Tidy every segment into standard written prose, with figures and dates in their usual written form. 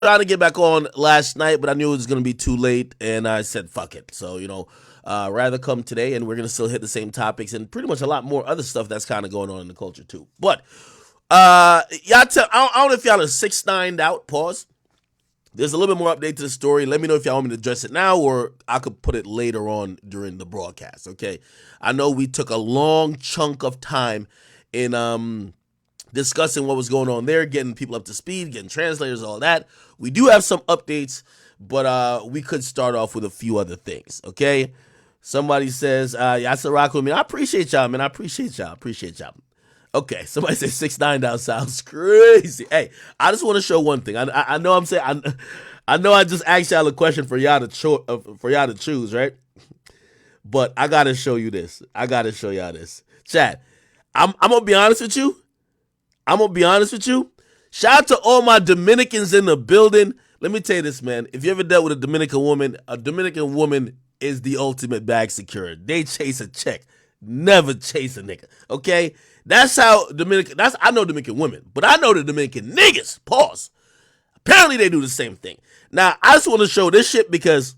trying to get back on last night, but I knew it was going to be too late, and I said, fuck it. So, rather come today, and we're going to still hit the same topics and pretty much a lot more other stuff that's kind of going on in the culture, too. But, I don't know if y'all are 6ix9ed out, pause. There's a little bit more update to the story. Let me know if y'all want me to address it now, or I could put it later on during the broadcast, okay? I know we took a long chunk of time in discussing what was going on there, getting people up to speed, getting translators, all that. We do have some updates, but we could start off with a few other things, okay? Somebody says, y'all still rock with me. I appreciate y'all, man. I appreciate y'all. Okay, somebody says 6ix9ed out sounds crazy. Hey, I just want to show one thing. I know I'm saying, I know I just asked y'all a question for y'all to choose, right? But I gotta show you this. I gotta show y'all this. Chat, I'm gonna be honest with you. Shout out to all my Dominicans in the building. Let me tell you this, man. If you ever dealt with a Dominican woman is the ultimate bag securer. They chase a check, never chase a nigga. Okay? That's how I know Dominican women, but I know the Dominican niggas. Pause. Apparently they do the same thing. Now, I just want to show this shit because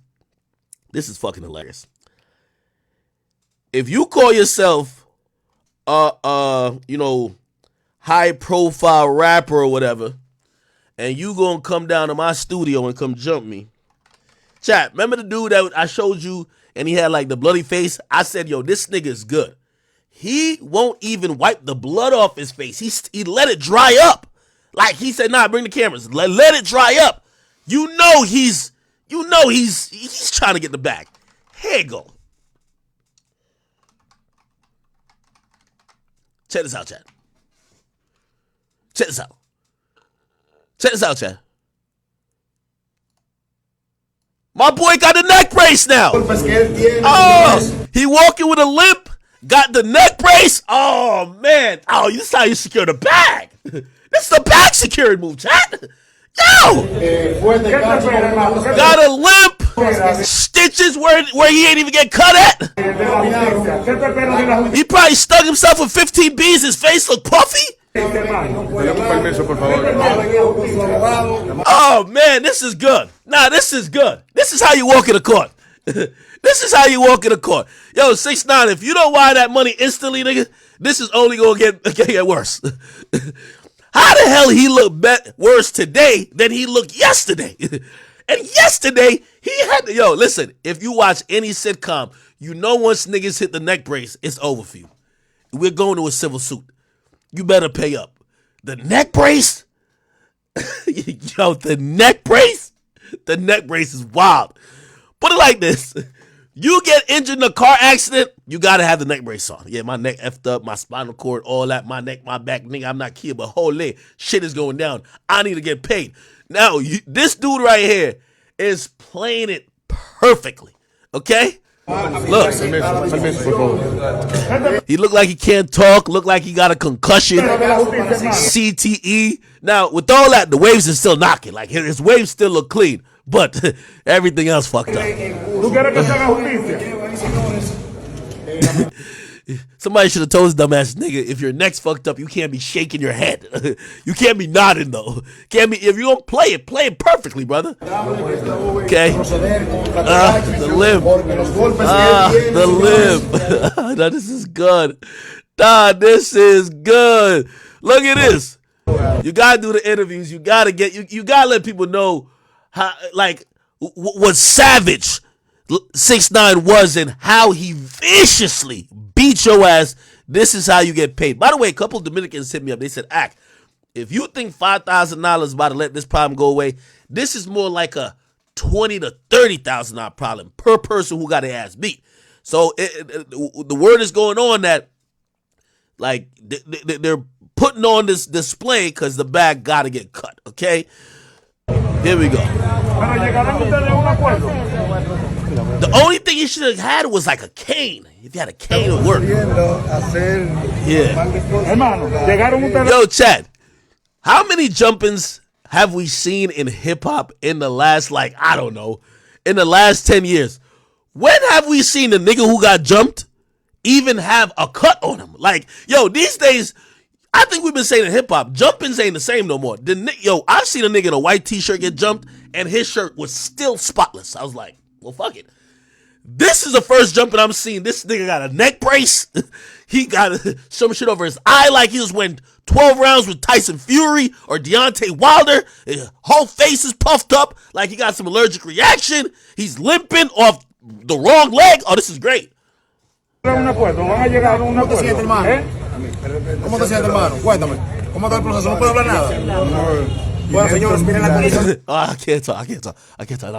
this is fucking hilarious. If you call yourself high profile rapper or whatever, and you gonna come down to my studio and come jump me. Chat, remember the dude that I showed you and he had like the bloody face? I said, yo, this nigga is good. He won't even wipe the blood off his face. He let it dry up. Like he said, nah, bring the cameras. Let it dry up. You know he's trying to get the bag. Here you go. Check this out, chat. Check this out, chat. My boy got the neck brace now. Oh, he walking with a limp. Got the neck brace. Oh, man. Oh, this is how you secure the bag. This is the bag security move, chat. Yo. Got a limp. Stitches where he ain't even get cut at. He probably stung himself with 15 bees. His face look puffy. Oh man, this is good. Nah, this is good. This is how you walk in the court. This is how you walk in the court. Yo, 6ix9ine, if you don't wire that money instantly, nigga, this is only gonna get worse. How the hell he look worse today than he looked yesterday? And yesterday, he had to, listen, if you watch any sitcom, you know once niggas hit the neck brace, it's over for you. We're going to a civil suit. You better pay up. The neck brace? Yo, the neck brace? The neck brace is wild. Put it like this. You get injured in a car accident, you gotta have the neck brace on. Yeah, my neck effed up, my spinal cord, all that, my neck, my back, nigga, I'm not kidding, but holy shit is going down. I need to get paid. Now, this dude right here is playing it perfectly, okay? Look, he look like he can't talk, look like he got a concussion, CTE. Now, with all that, the waves is still knocking. Like, his waves still look clean, but everything else fucked up. Somebody should have told this dumbass nigga, if your neck's fucked up, you can't be shaking your head. You can't be nodding, though. If you don't play it perfectly, brother. Okay. The limb. The limb. Nah, this is good. Nah, this is good. Look at this. You gotta do the interviews. You gotta let people know how, like, what savage 6ix9ine was and how he viciously beat your ass. This is how you get paid. By the way, a couple of Dominicans hit me up. They said, Ak, if you think $5,000 is about to let this problem go away, this is more like a $20,000 to $30,000 problem per person who got their ass beat. So the word is going on that, like, they're putting on this display because the bag got to get cut, okay? Here we go. The only thing he should have had was like a cane. If you had a cane, it would work. Yeah. Yo, Chad, how many jumpings have we seen in hip-hop in the last, in the last 10 years? When have we seen the nigga who got jumped even have a cut on him? Like, yo, these days, I think we've been saying in hip hop, jumpings ain't the same no more. Yo, I've seen a nigga in a white t-shirt get jumped, and his shirt was still spotless. I was like, well, fuck it. This is the first jumping I'm seeing. This nigga got a neck brace. He got some shit over his eye like he just went 12 rounds with Tyson Fury or Deontay Wilder. His whole face is puffed up like he got some allergic reaction. He's limping off the wrong leg. Oh, this is great. ¿Cómo te sientes, hermano? Cuéntame. ¿Cómo está el proceso? ¿No puedo hablar nada? Bueno, señores, miren la condición. I can't talk.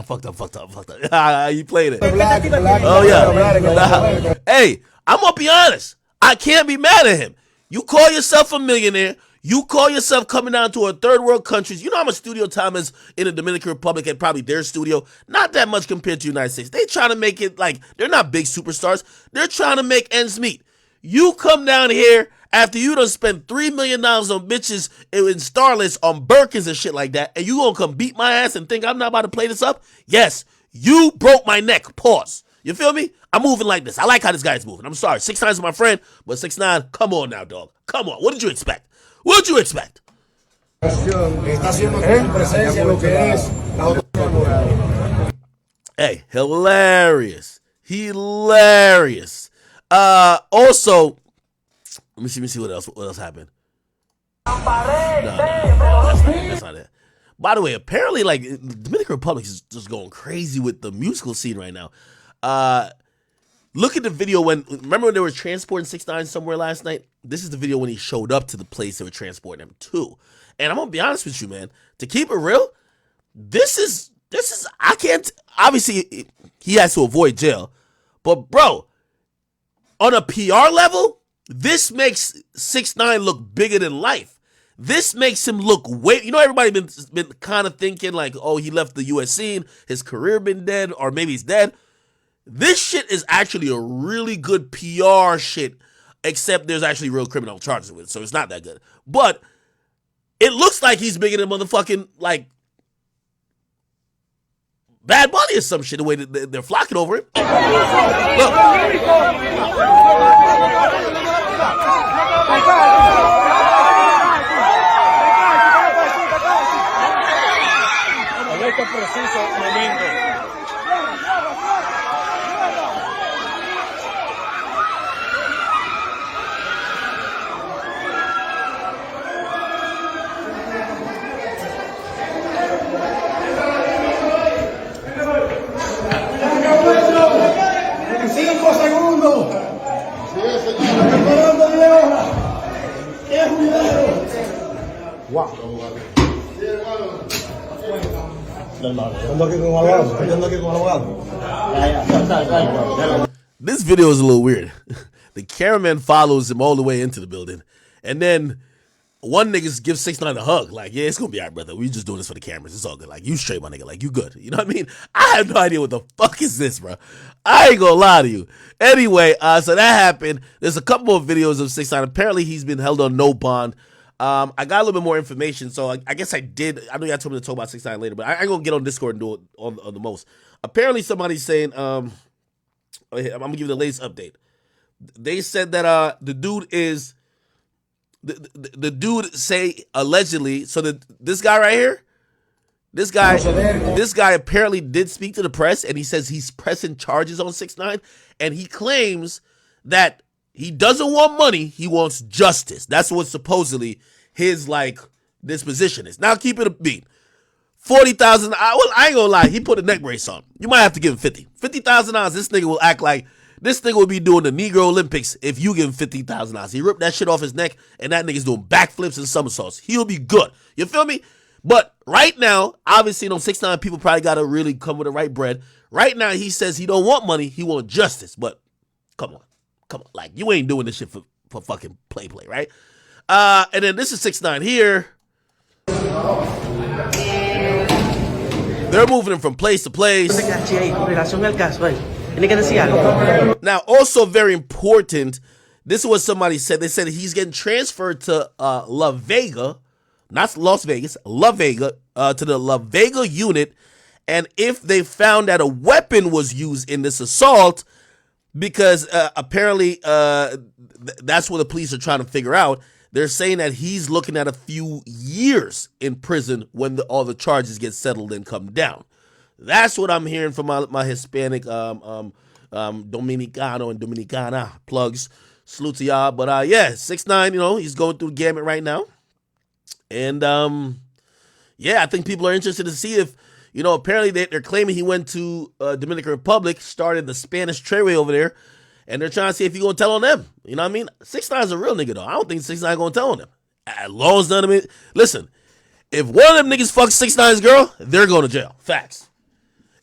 I fucked up. You played it. Oh, yeah. Hey, I'm going to be honest. I can't be mad at him. You call yourself a millionaire. You call yourself coming down to a third world countries. You know how much studio time is in the Dominican Republic and probably their studio? Not that much compared to the United States. They trying to make it like, they're not big superstars. They're trying to make ends meet. You come down here after you done spent $3 million on bitches and starlets on Birkins and shit like that, and you gonna come beat my ass and think I'm not about to play this up? Yes, you broke my neck. Pause. You feel me? I'm moving like this. I like how this guy's moving. I'm sorry. 6ix9ine's my friend, but 6ix9ine, come on now, dog. Come on. What did you expect? What did you expect? Hey, hilarious. Hilarious. Also, let me see what else happened. No, that's not it. By the way, apparently, like, the Dominican Republic is just going crazy with the musical scene right now. Look at the video remember when they were transporting 6ix9ine somewhere last night? This is the video when he showed up to the place they were transporting him to. And I'm gonna be honest with you, man. To keep it real, this is I can't. Obviously, he has to avoid jail, but bro, on a PR level, this makes 6ix9ine look bigger than life. This makes him look way. You know, everybody been kind of thinking like, oh, he left the U.S. scene, his career been dead, or maybe he's dead. This shit is actually a really good PR shit, except there's actually real criminal charges with it, so it's not that good. But it looks like he's bigger than motherfucking, like, Bad Bunny or some shit, the way that they're flocking over him. Look. This video is a little weird. The cameraman follows him all the way into the building, and then one nigga gives 6ix9ine a hug. Like, yeah, it's gonna be all right, brother. We just doing this for the cameras. It's all good. Like, you straight, my nigga. Like, you good. You know what I mean? I have no idea what the fuck is this, bro. I ain't gonna lie to you. Anyway, so that happened. There's a couple more videos of 6ix9ine. Apparently, he's been held on no bond. I got a little bit more information, so I guess I did. I know y'all told me to talk about 6ix9ine later, but I ain't gonna get on Discord and do it on the most. Apparently, somebody's saying, I'm gonna give you the latest update. They said that the dude is the dude say allegedly. So this guy right here, this guy apparently did speak to the press, and he says he's pressing charges on 6ix9ine, and he claims that he doesn't want money, he wants justice. That's what supposedly his like disposition is. Now keep it a beat. 40,000. Well, I ain't gonna lie, he put a neck brace on. You might have to give him 50. $50,000. This nigga will act like this nigga will be doing the Negro Olympics if you give him $50,000. He ripped that shit off his neck, and that nigga's doing backflips and somersaults. He'll be good. You feel me? But right now, obviously, 6ix9ine people probably gotta really come with the right bread. Right now, he says he don't want money, he want justice. But come on. Like, you ain't doing this shit for fucking play, right? And then this is 6ix9ine here. They're moving him from place to place. Now, also very important, this is what somebody said. They said he's getting transferred to La Vega, not Las Vegas, La Vega, to the La Vega unit. And if they found that a weapon was used in this assault, because apparently that's what the police are trying to figure out, They're saying that he's looking at a few years in prison when all the charges get settled and come down. That's what I'm hearing from my Hispanic Dominicano and Dominicana plugs. Salute to y'all. But yeah, 6ix9ine, he's going through the gamut right now. And yeah, I think people are interested to see if, apparently they're claiming he went to Dominican Republic, started the Spanish trayway over there, and they're trying to see if he's going to tell on them. You know what I mean? 6ix9ine's a real nigga, though. I don't think 6ix9ine going to tell on them. As long as none of them, listen, if one of them niggas fucks 6ix9ine's girl, they're going to jail. Facts.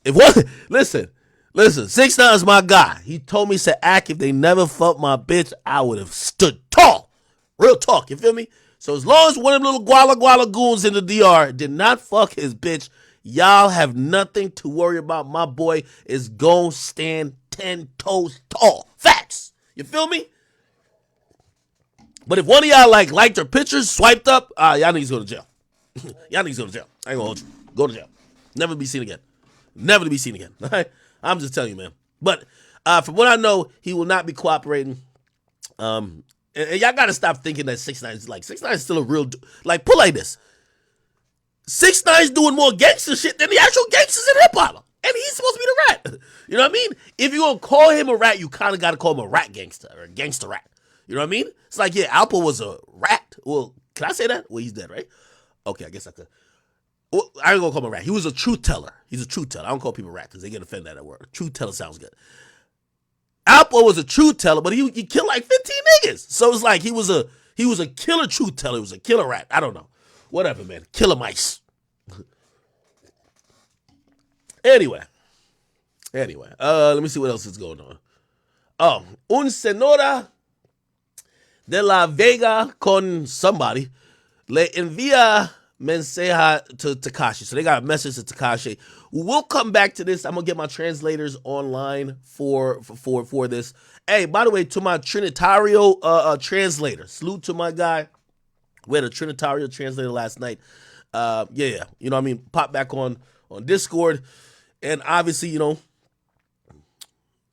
If one, listen, 6ix9ine's my guy. He told me, said, Ak, if they never fucked my bitch, I would have stood tall. Real talk, you feel me? So as long as one of them little guala goons in the DR did not fuck his bitch, y'all have nothing to worry about. My boy is gon' stand 10 toes tall. Facts. You feel me? But if one of y'all liked her pictures, swiped up, y'all niggas go to jail. Y'all niggas go to jail. I ain't gonna hold you. Go to jail. Never to be seen again. Never to be seen again. All right? I'm just telling you, man. But from what I know, he will not be cooperating. And y'all gotta stop thinking that 6ix9ine is 6ix9ine is still a real put like this. 6ix9ine's doing more gangster shit than the actual gangsters in hip hop. And he's supposed to be the rat. You know what I mean? If you're gonna call him a rat, you kinda gotta call him a rat gangster or a gangster rat. You know what I mean? It's like, yeah, Alpo was a rat. Well, can I say that? Well, he's dead, right? Okay, I guess I could. Well, I ain't gonna call him a rat. He was a truth teller. He's a truth teller. I don't call people rat because they get offended at that word. Truth teller sounds good. Alpo was a truth teller, but he killed like 15 niggas. So it's like he was a killer truth teller. He was a killer rat. I don't know. Whatever, man. Killer mice. Anyway, let me see what else is going on. Oh, un senora de la Vega con somebody le envía mensaje to Tekashi. So they got a message to Tekashi. We'll come back to this. I'm gonna get my translators online for this. Hey, by the way, to my Trinitario translator, salute to my guy. We had a Trinitario translator last night. Yeah, you know what I mean? Pop back on Discord. And obviously, I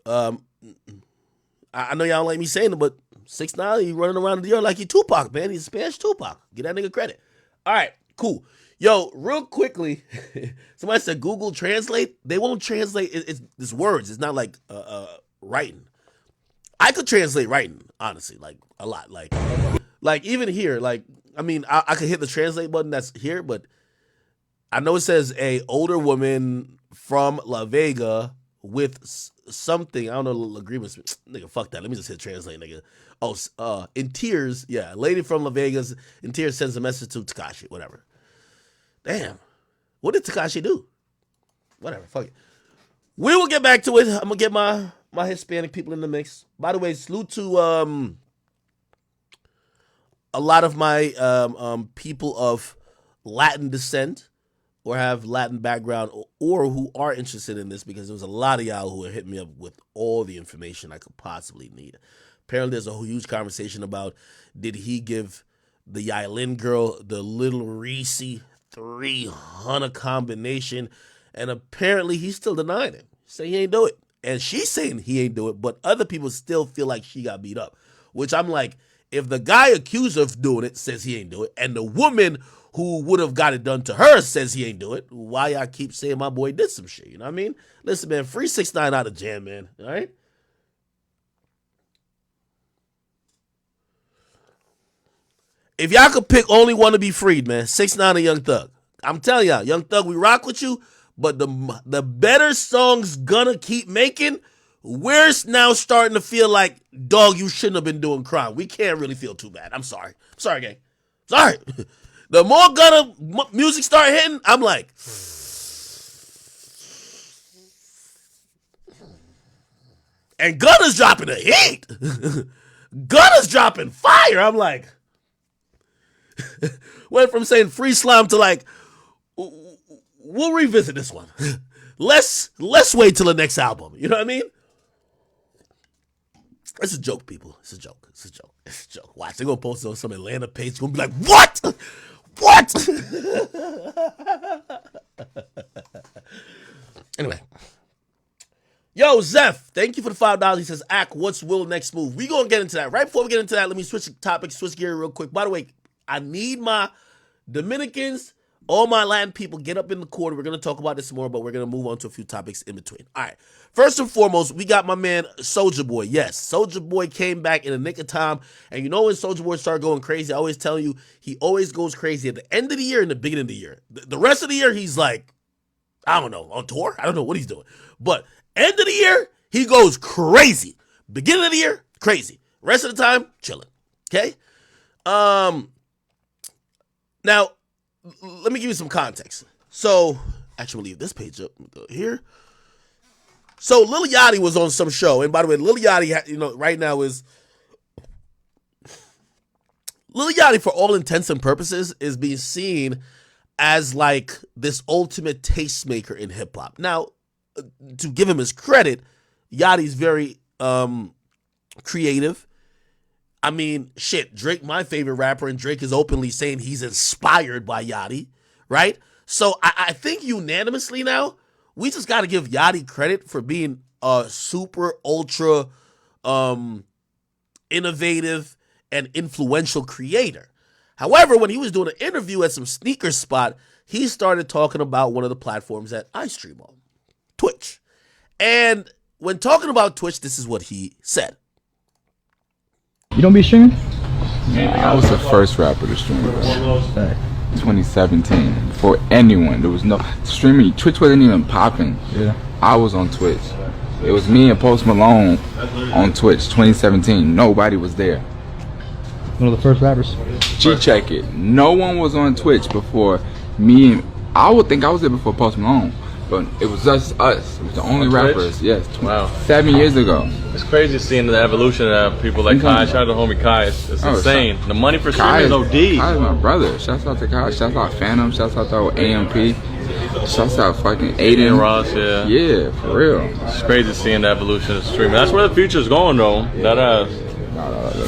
know y'all don't like me saying it, but 6ix9ine, he running around the yard like he Tupac, man. He's a Spanish Tupac. Give that nigga credit. All right, cool. Yo, real quickly, somebody said Google Translate. They won't translate. It's words. It's not like writing. I could translate writing, honestly, a lot. Like even here, I could hit the translate button that's here, but I know it says a older woman from La Vega with something. I don't know the agreements. Nigga, fuck that. Let me just hit translate, nigga. Oh, in tears, yeah. Lady from La Vegas in tears sends a message to Tekashi. Whatever. Damn. What did Tekashi do? Whatever. Fuck it. We will get back to it. I'm gonna get my Hispanic people in the mix. By the way, salute to a lot of my people of Latin descent or have Latin background or who are interested in this, because there was a lot of y'all who are hitting me up with all the information I could possibly need. Apparently there's a huge conversation about, did he give the Yailin girl the Little Reese 300 combination? And apparently he's still denying it. Saying he ain't do it. And she's saying he ain't do it, but other people still feel like she got beat up. Which I'm like, if the guy accused of doing it says he ain't do it, and the woman who would have got it done to her says he ain't do it, why y'all keep saying my boy did some shit? You know what I mean? Listen, man, free 6ix9ine out of jam, man. All right? If y'all could pick only one to be freed, man, 6ix9ine and Young Thug. I'm telling y'all, Young Thug, we rock with you, but the better songs gonna keep making, we're now starting to feel like, dog, you shouldn't have been doing crime. We can't really feel too bad. I'm sorry. Sorry, gang. Sorry. The more Gunna music start hitting, I'm like, and Gunna's dropping the heat. Gunna's dropping fire. I'm like, went from saying free slime to like, we'll revisit this one. Let's wait till the next album. You know what I mean? It's a joke, people. It's a joke. It's a joke. It's a joke. Watch, they're gonna post it on some Atlanta page. It's gonna be like, what? What? Anyway. Yo, Zeph, thank you for the $5. He says, Ak, what's Will next move? We gonna get into that. Right before we get into that, let me switch topics, switch gear real quick. By the way, I need my Dominicans, all my Latin people, get up in the corner. We're gonna talk about this more, but we're gonna move on to a few topics in between. All right. First and foremost, we got my man Soulja Boy. Yes, Soulja Boy came back in the nick of time. And you know when Soulja Boy started going crazy, I always tell you, he always goes crazy at the end of the year and the beginning of the year. The rest of the year, he's like, I don't know, on tour? I don't know what he's doing. But end of the year, he goes crazy. Beginning of the year, crazy. Rest of the time, chilling. Okay? Now, let me give you some context. So, actually, leave this page up. Go here. So, Lil Yachty was on some show. And by the way, Lil Yachty, right now is... Lil Yachty, for all intents and purposes, is being seen as like this ultimate tastemaker in hip-hop. Now, to give him his credit, Yachty's very creative. I mean, shit, Drake, my favorite rapper, and Drake is openly saying he's inspired by Yachty, right? So I think unanimously now, we just got to give Yachty credit for being a super, ultra innovative and influential creator. However, when he was doing an interview at some sneaker spot, he started talking about one of the platforms that I stream on, Twitch. And when talking about Twitch, this is what he said. You don't be streaming? I was the first rapper to stream, bro. 2017. Before anyone, there was no streaming. Twitch wasn't even popping. Yeah. I was on Twitch. It was me and Post Malone on Twitch, 2017. Nobody was there. One of the first rappers. Check it. No one was on Twitch before me. And I would think I was there before Post Malone, but it was just us. It was the only rappers. Yes. Wow. 7 years ago. It's crazy seeing the evolution of people like Kai. Shout out to homie Kai. It's insane. The money for streaming is OD. Kai's my brother. Shouts out to Kai. Shouts out Phantom. Shouts out to AMP. Shouts out fucking Aiden Ross. Yeah. Yeah, for real. It's crazy seeing the evolution of streaming. That's where the future's going, though.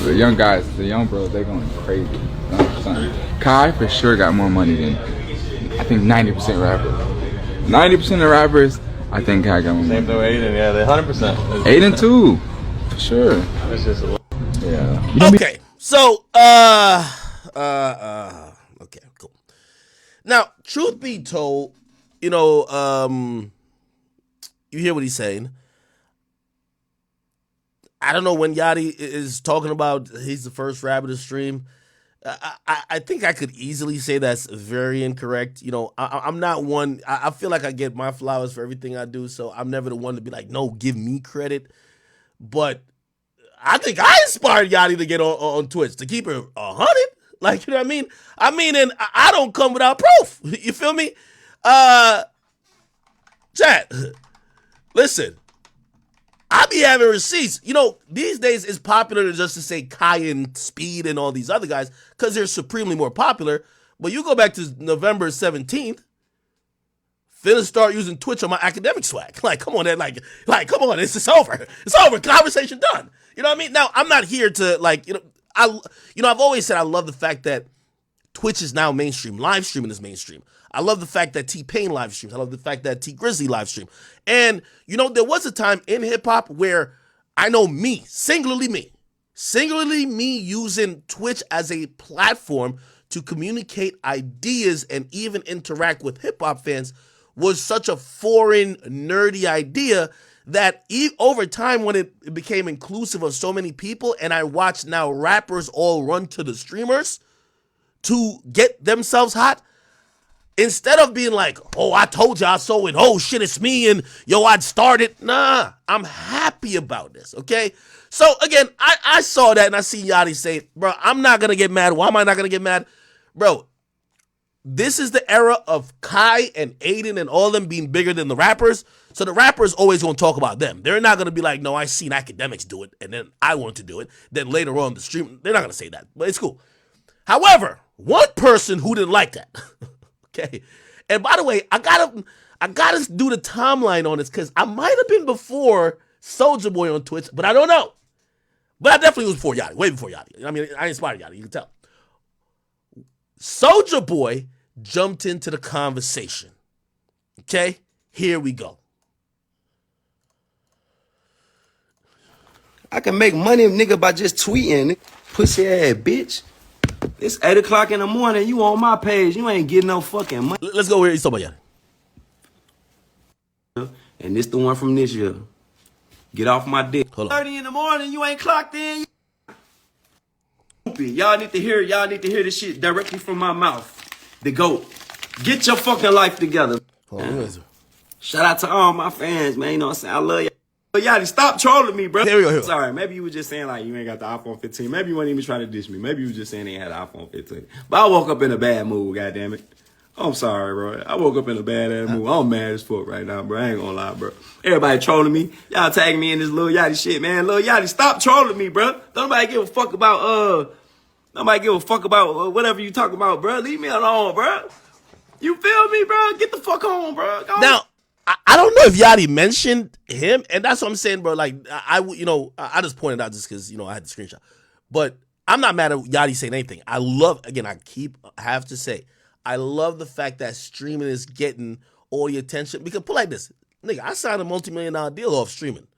The young guys, the young bros, they going crazy. 100%. Kai for sure got more money than I think 90% rappers. 90% of rappers, I think Kai got more money. Same thing with Aiden. Yeah, they 100%. Aiden too, for sure. It's just a Yeah. Okay, so, okay, cool. Now, truth be told, you hear what he's saying. I don't know when Yachty is talking about he's the first rapper to stream. I think I could easily say that's very incorrect. I'm not one. I feel like I get my flowers for everything I do, so I'm never the one to be like, no, give me credit. But I think I inspired Yachty to get on Twitch, to keep it 100. Like, you know what I mean? And I don't come without proof. You feel me? Chat, listen. I be having receipts. These days it's popular just to say Kai and Speed and all these other guys because they're supremely more popular. But you go back to November 17th, finna start using Twitch on my Akademiks swag. Like, come on, come on, it's over. It's over. Conversation done. You know what I mean? Now, I'm not here to I've always said I love the fact that Twitch is now mainstream. Live streaming is mainstream. I love the fact that T-Pain live streams. I love the fact that T-Grizzly live stream. And, there was a time in hip-hop where I know singularly me using Twitch as a platform to communicate ideas and even interact with hip-hop fans was such a foreign, nerdy idea that over time when it became inclusive of so many people and I watch now rappers all run to the streamers to get themselves hot, instead of being like, oh, I told y'all so, and oh, shit, it's me, and yo, I'd started. Nah, I'm happy about this, okay? So, again, I saw that, and I see Yachty say, bro, I'm not going to get mad. Why am I not going to get mad? Bro, this is the era of Kai and Aiden and all of them being bigger than the rappers, so the rappers always going to talk about them. They're not going to be like, no, I seen Akademiks do it, and then I want to do it. Then later on the stream, they're not going to say that, but it's cool. However, one person who didn't like that... Okay, and by the way, I gotta do the timeline on this because I might have been before Soulja Boy on Twitch, but I don't know. But I definitely was before Yachty, way before Yachty. I mean, I inspired Yachty, you can tell. Soulja Boy jumped into the conversation. Okay, here we go. I can make money, nigga, by just tweeting. Pussy ass bitch. It's 8 o'clock in the morning. You on my page. You ain't getting no fucking money. Let's go where he's talking about. And this the one from this year. Get off my dick. Hold on. 30 in the morning. You ain't clocked in. Y'all need to hear. Y'all need to hear this shit directly from my mouth. The GOAT. Get your fucking life together. Shout out to all my fans, man. You know what I'm saying? I love y'all. But y'all, stop trolling me, bro. Here we go. Sorry, maybe you were just saying like you ain't got the iPhone 15. Maybe you weren't even trying to diss me. Maybe you were just saying they had an iPhone 15. But I woke up in a bad mood, goddammit. I'm sorry, bro. I woke up in a bad ass mood. I'm mad as fuck right now, bro. I ain't gonna lie, bro. Everybody trolling me. Y'all tagging me in this Lil Yachty shit, man. Lil Yachty, stop trolling me, bro. Don't nobody give a fuck about whatever you talking about, bro. Leave me alone, bro. You feel me, bro? Get the fuck on, bro. Go Now, I don't know if Yachty mentioned him, and that's what I'm saying, bro. Like, I just pointed out just because, I had the screenshot. But I'm not mad at Yachty saying anything. I have to say, I love the fact that streaming is getting all the attention. Because put it like this, nigga, I signed a multi-million-dollar deal off streaming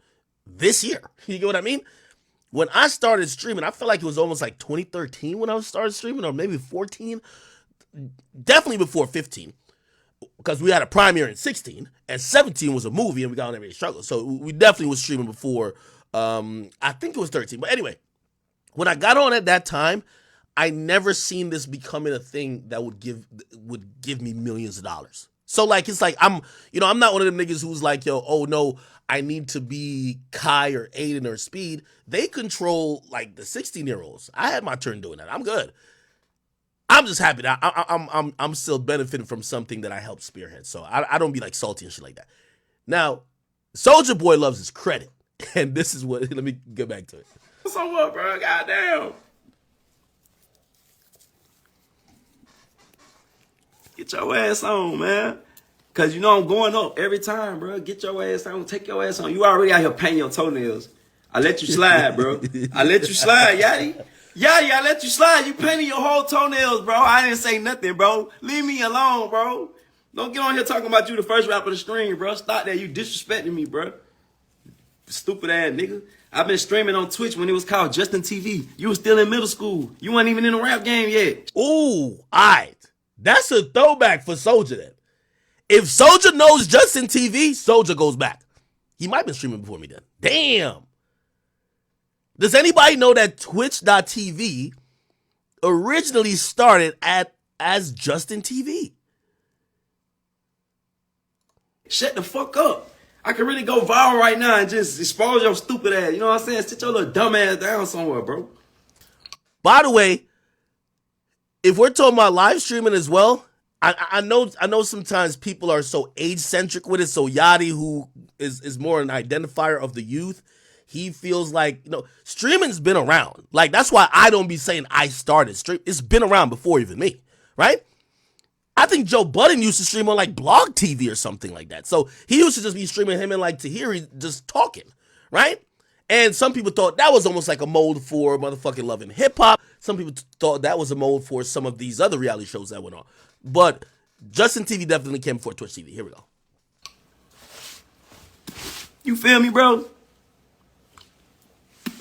this year. You get what I mean? When I started streaming, I felt like it was almost like 2013 when I started streaming, or maybe 14. Definitely before 15. Because we had a premiere in 16, and 17 was a movie, and we got on every struggle. So we definitely was streaming before, I think it was 13. But anyway, when I got on at that time, I never seen this becoming a thing that would give me millions of dollars. So like, it's like, I'm not one of them niggas who's like, yo, oh no, I need to be Kai or Aiden or Speed. They control like the 16-year-olds. I had my turn doing that. I'm good. I'm just happy that I'm still benefiting from something that I helped spearhead. So I don't be like salty and shit like that. Now, Soulja Boy loves his credit. And this is what, let me get back to it. So what, bro? Goddamn. Get your ass on, man. Cause I'm going up every time, bro. Get your ass on. Take your ass on. You already out here painting your toenails. I let you slide, bro. I let you slide, Yachty. Yachty, I let you slide. You painting your whole toenails, bro. I didn't say nothing, bro. Leave me alone, bro. Don't get on here talking about you the first rapper to stream, bro. Stop that. You disrespecting me, bro. Stupid ass nigga. I've been streaming on Twitch when it was called Justin TV. You was still in middle school. You weren't even in the rap game yet. Ooh, alright. That's a throwback for Soulja then. If Soulja knows Justin TV, Soulja goes back. He might have been streaming before me then. Damn. Does anybody know that Twitch.tv originally started as Justin TV? Shut the fuck up. I can really go viral right now and just expose your stupid ass. You know what I'm saying? Sit your little dumb ass down somewhere, bro. By the way, if we're talking about live streaming as well, I know sometimes people are so age-centric with it. So Yachty, who is more an identifier of the youth, he feels like, streaming's been around. Like, that's why I don't be saying I started stream. It's been around before even me, right? I think Joe Budden used to stream on like Blog TV or something like that. So he used to just be streaming him and like Tahiri just talking, right? And some people thought that was almost like a mold for motherfucking Love and Hip Hop. Some people thought that was a mold for some of these other reality shows that went on. But Justin TV definitely came before Twitch TV. Here we go. You feel me, bro?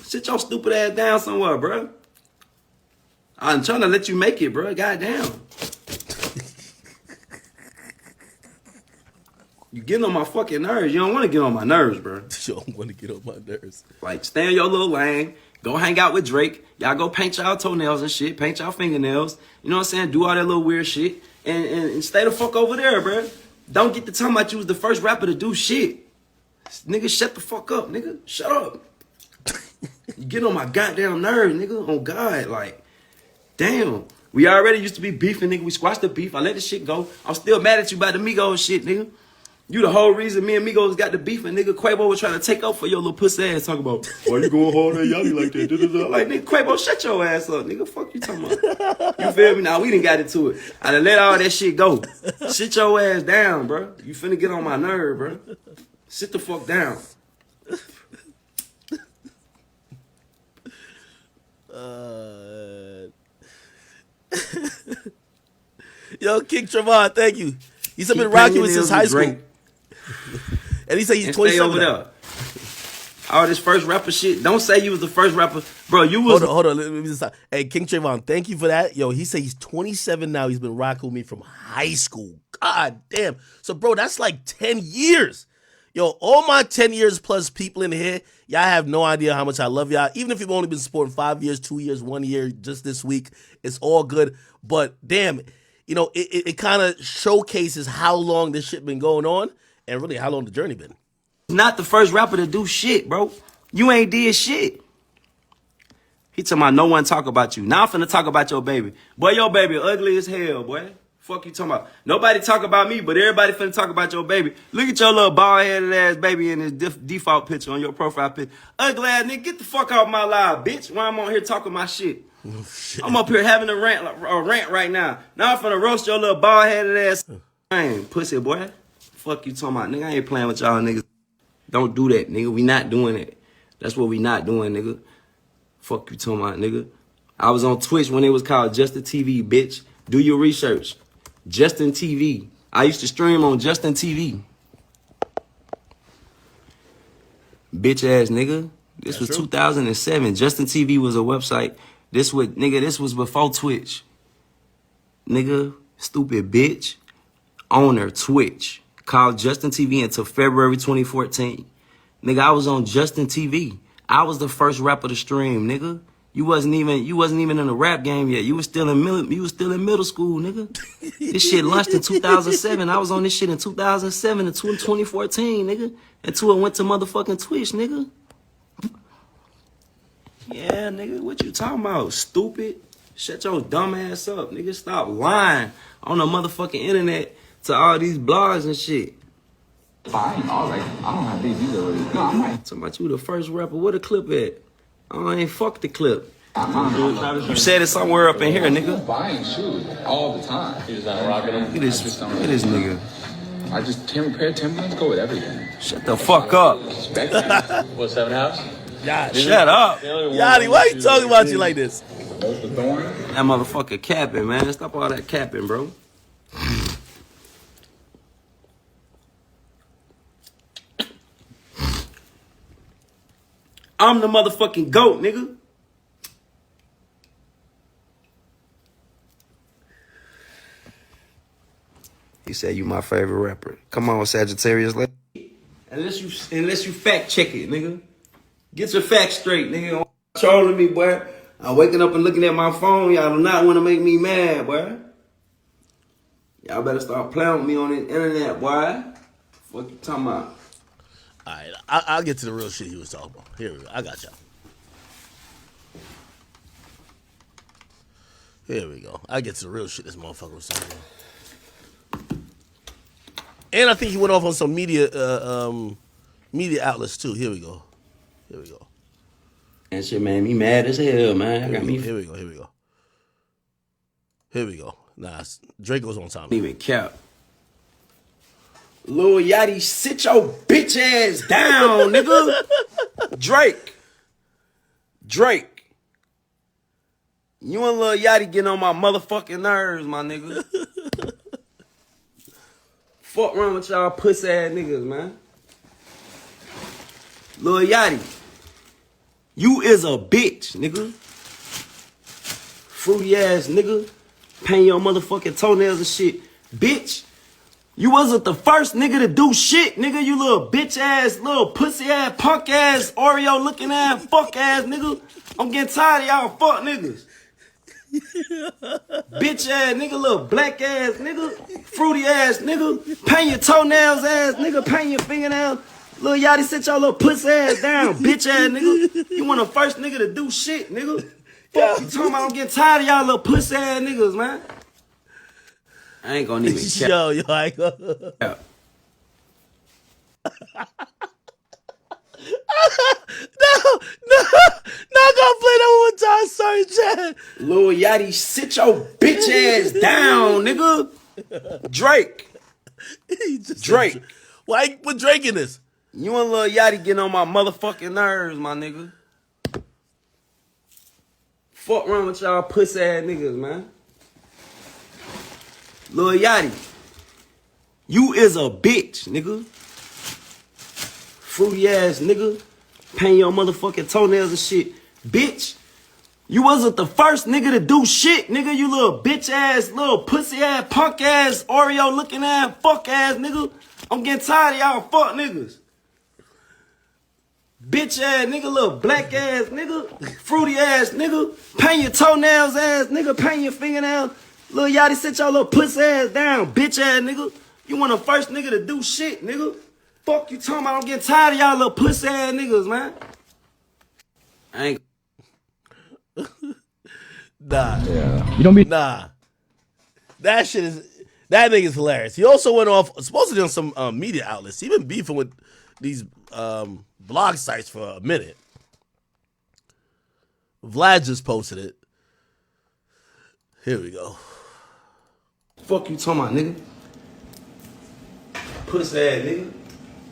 Sit your stupid ass down somewhere, bro. I'm trying to let you make it, bro. Goddamn. You getting on my fucking nerves. You don't want to get on my nerves, bro. You don't want to get on my nerves. Like, stay in your little lane. Go hang out with Drake. Y'all go paint y'all toenails and shit. Paint y'all fingernails. You know what I'm saying? Do all that little weird shit. And stay the fuck over there, bro. Don't get to talking about you was the first rapper to do shit. Nigga, shut the fuck up, nigga. Shut up. You get on my goddamn nerves, nigga. On God, like, damn. We already used to be beefing, nigga. We squashed the beef. I let the shit go. I'm still mad at you about the Migos shit, nigga. You the whole reason me and Migos got the beef, and nigga Quavo was trying to take up for your little pussy ass. Talking about, why you going hard at Yachty like that? Like, nigga, Quavo, shut your ass up, nigga. Fuck you talking about? You feel me? Now, we done got into it. I done let all that shit go. Sit your ass down, bro. You finna get on my nerve, bro. Sit the fuck down. Yo, King Trevon, thank you. He's been rocking with since high school. And he said he's 27. Stay over there. All this first rapper shit. Don't say you was the first rapper. Bro, you was... Hold on. Let me just stop. Hey, King Trayvon, thank you for that. Yo, he said he's 27 now. He's been rocking with me from high school. God damn. So, bro, that's like 10 years. Yo, all my 10 years plus people in here, y'all have no idea how much I love y'all. Even if you've only been supporting 5 years, 2 years, 1 year, just this week, it's all good. But damn, you know, it kind of showcases how long this shit been going on and really how long the journey been. Not the first rapper to do shit, bro. You ain't did shit. He talking about no one talk about you. Now I'm finna talk about your baby. Boy, your baby ugly as hell, boy. Fuck you talking about. Nobody talk about me, but everybody finna talk about your baby. Look at your little bald-headed ass baby in this default picture on your profile picture. Ugly ass nigga, get the fuck out of my live, bitch. Why I'm on here talking my shit? Oh, shit. I'm up here having a rant right now. Now I'm finna roast your little bald-headed ass. Man, pussy boy. Fuck you talking about, nigga. I ain't playing with y'all niggas. Don't do that, nigga. We not doing it. That's what we not doing, nigga. Fuck you talking about, nigga. I was on Twitch when it was called Justin TV, bitch. Do your research. Justin TV. I used to stream on Justin TV. Bitch ass nigga. This was 2007. Justin TV was a website. This was before Twitch. Nigga, stupid bitch. Owner, Twitch. Called Justin TV until February 2014. Nigga, I was on Justin TV. I was the first rapper to stream, nigga. You wasn't even in the rap game yet. You was still in middle school, nigga. This shit launched in 2007. I was on this shit in 2007 to 2014, nigga. Until it went to motherfucking Twitch, nigga. Yeah, nigga, what you talking about? Stupid. Shut your dumb ass up, nigga. Stop lying on the motherfucking internet to all these blogs and shit. I was like, I don't have these either. No, I'm like, talking about you the first rapper. Where the clip at? I ain't fuck the clip. You said it somewhere up in here, nigga. I'm buying shoes all the time. He's just not rocking them. Look at this nigga. I just pair of Timberlands go with everything. Shut the fuck up. What, 7 House? Yachty, Shut up. Yachty, why you talking about you like this? That motherfucker capping, man. Stop all that capping, bro. I'm the motherfucking GOAT, nigga. He said you my favorite rapper. Come on, Sagittarius. Unless you fact check it, nigga. Get your facts straight, nigga. Don't trolling me, boy. I'm waking up and looking at my phone. Y'all do not want to make me mad, boy. Y'all better start playing with me on the internet, boy. What you talking about? All right, I'll get to the real shit he was talking about. Here we go. I got y'all. Here we go. I get to the real shit this motherfucker was talking about. And I think he went off on some media outlets too. Here we go. That shit made me mad as hell, man. Here we go. Nah, Draco's on time. Even cap. Lil Yachty, sit your bitch ass down, nigga. Drake. You and Lil Yachty getting on my motherfucking nerves, my nigga. Fuck wrong with y'all pussy ass niggas, man. Lil Yachty, you is a bitch, nigga. Fruity ass nigga. Paint your motherfucking toenails and shit. Bitch. You wasn't the first nigga to do shit, nigga. You little bitch ass, little pussy ass, punk ass, Oreo looking ass, fuck ass nigga. I'm getting tired of y'all fuck niggas. Bitch ass nigga, little black ass nigga, fruity ass nigga, paint your toenails ass nigga, paint your fingernails. Lil Yachty, sit your little pussy ass down, bitch ass nigga. You want the first nigga to do shit, nigga. Fuck you talking about? I'm getting tired of y'all little pussy ass niggas, man. I ain't gonna even care. Yo, I ain't gonna. Yeah. No, gonna play that one time. Sorry, Chad. Lil Yachty, sit your bitch ass down, nigga. Drake. Why you put Drake in this? You and Lil Yachty getting on my motherfucking nerves, my nigga. Fuck wrong with y'all pussy ass niggas, man. Lil Yachty, you is a bitch, nigga. Fruity ass nigga. paint your motherfucking toenails and shit. Bitch, you wasn't the first nigga to do shit, nigga. You little bitch ass, little pussy ass, punk ass, Oreo looking ass, fuck ass nigga. I'm getting tired of y'all fuck niggas. Bitch ass nigga, little black ass nigga, fruity ass nigga, paint your toenails ass nigga, paint your fingernails. Lil Yachty, sit your little pussy ass down, bitch ass nigga. You want the first nigga to do shit, nigga. Fuck you talking about? I'm getting tired of y'all little pussy ass niggas, man. I ain't. Nah. Yeah. You don't be. Nah. That nigga's hilarious. He also went off, supposedly on some media outlets. He been beefing with these blog sites for a minute. Vlad just posted it. Here we go. Fuck you talking about, nigga. Pussy ass nigga.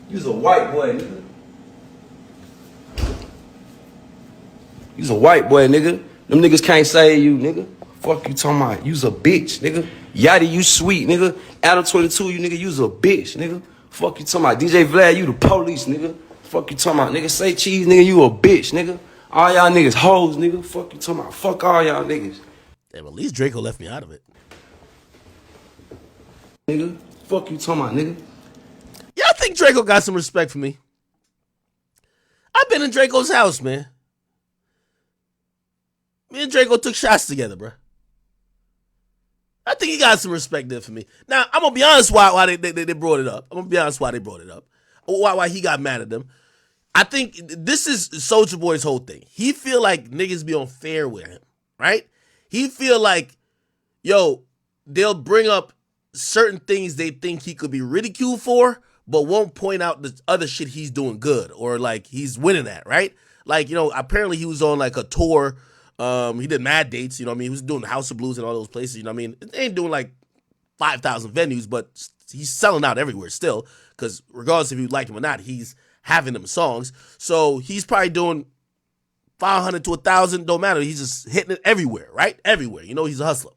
You's a white boy, nigga. You's a white boy, nigga. Them niggas can't save you, nigga. Fuck you talking about. You's a bitch, nigga. Yachty, you sweet, nigga. Adam 22, you nigga, you's a bitch, nigga. Fuck you talking about. DJ Vlad, you the police, nigga. Fuck you talking about, nigga. Say cheese, nigga, you a bitch, nigga. All y'all niggas hoes, nigga. Fuck you talking about. Fuck all y'all niggas. Damn, at least Draco left me out of it. Nigga. Fuck you talking about, nigga. Yeah, I think Draco got some respect for me. I've been in Draco's house, man. Me and Draco took shots together, bro. I think he got some respect there for me. Now, I'm going to be honest why they brought it up. I'm going to be honest why they brought it up. Why he got mad at them. I think this is Soulja Boy's whole thing. He feel like niggas be unfair with him, right? He feel like, yo, they'll bring up certain things they think he could be ridiculed for, but won't point out the other shit he's doing good or like he's winning at, right? Like, you know, apparently he was on like a tour. He did mad dates, you know what I mean? He was doing the House of Blues and all those places, you know what I mean? It ain't doing like 5,000 venues, but he's selling out everywhere still because regardless if you like him or not, he's having them songs. So he's probably doing 500 to 1,000, don't matter. He's just hitting it everywhere, right? Everywhere. You know, he's a hustler.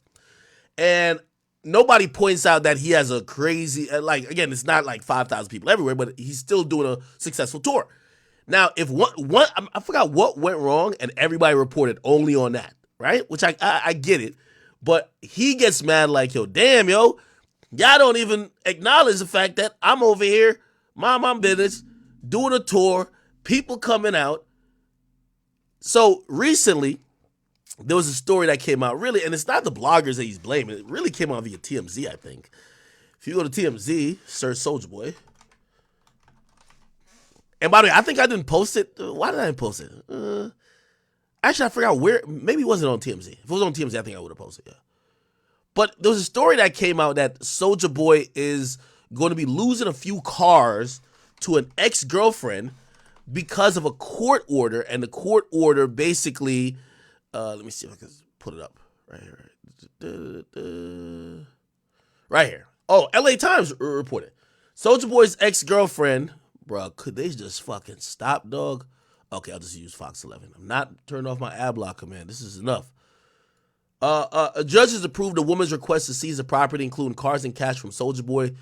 And nobody points out that he has a crazy, like, again, it's not like 5,000 people everywhere, but he's still doing a successful tour. Now, if one I forgot what went wrong and everybody reported only on that, right? Which I get it. But he gets mad like, yo, damn, yo, y'all don't even acknowledge the fact that I'm over here, mind my business, doing a tour, people coming out. So recently, there was a story that came out, really, and it's not the bloggers that he's blaming. It really came out via TMZ, I think. If you go to TMZ, search Soulja Boy. And by the way, I think I didn't post it. Why did I post it? Actually, I forgot where. Maybe it wasn't on TMZ. If it was on TMZ, I think I would have posted it, yeah. But there was a story that came out that Soulja Boy is going to be losing a few cars to an ex-girlfriend because of a court order. And the court order basically, let me see if I can put it up right here. Right here. Oh, LA Times reported. Soulja Boy's ex-girlfriend, bro, could they just fucking stop, dog? Okay, I'll just use Fox 11. I'm not turning off my ad blocker, man. This is enough. A judge has approved a woman's request to seize the property, including cars and cash from Soulja Boy's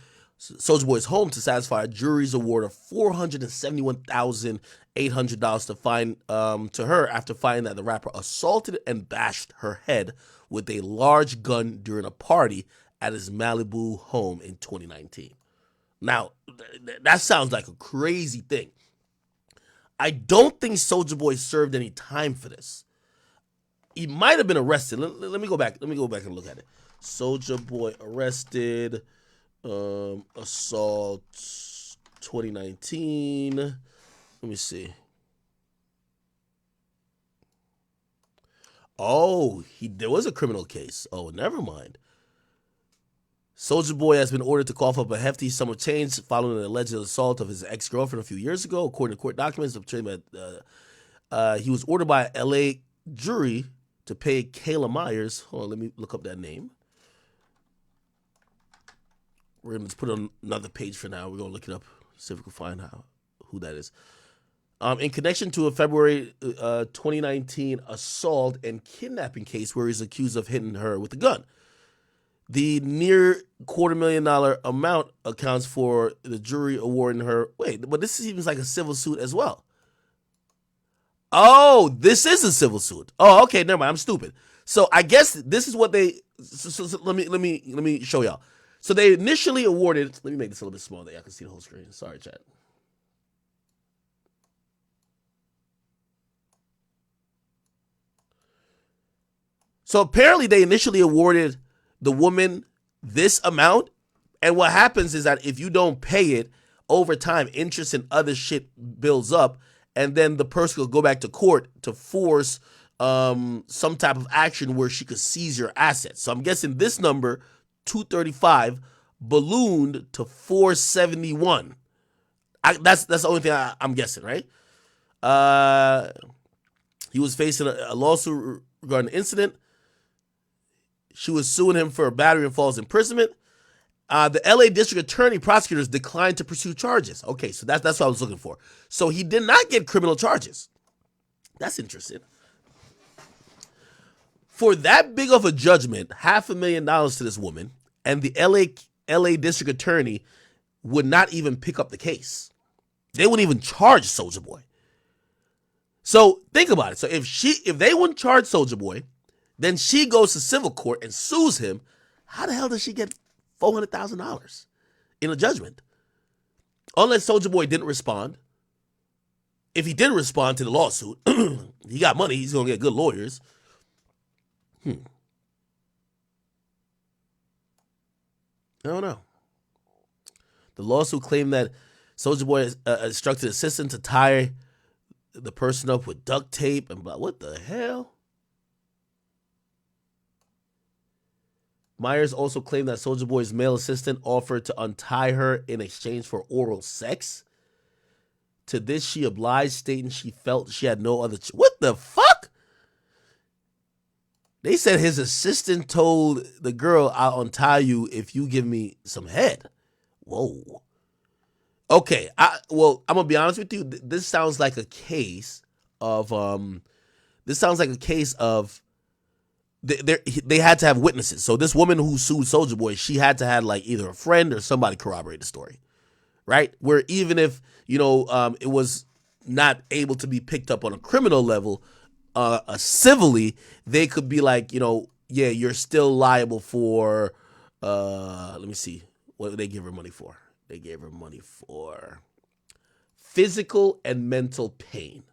home to satisfy a jury's award of $471,800 to her after finding that the rapper assaulted and bashed her head with a large gun during a party at his Malibu home in 2019. Now, that sounds like a crazy thing. I don't think Soulja Boy served any time for this. He might have been arrested. Let me go back. Let me go back and look at it. Soulja Boy arrested, assault, 2019. Let me see. Oh, there was a criminal case. Oh, never mind. Soulja Boy has been ordered to cough up a hefty sum of change following an alleged assault of his ex-girlfriend a few years ago. According to court documents, he was ordered by a LA jury to pay Kayla Myers. Hold on, let me look up that name. We're going to put it on another page for now. We're going to look it up, see if we can find who that is. In connection to a February 2019 assault and kidnapping case where he's accused of hitting her with a gun. The near $250,000 amount accounts for the jury awarding her. Wait, but this seems like a civil suit as well. Oh, this is a civil suit. Oh, okay, never mind. I'm stupid. So I guess this is what they. So let me show y'all. So they initially awarded. Let me make this a little bit smaller. That y'all can see the whole screen. Sorry, chat. So apparently they initially awarded the woman this amount, and what happens is that if you don't pay it over time, interest and other shit builds up, and then the person will go back to court to force some type of action where she could seize your assets. So I'm guessing this number, 235, ballooned to 471. That's the only thing I'm guessing, right? He was facing a lawsuit regarding the incident. She was suing him for battery and false imprisonment. The LA District Attorney prosecutors declined to pursue charges. Okay, so that's what I was looking for. So he did not get criminal charges. That's interesting. For that big of a judgment, $500,000 to this woman, and the LA District Attorney would not even pick up the case. They wouldn't even charge Soulja Boy. So think about it. So if they wouldn't charge Soulja Boy, then she goes to civil court and sues him. How the hell does she get $400,000 in a judgment? Unless Soulja Boy didn't respond. If he did respond to the lawsuit, he got money. He's going to get good lawyers. I don't know. The lawsuit claimed that Soulja Boy instructed assistant to tie the person up with duct tape and blah. What the hell? Myers also claimed that Soulja Boy's male assistant offered to untie her in exchange for oral sex. To this, she obliged, stating she felt she had no other. What the fuck? They said his assistant told the girl, "I'll untie you if you give me some head." Whoa. Okay, I'm gonna be honest with you. This sounds like a case of they had to have witnesses. So this woman who sued Soulja Boy, she had to have like either a friend or somebody corroborate the story, right? Where even if it was not able to be picked up on a criminal level, civilly, they could be like, yeah, you're still liable for. Let me see, what did they give her money for? They gave her money for physical and mental pain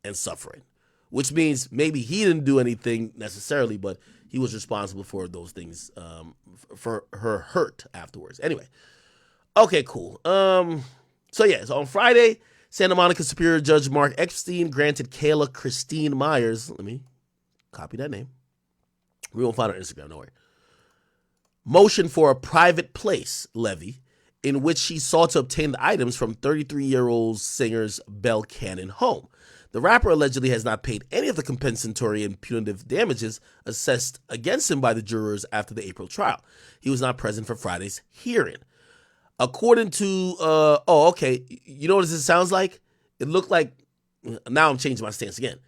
and suffering. Which means maybe he didn't do anything necessarily, but he was responsible for those things, for her hurt afterwards. Anyway, okay, cool. So on Friday, Santa Monica Superior Judge Mark Epstein granted Kayla Christine Myers, let me copy that name. We won't find her on Instagram, don't worry. Motion for a private place levy in which she sought to obtain the items from 33-year-old singer's Bell Cannon home. The rapper allegedly has not paid any of the compensatory and punitive damages assessed against him by the jurors after the April trial. He was not present for Friday's hearing. According to, you know what this sounds like? It looked like, now I'm changing my stance again.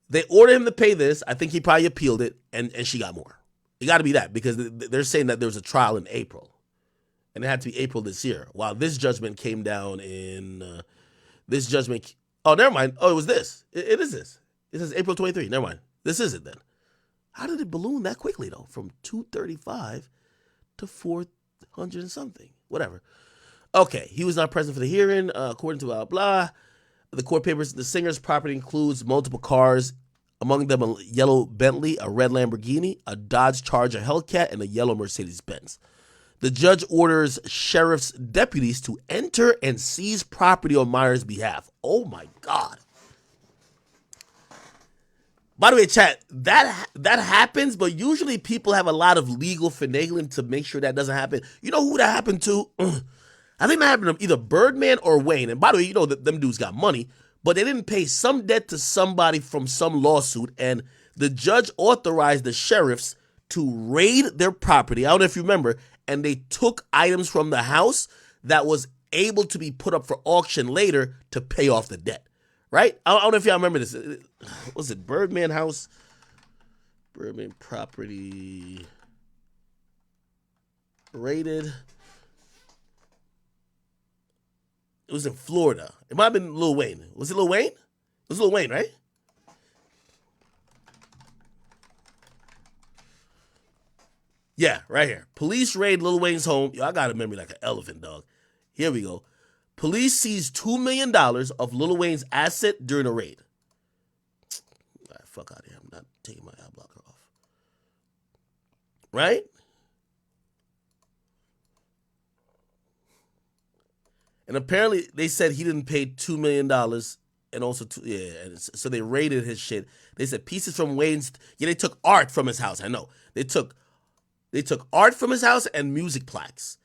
They ordered him to pay this. I think he probably appealed it, and she got more. It got to be that, because they're saying that there was a trial in April. And it had to be April this year. While this judgment came down in, oh, never mind. Oh, it was this. It is this. It says April 23. Never mind. This is it then. How did it balloon that quickly, though? From 235 to 400 and something. Whatever. Okay. He was not present for the hearing, according to blah, blah. The court papers, the singer's property includes multiple cars, among them a yellow Bentley, a red Lamborghini, a Dodge Charger Hellcat, and a yellow Mercedes-Benz. The judge orders sheriff's deputies to enter and seize property on Myers' behalf. Oh my God. By the way, chat, that happens, but usually people have a lot of legal finagling to make sure that doesn't happen. You know who that happened to? I think that happened to either Birdman or Wayne. And by the way, them dudes got money, but they didn't pay some debt to somebody from some lawsuit, and the judge authorized the sheriffs to raid their property. I don't know if you remember, and they took items from the house that was able to be put up for auction later to pay off the debt, right? I don't know if y'all remember this. Was it Birdman house? Birdman property raided. It was in Florida. It might have been Lil Wayne. Was it Lil Wayne? It's Lil Wayne, right? Yeah, right here. Police raid Lil Wayne's home. Yo, I got a memory like an elephant, dog. Here we go. Police seized $2 million of Lil Wayne's asset during a raid. All right, fuck out of here. I'm not taking my ad blocker off. Right? And apparently they said he didn't pay $2 million and also, so they raided his shit. They said pieces from Wayne's, they took art from his house. I know. They took art from his house and music plaques.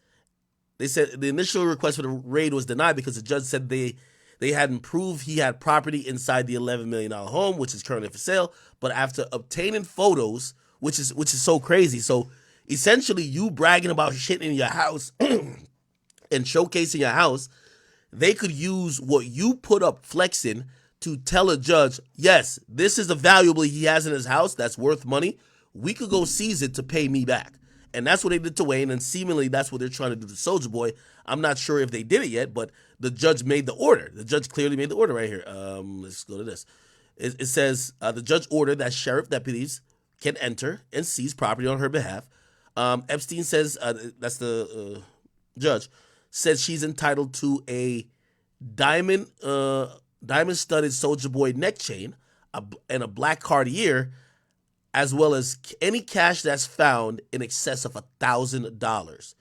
They said the initial request for the raid was denied because the judge said they hadn't proved he had property inside the $11 million home, which is currently for sale. But after obtaining photos, which is so crazy. So essentially you bragging about shit in your house and showcasing your house, they could use what you put up flexing to tell a judge, yes, this is a valuable he has in his house that's worth money. We could go seize it to pay me back. And that's what they did to Wayne, and seemingly that's what they're trying to do to Soulja Boy. I'm not sure if they did it yet, but the judge made the order. The judge clearly made the order right here. Let's go to this. It says the judge ordered that sheriff deputies can enter and seize property on her behalf. Epstein says, that's the judge, says she's entitled to a diamond-studded Soulja Boy neck chain and a black Cartier, as well as any cash that's found in excess of $1,000.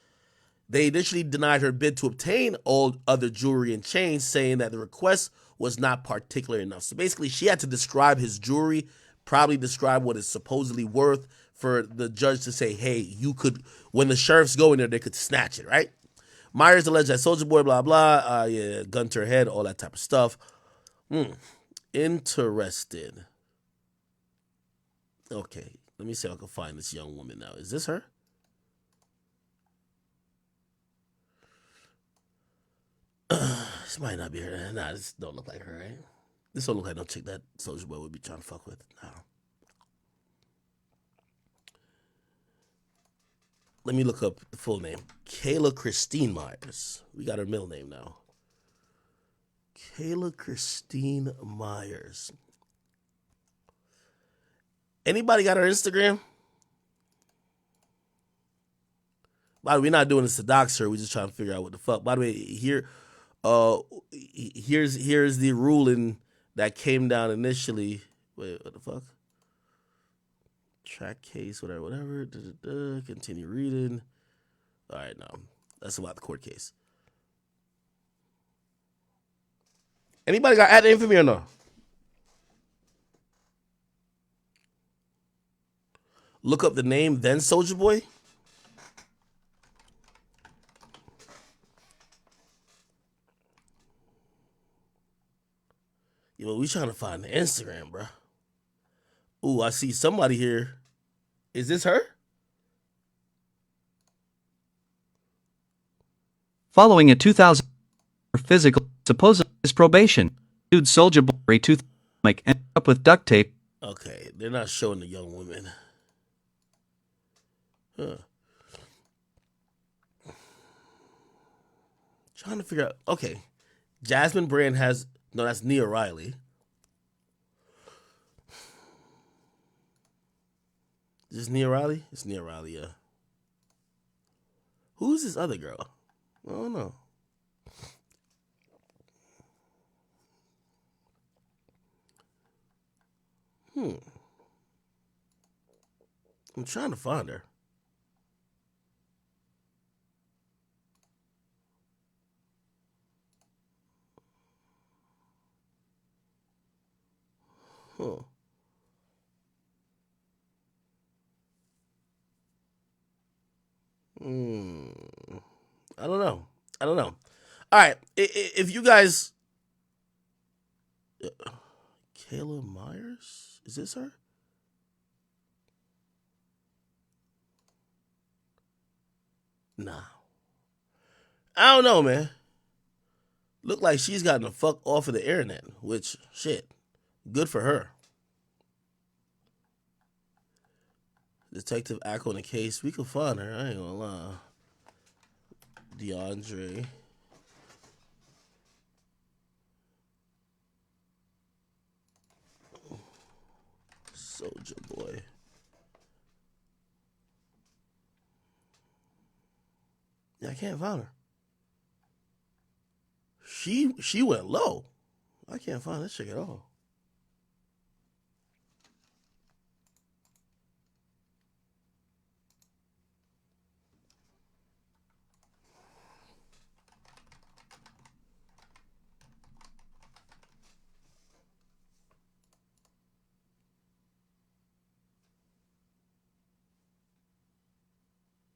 They initially denied her bid to obtain all other jewelry and chains, saying that the request was not particular enough. So basically, she had to describe his jewelry, probably describe what it's supposedly worth for the judge to say, hey, you could, when the sheriffs go in there, they could snatch it, right? Myers alleged that Soulja Boy, blah, blah, gun to her head, all that type of stuff. Interested. Okay, let me see if I can find this young woman now. Is this her? This might not be her. Nah, this don't look like her, right? This don't look like no chick that Soulja Boy would be trying to fuck with. No. Let me look up the full name. Kayla Christine Myers. We got her middle name now. Kayla Christine Myers. Anybody got her Instagram? By the way, we're not doing this to dox her. We're just trying to figure out what the fuck. By the way, here's the ruling that came down initially. Wait, what the fuck? Track case, whatever. Continue reading. All right, no, that's about the court case. Anybody got ad infamy or no? Look up the name, then Soulja Boy. Yo, we trying to find the Instagram, bro. Ooh, I see somebody here. Is this her? Following a 2000 physical supposed his probation, dude Soulja Boy tooth ended up with duct tape. Okay, they're not showing the young woman. Huh. Trying to figure out. Okay, Jasmine Brand has no. That's Nia Riley. Is this Nia Riley? It's Nia Riley, yeah. Who's this other girl? I don't know. I'm trying to find her. Huh. I don't know. All right. If you guys... Kayla Myers? Is this her? Nah. I don't know, man. Look like she's gotten the fuck off of the internet, which, shit, good for her. Detective act on the case. We could find her. I ain't gonna lie. DeAndre. Soldier Boy. Yeah, I can't find her. She went low. I can't find this chick at all.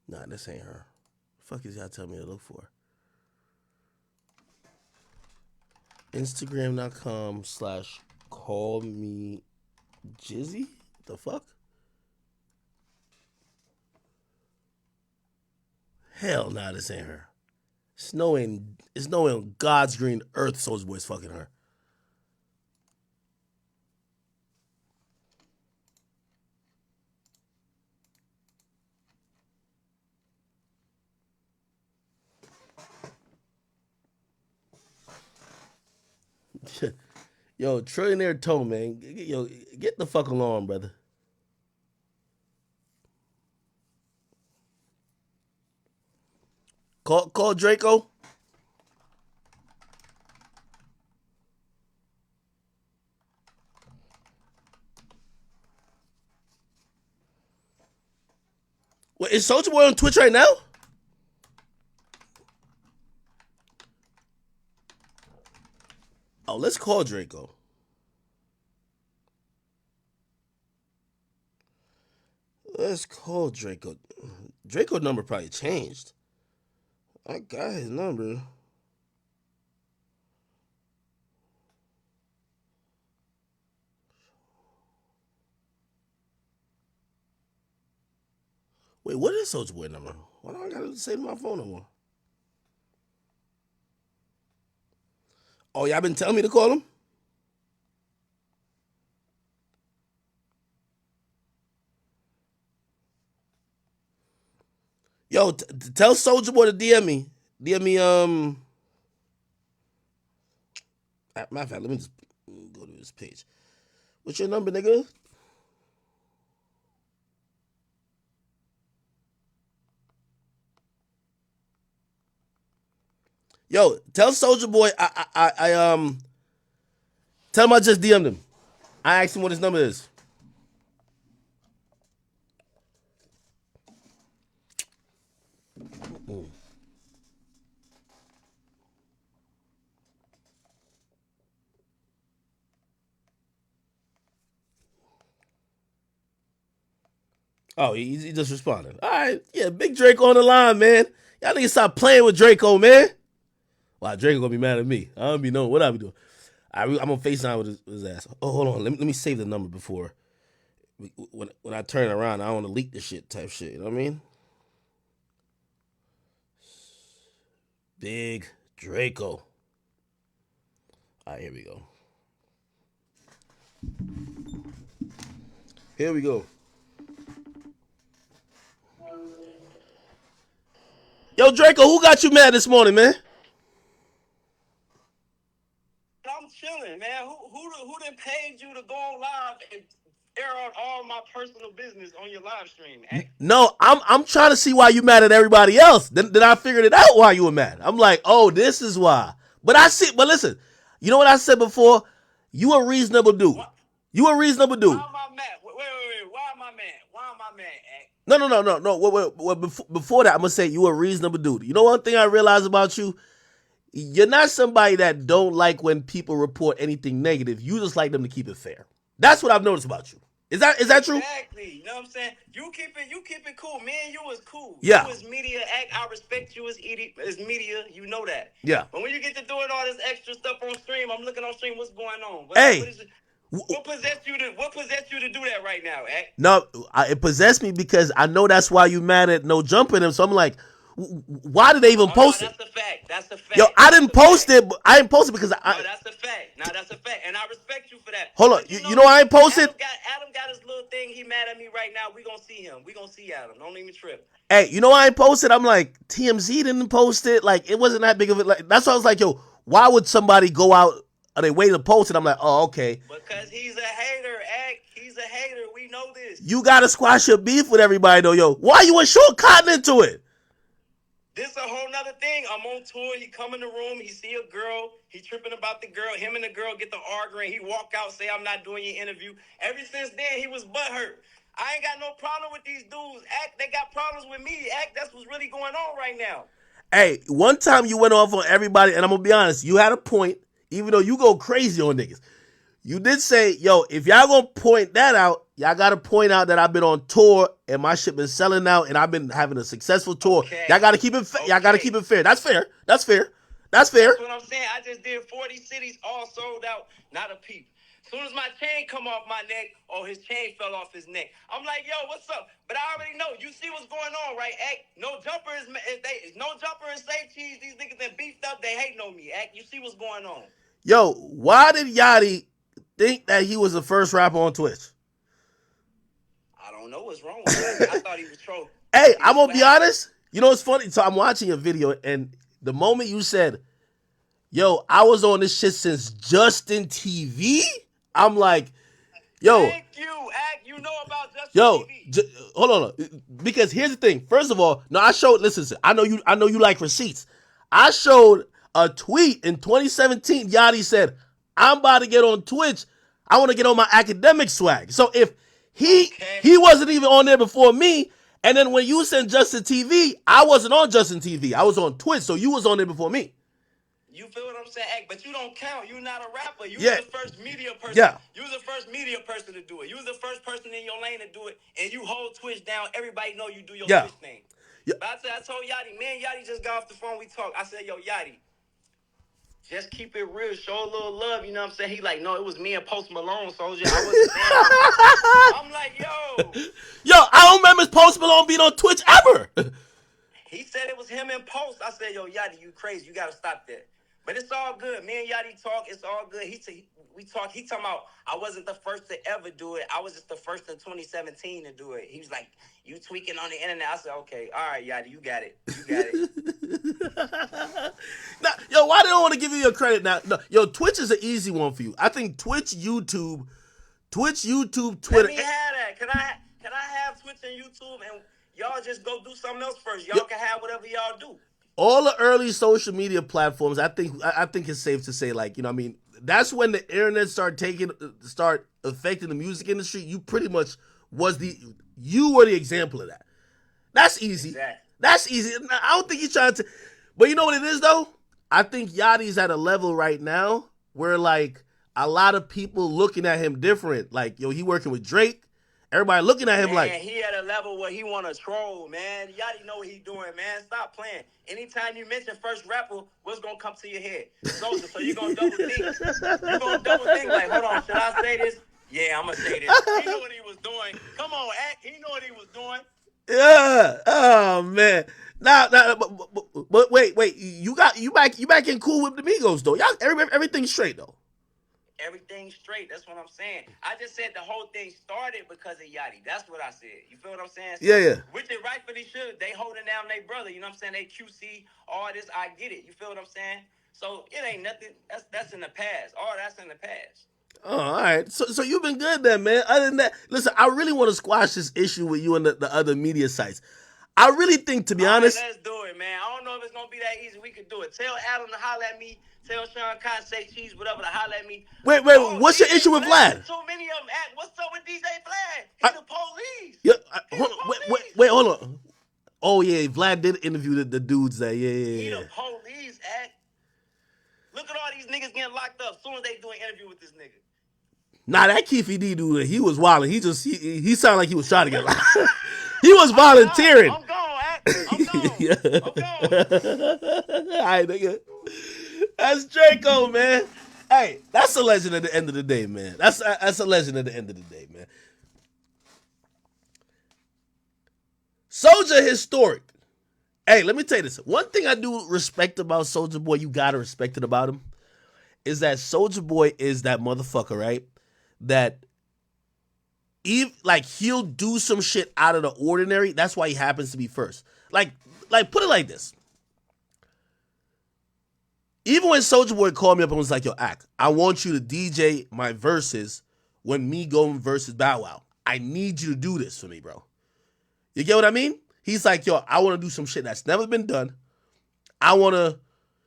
Nah, this ain't her. Fuck is y'all telling me to look for? Instagram.com/callmejizzy? The fuck? Hell nah, this ain't her. It's no way on God's green earth Soulja Boy's fucking her. Yo, Trillionaire Tone, man. Yo, get the fuck along, brother. Call Draco. Wait, is Soulja Boy on Twitch right now? Oh, let's call Draco. Let's call Draco. Draco's number probably changed. I got his number. Wait, what is Soulja Boy number? Why do I gotta say my phone no more? Oh, y'all been telling me to call him? Yo, tell Soulja Boy to DM me. DM me, matter of fact, let me just go to his page. What's your number, nigga? Yo, tell Soulja Boy tell him I just DM'd him. I asked him what his number is. Oh, he just responded. All right, yeah, Big Draco on the line, man. Y'all niggas stop playing with Draco, man. Wow, Draco gonna be mad at me. I don't be knowing what I be doing. I'm on FaceTime with his ass. Oh, hold on. Let me save the number before when I turn around. I don't want to leak the shit type shit. You know what I mean? Big Draco. All right, here we go. Here we go. Yo, Draco, who got you mad this morning, man? I'm chilling, man. Who done paid you to go on live and air out all my personal business on your live stream? No, I'm trying to see why you mad at everybody else. Then I figured it out why you were mad. I'm like, oh, this is why. But listen, you know what I said before? You a reasonable dude. What? You a reasonable dude. Why am I mad? Wait. Why am I mad? Why am I mad, Act? No. Well, before that, I'm gonna say you a reasonable dude. You know one thing I realized about you? You're not somebody that don't like when people report anything negative. You just like them to keep it fair. That's what I've noticed about you. Is that true? Exactly. You know what I'm saying? You keep it cool. Me and you is cool. Yeah. You is media, Act. I respect you as media. You know that. Yeah. But when you get to doing all this extra stuff on stream, I'm looking on stream. What's going on? What possessed you to do that right now, Act? No, it possessed me because I know that's why you mad at No Jumping Him. So I'm like, why did they even post it? That's a fact. Yo, I didn't post it. But I didn't post it because No, that's a fact. Now that's a fact, and I respect you for that. Hold on, But you know I ain't posted. Adam got his little thing. He mad at me right now. We gonna see him. We gonna see Adam. Don't even trip. Hey, you know I ain't posted. I'm like TMZ didn't post it. Like it wasn't that big of it. Like that's why I was like, yo, why would somebody go out? Are they waiting to post it? I'm like, oh, okay. Because he's a hater, Act. He's a hater. hater. We know this. You gotta squash your beef with everybody though, yo. Why you want short cotton into it? This a whole nother thing. I'm on tour. He come in the room. He see a girl. He tripping about the girl. Him and the girl get to arguing. He walk out, say, I'm not doing your interview. Ever since then, he was butthurt. I ain't got no problem with these dudes. Act, they got problems with me. Act, that's what's really going on right now. Hey, one time you went off on everybody, and I'm gonna be honest, you had a point, even though you go crazy on niggas. You did say, yo, if y'all gonna point that out, y'all gotta point out that I've been on tour and my shit been selling out and I've been having a successful tour. Okay. Y'all gotta keep it y'all gotta keep it fair. That's fair. That's fair. That's fair. That's what I'm saying. I just did 40 cities, all sold out, not a peep. Soon as my chain come off my neck, or his chain fell off his neck, I'm like, yo, what's up? But I already know. You see what's going on, right? Act, no jumper is no jumper and safe cheese. These niggas that beefed up, they hating on me. Act, you see what's going on? Yo, why did Yachty think that he was the first rapper on Twitch? I don't know what's wrong with him. I thought he was trolling. Hey, I'm gonna be honest. You know what's funny? So I'm watching a video, and the moment you said, yo, I was on this shit since Justin TV, I'm like, yo. Thank you, Act. You know about Justin Yo, TV. hold on, because here's the thing. First of all, no, I showed. Listen, I know you like receipts. I showed a tweet in 2017. Yachty said, "I'm about to get on Twitch. I want to get on my academic swag." So if he wasn't even on there before me, and then when you sent Justin TV, I wasn't on Justin TV. I was on Twitch, so you was on there before me. You feel what I'm saying? Act, but you don't count. You're not a rapper. You Yeah. was the first media person. Yeah. You was the first media person to do it. You was the first person in your lane to do it, and you hold Twitch down. Everybody know you do your Yeah. Twitch thing. Yeah. But I told Yachty, man, Yachty just got off the phone. We talked. I said, yo, Yachty, just keep it real. Show a little love. You know what I'm saying? He like, no, it was me and Post Malone, Soldier. I wasn't there. I'm like, yo. Yo, I don't remember Post Malone being on Twitch ever. He said it was him and Post. I said, yo, Yachty, you crazy. You got to stop that. But it's all good. Me and Yachty talk. It's all good. We talk. He talking about I wasn't the first to ever do it. I was just the first in 2017 to do it. He was like, you tweaking on the internet. I said, okay. All right, Yachty, you got it. You got it. Now, yo, why they don't want to give you your credit now? No, yo, Twitch is an easy one for you. I think Twitch, YouTube, Twitter. Let me have that. Can I have Twitch and YouTube and y'all just go do something else first? Y'all can have whatever y'all do. All the early social media platforms, I think it's safe to say, like, you know what I mean, that's when the internet start affecting the music industry. You pretty much were the example of that. That's easy. Exactly. That's easy. I don't think he's trying to, but you know what it is though? I think Yachty's at a level right now where like a lot of people looking at him different. Like, yo, he working with Drake. Everybody looking at him man, like he at a level where he want to troll, man. Yachty know what he doing, man. Stop playing. Anytime you mention first rapper, what's gonna come to your head? Soldier, so you gonna double think. You gonna double think like, hold on, should I say this? Yeah, I'm gonna say this. He knew what he was doing. Come on, Act. He knew what he was doing. yeah. Oh man. Now, but wait. You back in cool with the Migos though. Y'all, everything's straight though. Everything straight. That's what I'm saying. I just said the whole thing started because of Yachty. That's what I said. You feel what I'm saying? So, Yeah. which it rightfully should. They holding down their brother. You know what I'm saying? They QC, all this. I get it. You feel what I'm saying? So it ain't nothing. That's in the past. All that's in the past. Oh, all right. So you've been good then, man. Other than that, listen, I really want to squash this issue with you and the other media sites. I really think, to be honest. Let's do it, man. I don't know if it's gonna be that easy. We could do it. Tell Adam to holler at me. Tell Sean Khan, say cheese, whatever, to holler at me. Wait. What's your issue with Vlad? Too many of them. What's up with DJ Vlad? He's the police. Yeah. Wait. Hold on. Oh yeah, Vlad did interview the dudes that. Yeah. He the police. Look at all these niggas getting locked up. As soon as they do an interview with this nigga. Nah, that Keefe D dude, he was wilding. He sounded like he was trying to get locked. He was volunteering. I'm gone, I'm gone. All right, nigga. That's Draco, man. Hey, that's a legend at the end of the day, man. That's a legend at the end of the day, man. Soulja historic. Hey, let me tell you this. One thing I do respect about Soulja Boy, you gotta respect it about him, is that Soulja Boy is that motherfucker, right? That he'll do some shit out of the ordinary. That's why he happens to be first. Like put it like this. Even when Soulja Boy called me up and was like, yo, Ack, I want you to DJ my verses when me going versus Bow Wow. I need you to do this for me, bro. You get what I mean? He's like, yo, I want to do some shit that's never been done.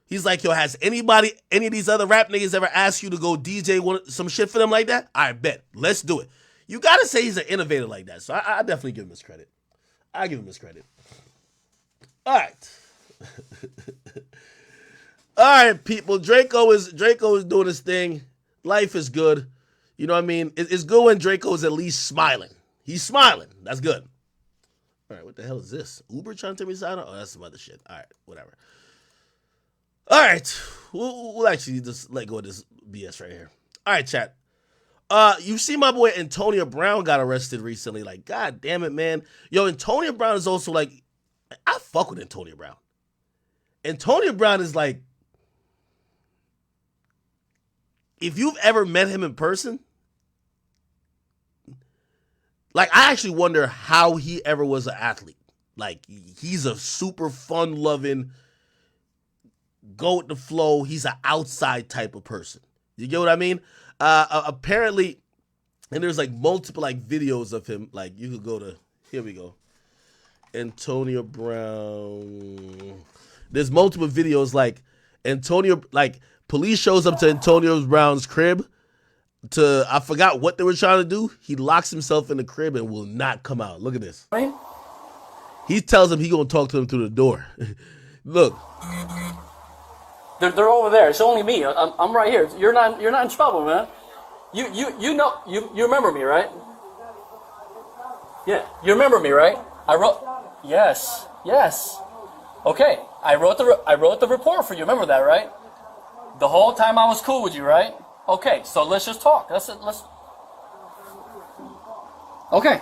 He's like, yo, has any of these other rap niggas ever asked you to go DJ some shit for them like that? I bet. Let's do it. You got to say he's an innovator like that. So I definitely give him his credit. I give him his credit. All right. All right, people. Draco is doing his thing. Life is good. You know what I mean? It's good when Draco's at least smiling. He's smiling. That's good. All right, what the hell is this? Uber trying to tell me to sign up? Oh, that's some other shit. All right, whatever. All right, we'll actually just let go of this BS right here. All right, chat. You see my boy Antonio Brown got arrested recently. Like, god damn it, man. Yo, Antonio Brown is also like, I fuck with Antonio Brown. Antonio Brown is like, if you've ever met him in person, like, I actually wonder how he ever was an athlete. Like, he's a super fun-loving, go with the flow. He's an outside type of person. You get what I mean? Apparently, and there's like multiple like videos of him. Like, you could go to, here we go. Antonio Brown. There's multiple videos like police shows up to Antonio Brown's crib I forgot what they were trying to do. He locks himself in the crib and will not come out. Look at this. He tells him he gonna talk to him through the door. Look. They're over there. It's only me. I'm right here. You're not in trouble, man. You know you remember me, right? Yeah, you remember me, right? I wrote. Yes. Okay, I wrote the report for you. Remember that, right? The whole time I was cool with you, right? Okay, so let's just talk. Let's. Okay.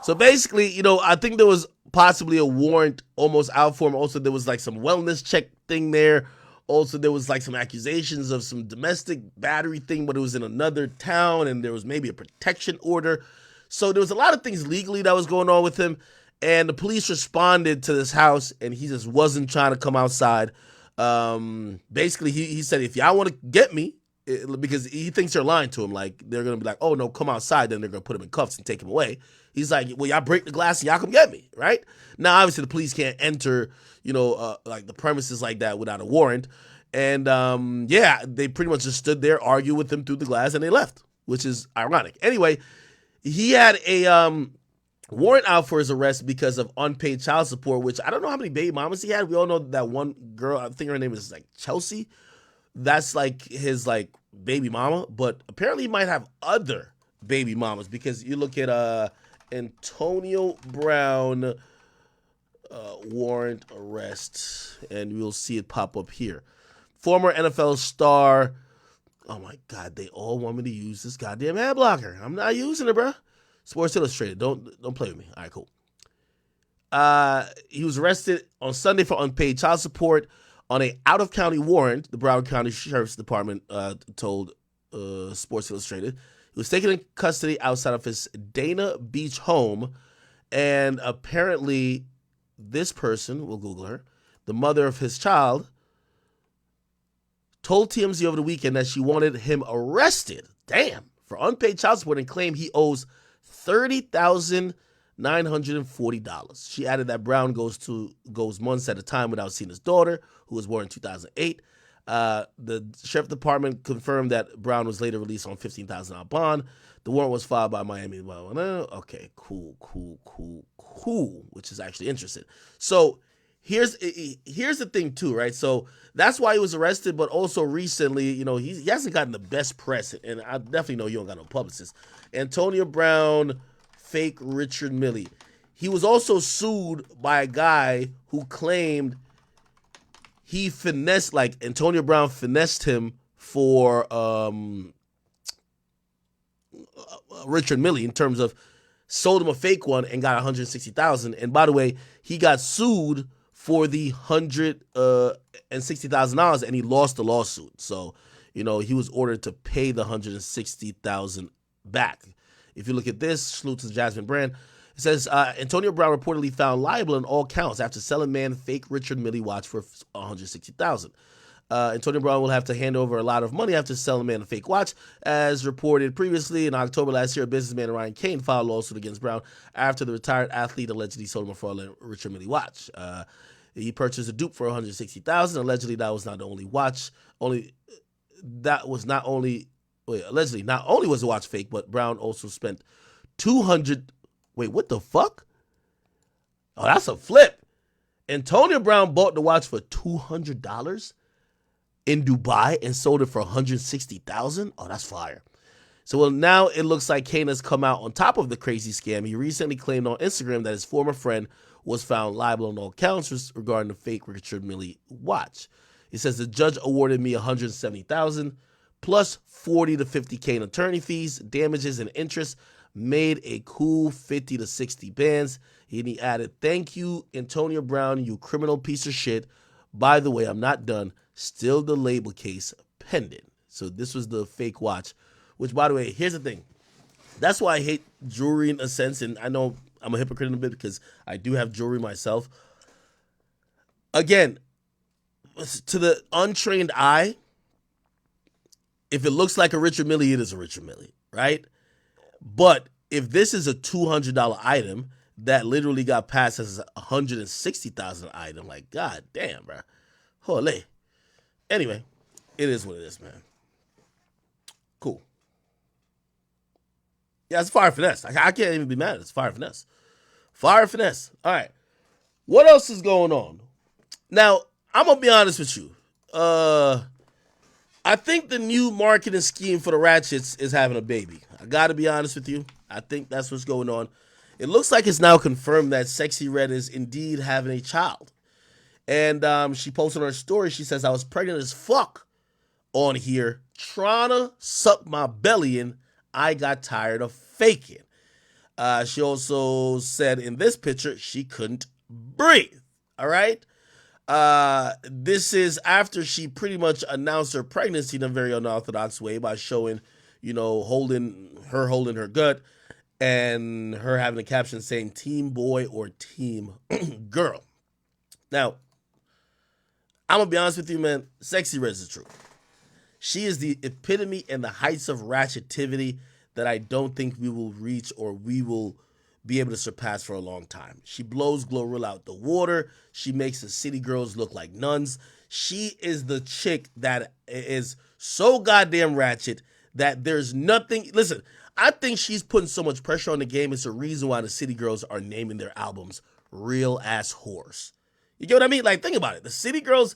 So basically, you know, I think there was possibly a warrant almost out for him. Also, there was like some wellness check thing there. Also, there was like some accusations of some domestic battery thing, but it was in another town, and there was maybe a protection order. So there was a lot of things legally that was going on with him, and the police responded to this house, and he just wasn't trying to come outside. Basically, he said, if y'all want to get me, because he thinks they're lying to him, like they're gonna be like, oh no, come outside, then they're gonna put him in cuffs and take him away. He's like, well, y'all break the glass and y'all come get me, right? Now, obviously, the police can't enter, you know, like the premises like that without a warrant. And yeah, they pretty much just stood there, argued with him through the glass, and they left, which is ironic. Anyway, he had a warrant out for his arrest because of unpaid child support, which I don't know how many baby mamas he had. We all know that one girl, I think her name is like Chelsea. That's like his like baby mama, but apparently he might have other baby mamas, because you look at Antonio Brown warrant arrest, and you'll see it pop up here. Former NFL star. Oh my God, they all want me to use this goddamn ad blocker. I'm not using it, bro. Sports Illustrated. Don't play with me. All right, cool. He was arrested on Sunday for unpaid child support on a out-of-county warrant. The Broward County Sheriff's Department told Sports Illustrated. He was taken in custody outside of his Dana Beach home, and apparently this person, we'll Google her, the mother of his child, told TMZ over the weekend that she wanted him arrested, for unpaid child support, and claimed he owes $30,940. She added that Brown goes months at a time without seeing his daughter, who was born in 2008. The sheriff department confirmed that Brown was later released on $15,000 bond. The warrant was filed by Miami. Okay, cool, which is actually interesting. So here's the thing too, right? So that's why he was arrested, but also recently, you know, he hasn't gotten the best press, and I definitely know you don't got no publicist. Antonio Brown, fake Richard Milley. He was also sued by a guy who claimed he finessed, like Antonio Brown finessed him for Richard Milley, in terms of sold him a fake one and got $160,000. And by the way, he got sued for the $160,000, and he lost the lawsuit. So, you know, he was ordered to pay the $160,000 back. If you look at this, salute to Jasmine Brand. It says Antonio Brown reportedly found liable in all counts after selling man fake Richard Milley watch for $160,000. Antonio Brown will have to hand over a lot of money after selling the man a fake watch. As reported previously, in October last year, businessman Ryan Kane filed a lawsuit against Brown after the retired athlete allegedly sold him a fraudulent Richard Mille watch. He purchased a dupe for $160,000. Allegedly, that was not the only watch. Allegedly, not only was the watch fake, but Brown also spent $200. Wait, what the fuck? Oh, that's a flip. Antonio Brown bought the watch for $200 in Dubai and sold it for $160,000. Oh, that's fire. So well, now it looks like Kane has come out on top of the crazy scam. He recently claimed on Instagram that his former friend was found liable on all counts regarding the fake Richard Mille watch. He says the judge awarded me $170,000 plus 40 to 50K in attorney fees, damages, and interest. Made a cool 50 to 60 bands. And he added, "Thank you, Antonio Brown, you criminal piece of shit. By the way, I'm not done. Still the label case pending." So this was the fake watch, which, by the way, here's the thing. That's why I hate jewelry in a sense, and I know I'm a hypocrite in a bit because I do have jewelry myself. Again, to the untrained eye, if it looks like a Richard Mille, it is a Richard Mille, right? But if this is a $200 item that literally got passed as a $160,000 item, like, god damn, bro. Holy. Anyway, it is what it is, man. Cool. Yeah, it's fire finesse. I can't even be mad. It's fire finesse. Fire finesse. All right. What else is going on? Now, I'm going to be honest with you. I think the new marketing scheme for the Ratchets is having a baby. I got to be honest with you. I think that's what's going on. It looks like it's now confirmed that Sexy Red is indeed having a child. And she posted on her story, she says, "I was pregnant as fuck on here trying to suck my belly in. I got tired of faking." She also said in this picture she couldn't breathe. All right. This is after she pretty much announced her pregnancy in a very unorthodox way by showing, holding her gut and her having a caption saying team boy or team girl. Now, I'm going to be honest with you, man. Sexy Red is the truth. She is the epitome and the heights of ratchetivity that I don't think we will reach or we will be able to surpass for a long time. She blows Glorilla out the water. She makes the city girls look like nuns. She is the chick that is so goddamn ratchet that there's nothing. Listen, I think she's putting so much pressure on the game. It's a reason why the city girls are naming their albums Real Ass Whores. You get what I mean? Like, think about it. The city girls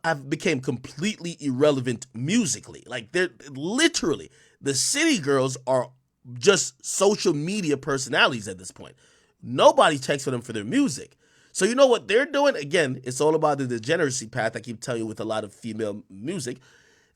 have become completely irrelevant musically. Like, they're literally, the city girls are just social media personalities at this point. Nobody checks for them for their music. So you know what they're doing? Again, it's all about the degeneracy path I keep telling you with a lot of female music.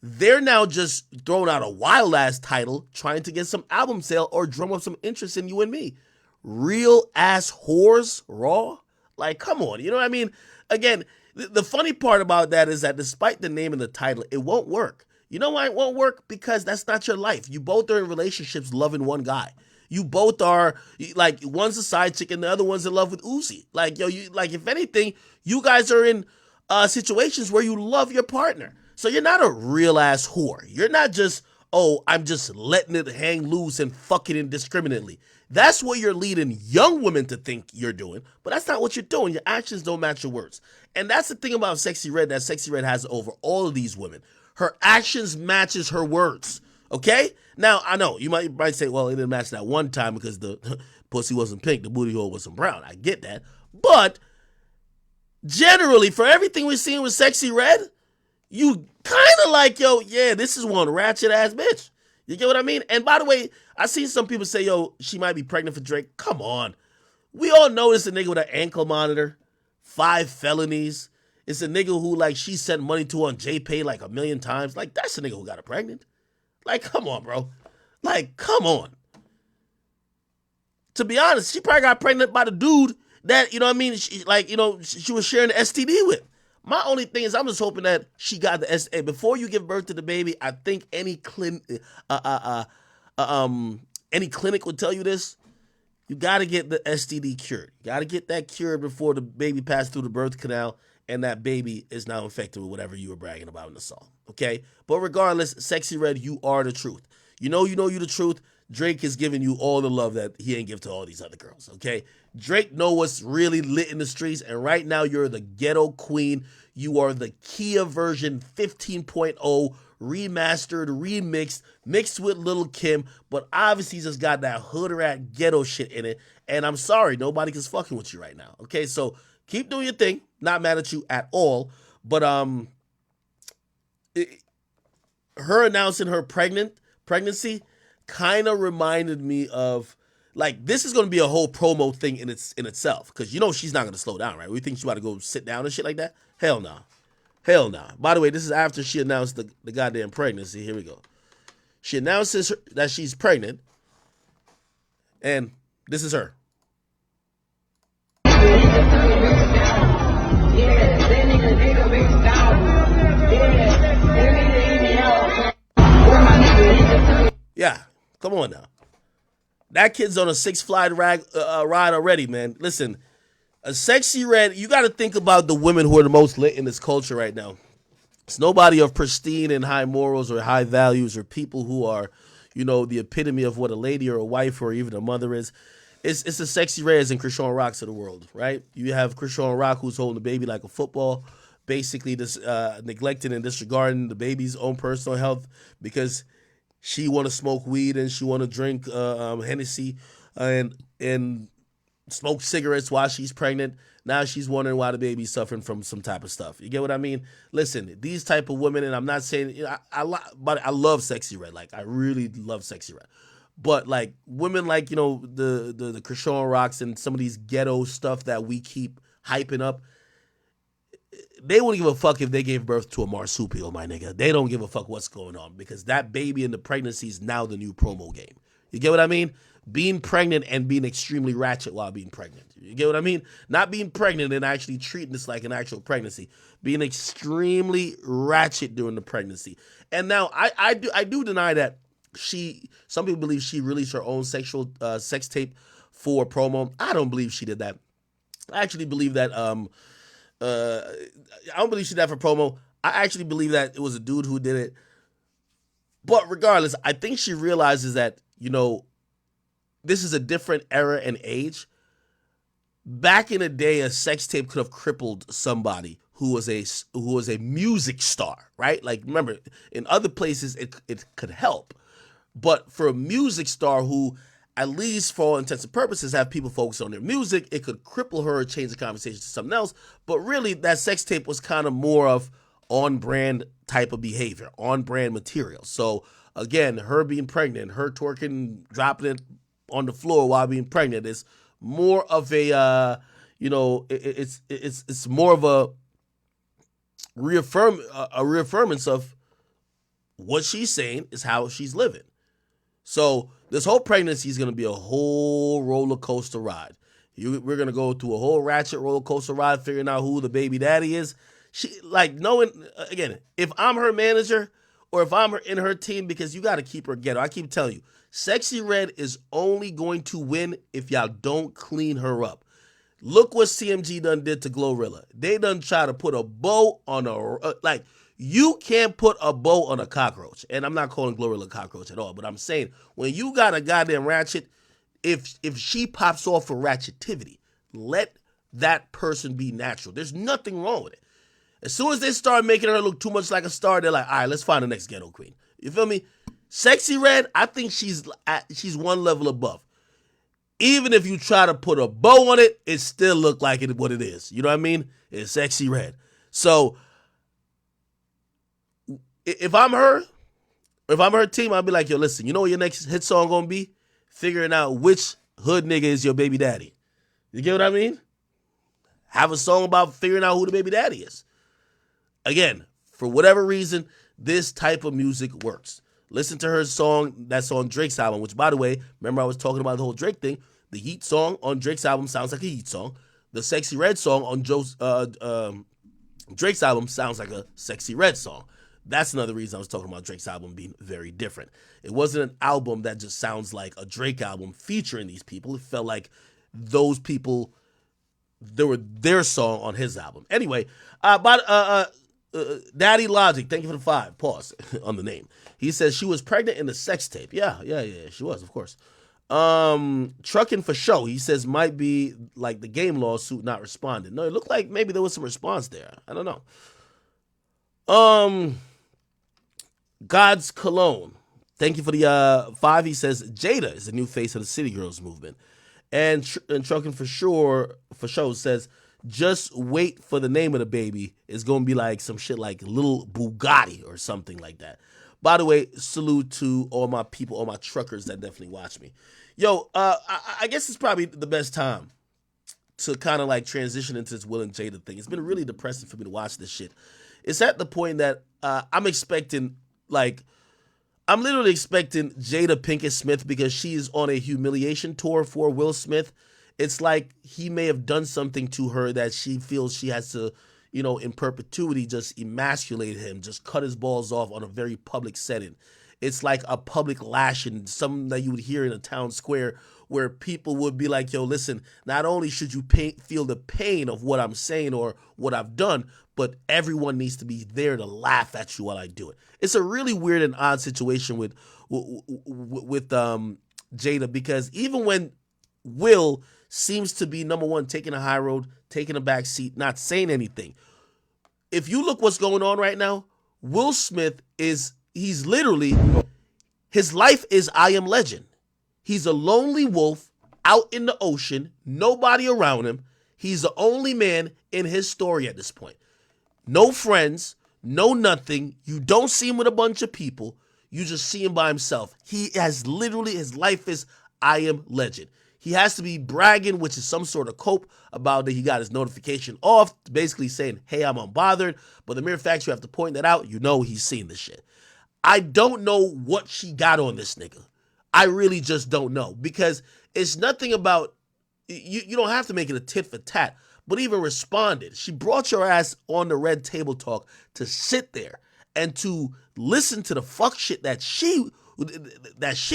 They're now just throwing out a wild ass title, trying to get some album sale or drum up some interest in you and me. Real Ass Whores, raw? Like, come on, you know what I mean? Again, the funny part about that is that despite the name and the title, it won't work. You know why it won't work? Because that's not your life. You both are in relationships loving one guy. You both are, like, one's a side chick and the other one's in love with Uzi. Like, if anything, you guys are in situations where you love your partner. So you're not a real ass whore. You're not just, oh, I'm just letting it hang loose and fucking indiscriminately. That's what you're leading young women to think you're doing, but that's not what you're doing. Your actions don't match your words. And that's the thing about Sexy Red that Sexy Red has over all of these women. Her actions matches her words, okay? Now, I know, you might say, well, it didn't match that one time because the pussy wasn't pink, the booty hole wasn't brown. I get that. But generally, for everything we're seeing with Sexy Red, you kind of like, yeah, this is one ratchet-ass bitch. You get what I mean? And by the way, I seen some people say, she might be pregnant for Drake. Come on. We all know it's a nigga with an ankle monitor, 5 felonies. It's a nigga who, like, she sent money to on JPay like 1 million times. Like, that's a nigga who got her pregnant. Like, come on, bro. Like, come on. To be honest, she probably got pregnant by the dude that, she was sharing the STD with. My only thing is I'm just hoping that she got the STD. Before you give birth to the baby, I think any clinic would tell you this. You got to get the STD cured. You got to get that cured before the baby passes through the birth canal and that baby is now infected with whatever you were bragging about in the song. Okay? But regardless, Sexy Red, you are the truth. You know you the truth. Drake is giving you all the love that he ain't give to all these other girls, okay? Drake know what's really lit in the streets, and right now you're the ghetto queen. You are the Kia version 15.0, remastered, remixed, mixed with Lil' Kim, but obviously just got that hood rat ghetto shit in it, and I'm sorry, nobody is fucking with you right now, okay? So keep doing your thing. Not mad at you at all, but her announcing her pregnancy kind of reminded me of, like, this is going to be a whole promo thing in itself, because you know she's not going to slow down, right? We think she's about to go sit down and shit like that? Hell nah. Hell nah. By the way, this is after she announced the goddamn pregnancy. Here we go. She announces that she's pregnant, and this is her. Yeah, come on now. That kid's on a Six Flags ride already, man. Listen, a Sexy Red, you got to think about the women who are the most lit in this culture right now. It's nobody of pristine and high morals or high values or people who are, you know, the epitome of what a lady or a wife or even a mother is. It's the Sexy Reds and Krishan Rocks of the world, right? You have Krishan Rock who's holding the baby like a football, basically neglecting and disregarding the baby's own personal health because she want to smoke weed and she want to drink Hennessy and smoke cigarettes while she's pregnant. Now she's wondering why the baby's suffering from some type of stuff. You get what I mean? Listen, these type of women, and I'm not saying, you know, but I love Sexy Red. Like, I really love Sexy Red. But like women like, you know, the Krishan Rocks and some of these ghetto stuff that we keep hyping up, they wouldn't give a fuck if they gave birth to a marsupial, my nigga. They don't give a fuck what's going on because that baby in the pregnancy is now the new promo game. You get what I mean? Being pregnant and being extremely ratchet while being pregnant. You get what I mean? Not being pregnant and actually treating this like an actual pregnancy. Being extremely ratchet during the pregnancy. And now I do deny that some people believe she released her own sexual sex tape for promo. I don't believe she did that. I actually believe that I don't believe she did that for promo. I actually believe that it was a dude who did it. But regardless, I think she realizes that, you know, this is a different era and age. Back in the day, a sex tape could have crippled somebody who was a music star, right? Like, remember, in other places it could help. But for a music star who, at least for all intents and purposes, have people focus on their music, it could cripple her or change the conversation to something else. But really, that sex tape was kind of more of on-brand type of behavior, on-brand material. So, again, her being pregnant, her twerking, dropping it on the floor while being pregnant is more of a, it's more of a reaffirmance of what she's saying is how she's living. So this whole pregnancy is going to be a whole roller coaster ride. We're going to go through a whole ratchet roller coaster ride figuring out who the baby daddy is. She, like, knowing, again, if I'm her manager or if I'm in her team, because you got to keep her ghetto. I keep telling you, Sexy Red is only going to win if y'all don't clean her up. Look what CMG done did to Glorilla. They done try to put a bow on you can't put a bow on a cockroach. And I'm not calling Glorilla a cockroach at all, but I'm saying when you got a goddamn ratchet, if she pops off for ratchetivity, let that person be natural. There's nothing wrong with it. As soon as they start making her look too much like a star, they're like, all right, let's find the next ghetto queen. You feel me? Sexy Red, I think she's one level above. Even if you try to put a bow on it, it still look like what it is. You know what I mean? It's Sexy Red. So if I'm her team, I'll be like, yo, listen, you know what your next hit song gonna be? Figuring out which hood nigga is your baby daddy. You get what I mean? Have a song about figuring out who the baby daddy is. Again, for whatever reason, this type of music works. Listen to her song that's on Drake's album, which, by the way, remember I was talking about the whole Drake thing. The Heat song on Drake's album sounds like a Heat song. The Sexy Red song on Drake's album sounds like a Sexy Red song. That's another reason I was talking about Drake's album being very different. It wasn't an album that just sounds like a Drake album featuring these people. It felt like those people their song on his album. Anyway, Daddy Logic, thank you for the 5. Pause on the name. He says she was pregnant in the sex tape. Yeah, she was, of course. Trucking for show. He says might be like the game lawsuit not responded. No, it looked like maybe there was some response there. I don't know. God's Cologne. Thank you for the 5. He says Jada is the new face of the City Girls movement. And Trucking for show says just wait for the name of the baby. It's going to be like some shit like Little Bugatti or something like that. By the way, salute to all my people, all my truckers that definitely watch me. Yo, I guess it's probably the best time to kind of like transition into this Will and Jada thing. It's been really depressing for me to watch this shit. It's at the point that I'm literally expecting Jada Pinkett Smith, because she is on a humiliation tour for Will Smith. It's like he may have done something to her that she feels she has to, in perpetuity, just emasculate him, just cut his balls off on a very public setting. It's like a public lashing, something that you would hear in a town square where people would be like, yo, listen, not only should you feel the pain of what I'm saying or what I've done, but everyone needs to be there to laugh at you while I do it. It's a really weird and odd situation with Jada, because even when Will seems to be, number one, taking a high road, taking a back seat, not saying anything. If you look what's going on right now, Will Smith he's literally, his life is I Am Legend. He's a lonely wolf out in the ocean, nobody around him. He's the only man in his story at this point. No friends, no nothing. You don't see him with a bunch of people. You just see him by himself. He has literally, his life is I Am Legend. He has to be bragging, which is some sort of cope about that he got his notification off, basically saying, hey, I'm unbothered. But the mere fact you have to point that out, he's seen this shit. I don't know what she got on this nigga. I really just don't know, because it's nothing about, you don't have to make it a tit for tat, but even responded. She brought your ass on the Red Table Talk to sit there and to listen to the fuck shit that she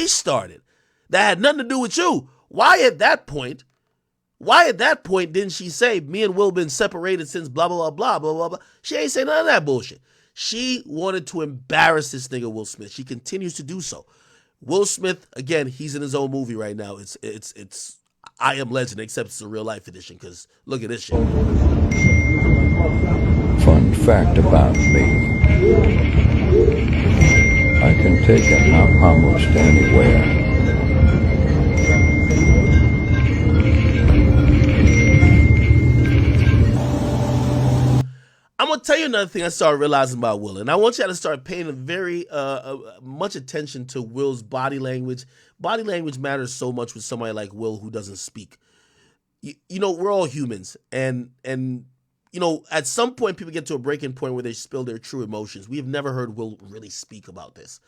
started that had nothing to do with you. Why at that point didn't she say, me and Will been separated since blah, blah, blah, blah, blah, blah. She ain't say none of that bullshit. She wanted to embarrass this nigga Will Smith. She continues to do so. Will Smith, again, he's in his own movie right now. It's I Am Legend, except it's a real life edition, because look at this shit. Fun fact about me. I can take it almost anywhere. I'm going to tell you another thing I started realizing about Will, and I want you to start paying very much attention to Will's body language. Body language matters so much with somebody like Will who doesn't speak. We're all humans, and at some point people get to a breaking point where they spill their true emotions. We have never heard Will really speak about this.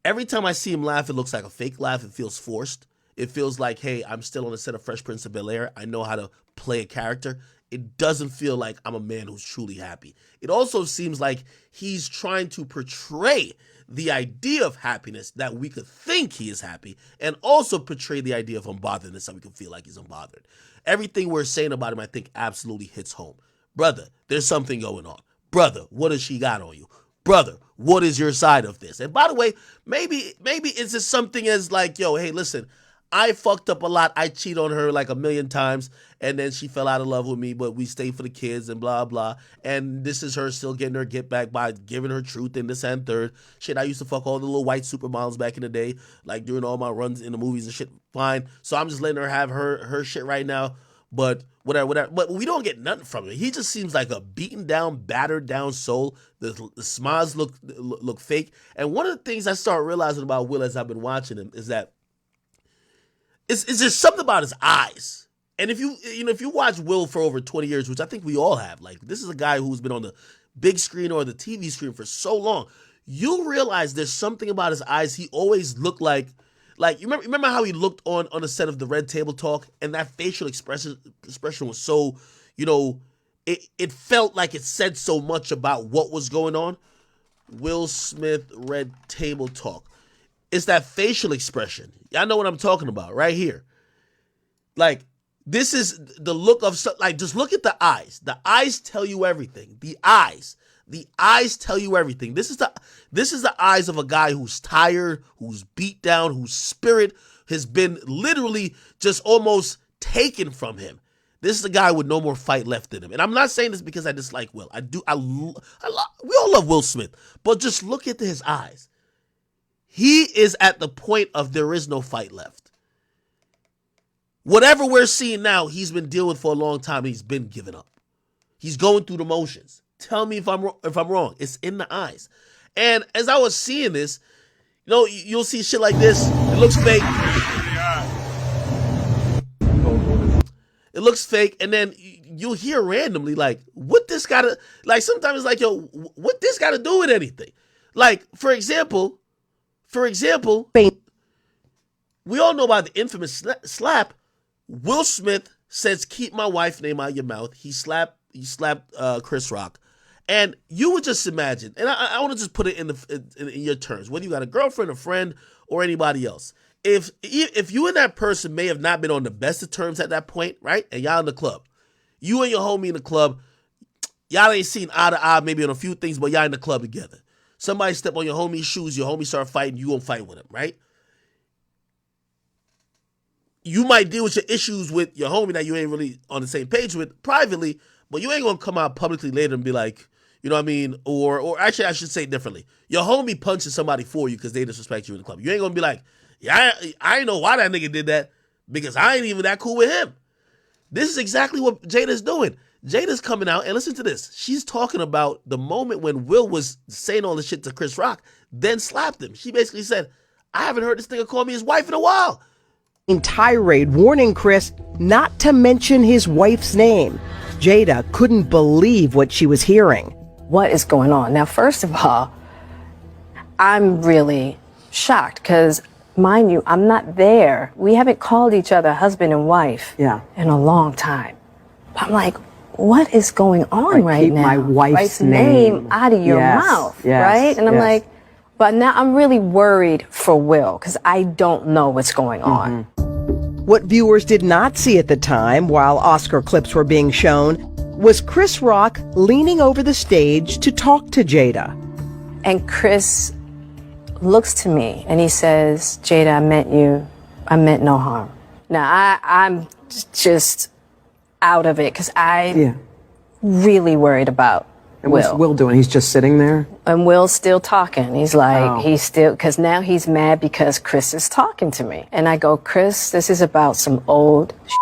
Every time I see him laugh, it looks like a fake laugh. It feels forced. It feels like, hey, I'm still on the set of Fresh Prince of Bel-Air. I know how to play a character. It doesn't feel like I'm a man who's truly happy. It also seems like he's trying to portray the idea of happiness that we could think he is happy, and also portray the idea of unbotheredness that we can feel like he's unbothered. Everything we're saying about him, I think, absolutely hits home. Brother, there's something going on. Brother, what has she got on you? Brother, what is your side of this? And by the way, maybe it's just something as like, yo, hey, listen, I fucked up a lot. I cheated on her like 1,000,000 times, and then she fell out of love with me, but we stayed for the kids and blah, blah. And this is her still getting her get back by giving her truth in this and third. Shit, I used to fuck all the little white supermodels back in the day, like during all my runs in the movies and shit. Fine. So I'm just letting her have her shit right now. But whatever. But we don't get nothing from it. He just seems like a beaten down, battered down soul. The smiles look fake. And one of the things I started realizing about Will as I've been watching him is that is there's something about his eyes. And if you watch Will for over 20 years, which I think we all have, like this is a guy who's been on the big screen or the TV screen for so long, you'll realize there's something about his eyes. He always looked like you remember how he looked on the set of the Red Table Talk, and that facial expression was so, it felt like it said so much about what was going on. Will Smith Red Table Talk. It's that facial expression. Y'all know what I'm talking about right here. Like, This is the look of, like, just look at the eyes. The eyes tell you everything. The eyes tell you everything. This is the eyes of a guy who's tired, who's beat down, whose spirit has been literally just almost taken from him. This is a guy with no more fight left in him. And I'm not saying this because I dislike Will. We all love Will Smith, but just look at his eyes. He is at the point of there is no fight left. Whatever we're seeing now, he's been dealing with for a long time. He's been giving up. He's going through the motions. Tell me if I'm wrong. It's in the eyes. And as I was seeing this, you'll see shit like this. It looks fake. It looks fake, and then you'll hear randomly, like, what this gotta, like, sometimes it's like, yo, what this gotta do with anything? Like, for example, we all know about the infamous slap. Will Smith says, keep my wife's name out of your mouth. He slapped Chris Rock. And you would just imagine, and I want to just put it in your terms, whether you got a girlfriend, a friend, or anybody else. If you and that person may have not been on the best of terms at that point, right? And y'all in the club. You and your homie in the club, y'all ain't seen eye to eye maybe on a few things, but y'all in the club together. Somebody step on your homie's shoes, your homie start fighting, you gonna fight with him, right? You might deal with your issues with your homie that you ain't really on the same page with privately, but you ain't gonna come out publicly later and be like, you know what I mean? Or actually, I should say it differently. Your homie punches somebody for you because they disrespect you in the club. You ain't gonna be like, yeah, I ain't know why that nigga did that because I ain't even that cool with him. This is exactly what Jada's doing. Jada's coming out, and listen to this. She's talking about the moment when Will was saying all this shit to Chris Rock, then slapped him. She basically said, I haven't heard this nigga call me his wife in a while. In tirade warning Chris not to mention his wife's name. Jada couldn't believe what she was hearing. What is going on? Now, first of all, I'm really shocked because, mind you, I'm not there. We haven't called each other husband and wife in a long time. I'm like, what is going on right keep now? my wife's name out of your mouth, right? And I'm like, but now I'm really worried for Will because I don't know what's going on. What viewers did not see at the time, while Oscar clips were being shown, was Chris Rock leaning over the stage to talk to Jada. And Chris looks to me and he says, Jada, I meant no harm. Now, I'm just out of it because I'm really worried about And what's Will doing? He's just sitting there? And Will's still talking. He's like, because now he's mad because Chris is talking to me. And I go, Chris, this is about some old shit.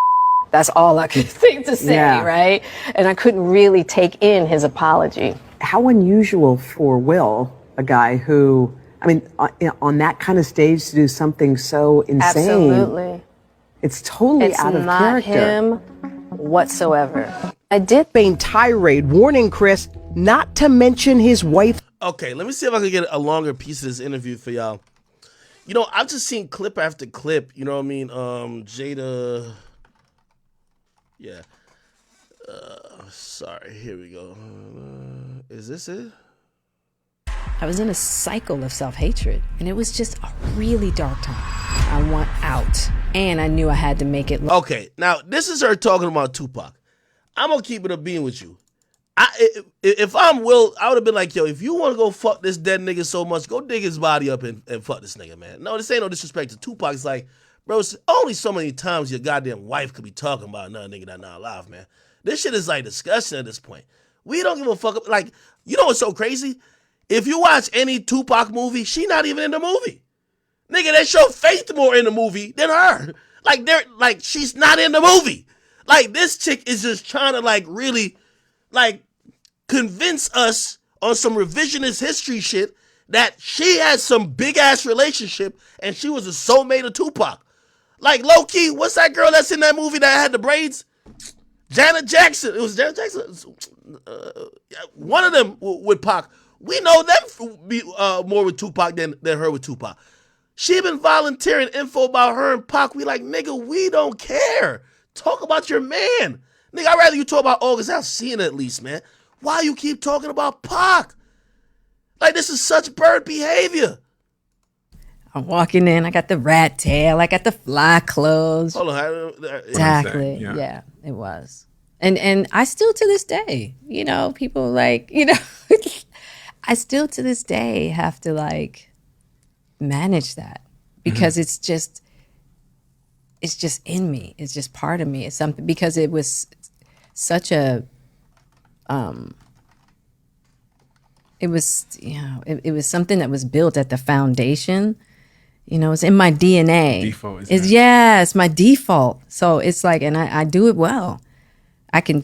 That's all I could think to say, right? And I couldn't really take in his apology. How unusual for Will, a guy who, I mean, on that kind of stage to do something so insane. Absolutely. It's totally out of character. It's not him whatsoever. I did a tirade warning Chris not to mention his wife. Okay, let me see if I can get a longer piece of this interview for y'all. You know, I've just seen clip after clip, you know what I mean? Jada, sorry, here we go. Is this it? I was in a cycle of self-hatred, and it was just a really dark time. I want out, and I knew I had to make it. Okay, now this is her talking about Tupac. I'm gonna keep it a being with you. If I'm Will, I would have been like, yo, if you want to go fuck this dead nigga so much, go dig his body up and fuck this nigga, man. No, this ain't no disrespect to Tupac. It's like, bro, it's only so many times your goddamn wife could be talking about another nigga that's not alive, man. This shit is like disgusting at this point. We don't give a fuck. Like, you know what's so crazy? If you watch any Tupac movie, she not even in the movie. Nigga, they show Faith more in the movie than her. Like, she's not in the movie. Like, this chick is just trying to, like, really, like, convince us on some revisionist history shit that she had some big-ass relationship and she was a soulmate of Tupac. Like, low-key, what's that girl that's in that movie that had the braids? Janet Jackson. It was Janet Jackson? One of them with Pac. We know them be more with Tupac than her with Tupac. She been volunteering info about her and Pac. We like, nigga, we don't care. Talk about your man. Nigga, I'd rather you talk about August Alsina at least, man. Why you keep talking about Pac? Like, this is such bird behavior. I'm walking in. I got the rat tail. I got the fly clothes. Hold on. Exactly. Yeah, it was. And I still to this day, people like, I still to this day have to like manage that because it's just in me. It's just part of me. It's something because it was such a, it was something that was built at the foundation. It's in my DNA. Default, it's my default. So it's like, and I do it well. I can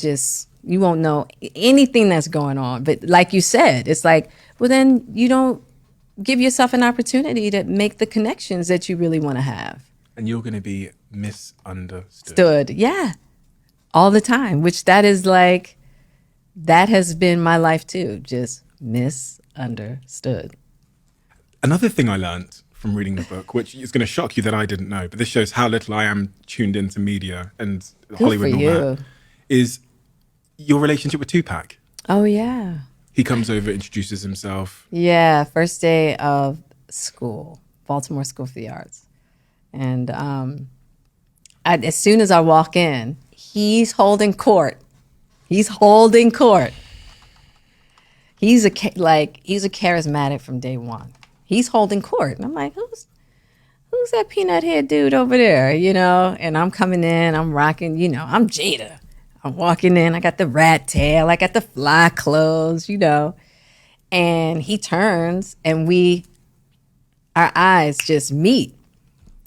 you won't know anything that's going on. But like you said, it's like, well, then you don't give yourself an opportunity to make the connections that you really want to have. And you're going to be misunderstood. Yeah. All the time, which that has been my life too. Just misunderstood. Another thing I learned from reading the book, which is going to shock you that I didn't know, but this shows how little I am tuned into media and Hollywood and all that, is your relationship with Tupac. Oh, yeah. He comes over, introduces himself. Yeah, first day of school, Baltimore School for the Arts. And as soon as I walk in, he's holding court. He's a charismatic from day one. He's holding court. And I'm like, who's that peanut head dude over there, And I'm coming in, I'm rocking, I'm Jada. I'm walking in, I got the rat tail, I got the fly clothes, And he turns and our eyes just meet.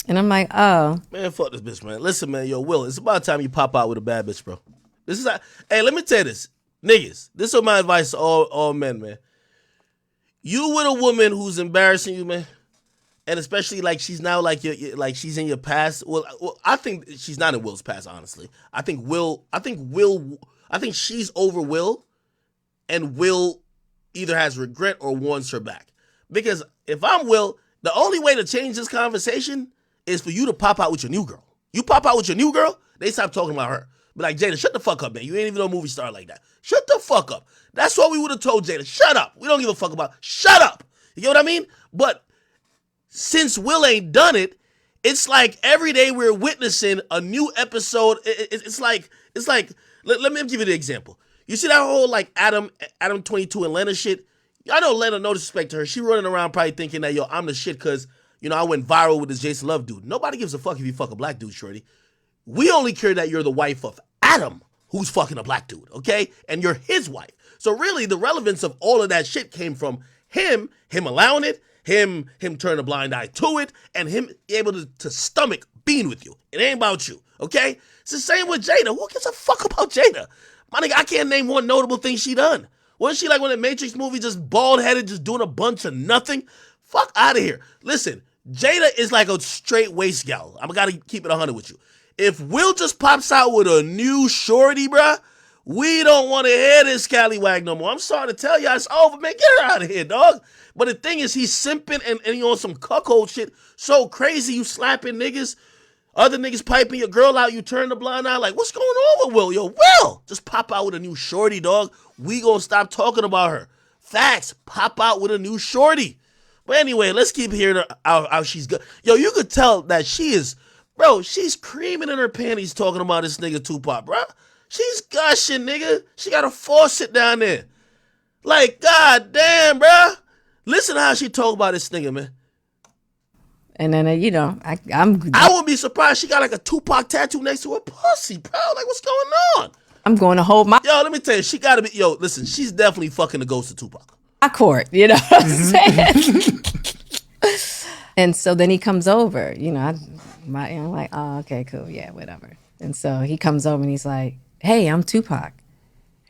And I'm like, oh. Man, fuck this bitch, man. Listen, man, yo, Will, it's about time you pop out with a bad bitch, bro. Hey, let me tell you this. Niggas, this is my advice to all men, man. You with a woman who's embarrassing you, man, and especially like she's now like like she's in your past. Well, I think she's not in Will's past, honestly. I think she's over Will, and Will either has regret or wants her back. Because if I'm Will, the only way to change this conversation is for you to pop out with your new girl. You pop out with your new girl, they stop talking about her. Be like, Jada, shut the fuck up, man. You ain't even no movie star like that. Shut the fuck up. That's what we would have told Jada. Shut up. We don't give a fuck about. Shut up. You get what I mean? But since Will ain't done it, it's like every day we're witnessing a new episode. It's like let me give you the example. You see that whole like Adam 22 and Lena shit? I know Lena, no disrespect to her. She running around probably thinking that, yo, I'm the shit because, I went viral with this Jason Love dude. Nobody gives a fuck if you fuck a black dude, shorty. We only care that you're the wife of Adam, who's fucking a black dude, okay? And you're his wife. So really, the relevance of all of that shit came from him allowing it, him turning a blind eye to it, and him able to stomach being with you. It ain't about you, okay? It's the same with Jada. Who gives a fuck about Jada? My nigga, I can't name one notable thing she done. Wasn't she like when the Matrix movie, just bald-headed, just doing a bunch of nothing? Fuck out of here. Listen, Jada is like a straight waist gal. I gotta keep it 100 with you. If Will just pops out with a new shorty, bruh, we don't want to hear this scallywag no more. I'm sorry to tell you, it's over, man. Get her out of here, dog. But the thing is, he's simping and he on some cuckold shit. So crazy, you slapping niggas. Other niggas piping your girl out, you turn the blind eye. Like, what's going on with Will? Yo, Will, just pop out with a new shorty, dog. We gonna stop talking about her. Facts, pop out with a new shorty. But anyway, let's keep hearing how she's good. Yo, you could tell that she is... Bro, she's creaming in her panties talking about this nigga Tupac, bro. She's gushing, nigga. She got a faucet down there. Like, god damn, bro. Listen to how she talk about this nigga, man. And then, I wouldn't be surprised she got like a Tupac tattoo next to her pussy, bro. Like, what's going on? I'm going to hold my... Yo, let me tell you, she got to be... Yo, listen, she's definitely fucking the ghost of Tupac. My court, you know what I'm saying? And so then he comes over, I'm like, oh, okay, cool, yeah, whatever. And so he comes over and he's like, hey, I'm Tupac.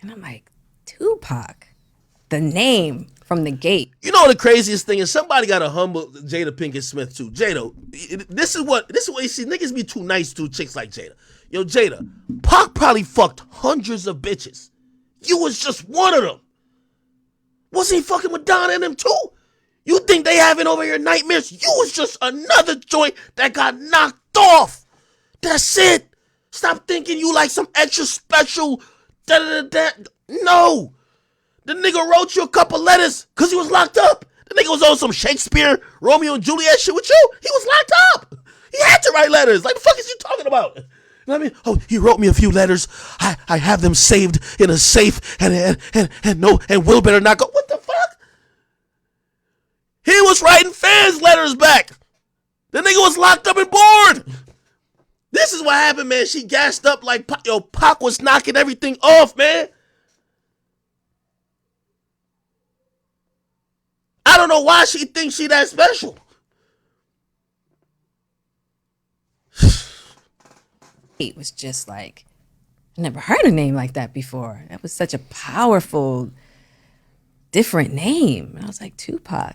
And I'm like, Tupac? The name from the gate. You know the craziest thing is somebody got to humble Jada Pinkett Smith too. Jada, this is what you see. Niggas be too nice to chicks like Jada. Yo, Jada, Pac probably fucked hundreds of bitches. You was just one of them. Wasn't he fucking with Donna and them too? You think they having over your nightmares? You was just another joint that got knocked off. That's it. Stop thinking you like some extra special da-da-da-da. No. The nigga wrote you a couple letters because he was locked up. The nigga was on some Shakespeare, Romeo and Juliet shit with you. He was locked up. He had to write letters. Like, the fuck is you talking about? You know what I mean? Oh, he wrote me a few letters. I have them saved in a safe, and Will better not go. What the fuck? He was writing fans letters back. The nigga was locked up and bored. This is what happened, man. She gassed up like, Pac was knocking everything off, man. I don't know why she thinks she that special. It was just like, I never heard a name like that before. That was such a powerful, different name. And I was like, Tupac.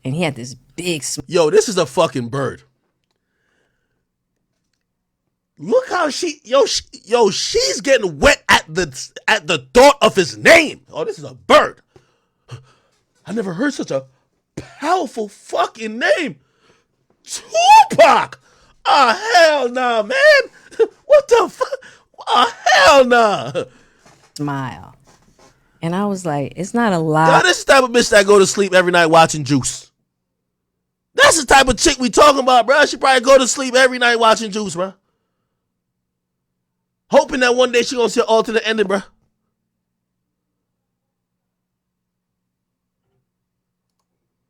And he had this big... Yo, this is a fucking bird. Look how she's getting wet at the thought of his name. Oh, this is a bird. I never heard such a powerful fucking name. Tupac. Oh, hell nah, man. What the fuck? Oh, hell nah. Smile. And I was like, it's not a lot. Yo, this is the type of bitch that go to sleep every night watching Juice. That's the type of chick we talking about, bro. She probably go to sleep every night watching Juice, bro. Hoping that one day she gonna see an alternate ending, bro.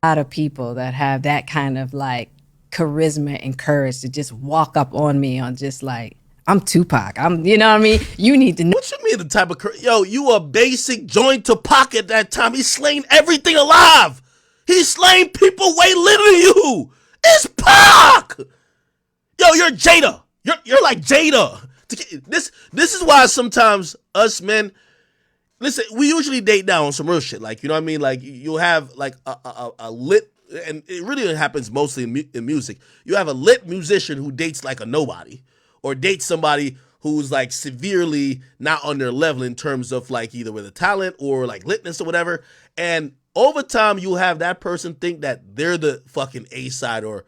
A lot of people that have that kind of like charisma and courage to just walk up on me on just like, I'm Tupac. You know what I mean? You need to know. What you mean the type of yo, you a basic joint to Pac at that time. He's slaying everything alive. He's slaying people way litter than you. It's Pac. Yo, you're Jada. You're like Jada. This is why sometimes us men, listen, we usually date down on some real shit. Like, you know what I mean? Like, you'll have like a lit, and it really happens mostly in music. You have a lit musician who dates like a nobody, or dates somebody who's like severely not on their level in terms of like either with a talent or like litness or whatever. And over time, you'll have that person think that they're the fucking A-side, or,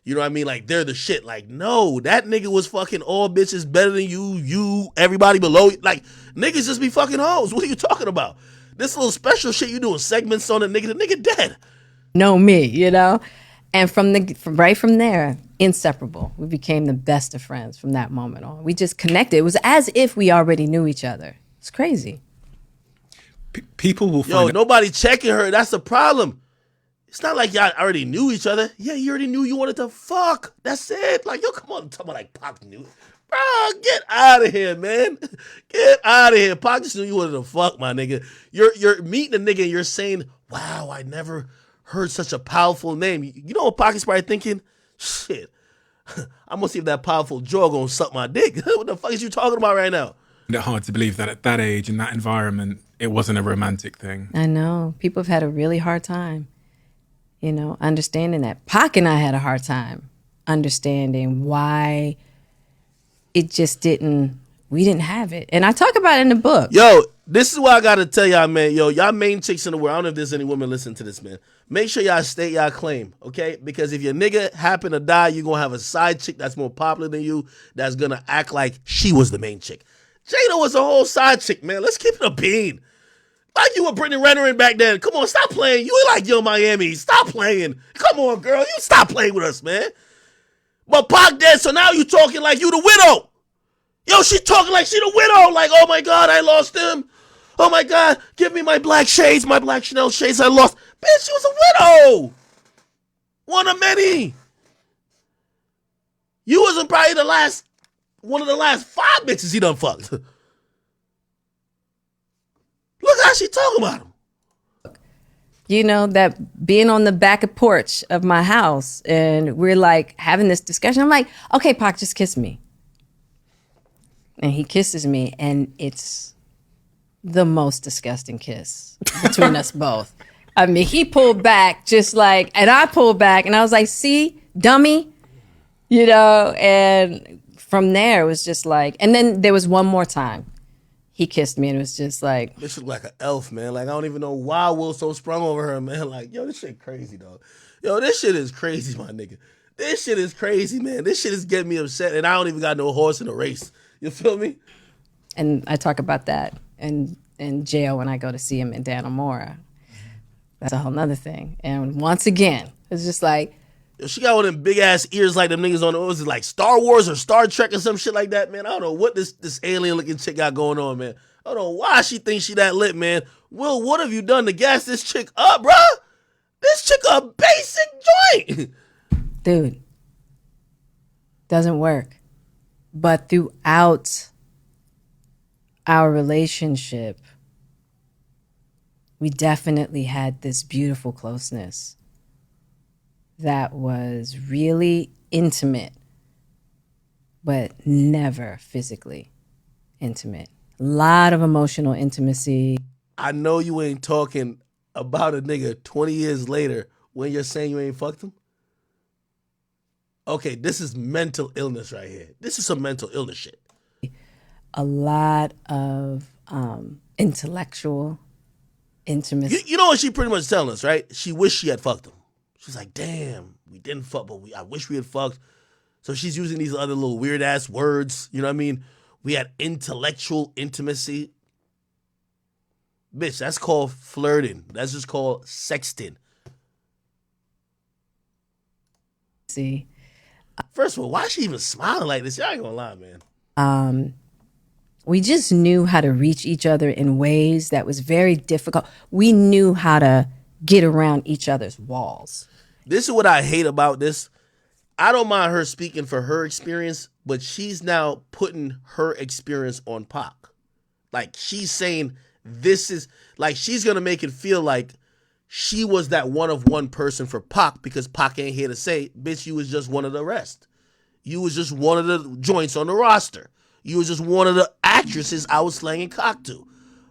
you know what I mean? Like, they're the shit. Like, no, that nigga was fucking all bitches better than you, everybody below you. Like, niggas just be fucking hoes. What are you talking about? This little special shit you doing segments on the nigga dead. Know me, you know? And from right from there, inseparable. We became the best of friends from that moment on. We just connected. It was as if we already knew each other. It's crazy. People will find Yo, nobody checking her. That's the problem. It's not like y'all already knew each other. Yeah, you already knew you wanted to fuck. That's it. Like, yo, come on, talk about like Pac knew. Bro, get out of here, man. Get out of here. Pac just knew you wanted to fuck, my nigga. You're meeting a nigga and you're saying, wow, I never heard such a powerful name. You know what Pac is probably thinking? Shit. I'm gonna see if that powerful jaw gonna suck my dick. What the fuck is you talking about right now? It's hard to believe that at that age, in that environment, it wasn't a romantic thing. I know. People have had a really hard time, you know, understanding that. Pac and I had a hard time understanding why it just we didn't have it. And I talk about it in the book. Yo, this is what I gotta tell y'all, man. Yo, y'all main chicks in the world, I don't know if there's any women listening to this, man. Make sure y'all state y'all claim, okay? Because if your nigga happen to die, you're gonna have a side chick that's more popular than you that's gonna act like she was the main chick. Jada was a whole side chick, man. Let's keep it a bean. Like you were Brittany Renner back then. Come on, stop playing. You ain't like Yo Miami. Stop playing. Come on, girl. You stop playing with us, man. But Pac dead, so now you talking like you the widow. Yo, she talking like she the widow. Like, oh my God, I lost him. Oh my God, give me my black shades, my black Chanel shades I lost. Bitch, she was a widow. One of many. You wasn't probably one of the last 5 bitches he done fucked. Look how she talking about him. You know, that being on the back porch of my house and we're like having this discussion. I'm like, okay, Pac, just kiss me. And he kisses me and it's the most disgusting kiss between us both. I mean, he pulled back just like, and I pulled back and I was like, see, dummy, you know, and from there it was just like, and then there was one more time. He kissed me and it was just like... This look like an elf, man. Like, I don't even know why Will so sprung over her, man. Like, yo, this shit crazy, dog. Yo, this shit is crazy, my nigga. This shit is crazy, man. This shit is getting me upset, and I don't even got no horse in the race. You feel me? And I talk about that in jail when I go to see him in Dannemora. That's a whole nother thing. And once again, it's just like, yo, she got one of them big ass ears like them niggas on the, was it like Star Wars or Star Trek or some shit like that, man. I don't know what this alien looking chick got going on, man. I don't know why she thinks she that lit, man. Will, what have you done to gas this chick up, bruh? This chick a basic joint. dude, doesn't work. But throughout our relationship, we definitely had this beautiful closeness that was really intimate, but never physically intimate. A lot of emotional intimacy. I know you ain't talking about a nigga 20 years later when you're saying you ain't fucked him. Okay, this is mental illness right here. This is some mental illness shit. A lot of intellectual intimacy. You know what she pretty much telling us, right? She wished she had fucked him. She's like, damn, we didn't fuck, but I wish we had fucked. So she's using these other little weird ass words. You know what I mean? We had intellectual intimacy. Bitch, that's called flirting. That's just called sexting. See. First of all, why is she even smiling like this? Y'all ain't gonna lie, man. We just knew how to reach each other in ways that was very difficult. We knew how to get around each other's walls. This is what I hate about this. I don't mind her speaking for her experience, but she's now putting her experience on Pac. Like, she's saying this is, like, she's going to make it feel like she was that one of one person for Pac because Pac ain't here to say, bitch, you was just one of the rest. You was just one of the joints on the roster. You was just one of the actresses I was slanging cock to.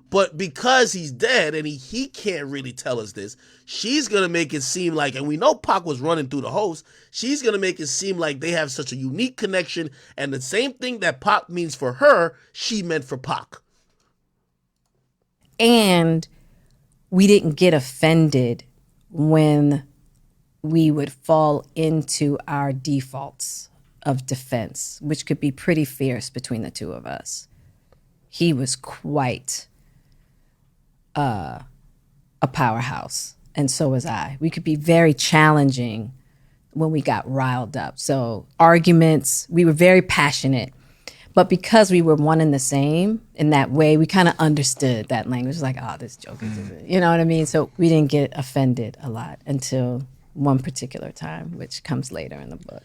But because he's dead and he can't really tell us this, she's going to make it seem like, and we know Pac was running through the host, she's going to make it seem like they have such a unique connection, and the same thing that Pac means for her, she meant for Pac. And we didn't get offended when we would fall into our defaults of defense, which could be pretty fierce between the two of us. He was quite a powerhouse, and so was I. We could be very challenging when we got riled up. So arguments, we were very passionate, but because we were one and the same in that way, we kind of understood that language. Like, oh, this joke is, you know what I mean? So we didn't get offended a lot until one particular time, which comes later in the book.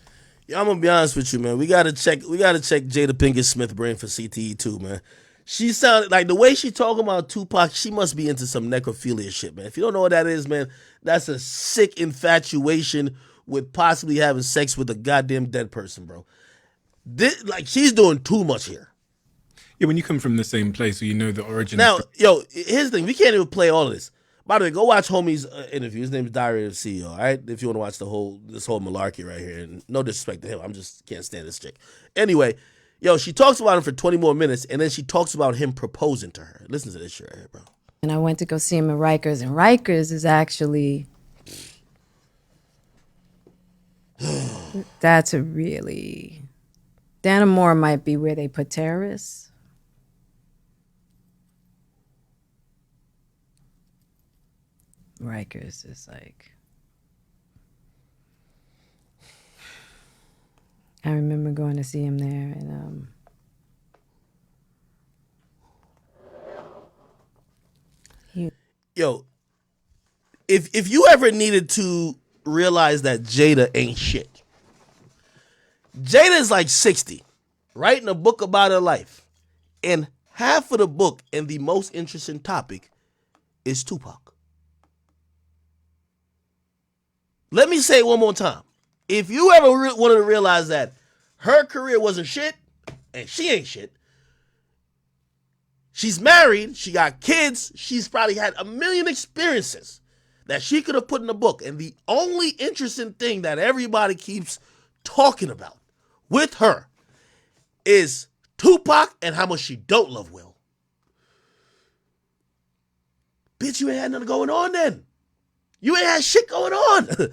Yeah, I'm gonna be honest with you, man. We gotta check Jada Pinkett Smith brain for CTE too, man. She sounded like the way she talking about Tupac, she must be into some necrophilia shit, man. If you don't know what that is, man, that's a sick infatuation with possibly having sex with a goddamn dead person, bro. Like, she's doing too much here. Yeah, when you come from the same place, so you know the origin. Now, yo, here's the thing. We can't even play all of this. By the way, go watch Homie's interview. His name is Diary of the CEO, all right? If you want to watch this whole malarkey right here. And no disrespect to him. I'm just can't stand this chick. Anyway, yo, she talks about him for 20 more minutes, and then she talks about him proposing to her. Listen to this shit right here, bro. And I went to go see him in Rikers, and Rikers is actually... that's a really... Dannemora might be where they put terrorists. Rikers is like... I remember going to see him there, and yo, if you ever needed to realize that Jada ain't shit, Jada is like 60, writing a book about her life, and half of the book and the most interesting topic is Tupac. Let me say it one more time. If you ever wanted to realize that her career wasn't shit, and she ain't shit, she's married, she got kids, she's probably had a million experiences that she could have put in a book. And the only interesting thing that everybody keeps talking about with her is Tupac and how much she don't love Will. Bitch, you ain't had nothing going on then. You ain't had shit going on.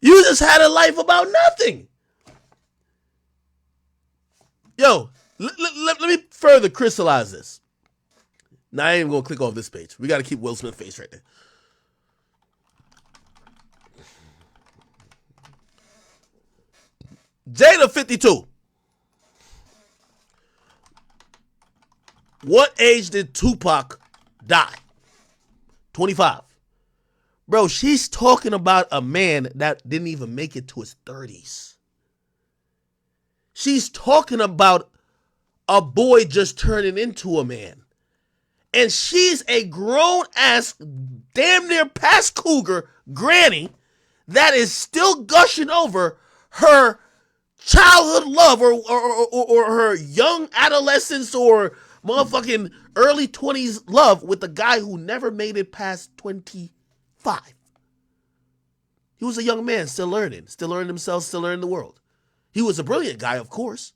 You just had a life about nothing. Yo, let me further crystallize this. Now, I ain't even going to click off this page. We got to keep Will Smith's face right there. 52. What age did Tupac die? 25. Bro, she's talking about a man that didn't even make it to his 30s. She's talking about a boy just turning into a man. And she's a grown-ass, damn near past cougar granny that is still gushing over her childhood love or her young adolescence or motherfucking early 20s love with the guy who never made it past 25. He was a young man, still learning himself, still learning the world. He was a brilliant guy, of course.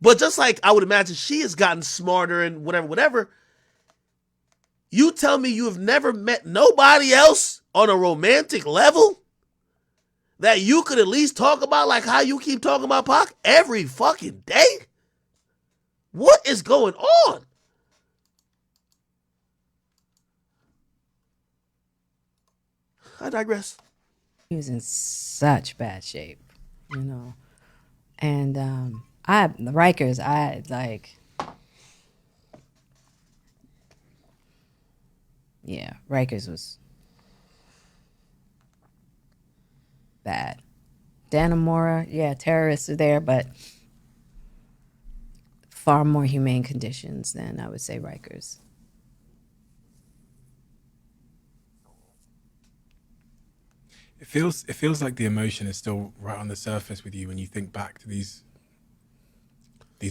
But just like I would imagine she has gotten smarter and whatever, you tell me you have never met nobody else on a romantic level that you could at least talk about like how you keep talking about Pac every fucking day? What is going on? I digress. He was in such bad shape, you know. And Rikers, Rikers was bad. Dannemora, terrorists are there, but far more humane conditions than I would say Rikers. It feels like the emotion is still right on the surface with you when you think back to these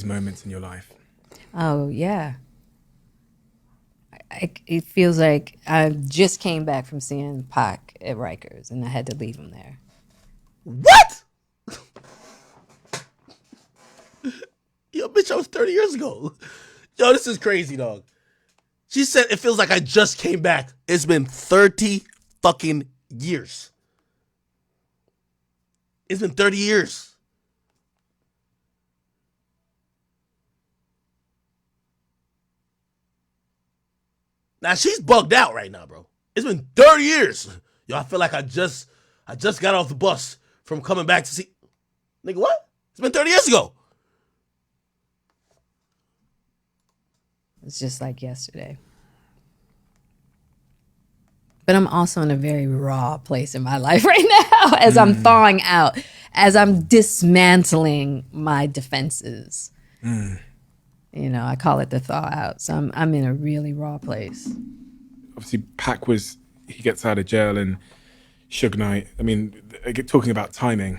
moments in your life. Oh yeah. It feels like I just came back from seeing Pac at Rikers and I had to leave him there. What? Yo, bitch, I was 30 years ago. Yo, this is crazy, dog. She said it feels like I just came back. It's been 30 fucking years. It's been 30 years. Now she's bugged out right now, bro. It's been 30 years. Yo, I feel like I just got off the bus from coming back to see. Nigga, what? It's been 30 years ago. It's just like yesterday. But I'm also in a very raw place in my life right now as I'm thawing out, as I'm dismantling my defenses. You know, I call it the thaw out. So I'm in a really raw place. Obviously, Pac he gets out of jail and Suge Knight. I mean, talking about timing,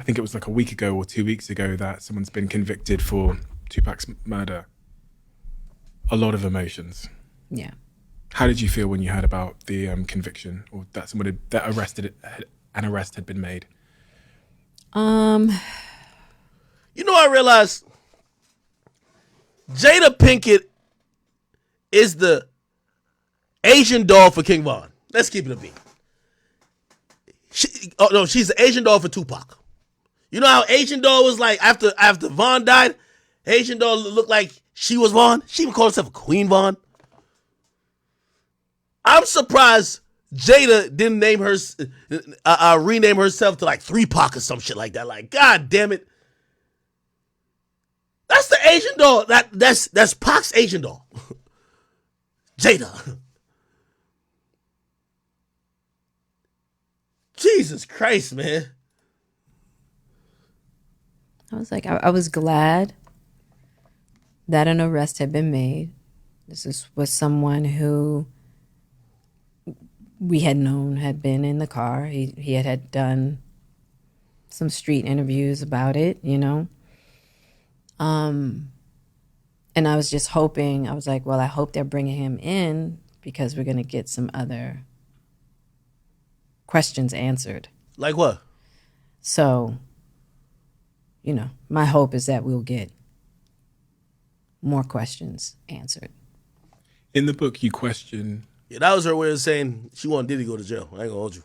I think it was like a week ago or 2 weeks ago that someone's been convicted for Tupac's murder. A lot of emotions. Yeah. How did you feel when you heard about the conviction or that an arrest had been made? You know, I realized Jada Pinkett is the Asian doll for King Von. Let's keep it a beat. She's the Asian doll for Tupac. You know how Asian doll was like after Von died? Asian doll looked like she was Von. She even called herself a Queen Von. I'm surprised Jada didn't rename herself to like 3Pac or some shit like that. Like, God damn it. That's the Asian doll. That's Pac's Asian doll. Jada. Jesus Christ, man. I was like, I was glad that an arrest had been made. This was someone who we had known had been in the car. He had done some street interviews about it, you know. And I was just hoping, I was like, well, I hope they're bringing him in because we're going to get some other questions answered. Like what? So, you know, my hope is that we'll get more questions answered. In the book, you question... Yeah, that was her way of saying she wanted Diddy to go to jail. I ain't gonna hold you.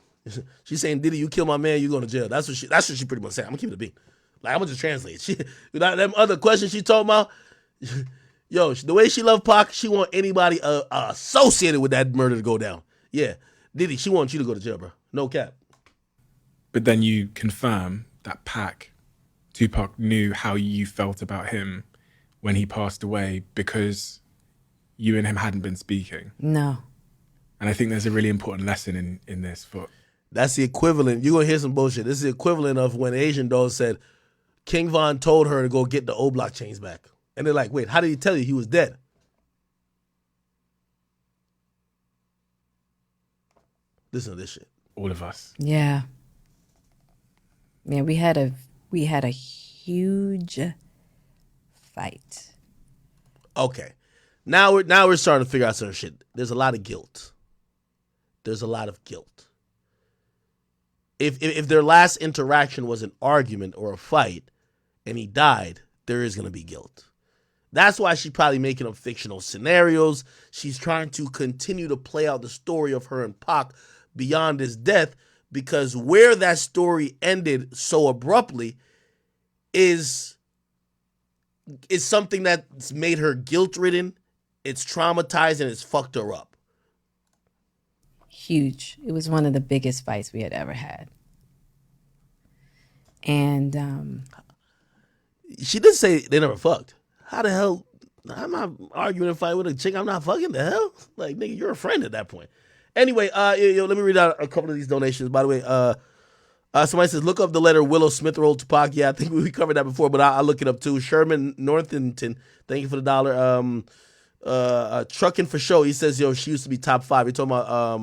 She's saying, Diddy, you kill my man, you going to jail. That's what she pretty much saying. I'm gonna keep it a beat. Like, I'm gonna just translate. Them other questions she talking about, yo, the way she love Pac, she want anybody associated with that murder to go down. Yeah, Diddy, she wants you to go to jail, bro. No cap. but then you confirm that Tupac knew how you felt about him when he passed away because you and him hadn't been speaking. No. And I think there's a really important lesson in this for. That's the equivalent. You're going to hear some bullshit. This is the equivalent of when Asian Doll said King Von told her to go get the O Block chains back. And they're like, wait, how did he tell you he was dead? Listen to this shit. All of us. Yeah. Yeah, we had a huge fight. Okay. Now we're starting to figure out certain shit. There's a lot of guilt. There's a lot of guilt. If their last interaction was an argument or a fight and he died, there is going to be guilt. That's why she's probably making up fictional scenarios. She's trying to continue to play out the story of her and Pac beyond his death, because where that story ended so abruptly is something that's made her guilt-ridden, it's traumatized, and it's fucked her up. Huge. It was one of the biggest fights we had ever had. And she did say they never fucked. How the hell? I'm not arguing a fight with a chick I'm not fucking. The hell? Like, nigga, you're a friend at that point. Anyway, let me read out a couple of these donations. By the way, somebody says, look up the letter Willow Smith wrote to Pac. Yeah, I think we covered that before, but I'll look it up too. Sherman Northington, thank you for the $1. Trucking for show. He says, yo, she used to be top 5. You're talking about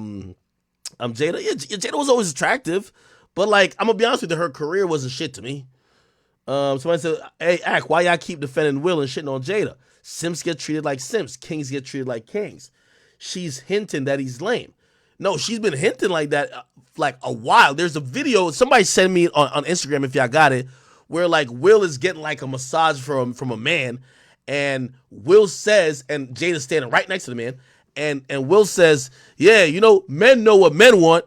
Jada. Yeah, Jada was always attractive, but like, I'm gonna be honest with you, her career wasn't shit to me. Somebody said, hey, Ack, why y'all keep defending Will and shitting on Jada? Simps get treated like simps. Kings get treated like kings. She's hinting that he's lame. No, she's been hinting like that like a while. There's a video, somebody sent me on Instagram if y'all got it, where like Will is getting like a massage from a man, and Will says, and Jada's standing right next to the man, and Will says, yeah, you know, men know what men want,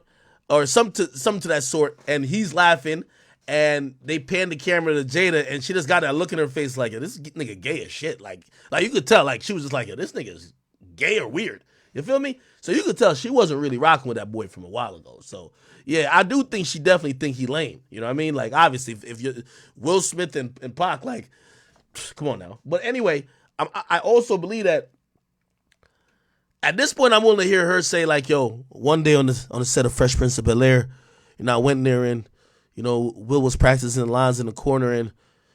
or something to that sort, and he's laughing, and they pan the camera to Jada, and she just got that look in her face like, this nigga gay as shit. Like you could tell, like she was just like, this nigga is gay or weird. You feel me? So you could tell she wasn't really rocking with that boy from a while ago. So yeah, I do think she definitely think he lame. You know what I mean? Like obviously, if you're Will Smith and Pac, like, come on now. But anyway, I also believe that at this point, I'm willing to hear her say like, yo, one day on the set of Fresh Prince of Bel-Air, you know, I went in there and, you know, Will was practicing lines in the corner, and,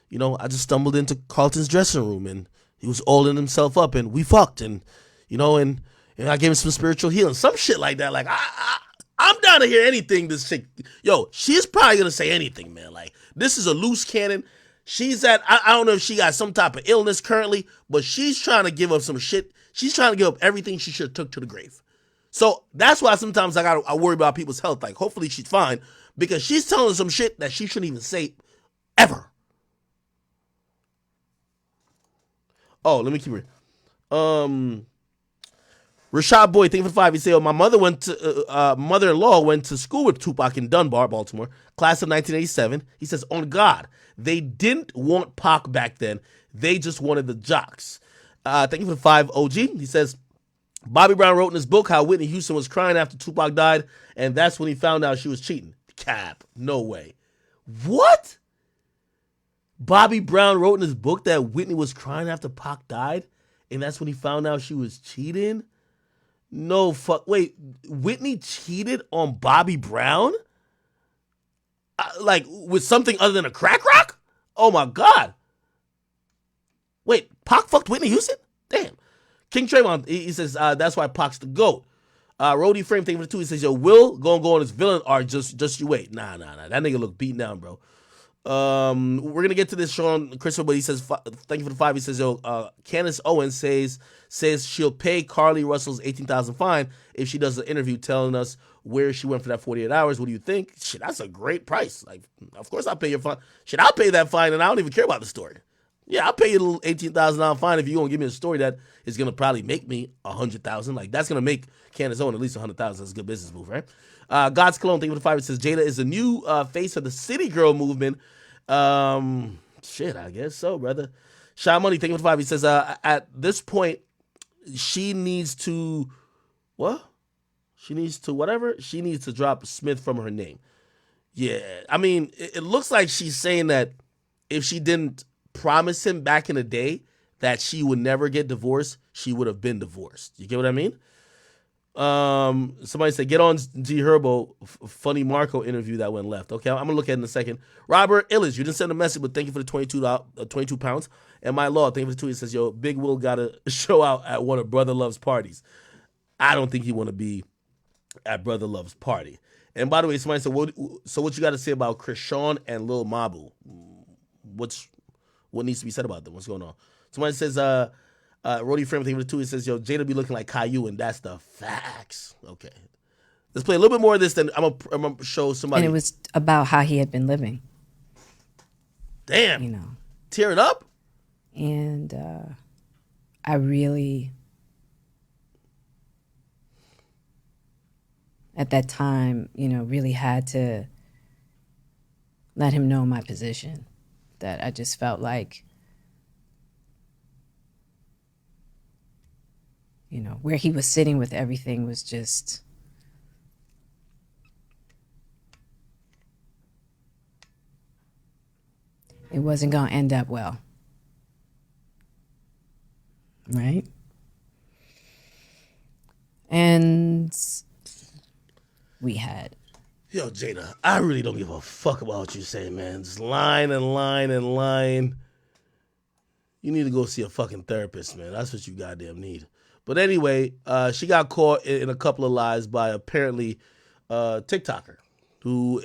you know, I just stumbled into Carlton's dressing room, and he was oiling himself up, and we fucked, and, you know, and I gave him some spiritual healing, some shit like that. Like, I'm down to hear anything this chick, yo, she's probably going to say anything, man. Like, this is a loose cannon. She's I don't know if she got some type of illness currently, but she's trying to give up some shit. She's trying to give up everything she should have took to the grave. So that's why sometimes I worry about people's health. Like, hopefully she's fine, because she's telling some shit that she shouldn't even say ever. Oh, let me keep reading. Rashad Boy, thank you for 5. He said, oh, my mother-in-law went to school with Tupac in Dunbar, Baltimore, class of 1987. He says, on God, they didn't want Pac back then. They just wanted the jocks. Thank you for 5, OG. He says, Bobby Brown wrote in his book how Whitney Houston was crying after Tupac died, and that's when he found out she was cheating. Cap. No way. What? Bobby Brown wrote in his book that Whitney was crying after Pac died, and that's when he found out she was cheating? No fuck. Wait, Whitney cheated on Bobby Brown? Like, with something other than a crack rock? Oh my God. Wait, Pac fucked Whitney Houston? Damn. King Trayvon, he says, that's why Pac's the GOAT. Rody Frame, thank you for the 2. He says, yo, Will gonna go on his villain arc, just you wait. Nah. That nigga look beaten down, bro. We're gonna get to this, Sean Christopher, but he says, thank you for the 5. He says, yo, Candace Owens says she'll pay Carly Russell's $18,000 fine if she does an interview telling us where she went for that 48 hours. What do you think? Shit, that's a great price. Like, of course I'll pay your fine. Shit, I'll pay that fine, and I don't even care about the story. Yeah, I'll pay you a little $18,000 fine if you're gonna give me a story that is gonna probably make me $100,000. Like, that's gonna make Candace Owens at least $100,000. That's a good business move, right? God's Cologne, thank you for the 5. It says Jada is the new face of the City Girl movement. Shit, I guess so, brother. Shy Money, thank you for the 5. He says, at this point, she needs to, what? She needs to whatever? She needs to drop Smith from her name. Yeah, I mean, it looks like she's saying that if she didn't promise him back in the day that she would never get divorced, she would have been divorced. You get what I mean? Somebody said, get on G Herbo, funny Marco interview that went left. Okay, I'm gonna look at it in a second. Robert Illis, you didn't send a message, but thank you for the 22 pounds. And my law, thank you for the tweet. It says, yo, Big Will gotta show out at one of Brother Love's parties. I don't think he want to be at Brother Love's party. And by the way, somebody said, what you got to say about Krishan and Lil Mabu? What needs to be said about them? What's going on? Somebody says, Rody Frame, thank you for the tweet. It says, yo, Jada be looking like Caillou, and that's the facts. Okay. Let's play a little bit more of this, then I'm going to show somebody. And it was about how he had been living. Damn. You know. Tear it up? And I really, at that time, you know, really had to let him know my position. That I just felt like, you know, where he was sitting with everything was just, it wasn't going to end up well. Right? And we had. Yo, Jada, I really don't give a fuck about what you say, man. Just lying and lying and lying. You need to go see a fucking therapist, man. That's what you goddamn need. But anyway, she got caught in a couple of lies by apparently a TikToker who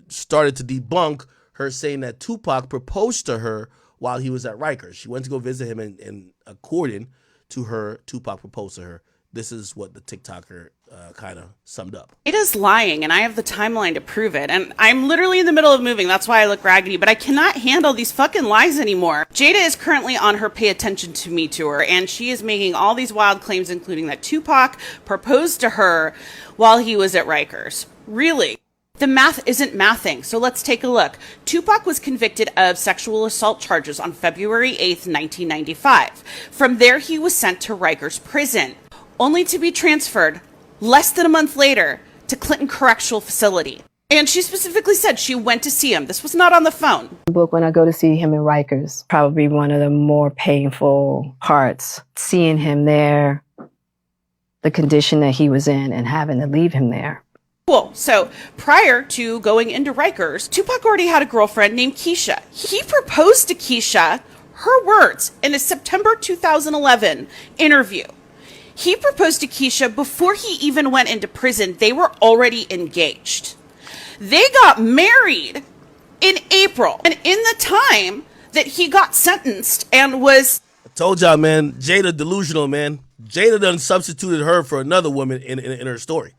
started to debunk her saying that Tupac proposed to her while he was at Rikers. She went to go visit him, and according to her, Tupac proposed to her. This is what the TikToker kind of summed up. Jada's lying, and I have the timeline to prove it. And I'm literally in the middle of moving. That's why I look raggedy, but I cannot handle these fucking lies anymore. Jada is currently on her Pay Attention to Me tour, and she is making all these wild claims, including that Tupac proposed to her while he was at Rikers. Really? The math isn't mathing, so let's take a look. Tupac was convicted of sexual assault charges on February 8th, 1995. From there, he was sent to Rikers Prison, only to be transferred less than a month later to Clinton Correctional Facility. And she specifically said she went to see him. This was not on the phone. Book when I go to see him in Rikers, probably one of the more painful parts. Seeing him there, the condition that he was in, and having to leave him there. Cool. So prior to going into Rikers, Tupac already had a girlfriend named Keisha. He proposed to Keisha, her words, in a September 2011 interview. He proposed to Keisha before he even went into prison. They were already engaged. They got married in April. And in the time that he got sentenced and was... I told y'all, man, Jada delusional, man. Jada done substituted her for another woman in her story.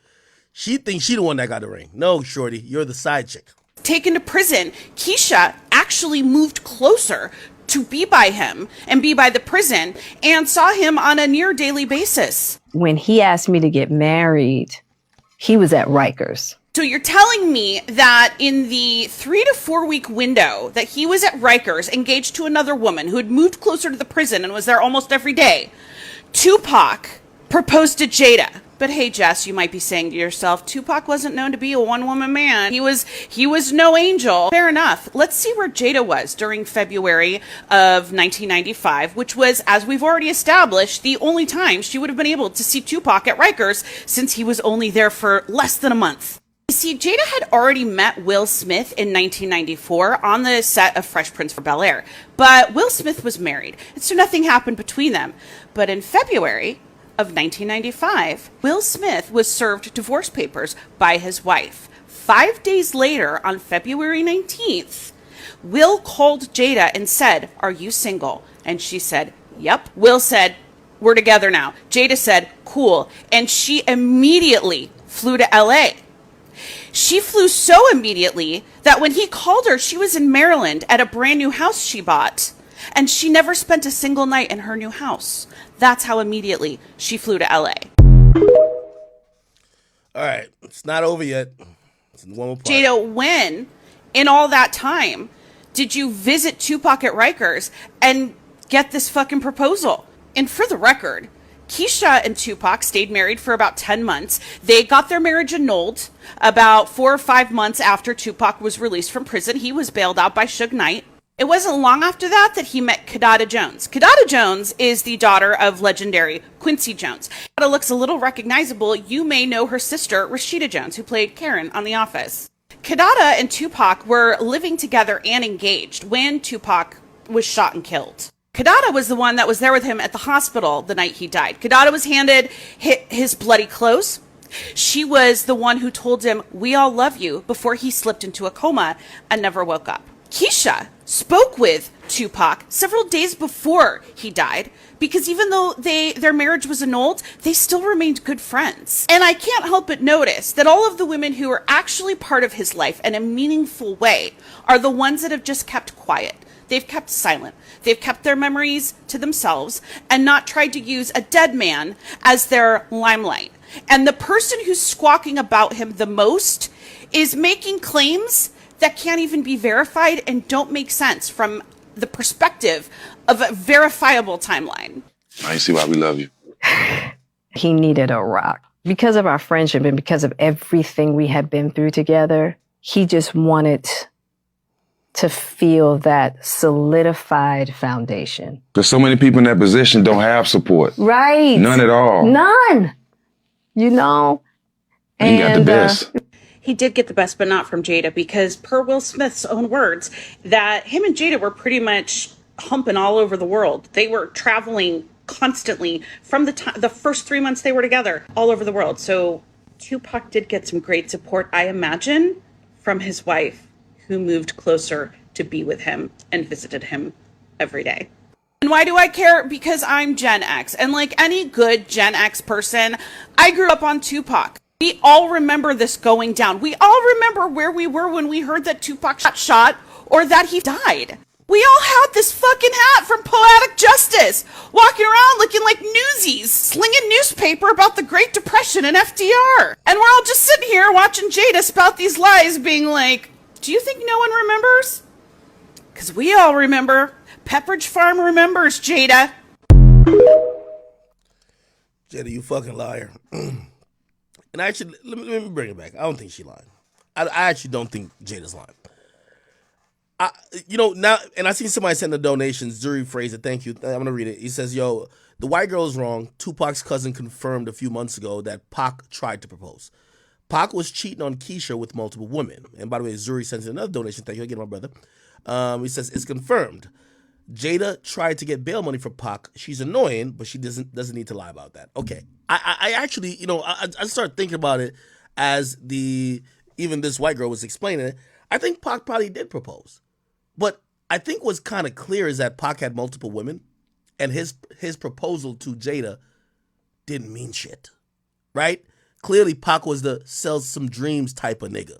She thinks she the one that got the ring. No, shorty, you're the side chick. Taken to prison, Keisha actually moved closer to be by him and be by the prison and saw him on a near daily basis. When he asked me to get married, he was at Rikers. So you're telling me that in the 3 to 4 week window that he was at Rikers, engaged to another woman who had moved closer to the prison and was there almost every day, Tupac proposed to Jada. But hey, Jess, you might be saying to yourself, Tupac wasn't known to be a one-woman man. He was no angel. Fair enough. Let's see where Jada was during February of 1995, which was, as we've already established, the only time she would have been able to see Tupac at Rikers since he was only there for less than a month. You see, Jada had already met Will Smith in 1994 on the set of Fresh Prince of Bel-Air, but Will Smith was married, and so nothing happened between them. But in February of 1995, Will Smith was served divorce papers by his wife. 5 days later, on February 19th, Will called Jada and said, "Are you single?" And she said, "Yep." Will said, "We're together now." Jada said, "Cool." And she immediately flew to LA. She flew so immediately that when he called her, she was in Maryland at a brand new house she bought. And she never spent a single night in her new house. That's how immediately she flew to LA. All right, it's not over yet. It's one more part. Jada, when in all that time did you visit Tupac at Rikers and get this fucking proposal? And for the record, Keisha and Tupac stayed married for about 10 months. They got their marriage annulled about 4 or 5 months after Tupac was released from prison. He was bailed out by Suge Knight. It wasn't long after that that he met Kidada Jones. Kidada Jones is the daughter of legendary Quincy Jones. Kidada looks a little recognizable. You may know her sister, Rashida Jones, who played Karen on The Office. Kidada and Tupac were living together and engaged when Tupac was shot and killed. Kidada was the one that was there with him at the hospital the night he died. Kidada was handed his bloody clothes. She was the one who told him, "We all love you," before he slipped into a coma and never woke up. Keisha spoke with Tupac several days before he died because even though their marriage was annulled, they still remained good friends. And I can't help but notice that all of the women who are actually part of his life in a meaningful way are the ones that have just kept quiet. They've kept silent. They've kept their memories to themselves and not tried to use a dead man as their limelight. And the person who's squawking about him the most is making claims that can't even be verified and don't make sense from the perspective of a verifiable timeline. I see why we love you. He needed a rock. Because of our friendship and because of everything we had been through together, he just wanted to feel that solidified foundation. Because so many people in that position don't have support. Right. None at all. None. You know? And he got the best. He did get the best, but not from Jada, because per Will Smith's own words, that him and Jada were pretty much humping all over the world. They were traveling constantly from the first 3 months they were together, all over the world. So Tupac did get some great support, I imagine, from his wife, who moved closer to be with him and visited him every day. And why do I care? Because I'm Gen X. And like any good Gen X person, I grew up on Tupac. We all remember this going down. We all remember where we were when we heard that Tupac got shot or that he died. We all had this fucking hat from Poetic Justice, walking around looking like newsies, slinging newspaper about the Great Depression and FDR. And we're all just sitting here watching Jada spout these lies, being like, do you think no one remembers? Because we all remember. Pepperidge Farm remembers, Jada. Jada, you fucking liar. And actually, let me bring it back. I don't think she lied. I actually don't think Jada's lying. Now, and I seen somebody send a donation. Zuri phrased it. Thank you. I'm going to read it. He says, yo, the white girl is wrong. Tupac's cousin confirmed a few months ago that Pac tried to propose. Pac was cheating on Keisha with multiple women. And by the way, Zuri sends another donation. Thank you again, my brother. He says, it's confirmed. Jada tried to get bail money for Pac. She's annoying, but she doesn't need to lie about that. Okay. I actually, I started thinking about it as even this white girl was explaining it. I think Pac probably did propose. But I think what's kind of clear is that Pac had multiple women, and his proposal to Jada didn't mean shit. Right? Clearly, Pac was the sell some dreams type of nigga.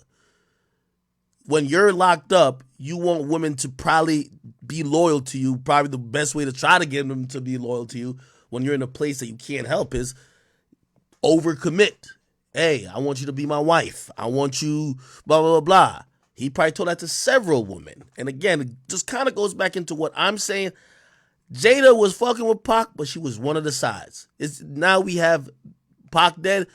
When you're locked up, you want women to probably be loyal to you. Probably the best way to try to get them to be loyal to you when you're in a place that you can't help is overcommit. Hey, I want you to be my wife. I want you, blah, blah, blah, blah. He probably told that to several women. And again, it just kind of goes back into what I'm saying. Jada was fucking with Pac, but she was one of the sides. Now we have Pac dead,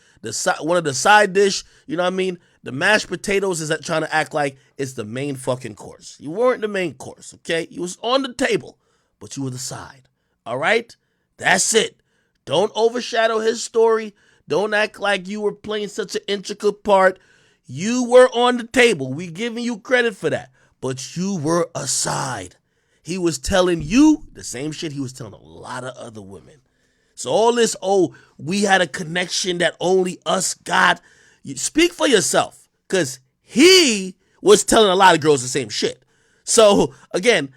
one of the side dish, you know what I mean? The mashed potatoes is trying to act like it's the main fucking course. You weren't the main course, okay? You was on the table, but you were the side, all right? That's it. Don't overshadow his story. Don't act like you were playing such an intricate part. You were on the table. We giving you credit for that, but you were a side. He was telling you the same shit he was telling a lot of other women. So all this, we had a connection that only us got. You speak for yourself, because he was telling a lot of girls the same shit. So again,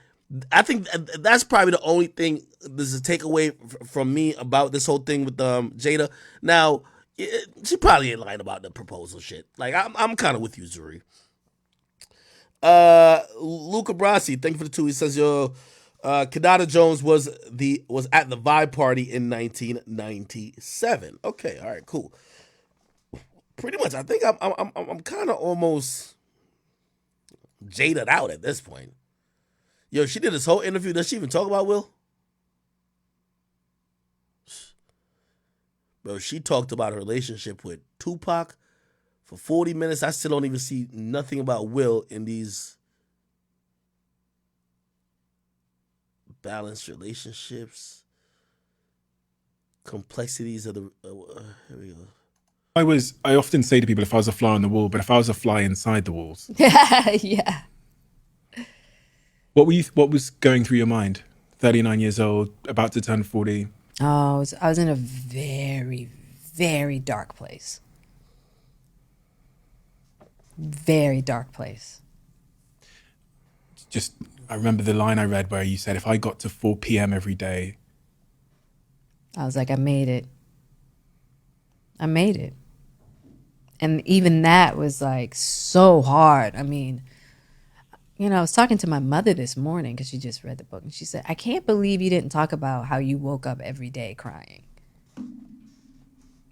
I think that's probably the only thing this is a takeaway from me about this whole thing with Jada. Now, she probably ain't lying about the proposal shit. Like I'm kind of with you, Zuri. Luca Brasi, thank you for the 2. He says, yo, Kidada Jones was at the Vibe party in 1997. Okay, all right, cool. Pretty much, I think I'm kind of almost jaded out at this point. Yo, she did this whole interview. Does she even talk about Will? Bro, she talked about her relationship with Tupac for 40 minutes. I still don't even see nothing about Will in these balanced relationships, complexities of the. Here we go. I often say to people, if I was a fly on the wall, but if I was a fly inside the walls. Yeah. What was going through your mind? 39 years old, about to turn 40. Oh, I was in a very, very dark place. Very dark place. Just, I remember the line I read where you said, if I got to 4 p.m. every day. I was like, I made it. I made it. And even that was like so hard. I mean, you know, I was talking to my mother this morning because she just read the book. And she said, I can't believe you didn't talk about how you woke up every day crying.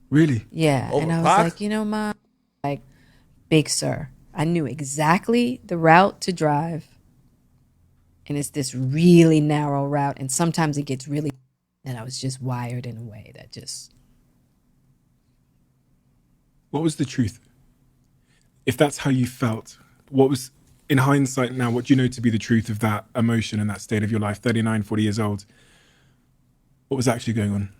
Really? Yeah. Over and I was Pac? like, you know, Mom, like, Big Sir, I knew exactly the route to drive. And it's this really narrow route. And sometimes it gets really, and I was just wired in a way that just. What was the truth? If that's how you felt, what was, in hindsight now, what do you know to be the truth of that emotion and that state of your life, 39, 40 years old? What was actually going on?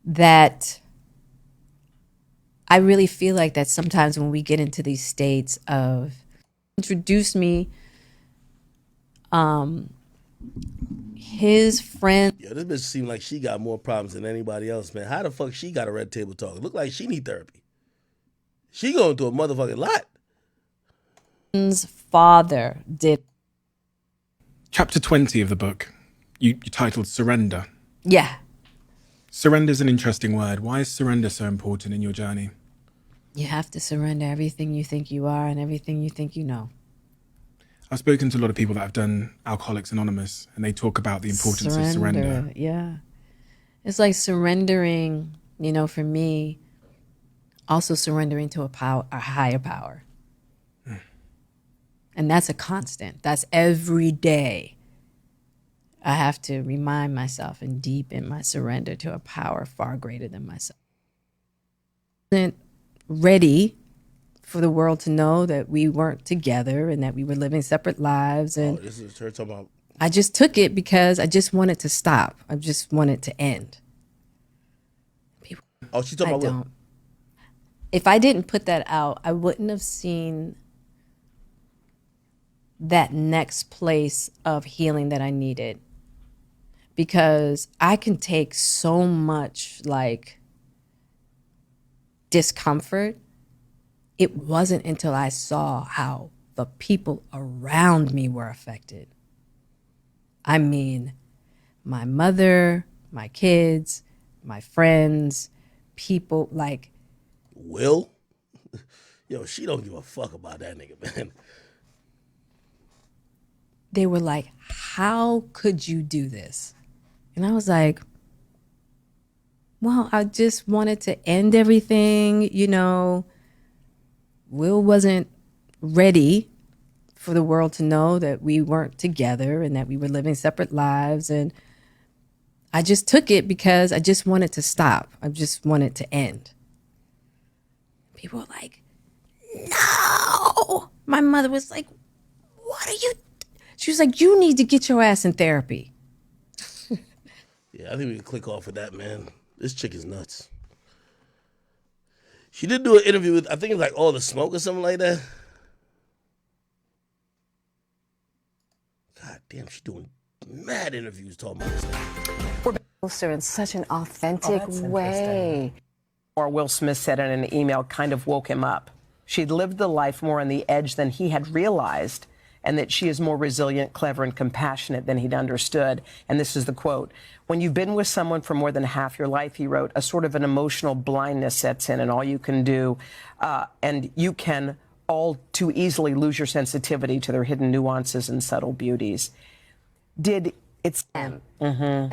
That I really feel like that sometimes when we get into these states of introduce me, his friend. Yo, this bitch seemed like she got more problems than anybody else, man. How the fuck she got a red table talk? Look like she need therapy. She going through a motherfucking lot. His father did. Chapter 20 of the book, you titled Surrender. Yeah. Surrender is an interesting word. Why is surrender so important in your journey? You have to surrender everything you think you are and everything you think you know. I've spoken to a lot of people that have done Alcoholics Anonymous, and they talk about the importance of surrender. Yeah. It's like surrendering, you know, for me, also surrendering to a higher power. And that's a constant. That's every day. I have to remind myself and deepen my surrender to a power far greater than myself. I wasn't ready for the world to know that we weren't together and that we were living separate lives. And this is her talking about. I just took it because I just wanted to stop. I just wanted to end. Oh, she's talking about what? If I didn't put that out, I wouldn't have seen that next place of healing that I needed. Because I can take so much like discomfort. It wasn't until I saw how the people around me were affected. I mean, my mother, my kids, my friends, people like. Will? Yo, she don't give a fuck about that nigga, man. They were like, how could you do this? And I was like, well, I just wanted to end everything, you know. Will wasn't ready for the world to know that we weren't together and that we were living separate lives. And I just took it because I just wanted to stop. I just wanted to end. People were like, no. My mother was like, what are you? She was like, you need to get your ass in therapy. Yeah, I think we can click off of that, man. This chick is nuts. She did do an interview with, I think it's like All the Smoke or something like that. God damn, she's doing mad interviews talking about this thing. We're closer in such an authentic way. Or Will Smith said in an email kind of woke him up. She'd lived the life more on the edge than he had realized, and that she is more resilient, clever, and compassionate than he'd understood. And this is the quote. When you've been with someone for more than half your life, he wrote, a sort of an emotional blindness sets in, and all you can do, and you can all too easily lose your sensitivity to their hidden nuances and subtle beauties. And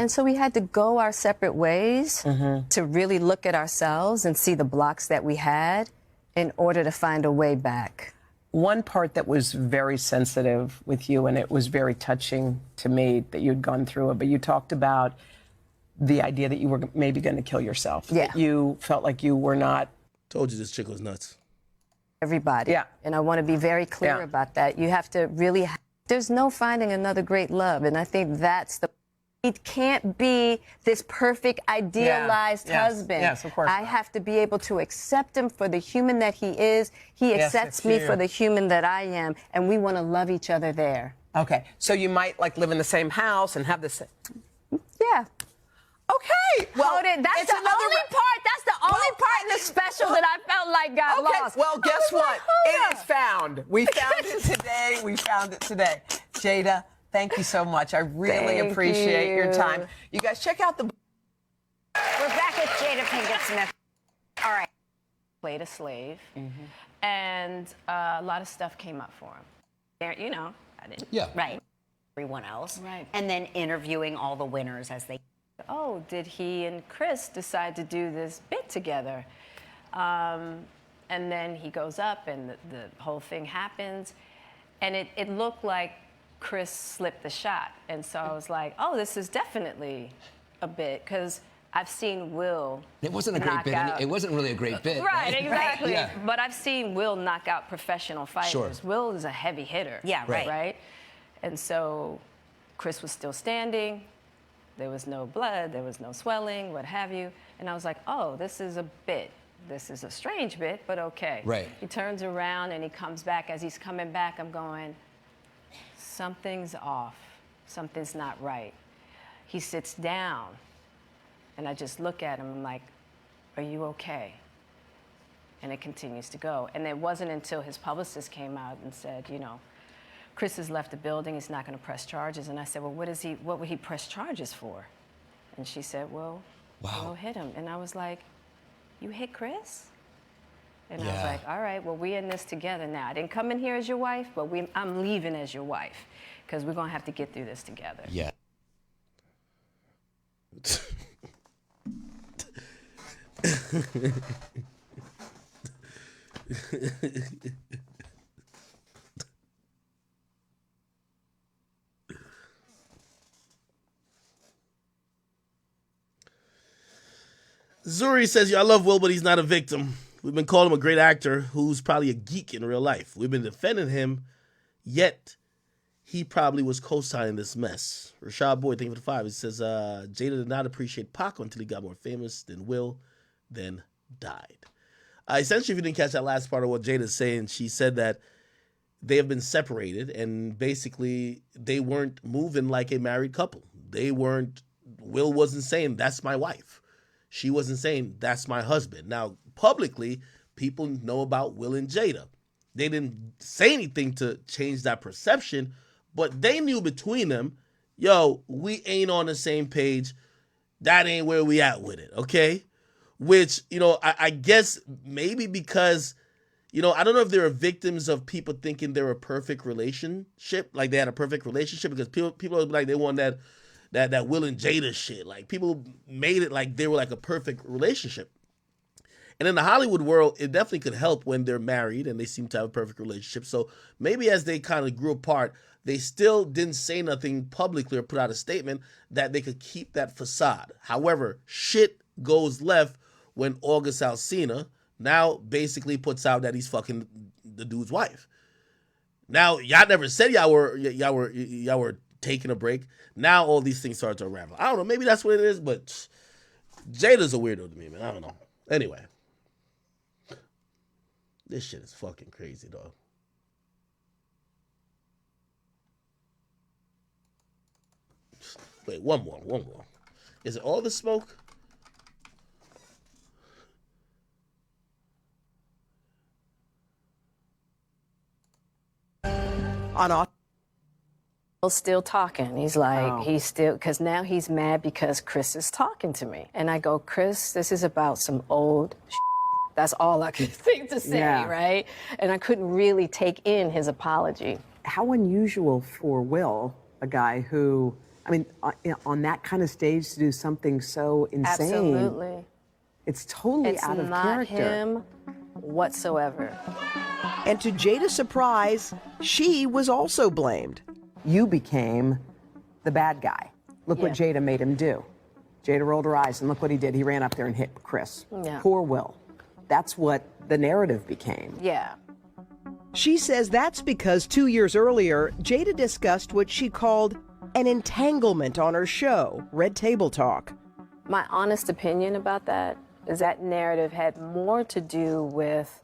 so we had to go our separate ways to really look at ourselves and see the blocks that we had in order to find a way back. One part that was very sensitive with you, and it was very touching to me that you'd gone through it, but you talked about the idea that you were maybe going to kill yourself. Yeah. That you felt like you were not. Told you this chick was nuts. Everybody. Yeah. And I want to be very clear about that. You have to really, there's no finding another great love. And I think that's the, it can't be this perfect, idealized husband. Yes, of course. I have to be able to accept him for the human that he is. He accepts me for the human that I am. And we want to love each other there. Okay. So you might like live in the same house and have the same. Yeah. Okay. Well, that's the only part. That's the only part in the special that I felt like got lost. Well, guess what? It is found. We found it today. We found it today. Jada, thank you so much. I really appreciate your time. You guys check out the. We're back with Jada Pinkett Smith. All right. Played a slave, and a lot of stuff came up for him. There, you know, I didn't. Yeah. Right. Everyone else. Right. And then interviewing all the winners as they. Oh, did he and Chris decide to do this bit together? And then he goes up and the whole thing happens. And it looked like Chris slipped the shot. And so I was like, oh, this is definitely a bit, because I've seen Will. It wasn't a great bit. It wasn't really a great bit. Right, exactly. Yeah. But I've seen Will knock out professional fighters. Sure. Will is a heavy hitter. Yeah, right. Right? And so Chris was still standing. There was no blood, there was no swelling, what have you. And I was like, oh, this is a bit. This is a strange bit, but okay. Right. He turns around and he comes back. As he's coming back, I'm going, something's off. Something's not right. He sits down, and I just look at him. I'm like, are you okay? And it continues to go. And it wasn't until his publicist came out and said, you know, Chris has left the building, he's not going to press charges. And I said, well, what would he press charges for? And she said, well, we'll hit him. And I was like, you hit Chris? And I was like, all right, well, we're in this together now. I didn't come in here as your wife, but I'm leaving as your wife, because we're going to have to get through this together. Yeah. Zuri says, I love Will, but he's not a victim. We've been calling him a great actor who's probably a geek in real life. We've been defending him, yet he probably was co-signing this mess. Rashad Boyd, thank you for the 5. He says, Jada did not appreciate Pac until he got more famous than Will, then died. Essentially, if you didn't catch that last part of what Jada's saying, she said that they have been separated, and basically they weren't moving like a married couple. Will wasn't saying, that's my wife. She wasn't saying, that's my husband. Now, publicly, people know about Will and Jada. They didn't say anything to change that perception, but they knew between them, yo, we ain't on the same page. That ain't where we at with it, okay? Which, I guess maybe because, I don't know if they were victims of people thinking they're a perfect relationship, like they had a perfect relationship, because people are like they want that Will and Jada shit. Like, people made it like they were like a perfect relationship. And in the Hollywood world, it definitely could help when they're married and they seem to have a perfect relationship. So maybe as they kind of grew apart, they still didn't say nothing publicly or put out a statement that they could keep that facade. However, shit goes left when August Alsina now basically puts out that he's fucking the dude's wife. Now, y'all never said y'all were taking a break. Now all these things start to unravel. I don't know. Maybe that's what it is, but Jada's a weirdo to me, man. I don't know. Anyway, this shit is fucking crazy, dog. Wait, one more. Is it all the smoke? On off. Still talking. He's like, he's still, because now he's mad because Chris is talking to me. And I go, Chris, this is about some old shit. That's all I could think to say, right? And I couldn't really take in his apology. How unusual for Will, a guy who, I mean, on that kind of stage to do something so insane. Absolutely. It's totally It's out of not character. him whatsoever. And to Jada's surprise, she was also blamed. You became the bad guy. Look what Jada made him do. Jada rolled her eyes, and look what he did. He ran up there and hit Chris. Yeah. Poor Will. That's what the narrative became. Yeah. She says that's because 2 years earlier, Jada discussed what she called an entanglement on her show, Red Table Talk. My honest opinion about that is that narrative had more to do with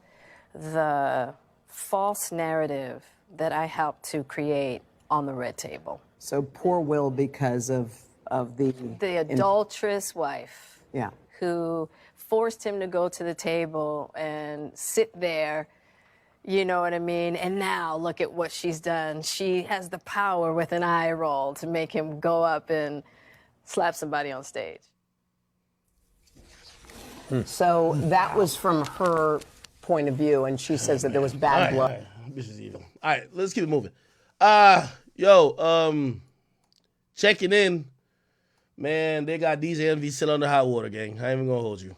the false narrative that I helped to create on the Red Table. So poor Will because of the adulterous wife. Yeah. Who forced him to go to the table and sit there, you know what I mean? And now look at what she's done. She has the power with an eye roll to make him go up and slap somebody on stage. So that was from her point of view, and she says that there was bad blood. All right. This is evil. All right, let's keep it moving. Checking in. Man, they got DJ Envy still under hot water, gang. I ain't even gonna hold you.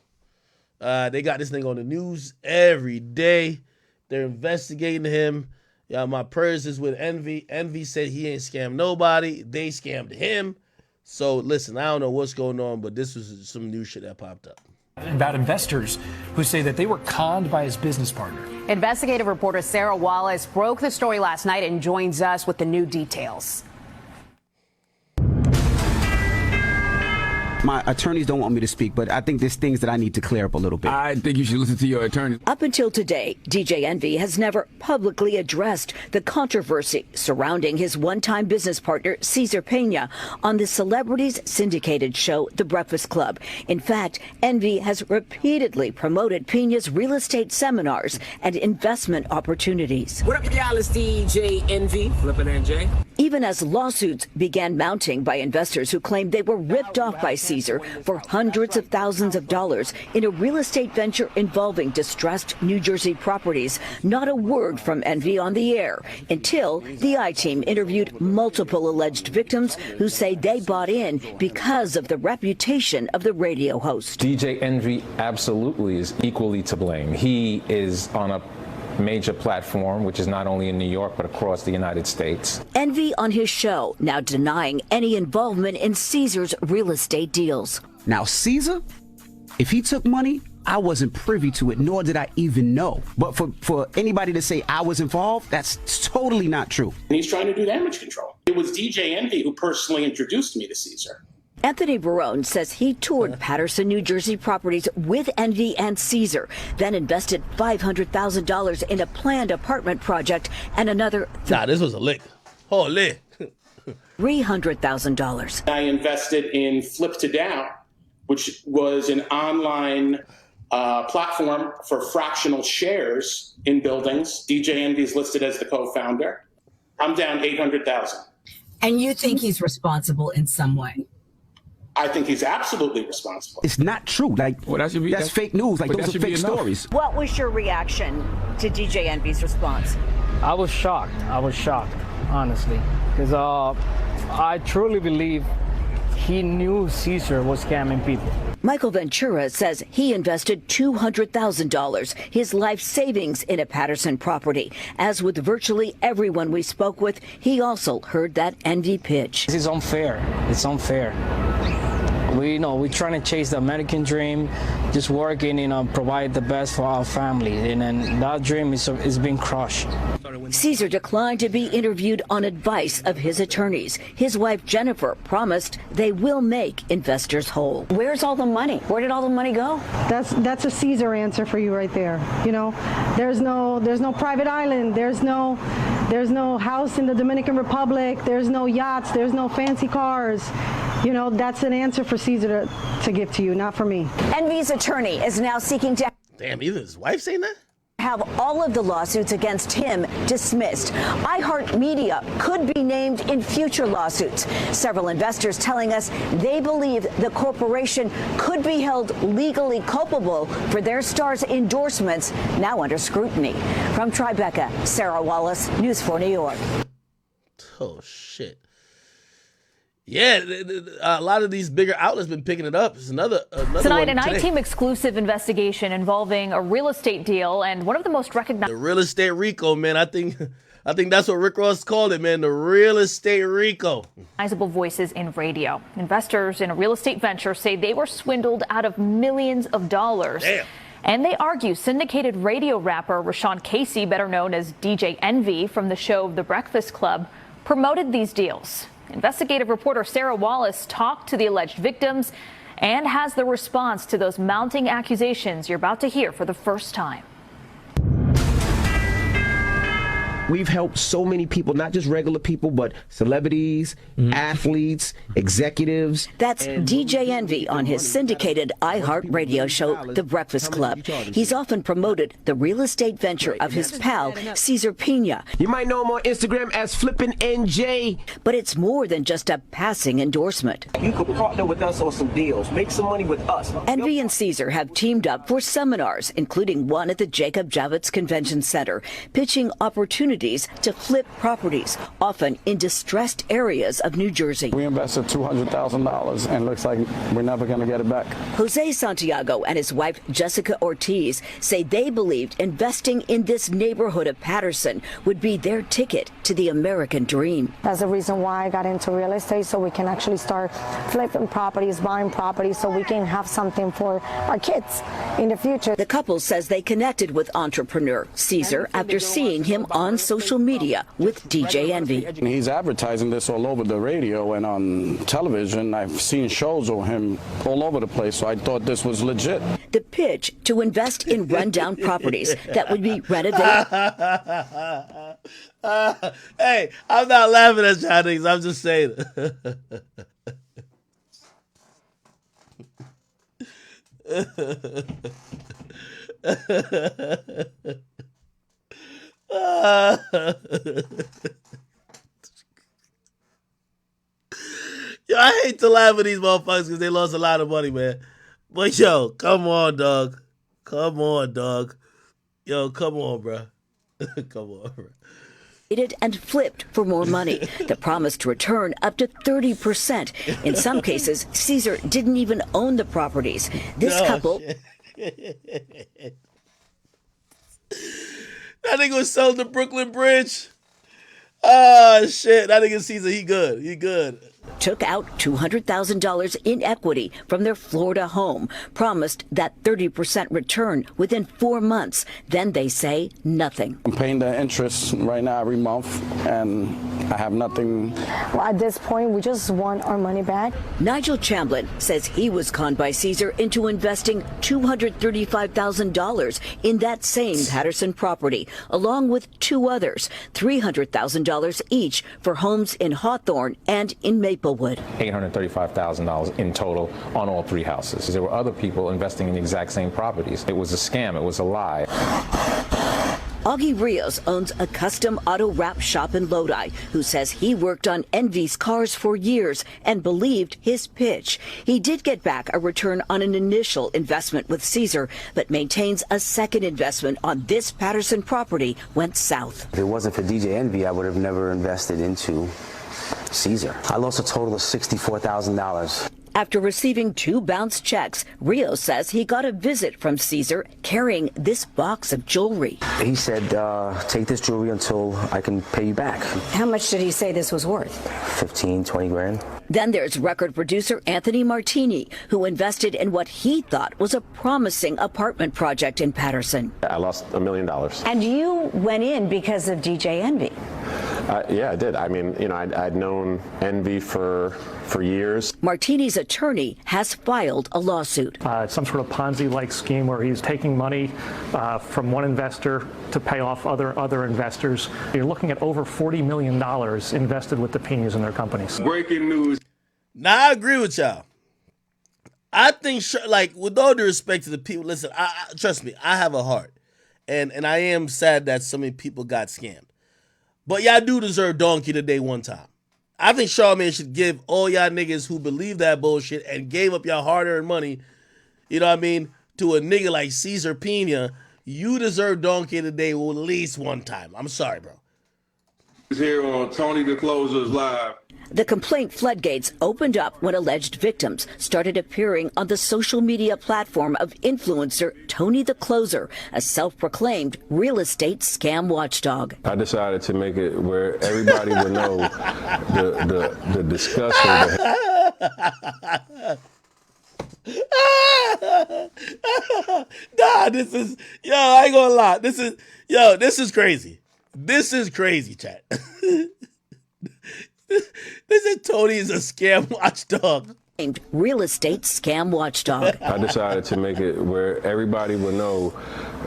They got this thing on the news every day. They're investigating him. Yeah, my prayers is with Envy. Envy said he ain't scammed nobody. They scammed him. So listen, I don't know what's going on, but this was some new shit that popped up. About investors who say that they were conned by his business partner. Investigative reporter Sarah Wallace broke the story last night and joins us with the new details. My attorneys don't want me to speak, but I think there's things that I need to clear up a little bit. I think you should listen to your attorney. Up until today, DJ Envy has never publicly addressed the controversy surrounding his one-time business partner, Cesar Pena, on the celebrities syndicated show, The Breakfast Club. In fact, Envy has repeatedly promoted Pena's real estate seminars and investment opportunities. What up, y'all? It's DJ Envy, Flippin' NJ. Even as lawsuits began mounting by investors who claimed they were ripped off by Cesar for hundreds of thousands of dollars in a real estate venture involving distressed New Jersey properties, not a word from Envy on the air until the I-Team interviewed multiple alleged victims who say they bought in because of the reputation of the radio host. DJ Envy absolutely is equally to blame. He is on a major platform, which is not only in New York, but across the United States. Envy on his show now denying any involvement in Cesar's real estate deals. Now, Cesar, if he took money, I wasn't privy to it, nor did I even know. But for anybody to say I was involved, that's totally not true. And he's trying to do damage control. It was DJ Envy who personally introduced me to Cesar. Anthony Barone says he toured Paterson, New Jersey properties with Envy and Cesar, then invested $500,000 in a planned apartment project and another this was a lick. Holy. $300,000. I invested in Flip to Down, which was an online platform for fractional shares in buildings. DJ Envy is listed as the co-founder. I'm down $800,000. And you think he's responsible in some way? I think he's absolutely responsible. It's not true. Like, that's fake news. Like, those are fake stories. What was your reaction to DJ Envy's response? I was shocked, honestly, because I truly believe he knew Cesar was scamming people. Michael Ventura says he invested $200,000, his life savings, in a Paterson property. As with virtually everyone we spoke with, he also heard that Envy pitch. This is unfair. It's unfair. We're trying to chase the American dream, just working, provide the best for our family, and then that dream is being crushed. Cesar declined to be interviewed on advice of his attorneys. His wife Jennifer promised they will make investors whole. Where's all the money? Where did all the money go? That's a Cesar answer for you right there. There's no private island. There's no house in the Dominican Republic. There's no yachts. There's no fancy cars. That's an answer for Cesar to give to you, not for me. Envy's attorney is now seeking to Damn, even his wife saying that? Have all of the lawsuits against him dismissed. iHeartMedia could be named in future lawsuits. Several investors telling us they believe the corporation could be held legally culpable for their star's endorsements, now under scrutiny. From Tribeca, Sarah Wallace, News 4 New York. Oh, shit. Yeah, a lot of these bigger outlets been picking it up. It's another Tonight, one an today. I-Team exclusive investigation involving a real estate deal and one of the most recognized. The real estate RICO, man. I think that's what Rick Ross called it, man. The real estate RICO. Recognizable voices in radio. Investors in a real estate venture say they were swindled out of millions of dollars. Damn. And they argue syndicated radio rapper Rashawn Casey, better known as DJ Envy from the show The Breakfast Club, promoted these deals. Investigative reporter Sarah Wallace talked to the alleged victims and has the response to those mounting accusations you're about to hear for the first time. We've helped so many people, not just regular people, but celebrities, athletes, executives. That's DJ Envy on his syndicated iHeart radio show, The Breakfast Club. He's often promoted the real estate venture of his pal, Cesar Pina. You might know him on Instagram as Flippin' NJ. But it's more than just a passing endorsement. You could partner with us on some deals, make some money with us. Envy and Cesar have teamed up for seminars, including one at the Jacob Javits Convention Center, pitching opportunities to flip properties, often in distressed areas of New Jersey. We invested $200,000 and looks like we're never going to get it back. Jose Santiago and his wife Jessica Ortiz say they believed investing in this neighborhood of Patterson would be their ticket to the American dream. That's the reason why I got into real estate, so we can actually start flipping properties, buying properties, so we can have something for our kids in the future. The couple says they connected with entrepreneur Cesar after seeing him on social media with DJ Envy. He's advertising this all over the radio and on television. I've seen shows of him all over the place, so I thought this was legit. The pitch to invest in rundown properties that would be renovated. Hey, I'm not laughing at y'all niggas. I'm just saying. Yo, I hate to laugh at these motherfuckers because they lost a lot of money, man. But yo, come on, dog. Come on, dog. Yo, come on, bro. Come on, bro. And flipped for more money. The promise to return up to 30%. In some cases, Cesar didn't even own the properties. This couple. That nigga was selling the Brooklyn Bridge. Oh, shit. That nigga Caesar, he good. He good. Took out $200,000 in equity from their Florida home, promised that 30% return within 4 months. Then they say nothing. I'm paying the interest right now every month, and I have nothing. Well, at this point, we just want our money back. Nigel Chamblin says he was conned by Cesar into investing $235,000 in that same Patterson property, along with two others, $300,000 each for homes in Hawthorne and in Maplewood. $835,000 in total on all three houses. There were other people investing in the exact same properties. It was a scam. It was a lie. Augie Rios owns a custom auto wrap shop in Lodi, who says he worked on Envy's cars for years and believed his pitch. He did get back a return on an initial investment with Cesar, but maintains a second investment on this Patterson property went south. If it wasn't for DJ Envy, I would have never invested into Cesar. I lost a total of $64,000. After receiving 2 bounced checks, Rio says he got a visit from Cesar carrying this box of jewelry. He said, take this jewelry until I can pay you back. How much did he say this was worth? 15, 20 grand. Then there's record producer Anthony Martini, who invested in what he thought was a promising apartment project in Patterson. I lost $1 million. And you went in because of DJ Envy. Yeah, I did. I mean, you know, I'd known Envy for years. Martini's attorney has filed a lawsuit. It's some sort of Ponzi-like scheme where he's taking money from one investor to pay off other investors. You're looking at over $40 million invested with the Pinas in their companies. Breaking news. Now, I agree with y'all. I think, like, with all due respect to the people, listen, trust me, I have a heart. And I am sad that so many people got scammed. But y'all do deserve donkey today one time. I think Charlamagne should give all y'all niggas who believe that bullshit and gave up y'all hard-earned money, you know what I mean, to a nigga like Cesar Pina. You deserve donkey today at least one time. I'm sorry, bro. Here on Tony the Closer's Live. The complaint floodgates opened up when alleged victims started appearing on the social media platform of influencer Tony the Closer, a self-proclaimed real estate scam watchdog. I decided to make it where everybody would know the disgusting. Nah, this is, I ain't gonna lie. This is crazy. This is crazy, chat. This is Tony is a scam watchdog. Real estate scam watchdog. I decided to make it where everybody would know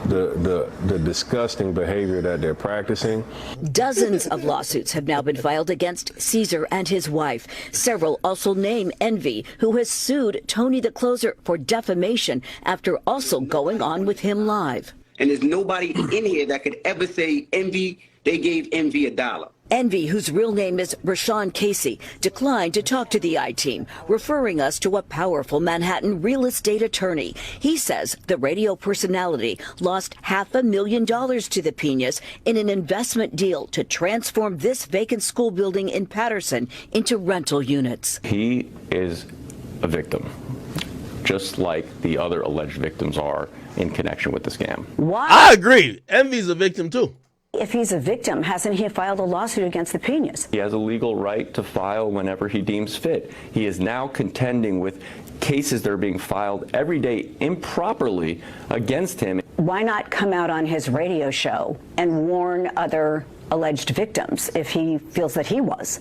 the disgusting behavior that they're practicing. Dozens of lawsuits have now been filed against Caesar and his wife. Several also name Envy, who has sued Tony the Closer for defamation after also going on with him live. And there's nobody in here that could ever say Envy, they gave Envy $1. Envy, whose real name is Rashawn Casey, declined to talk to the I-Team, referring us to a powerful Manhattan real estate attorney. He says the radio personality lost $500,000 to the Piñas in an investment deal to transform this vacant school building in Patterson into rental units. He is a victim, just like the other alleged victims are in connection with the scam. Why? I agree. Envy's a victim too. If he's a victim, hasn't he filed a lawsuit against the Piñas? He has a legal right to file whenever he deems fit. He is now contending with cases that are being filed every day improperly against him. Why not come out on his radio show and warn other alleged victims if he feels that he was?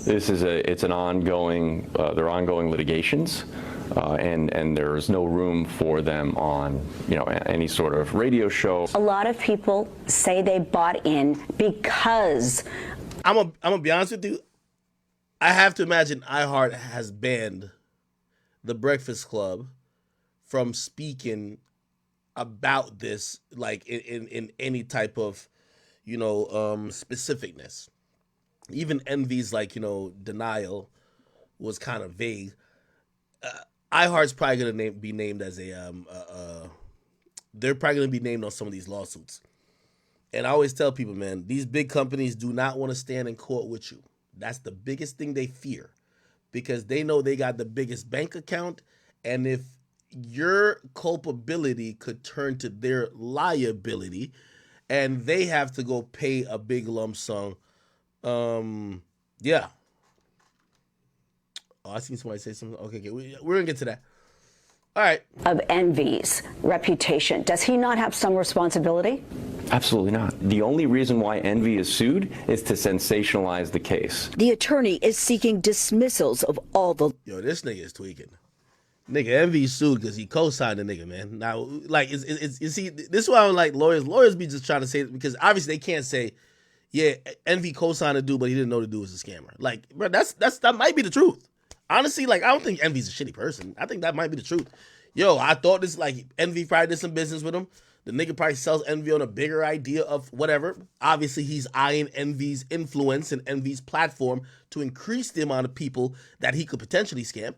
This is it's an ongoing, they're ongoing litigations. And there's no room for them on, any sort of radio show. A lot of people say they bought in because I'm gonna be honest with you. I have to imagine iHeart has banned the Breakfast Club from speaking about this, like in any type of, specificness. Even Envy's denial was kind of vague. iHeart's probably gonna be named as they're probably gonna be named on some of these lawsuits. And I always tell people, man, these big companies do not want to stand in court with you. That's the biggest thing they fear, because they know they got the biggest bank account, and if your culpability could turn to their liability, and they have to go pay a big lump sum. Yeah. Oh, I seen somebody say something. Okay, we're going to get to that. All right. Of Envy's reputation, does he not have some responsibility? Absolutely not. The only reason why Envy is sued is to sensationalize the case. The attorney is seeking dismissals of all the... Yo, this nigga is tweaking. Nigga, Envy sued because he co-signed the nigga, man. Now, like, you see, this is why I don't like lawyers. Lawyers be just trying to say, because obviously they can't say, yeah, Envy co-signed the dude, but he didn't know the dude was a scammer. Like, bro, that might be the truth. Honestly, like, I don't think Envy's a shitty person. I think that might be the truth. Yo, I thought this, like, Envy probably did some business with him. The nigga probably sells Envy on a bigger idea of whatever. Obviously, he's eyeing Envy's influence and Envy's platform to increase the amount of people that he could potentially scam.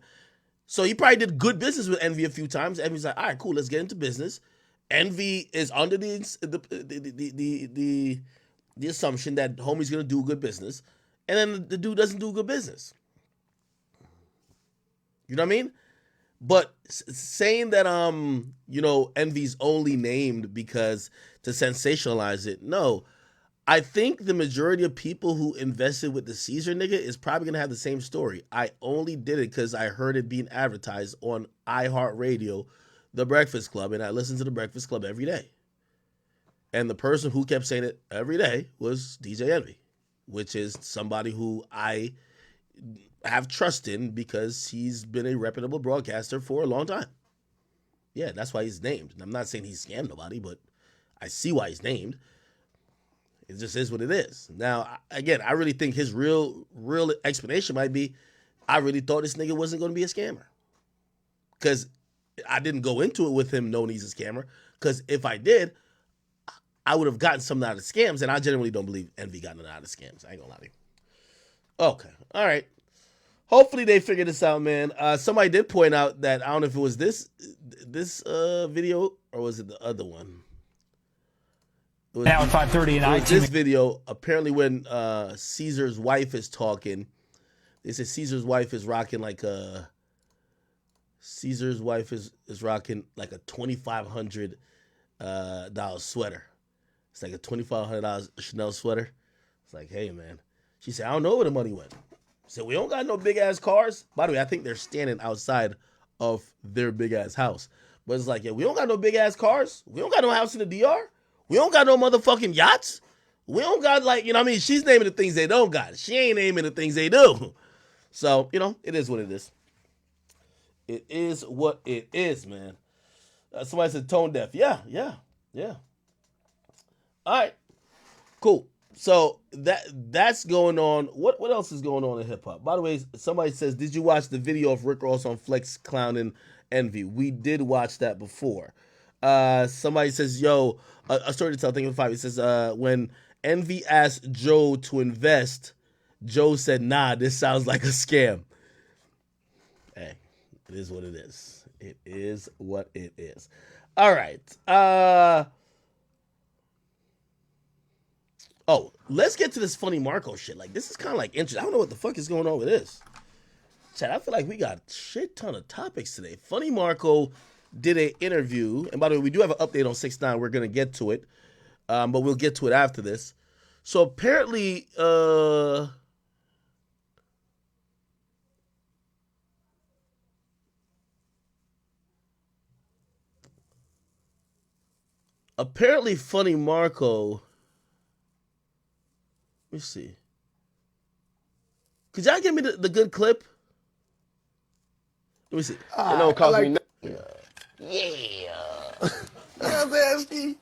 So he probably did good business with Envy a few times. Envy's like, all right, cool, let's get into business. Envy is under the assumption that homie's gonna do good business, and then the dude doesn't do good business. You know what I mean? But saying that Envy's only named because to sensationalize it, no. I think the majority of people who invested with the Caesar nigga is probably gonna have the same story. I only did it because I heard it being advertised on iHeartRadio, The Breakfast Club, and I listened to The Breakfast Club every day. And the person who kept saying it every day was DJ Envy, which is somebody who I have trust in because he's been a reputable broadcaster for a long time. Yeah, that's why he's named. I'm not saying he's scammed nobody, but I see why he's named. It just is what it is. Now, again, I really think his real explanation might be, I really thought this nigga wasn't going to be a scammer. Because I didn't go into it with him knowing he's a scammer. Because if I did, I would have gotten something out of scams, and I generally don't believe Envy got nothing out of scams. I ain't gonna lie to you. Okay, all right. Hopefully they figure this out, man. Somebody did point out that, I don't know if it was this video or was it the other one. Now at 5:30 and I this video. Apparently, when Caesar's wife is talking, they say Caesar's wife is rocking like a $2,500 sweater. It's like a $2,500 Chanel sweater. It's like, hey man. She said, I don't know where the money went. She said, we don't got no big ass cars. By the way, I think they're standing outside of their big ass house. But it's like, yeah, we don't got no big ass cars. We don't got no house in the DR. We don't got no motherfucking yachts. We don't got like, you know what I mean? She's naming the things they don't got. She ain't naming the things they do. So, you know, it is what it is. It is what it is, man. Somebody said tone deaf. Yeah. All right, cool. So that's going on. What else is going on in hip hop? By the way, somebody says, did you watch the video of Rick Ross on Flex clowning Envy? We did watch that before. Somebody says, yo, a story to tell. Thinking of 5. It says, when Envy asked Joe to invest, Joe said, nah, this sounds like a scam. Hey, it is what it is. It is what it is. All right. Oh, let's get to this Funny Marco shit. Like, this is kind of like interesting. I don't know what the fuck is going on with this. Chad, I feel like we got a shit ton of topics today. Funny Marco did an interview. And by the way, we do have an update on 6ix9ine. We're going to get to it. But we'll get to it after this. So apparently, Funny Marco... Let me see. Could y'all give me the good clip? Let me see. It don't cost me nothing. Yeah. I'm asking. It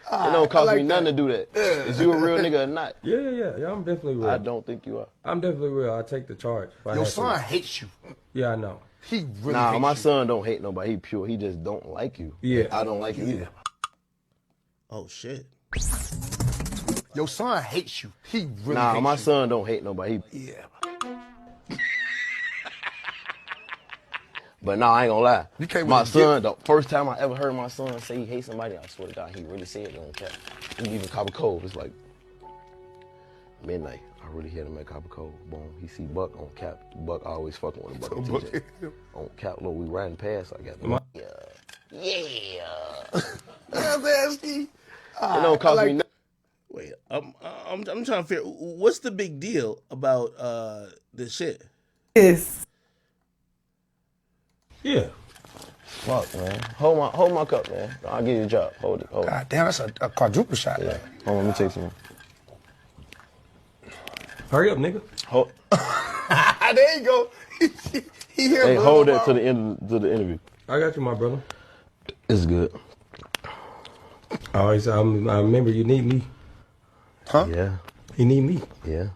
don't cost me nothing to do that. Is you a real nigga or not? Yeah, I'm definitely real. I don't think you are. I'm definitely real. I take the charge. Your son hates you. Yeah, I know. He really hates my son don't hate nobody. He pure. He just don't like you. Yeah. I don't like you either. Oh, shit. Your son hates you. He really hates you. My son don't hate nobody. Yeah. But I ain't gonna lie. My son, the first time I ever heard my son say he hates somebody, I swear to God, he really said it on cap. He even Copper Cove. It's like midnight. I really hear him at Copper Cove. Boom. He see Buck on cap. Buck always fucking with a Buck and TJ. On cap, look, we riding past. I got the yeah. I'm asking. It don't cost me nothing. Wait, I'm trying to figure what's the big deal about this shit. Yes. Yeah. Fuck, man. Hold my cup, man. I'll give you a job. Hold it. God damn, that's a quadruple shot. Yeah. Hold on, let me take some. Hurry up, nigga. Hold. There you go. He here. Hey, hold that to the end of the interview. I got you, my brother. It's good. I remember you need me. Huh? Yeah. You need me. Yeah.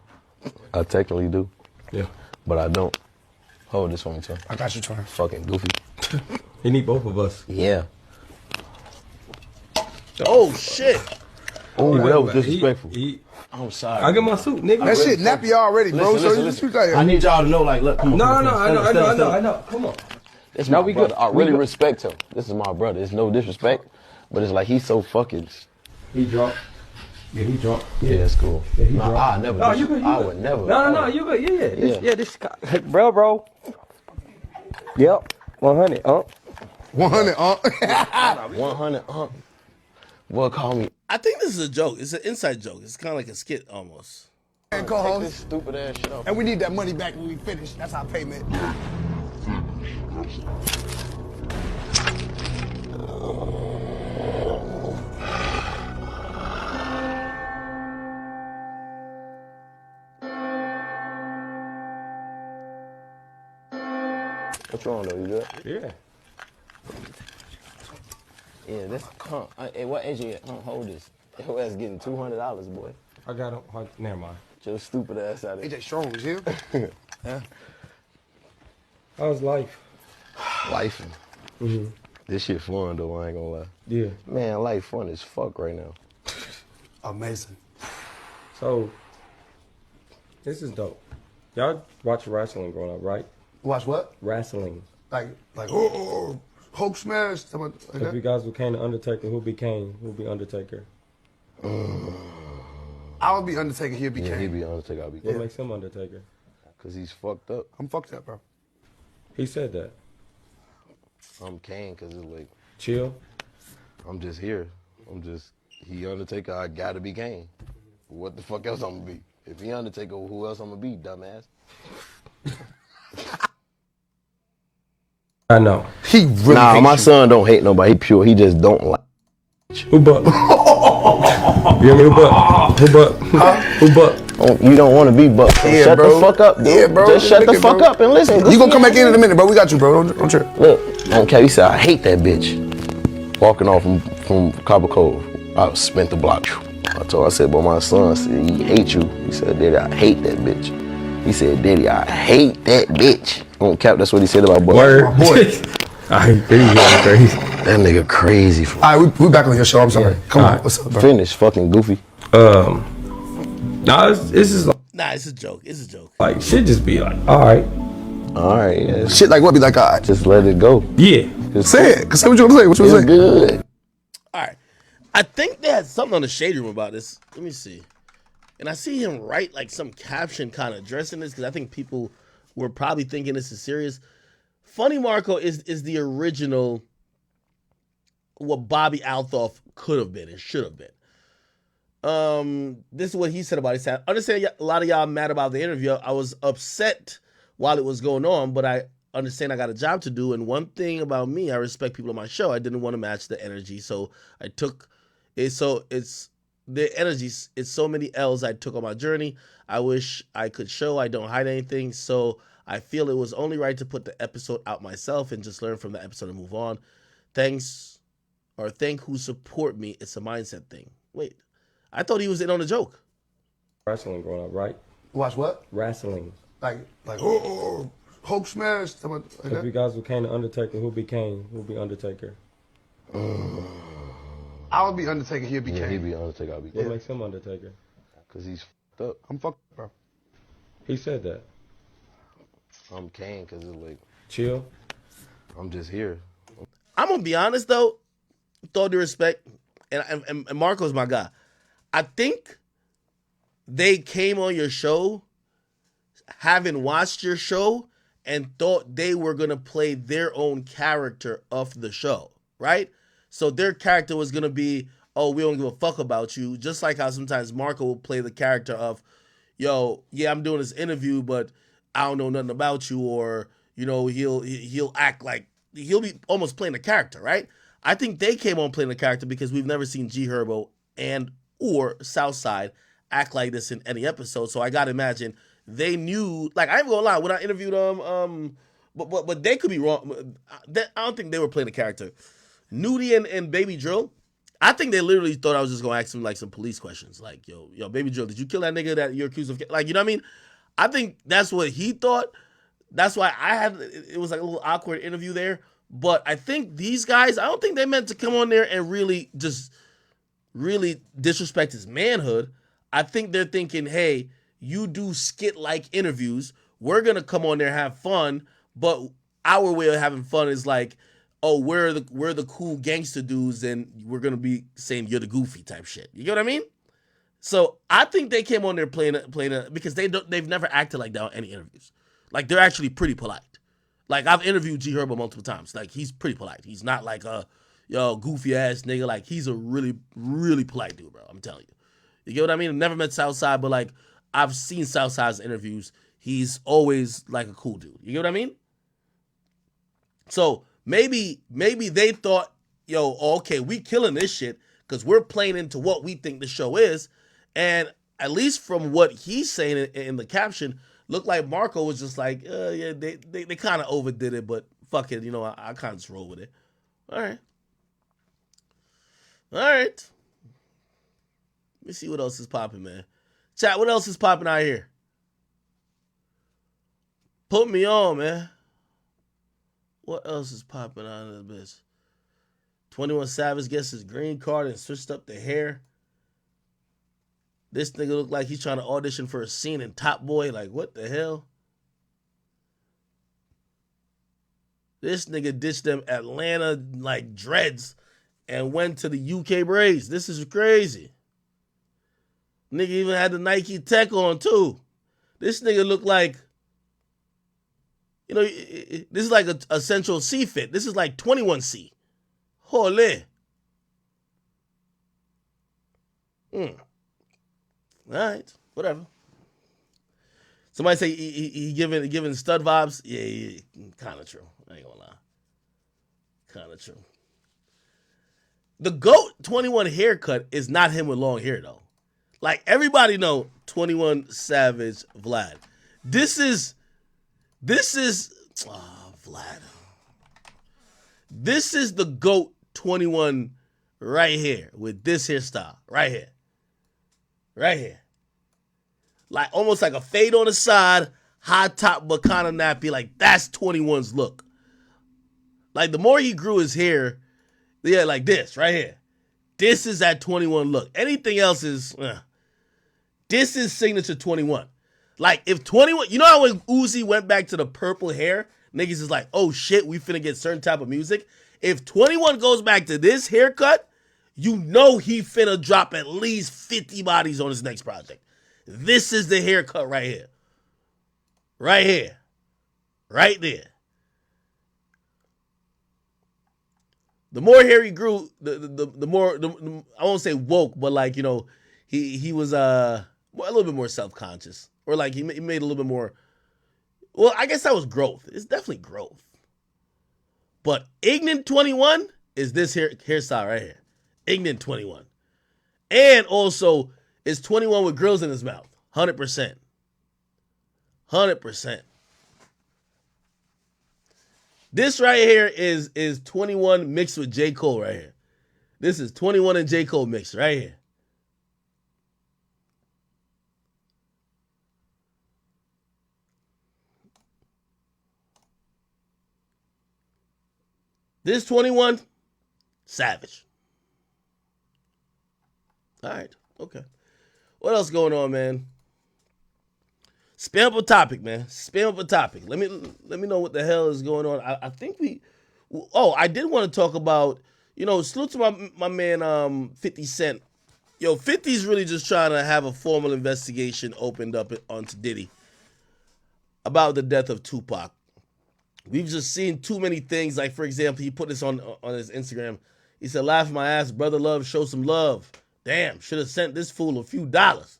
I technically do. Yeah. But I don't. Hold this for me, too. I got you, Tony. Fucking goofy. You need both of us. Yeah. Oh, shit. Oh, that was disrespectful. I'm sorry. I got my suit, nigga. That shit nappy already, bro. Listen. I need y'all to know, like, look. Come on. No, I know. Come on. This is my brother. I really respect him. This is my brother. It's no disrespect, but it's like he's so fucking... He drunk. Yeah, he drunk. Yeah, it's cool. Yeah, he drunk. I never. No, you good. I would never. No, you good. Yeah. This bro. Yep. 100. 100. 100. Boy, call me. I think this is a joke. It's an inside joke. It's kind of like a skit almost. And co-host. This stupid ass shit off. And we need that money back when we finish. That's our payment. What's wrong though? You good? Yeah. Yeah, that's hey, what age you at? Hold this. Your ass getting $200, boy. I got him. Never mind. Your stupid ass out of here. AJ Strong was here. Yeah. How's life? Life. Mm-hmm. This shit fun though. I ain't gonna lie. Yeah. Man, life fun as fuck right now. Amazing. So, this is dope. Y'all watch wrestling growing up, right? Watch what? Wrestling. Like Hulk smash. If you guys became the Undertaker, who'll be Kane? Who'll be Undertaker? I would be Undertaker, he'd be Yeah, Kane. he'd be Undertaker, I'll be What Kane. makes him Undertaker? Because he's fucked up. I'm fucked up, bro. He said that. I'm Kane because it's like, Chill. I'm just here. He Undertaker, I gotta be Kane. What the fuck else I'm gonna be? If he Undertaker, who else I'm gonna be, dumbass? I know. He really Nah, my hates son don't hate nobody. He pure. He just don't like. Who but? You hear me? Who but? Who but? Who but? Oh, you don't want to be but. Yeah, Shut bro. the fuck up, dude. Yeah, bro. Just shut the Nigga, fuck bro. up and listen. You gonna come back in a minute, bro. We got you, bro. Don't trip. Look, I don't care. He said, I hate that bitch. Walking off from Copper Cove, I spent the block. I said, but my son said, he hate you. He said, Daddy, I hate that bitch. He said, Daddy, I hate that bitch. On cap, that's what he said about Buck. Word. My boy. I hate that crazy. That nigga crazy. All right, we back on your show. I'm sorry. Come on. What's up, bro? Finish, fucking goofy. Nah, this is Nah, it's a joke. It's a joke. like shit. Just be like, all right. Yeah. Shit like what? Be like, all right. Just let it go. Yeah. Say it. Say what you gonna say. What you gonna say? Good. All right. I think they had something on the Shade Room about this. Let me see. And I see him write like some caption kind of addressing this because I think people were probably thinking this is serious. Funny Marco is the original what Bobby Althoff could have been and should have been. This is what he said about it. He said, I understand a lot of y'all mad about the interview. I was upset while it was going on, but I understand I got a job to do. And one thing about me, I respect people on my show. I didn't want to match the energy, so I took it. So it's the energy. It's so many L's I took on my journey. I wish I could show I don't hide anything. So I feel it was only right to put the episode out myself and just learn from the episode and move on. Thank who support me. It's a mindset thing. Wait, I thought he was in on the joke. Wrestling growing up, right? Watch what? Wrestling. Like Hulk smash. Like If that? you guys became the Undertaker, who became? Who be Undertaker? I would be Undertaker, he'd be Yeah, Kane. he'd be Undertaker, I'll be What Kane. makes him Undertaker? Because he's fucked up. I'm fucked, bro. He said that. I'm Kane because it's like, Chill. I'm just here. I'm gonna be honest though, with all due respect, and Marco's my guy. I think they came on your show, having watched your show, and thought they were gonna play their own character of the show, right? So their character was gonna be, oh, we don't give a fuck about you. Just like how sometimes Marco will play the character of, yo, yeah, I'm doing this interview, but I don't know nothing about you, or he'll act like he'll be almost playing a character, right? I think they came on playing a character because we've never seen G Herbo and or Southside act like this in any episode. So I gotta imagine they knew. Like, I ain't gonna lie, when I interviewed them, but they could be wrong. I don't think they were playing a character. Nudie and Baby Drill, I think they literally thought I was just gonna ask him like some police questions, like, yo, Baby Drill, did you kill that nigga that you're accused of? Like, you know what I mean? I think that's what he thought. That's why it was like a little awkward interview there. But I think these guys, I don't think they meant to come on there and really disrespect his manhood. I think they're thinking, hey, you do skit-like interviews. We're going to come on there and have fun. But our way of having fun is like, oh, we're the cool gangster dudes, and we're going to be saying you're the goofy type shit. You get what I mean? So I think they came on there playing because they've never acted like that on any interviews. Like, they're actually pretty polite. Like, I've interviewed G Herbo multiple times. Like, he's pretty polite. He's not like a goofy ass nigga. Like, he's a really, really polite dude, bro. I'm telling you. You get what I mean? I've never met Southside, but like, I've seen Southside's interviews. He's always like a cool dude. You get what I mean? So maybe they thought, yo, okay, we killing this shit because we're playing into what we think the show is. And at least from what he's saying in the caption, looked like Marco was just like, yeah, they kind of overdid it, but fuck it, I kind of just roll with it. All right. Let me see what else is popping, man. Chat, what else is popping out here? Put me on, man. What else is popping out of this bitch? 21 Savage gets his green card and switched up the hair. This nigga look like he's trying to audition for a scene in Top Boy. Like, what the hell? This nigga ditched them Atlanta, like, dreads and went to the UK braids. This is crazy. Nigga even had the Nike Tech on too. This nigga look like, this is like a Central C fit. This is like 21C. Holy. All right, whatever. Somebody say he giving stud vibes. Yeah, kind of true. I ain't gonna lie. Kind of true. The GOAT 21 haircut is not him with long hair though. Like everybody know 21 Savage Vlad. This is Vlad. This is the GOAT 21 right here with this hairstyle right here. Right here. Like almost like a fade on the side, high top but kind of nappy. Like that's 21's look. Like the more he grew his hair, yeah, like this right here. This is that 21 look. Anything else is, this is signature 21. Like if 21, you know how when Uzi went back to the purple hair, niggas is like, oh shit, we finna get certain type of music. If 21 goes back to this haircut, you know he finna drop at least 50 bodies on his next project. This is the haircut right here. Right here. Right there. The more hair he grew, the more I won't say woke, but like, he was a little bit more self-conscious. Or like he made a little bit more. Well, I guess that was growth. It's definitely growth. But Ignorant 21 is this hairstyle right here. Ignorant 21. And also is 21 with grills in his mouth. 100%. 100%. This right here is 21 mixed with J. Cole right here. This is 21 and J. Cole mixed right here. This 21, savage. All right, okay. What else going on, man? Spam up a topic, man. Spam up a topic. Let me know what the hell is going on. I think I did want to talk about, salute to my man 50 Cent. Yo, 50's really just trying to have a formal investigation opened up onto Diddy about the death of Tupac. We've just seen too many things. Like, for example, he put this on his Instagram. He said, laugh my ass, brother love, show some love. Damn, should have sent this fool a few dollars.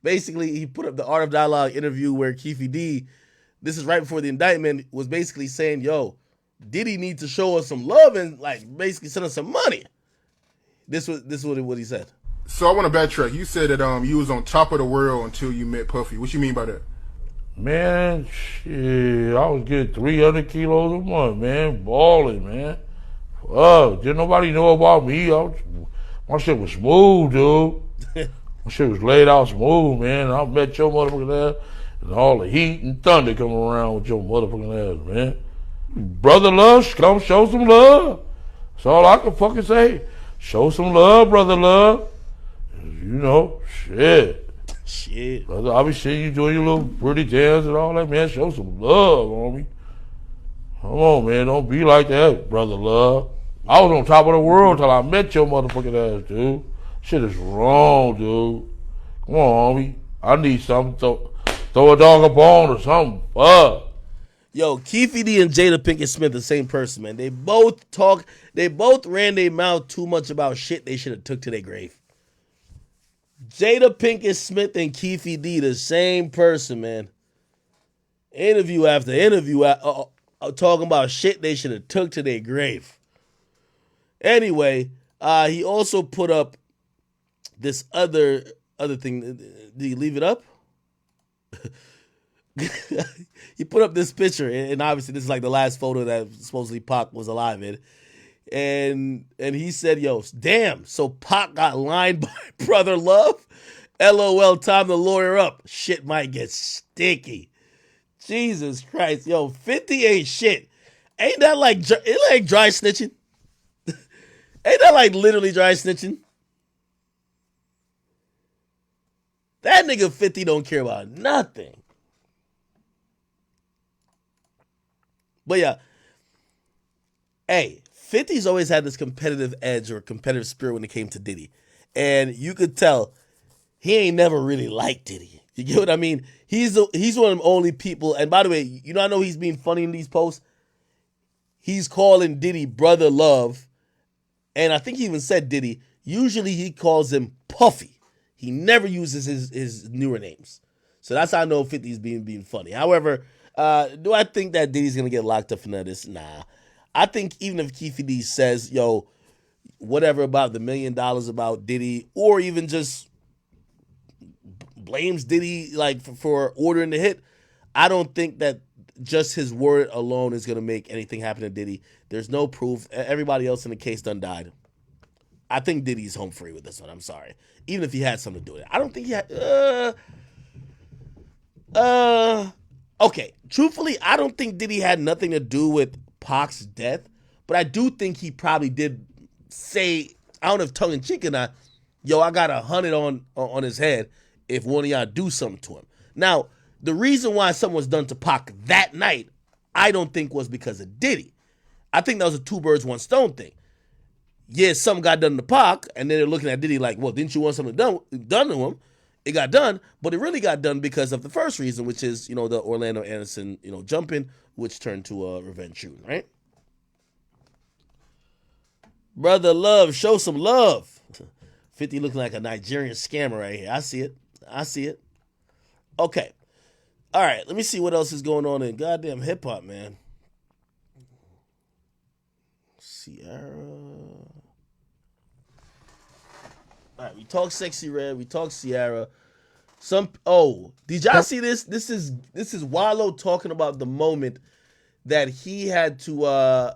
Basically, he put up the Art of Dialogue interview where Keefe D, this is right before the indictment, was basically saying, yo, Diddy need to show us some love and like basically send us some money. This is what he said. So I want to backtrack. You said that you was on top of the world until you met Puffy. What you mean by that? Man, shit, I was getting 300 kilos a month, man, balling, man. Fuck, didn't nobody know about me. My shit was smooth, dude. My shit was laid out smooth, man. I met your motherfucking ass, and all the heat and thunder coming around with your motherfucking ass, man. Brother love, come show some love. That's all I can fucking say. Show some love, brother love. Shit. Shit. Brother, I be seeing you doing your little pretty dance and all that, man. Show some love, homie. Come on, man. Don't be like that, brother love. I was on top of the world till I met your motherfucking ass, dude. Shit is wrong, dude. Come on, homie. I need something. Throw a dog a bone or something. Fuck. Yo, Keefe D and Jada Pinkett Smith, the same person, man. They both ran their mouth too much about shit they should have took to their grave. Jada Pinkett Smith and Keefe D, the same person, man. Interview after interview, talking about shit they should have took to their grave. Anyway, he also put up this other thing. Did he leave it up? He put up this picture, and obviously this is like the last photo that supposedly Pac was alive in. And he said, yo, damn, so Pac got lined by Brother Love? LOL, time to lawyer up. Shit might get sticky. Jesus Christ. Yo, 50 ain't shit. Ain't that like dry snitching? Ain't that like literally dry snitching? That nigga 50 don't care about nothing. But yeah, hey, 50's always had this competitive edge or competitive spirit when it came to Diddy. And you could tell he ain't never really liked Diddy. You get what I mean? He's one of the only people. And by the way, you know, I know he's being funny in these posts. He's calling Diddy Brother Love, and I think he even said Diddy. Usually he calls him Puffy. He never uses his newer names. So that's how I know 50's being funny. However, do I think that Diddy's gonna get locked up for none of this? Nah. I think even if Keefe D says, yo, whatever about the $1 million about Diddy, or even just blames Diddy like for ordering the hit, I don't think that just his word alone is gonna make anything happen to Diddy. There's no proof. Everybody else in the case done died. I think Diddy's home free with this one. I'm sorry. Even if he had something to do with it. I don't think he had okay. Truthfully, I don't think Diddy had nothing to do with Pac's death, but I do think he probably did say, I don't know if tongue in cheek or not, yo, I got 100 on his head if one of y'all do something to him. Now, the reason why something was done to Pac that night, I don't think was because of Diddy. I think that was a two birds, one stone thing. Yeah, something got done to Pac, and then they're looking at Diddy like, well, didn't you want something done to him? It got done, but it really got done because of the first reason, which is, you know, the Orlando Anderson, you know, jumping, which turned to a revenge shooting, right? Brother Love, show some love. 50 looking like a Nigerian scammer right here. I see it. Okay. All right, let me see what else is going on in goddamn hip-hop, man. Sierra. All right, we talk Sexy Red, we talk Sierra. Did y'all see this? This is Wallow talking about the moment that he had to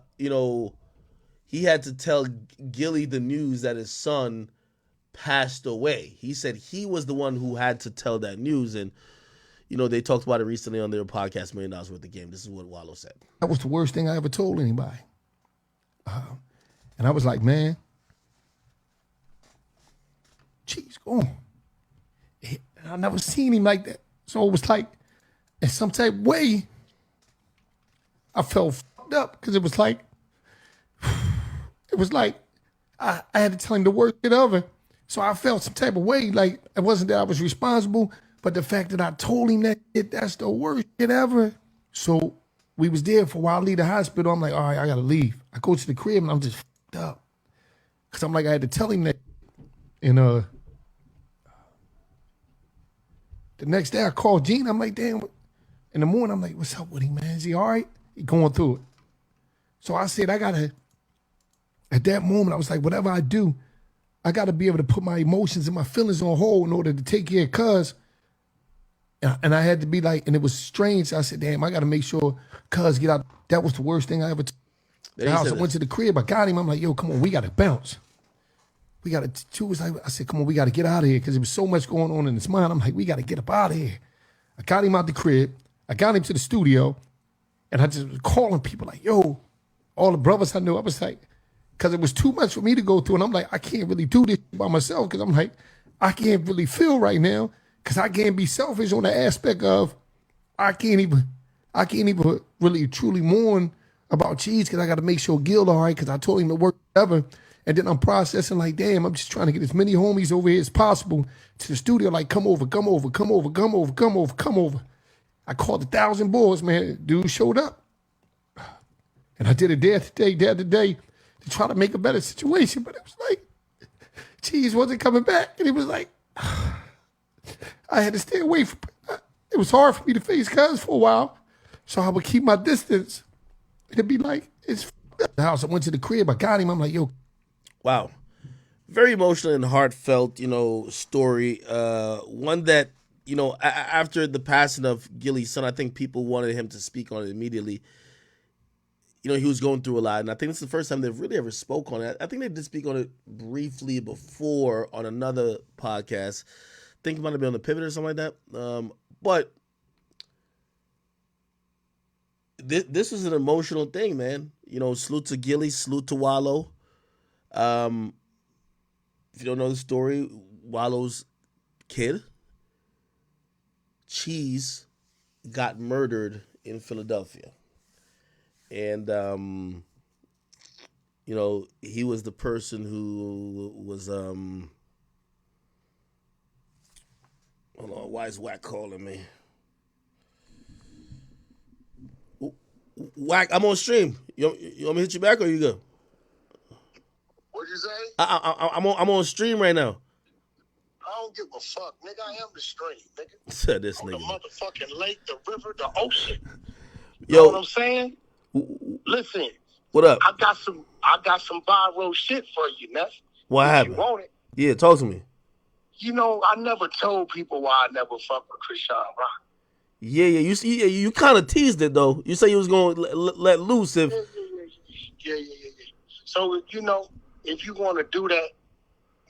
he had to tell Gilly the news that his son passed away. He said he was the one who had to tell that news, and you know, they talked about it recently on their podcast, $1 Million Worth of Game. This is what Wallow said. That was the worst thing I ever told anybody. And I was like, man, geez, go on. And I never seen him like that. So it was like, in some type of way, I felt fucked up because it was like I had to tell him the worst shit ever. So I felt some type of way, like it wasn't that I was responsible, but the fact that I told him that shit, that's the worst shit ever. So we was there for a while. I leave the hospital. I'm like, all right, I gotta leave. I go to the crib and I'm just fucked up. Cause I'm like, I had to tell him that. And the next day I called Gene. I'm like, damn. In the morning, I'm like, what's up with him, man? Is he all right? He going through it. So I said, at that moment, I was like, whatever I do, I gotta be able to put my emotions and my feelings on hold in order to take care of Cuz. And I had to be like, and it was strange. I said, damn, I got to make sure Cuz get out. That was the worst thing I ever took. The house. I went to the crib. I got him. I'm like, yo, come on, we got to bounce. We got to, I said, come on, we got to get out of here because there was so much going on in his mind. I'm like, we got to get up out of here. I got him out the crib. I got him to the studio. And I just was calling people like, yo, all the brothers I knew. I was like, because it was too much for me to go through. And I'm like, I can't really do this by myself because I'm like, I can't really feel right now. Because I can't be selfish on the aspect of I can't even really truly mourn about Cheese because I got to make sure Gil all right because I told him to work ever. And then I'm processing like, damn, I'm just trying to get as many homies over here as possible to the studio. Like, come over. I called 1,000 boys, man. Dude showed up. And I did it day after day to try to make a better situation. But it was like, Cheese wasn't coming back. And he was like, I had to stay away from it. Was hard for me to face Cuz for a while. So I would keep my distance. It'd be like, it's the house. I went to the crib. I got him. I'm like, yo. Wow. Very emotional and heartfelt, you know, story. One that, you know, after the passing of Gilly's son, I think people wanted him to speak on it immediately. You know, he was going through a lot. And I think this is the first time they've really ever spoke on it. I think they did speak on it briefly before on another podcast. I think it might have been on the Pivot or something like that. But this was an emotional thing, man. You know, salute to Gilly, salute to Wallow. If you don't know the story, Wallow's kid, Cheese, got murdered in Philadelphia. And, you know, he was the person who was Hold on, why is Wack calling me? Wack, I'm on stream. You want me to hit you back or you good? What'd you say? I'm on stream right now. I don't give a fuck, nigga. I am the stream, nigga. Said this I'm nigga. the motherfucking lake, the river, the ocean. Yo, You know what I'm saying? Listen. What up? I got some viral shit for you, Neff. What if happened? You want it? Yeah, talk to me. You know, I never told people why I never fucked with Krishan Rock. Yeah. You kind of teased it though. You say you was gonna let loose if. Yeah. So you know, if you want to do that,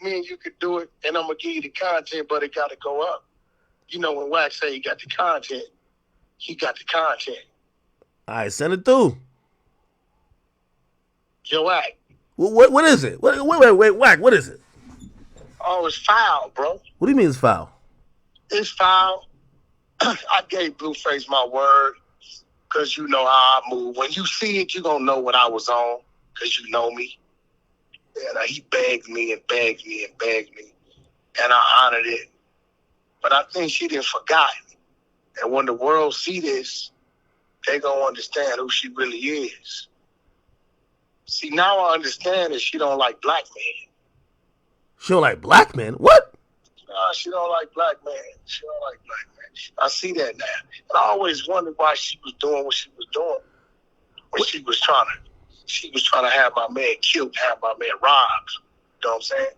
me and you could do it, and I'm gonna give you the content, but it got to go up. You know, when Wax say he got the content, he got the content. All right, send it through. Yo, Wax. What is it? Wait, Wack, what is it? Oh, it's foul, bro. What do you mean it's foul? It's foul. I gave Blueface my word because you know how I move. When you see it, you're going to know what I was on because you know me. And he begged me and begged me and begged me, and I honored it. But I think she didn't forgot. And when the world see this, they going to understand who she really is. See, now I understand that she don't like black men. She don't like black men? What? She don't like black men. She don't like black men. I see that now. And I always wondered why she was doing what she was doing. When she was trying to have my man killed, have my man robbed. You know what I'm saying?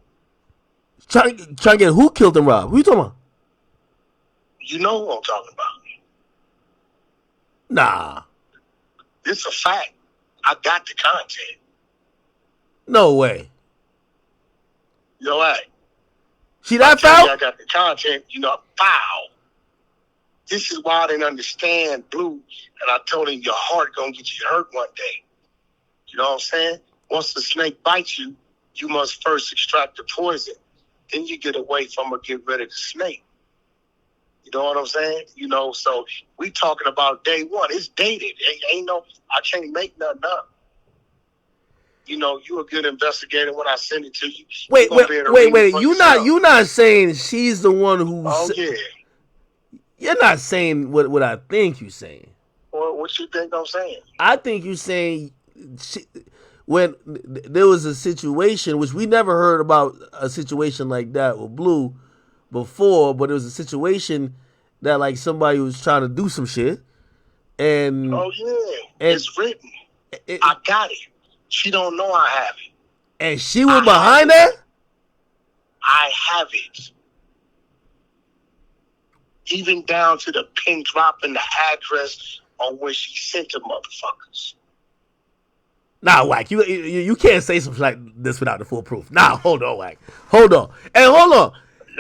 Trying to get who killed and robbed? Who you talking about? You know who I'm talking about. Nah. It's a fact. I got the content. No way. You know what? She that foul? I got the content, foul. This is why I didn't understand Blue, and I told him your heart gonna get you hurt one day. You know what I'm saying? Once the snake bites you, you must first extract the poison. Then you get away from or get rid of the snake. You know what I'm saying? So we talking about day one. It's dated. I can't make nothing up. You a good investigator when I send it to you. Wait. You not saying she's the one who? Oh yeah. You're not saying what I think you're saying. Well, what you think I'm saying? I think you're saying when there was a situation, which we never heard about a situation like that with Blue before, but it was a situation that like somebody was trying to do some shit. And oh yeah, it's written. I got it. She don't know I have it. And she was behind that? I have it. Even down to the pin drop and the address on where she sent the motherfuckers. Nah, Wack, you can't say something like this without the full proof. Nah, hold on, Wack. Hold on. And hold on.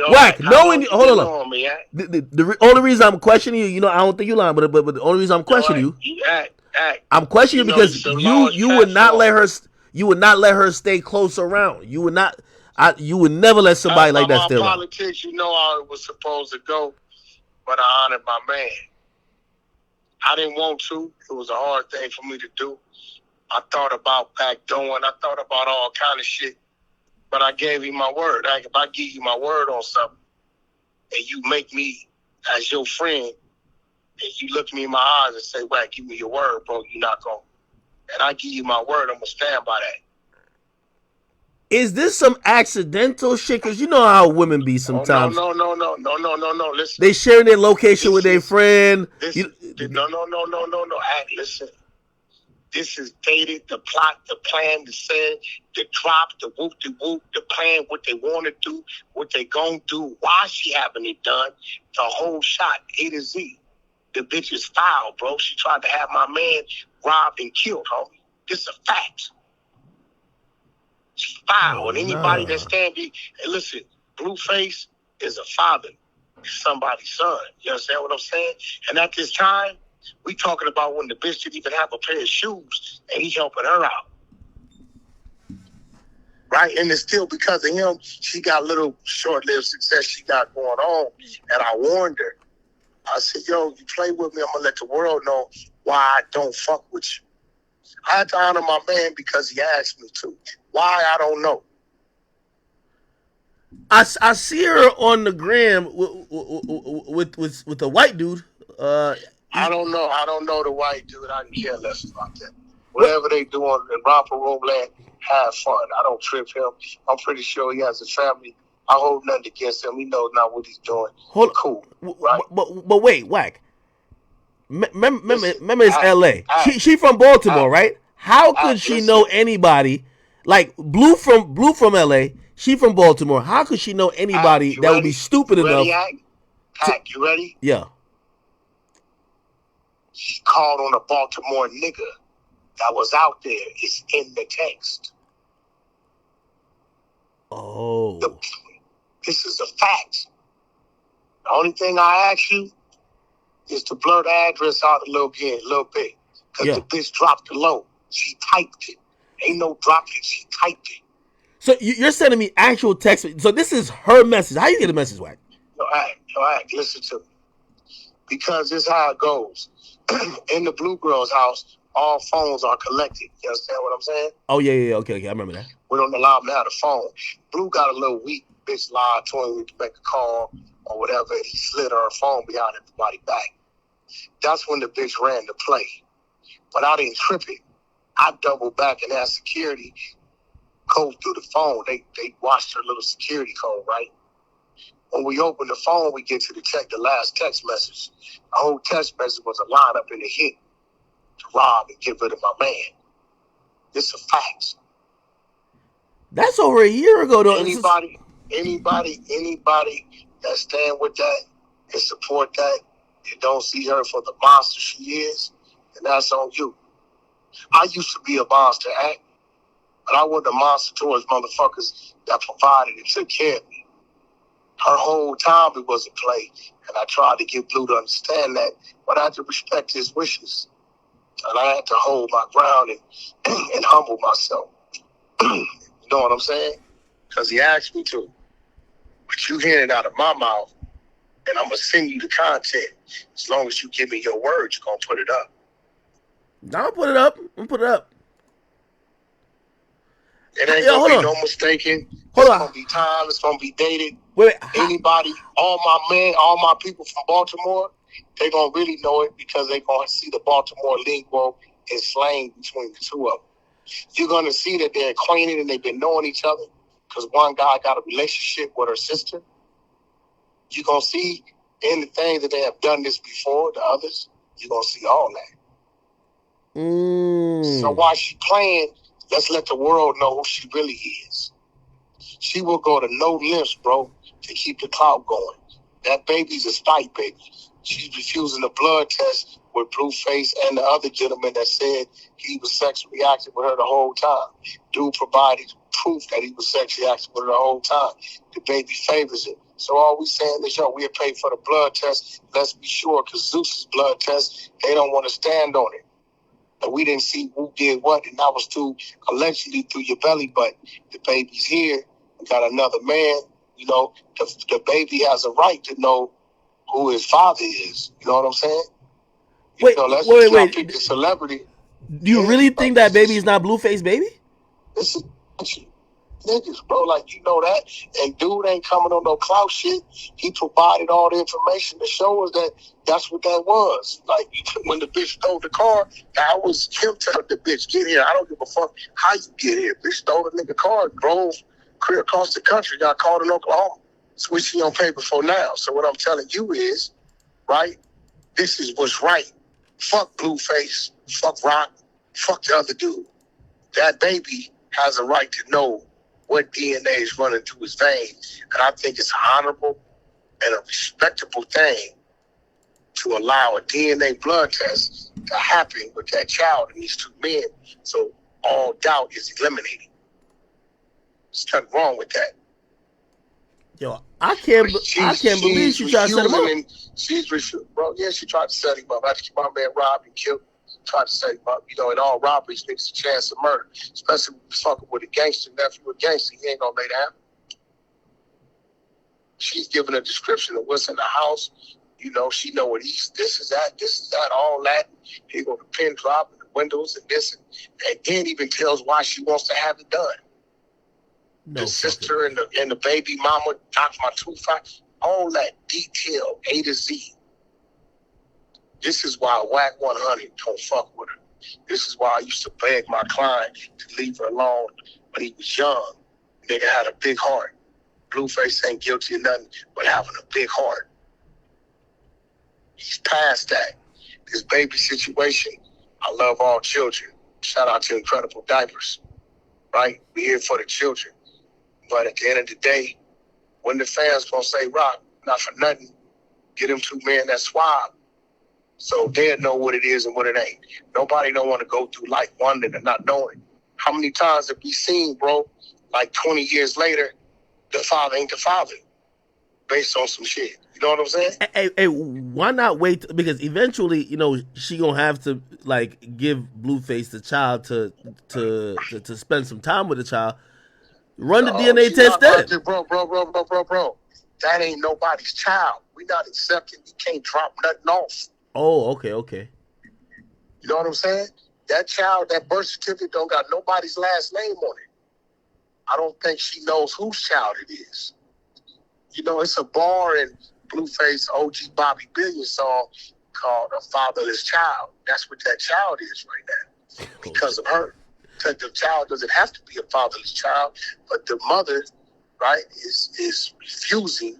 Wack, hold on. The only reason I'm questioning you, I don't think you're lying, but the only reason I'm questioning you, I'm questioning you because you would not let her stay close around. You would not. You would never let somebody like that stay around. Politics, how it was supposed to go, but I honored my man. I didn't want to. It was a hard thing for me to do. I thought about backdooring. I thought about all kind of shit, but I gave him my word. If I give you my word on something, and you make me as your friend, and you look me in my eyes and say, "Wack, give me your word, bro. You're not going." And I give you my word, I'm gonna stand by that. Is this some accidental shit? Because you know how women be sometimes. No. Listen. They sharing their location with their friend. No. Listen. This is dated, the plot, the plan, the set, the drop, the whoop, the plan, what they want to do, what they gonna do, why she having it done, the whole shot, A to Z. The bitch is foul, bro. She tried to have my man robbed and killed, homie. This is a fact. She's foul. And anybody that's standing, and listen, Blueface is a father. He's somebody's son. You understand what I'm saying? And at this time, we talking about when the bitch didn't even have a pair of shoes and he helping her out. Right? And it's still because of him, she got little short-lived success she got going on. And I warned her. I said, yo, you play with me, I'm going to let the world know why I don't fuck with you. I had to honor my man because he asked me to. Why, I don't know. I see her on the gram with a white dude. I don't know the white dude. I can care less about that. Whatever they do on the romper room land, have fun. I don't trip him. I'm pretty sure he has a family. I hold nothing against him. He knows not what he's doing. Cool, right? But wait, Whack. Remember, it's L.A. She from Baltimore, right? How could she know anybody? Like Blue from L.A. She from Baltimore. How could she know anybody that would be stupid enough? Ack, you ready? Yeah. She called on a Baltimore nigga that was out there. It's in the text. Oh. This is a fact. The only thing I ask you is to blur the address out a little bit. Because the bitch dropped the low. She typed it. Ain't no drop it. She typed it. So you're sending me actual text. So this is her message. How you get a message, Whack? Yo, Ack, listen to me. Because this is how it goes. In the Blue Girl's house, all phones are collected. You understand what I'm saying? Oh, yeah. Okay. I remember that. We don't allow them to have the phone. Blue got a little weak. Bitch lied to him to make a call or whatever. And he slid her phone behind everybody back. That's when the bitch ran the play. But I didn't trip it. I doubled back and had security code through the phone. They watched her little security code, right? When we open the phone, we get to the last text message. The whole text message was a lineup in the hit to rob and get rid of my man. This is a fact. That's over a year ago, though. Anybody that stand with that and support that and don't see her for the monster she is, then that's on you. I used to be a monster, Act, but I wasn't a monster towards motherfuckers that provided and took care of me. Her whole time it was a play, and I tried to get Blue to understand that, but I had to respect his wishes. And I had to hold my ground and humble myself. You know what I'm saying? Because he asked me to. But you hearing it out of my mouth, and I'm going to send you the content. As long as you give me your word, you're going to put it up. I'll put it up. It ain't going to be no mistaking. It's going to be time. It's going to be dated. Wait, anybody, all my people from Baltimore, they going to really know it because they going to see the Baltimore lingo and slang between the two of them. You're going to see that they're acquainted and they've been knowing each other because one guy got a relationship with her sister. You're going to see in the things that they have done this before, the others, you're going to see all that. So while she playing, let's let the world know who she really is. She will go to no lengths, bro, to keep the clout going. That baby's a spite baby. She's refusing a blood test with Blueface and the other gentleman that said he was sexually active with her the whole time. Dude provided proof that he was sexually active with her the whole time. The baby favors it. So all we saying is, yo, we'll pay for the blood test. Let's be sure, because Zeus's blood test, they don't want to stand on it. And we didn't see who did what, and that was allegedly through your belly, but the baby's here. We got another man. You know, the baby has a right to know who his father is. You know what I'm saying? Wait. Pick the celebrity. Do you really think that baby is not Blueface baby? This is niggas, bro. Like, you know that. And dude ain't coming on no clout shit. He provided all the information to show us that that's what that was. Like, when the bitch stole the car, that was him telling the bitch, get here. I don't give a fuck how you get here. Bitch stole the nigga car, drove clear across the country, got caught in Oklahoma. That's what she on paper for now. So what I'm telling you is, right, this is what's right. Fuck Blueface, fuck Rock, fuck the other dude. That baby has a right to know what DNA is running through his veins. And I think it's honorable and a respectable thing to allow a DNA blood test to happen with that child and these two men. So all doubt is eliminated. There's nothing wrong with that. Yo, I can't believe she tried to set him up. She's refusing, bro. Yeah, she tried to set him up. After my man robbed and killed, tried to set him up. You know, in all robberies, niggas a chance of murder. Especially fucking with a gangster, nephew a gangster. He ain't gonna lay down. She's giving a description of what's in the house. You know, she know what this is that, all that. He go to pin drop in the windows and this, and then even tells why she wants to have it done. the sister and the baby mama, knocked my tooth out. All that detail, A to Z. This is why Whack 100 don't fuck with her. This is why I used to beg my client to leave her alone when he was young. Nigga had a big heart. Blueface ain't guilty of nothing but having a big heart. He's past that. This baby situation, I love all children. Shout out to Incredible Diapers, right? We here for the children. But at the end of the day, when the fans gonna say, Rock, not for nothing, get them two men that swab. So they'll know what it is and what it ain't. Nobody don't want to go through life wondering and not knowing. How many times have we seen, bro, like 20 years later, the father ain't the father based on some shit. You know what I'm saying? Hey, why not wait? Because eventually, she gonna have to like give Blueface the child to spend some time with the child. Run the DNA test then. Bro. That ain't nobody's child. We not accepting. We can't drop nothing off. Oh, okay. You know what I'm saying? That child, that birth certificate don't got nobody's last name on it. I don't think she knows whose child it is. It's a bar in Blueface OG Bobby Billion song called A Fatherless Child. That's what that child is right now because of her. Because the child doesn't have to be a fatherless child, but the mother, right, is refusing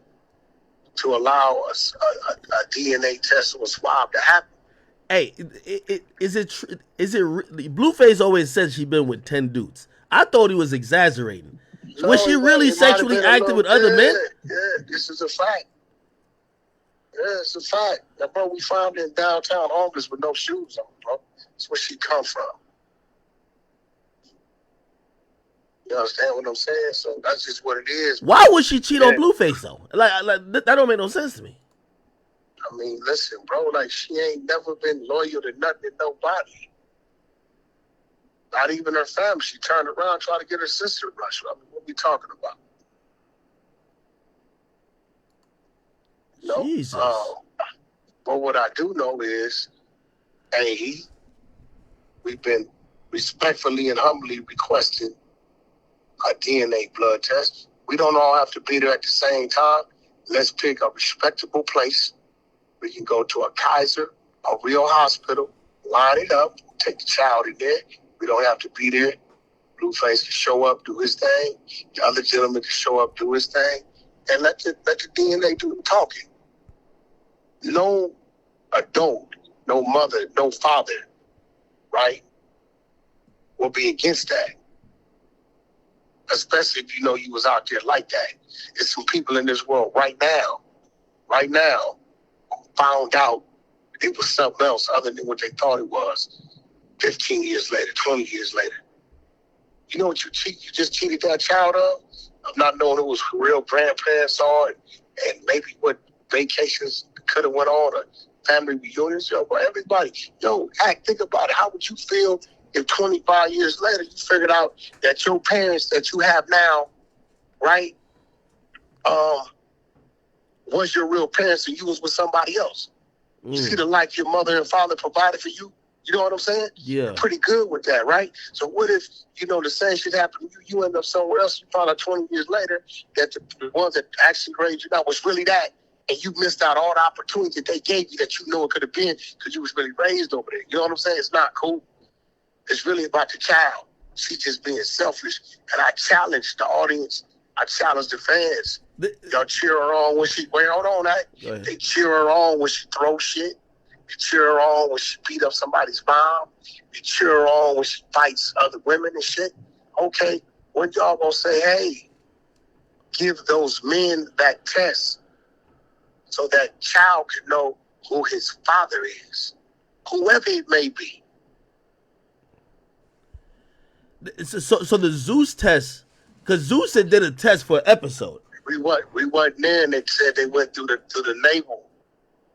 to allow us a DNA test or a swab to happen. Hey, is it Blueface always said she been with 10 dudes. I thought he was exaggerating. No, was she really sexually active with other men? Yeah, this is a fact. Yeah, it's a fact. Now, bro, we found her in downtown homeless with no shoes on, bro. That's where she come from. You understand what I'm saying? So that's just what it is. Why would she cheat on Blueface though? Like that don't make no sense to me. I mean, listen, bro. Like she ain't never been loyal to nothing and nobody. Not even her family. She turned around, tried to get her sister rushed. I mean, what we talking about? Jesus. But what I do know is, we've been respectfully and humbly requesting a DNA blood test. We don't all have to be there at the same time. Let's pick a respectable place. We can go to a Kaiser, a real hospital, line it up, take the child in there. We don't have to be there. Blueface can show up, do his thing. The other gentleman can show up, do his thing. And let the DNA do the talking. No adult, no mother, no father, right, will be against that. Especially if you know you was out there like that. There's some people in this world right now, found out it was something else other than what they thought it was 15 years later, 20 years later. You know what you just cheated that child of not knowing who his real grandparents are and maybe what vacations could have went on or family reunions. For everybody. Think about it. How would you feel if 25 years later you figured out that your parents that you have now, right, was your real parents and you was with somebody else? You see the life your mother and father provided for you? You know what I'm saying? Yeah. You're pretty good with that, right? So what if, the same shit happened to you, you end up somewhere else, you found out 20 years later that the ones that actually raised you now was really that, and you missed out all the opportunity that they gave you that you know it could have been because you was really raised over there. You know what I'm saying? It's not cool. It's really about the child. She's just being selfish. And I challenge the audience. I challenge the fans. Y'all cheer her on when she, hold on, they cheer her on when she throws shit. They cheer her on when she beat up somebody's mom. They cheer her on when she fights other women and shit. Okay, when y'all gonna say, hey, give those men that test so that child can know who his father is, whoever it may be. So the Zeus test, because Zeus had did a test for an episode. We wasn't there, and they said they went through the navel.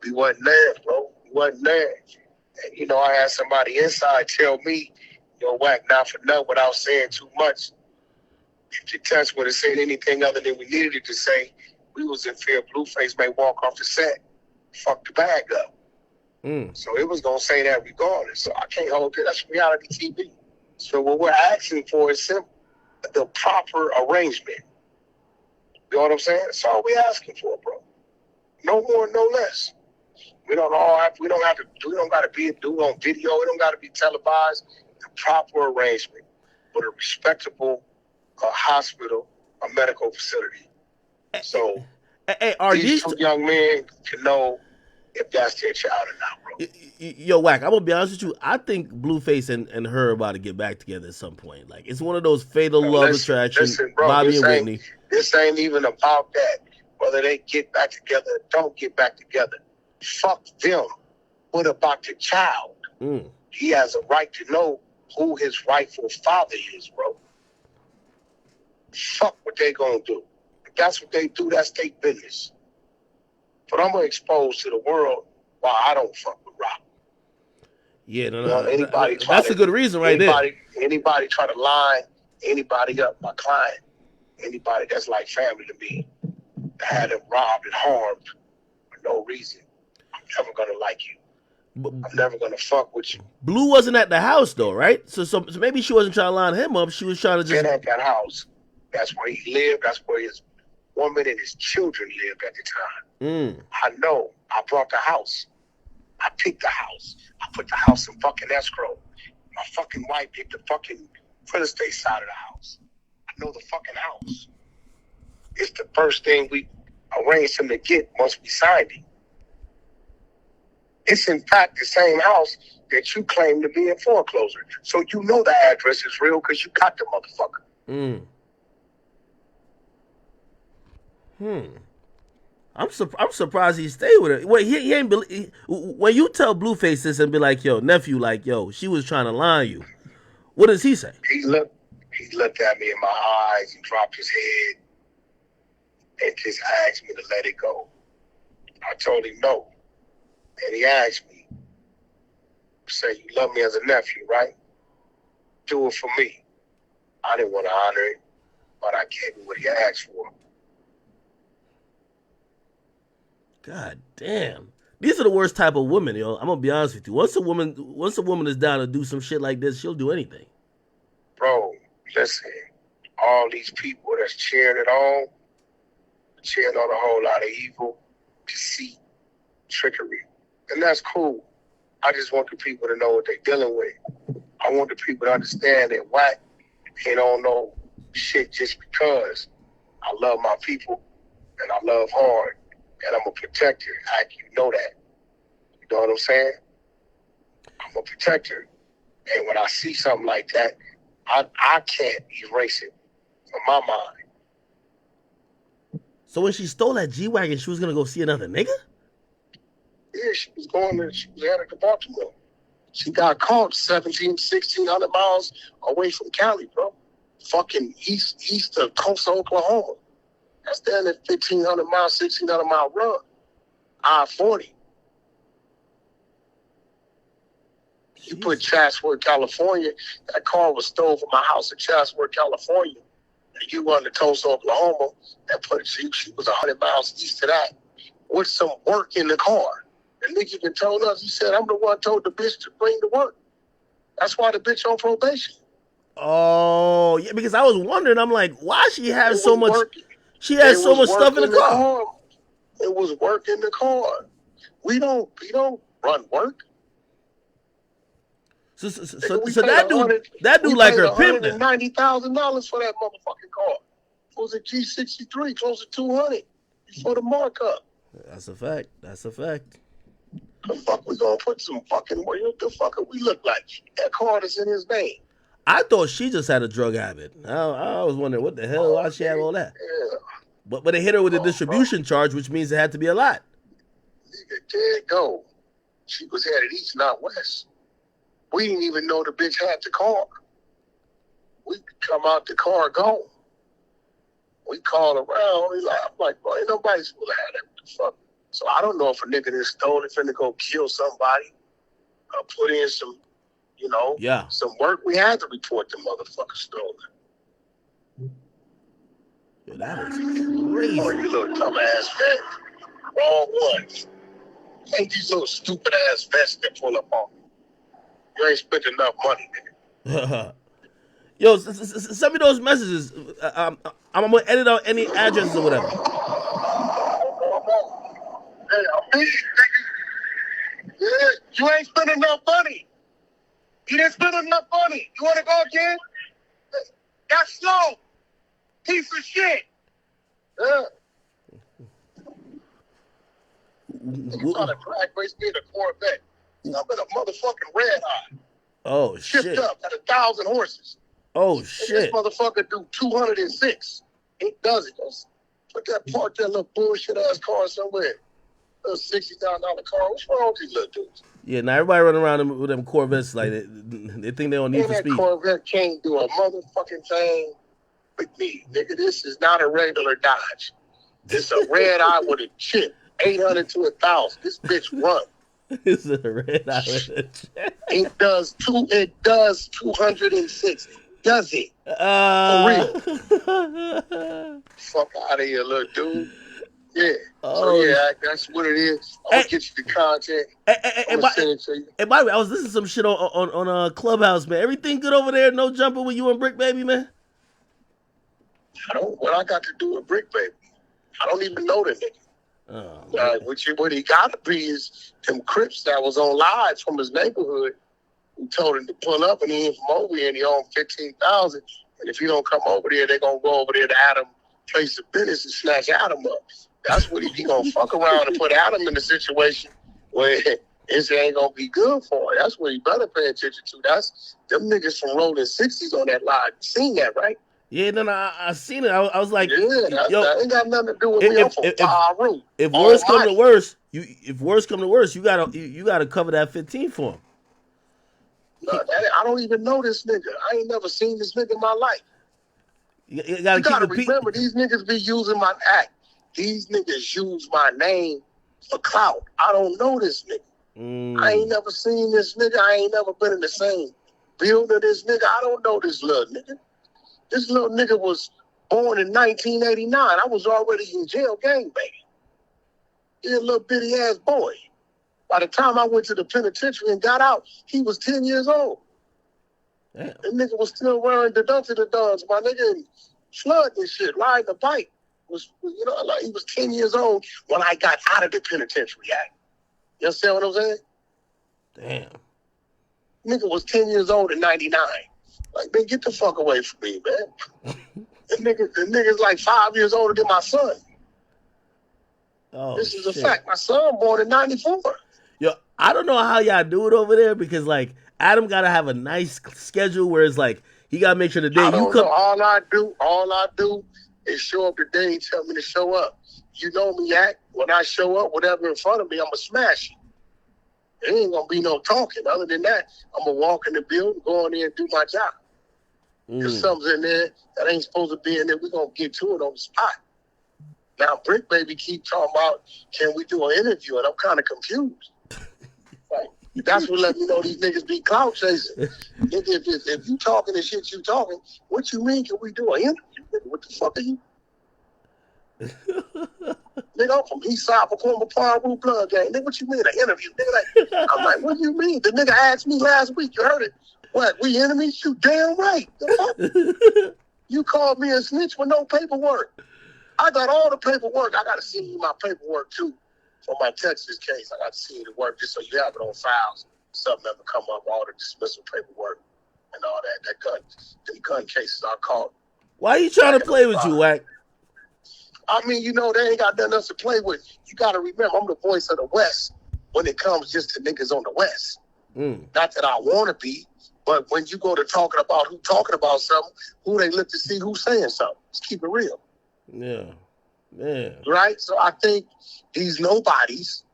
We wasn't there, bro. We wasn't there. And I had somebody inside tell me, Whack, not for nothing without saying too much. If the test would have said anything other than we needed it to say, we was in fear Blueface may walk off the set, fuck the bag up. So it was gonna say that regardless. So I can't hold it. That's reality TV. So what we're asking for is simple. the proper arrangement. You know what I'm saying? That's all we asking for, bro. No more, no less. We don't gotta be do on video. It don't gotta be televised. The proper arrangement with a respectable hospital, a medical facility. So these two young men can know if that's their child or not, bro. Yo, Wack, I'm gonna be honest with you. I think Blueface and her are about to get back together at some point. Like, it's one of those fatal love attraction. Listen, bro, Bobby and Whitney. This ain't even about that. Whether they get back together or don't get back together. Fuck them. What about the child? He has a right to know who his rightful father is, bro. Fuck what they gonna do. If that's what they do, that's their business. But I'm gonna expose to the world why I don't fuck with Rock. Yeah, no. That's a good reason right there. Anybody try to line anybody up, my client, anybody that's like family to me, that had them robbed and harmed for no reason, I'm never gonna like you. I'm never gonna fuck with you. Blue wasn't at the house though, right? So maybe she wasn't trying to line him up. She was trying to just been at that house. That's where he lived. That's where his woman and his children lived at the time. I know. I brought the house. I picked the house. I put the house in fucking escrow. My fucking wife did the fucking real estate side of the house. I know the fucking house. It's the first thing we arranged him to get once we signed it. It's in fact the same house that you claim to be in foreclosure. So you know the address is real because you got the motherfucker. I'm surprised he stayed with her. Wait, he ain't when you tell Blueface this and be like, yo, nephew, like, yo, she was trying to line you. What does he say? He looked at me in my eyes and dropped his head and just asked me to let it go. I told him no. And he asked me, say, you love me as a nephew, right? Do it for me. I didn't want to honor it, but I gave him what he asked for. God damn. These are the worst type of women, yo. I'm gonna be honest with you. Once a woman is down to do some shit like this, she'll do anything. Bro, listen, all these people that's cheering it on a whole lot of evil, deceit, trickery. And that's cool. I just want the people to know what they're dealing with. I want the people to understand that Wack ain't don't know shit just because. I love my people and I love hard. And I'm a protector. You know that. You know what I'm saying? I'm a protector. And when I see something like that, I can't erase it from my mind. So when she stole that G-Wagon, she was going to go see another nigga? Yeah, she was headed to Baltimore. She got caught 1,600 miles away from Cali, bro. Fucking east of Tulsa, Oklahoma. That's down at 1,500 miles, 1,600 mile run. I-40. You put Chatsworth, California. That car was stolen from my house in Chatsworth, California. And you run to Tulsa, Oklahoma. That put she was 100 miles east of that with some work in the car. The nigga even told us, he said, I'm the one told the bitch to bring the work. That's why the bitch on probation. Oh, yeah, because I was wondering, I'm like, why she have so much... She has so much stuff in the car. It was work in the car. We don't run work. So that dude like her pimp. $190,000 for that motherfucking car. It was a G63, close to 200 before the markup. That's a fact. The fuck we gonna put some fucking what the fuck we look like? That card is in his name. I thought she just had a drug habit. I was wondering what the hell why she had all that. Yeah. But they hit her with a distribution charge, which means it had to be a lot. Nigga, there it go. She was headed east, not west. We didn't even know the bitch had the car. We come out the car gone. We called around. I'm like, bro, ain't nobody supposed to have that. What the fuck? So I don't know if a nigga that stole it finna go kill somebody or put in some, some work. We had to report the motherfucker stolen. Yo, that is crazy. Oh, you little dumbass vet. Wrong one. Ain't these little stupid ass vets that pull up on. You ain't spent enough money, nigga. Yo, send me those messages. I'm gonna edit out any addresses or whatever. Hey, I'm big, nigga. Yeah, you ain't spending enough money. You didn't spend enough money. You want to go again? That's slow. Piece of shit. Yeah. You trying to drag race me in a Corvette. I'm in a motherfucking red eye. Oh, Shipped shit. up at 1,000 horses. Oh, And shit. this motherfucker do 206. He does it. Put that park that little bullshit ass car somewhere. A $60,000 car. What's wrong with these little dudes? Yeah, now everybody running around with them Corvettes like they think they don't need And for that speed. Corvette can't do a motherfucking thing with me. Nigga, this is not a regular Dodge. It's a red eye with a chip. 800 to 1,000. This bitch run. It's a red eye with a chip. It does 206. Does it? For real. Fuck out of here, little dude. Yeah. Oh, so yeah, that's what it is. I'm gonna get you the content. I'm gonna send it to you. Hey, by the way, I was listening to some shit on Clubhouse, man. Everything good over there? No jumping with you and Brick Baby, man? What I got to do with Brick Baby? I don't even know the nigga. Oh, What he got to be is them Crips that was on live from his neighborhood who told him to pull up, and he ain't from over here, and he owned 15,000. And if he don't come over there, they're gonna go over there to Adam place of business and snatch Adam up. That's what he gonna fuck around and put Adam in a situation where it ain't gonna be good for him. That's what he better pay attention to. That's them niggas from rolling 60s on that live. You seen that, right? Yeah, then I seen it. I was like, Yeah, yo, that ain't got nothing to do with me. I'm from Taru. if worse come to worse, you gotta cover that 15 for him. No, I don't even know this nigga. I ain't never seen this nigga in my life. You gotta remember, these niggas be using my act. These niggas use my name for clout. I don't know this nigga. I ain't never seen this nigga. I ain't never been in the same building as this nigga. I don't know this little nigga. This little nigga was born in 1989. I was already in jail gang baby. He a little bitty ass boy. By the time I went to the penitentiary and got out, he was 10 years old. Damn. That nigga was still wearing the duns, my nigga, and flooding and shit, riding a bike. Like he was 10 years old when I got out of the penitentiary act. You understand what I'm saying? Damn. Nigga was 10 years old in 99. Like, man, get the fuck away from me, man. The nigga's like 5 years older than my son. Oh, this is a shit. fact. My son born in 94. Yo, I don't know how y'all do it over there because like Adam gotta have a nice schedule where it's like he gotta make sure the day I you don't come. know. All I do is show up the day and tell me to show up. You know me, act. When I show up, whatever in front of me, I'm going to smash it. There ain't going to be no talking. Other than that, I'm going to walk in the building, go in there and do my job. If something's in there that ain't supposed to be in there, we're going to get to it on the spot. Now, Brick Baby keep talking about, can we do an interview? And I'm kind of confused. Like, that's what let me know these niggas be clout chasing. If you talking the shit you talking, what you mean, can we do an interview? What the fuck are you? Nigga, I'm from Eastside, Pacoima, Paru, Blood Gang. Nigga, what you mean, an interview? Nigga, like, I'm like, what do you mean? The nigga asked me last week, you heard it. What, we enemies? You damn right. You called me a snitch with no paperwork. I got all the paperwork. I got to see you my paperwork, too, for my Texas case. I got to see you the work just so you have it on files. Something ever come up, all the dismissal paperwork and all that. The gun cases I caught. Why are you trying to play with you, Wack? I mean, they ain't got nothing else to play with. You got to remember, I'm the voice of the West when it comes just to niggas on the West. Not that I want to be, but when you go to talking about who talking about something, who they look to see who's saying something. Let's keep it real. Yeah. Yeah. Right? So I think these nobodies,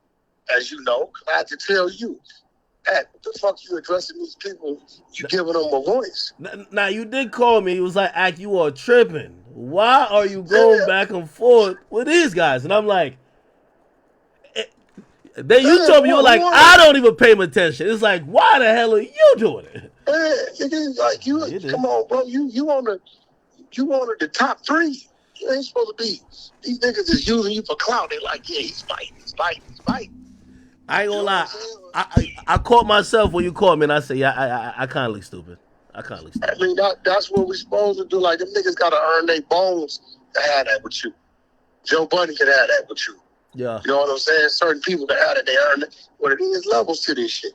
as you know, 'cause I had to tell you, what the fuck you addressing these people? You giving them a voice. Now, you did call me. It was like, Act, you are tripping. Why are you going back and forth with these guys? And I'm like, then you told me, you were like, I don't even pay my attention. It's like, why the hell are you doing it? It is like come on, bro. You on the top 3. You ain't supposed to be. These niggas is using you for clout. They like, yeah, he's fighting. I ain't gonna lie. I caught myself when you called me, and I said, yeah, I kind of look stupid. I kind of look I stupid. mean, that's what we're supposed to do. Like, them niggas got to earn their bones to have that with you. Joe Budden can have that with you. Yeah. You know what I'm saying? Certain people that have it, they earn it. But it is levels to this shit.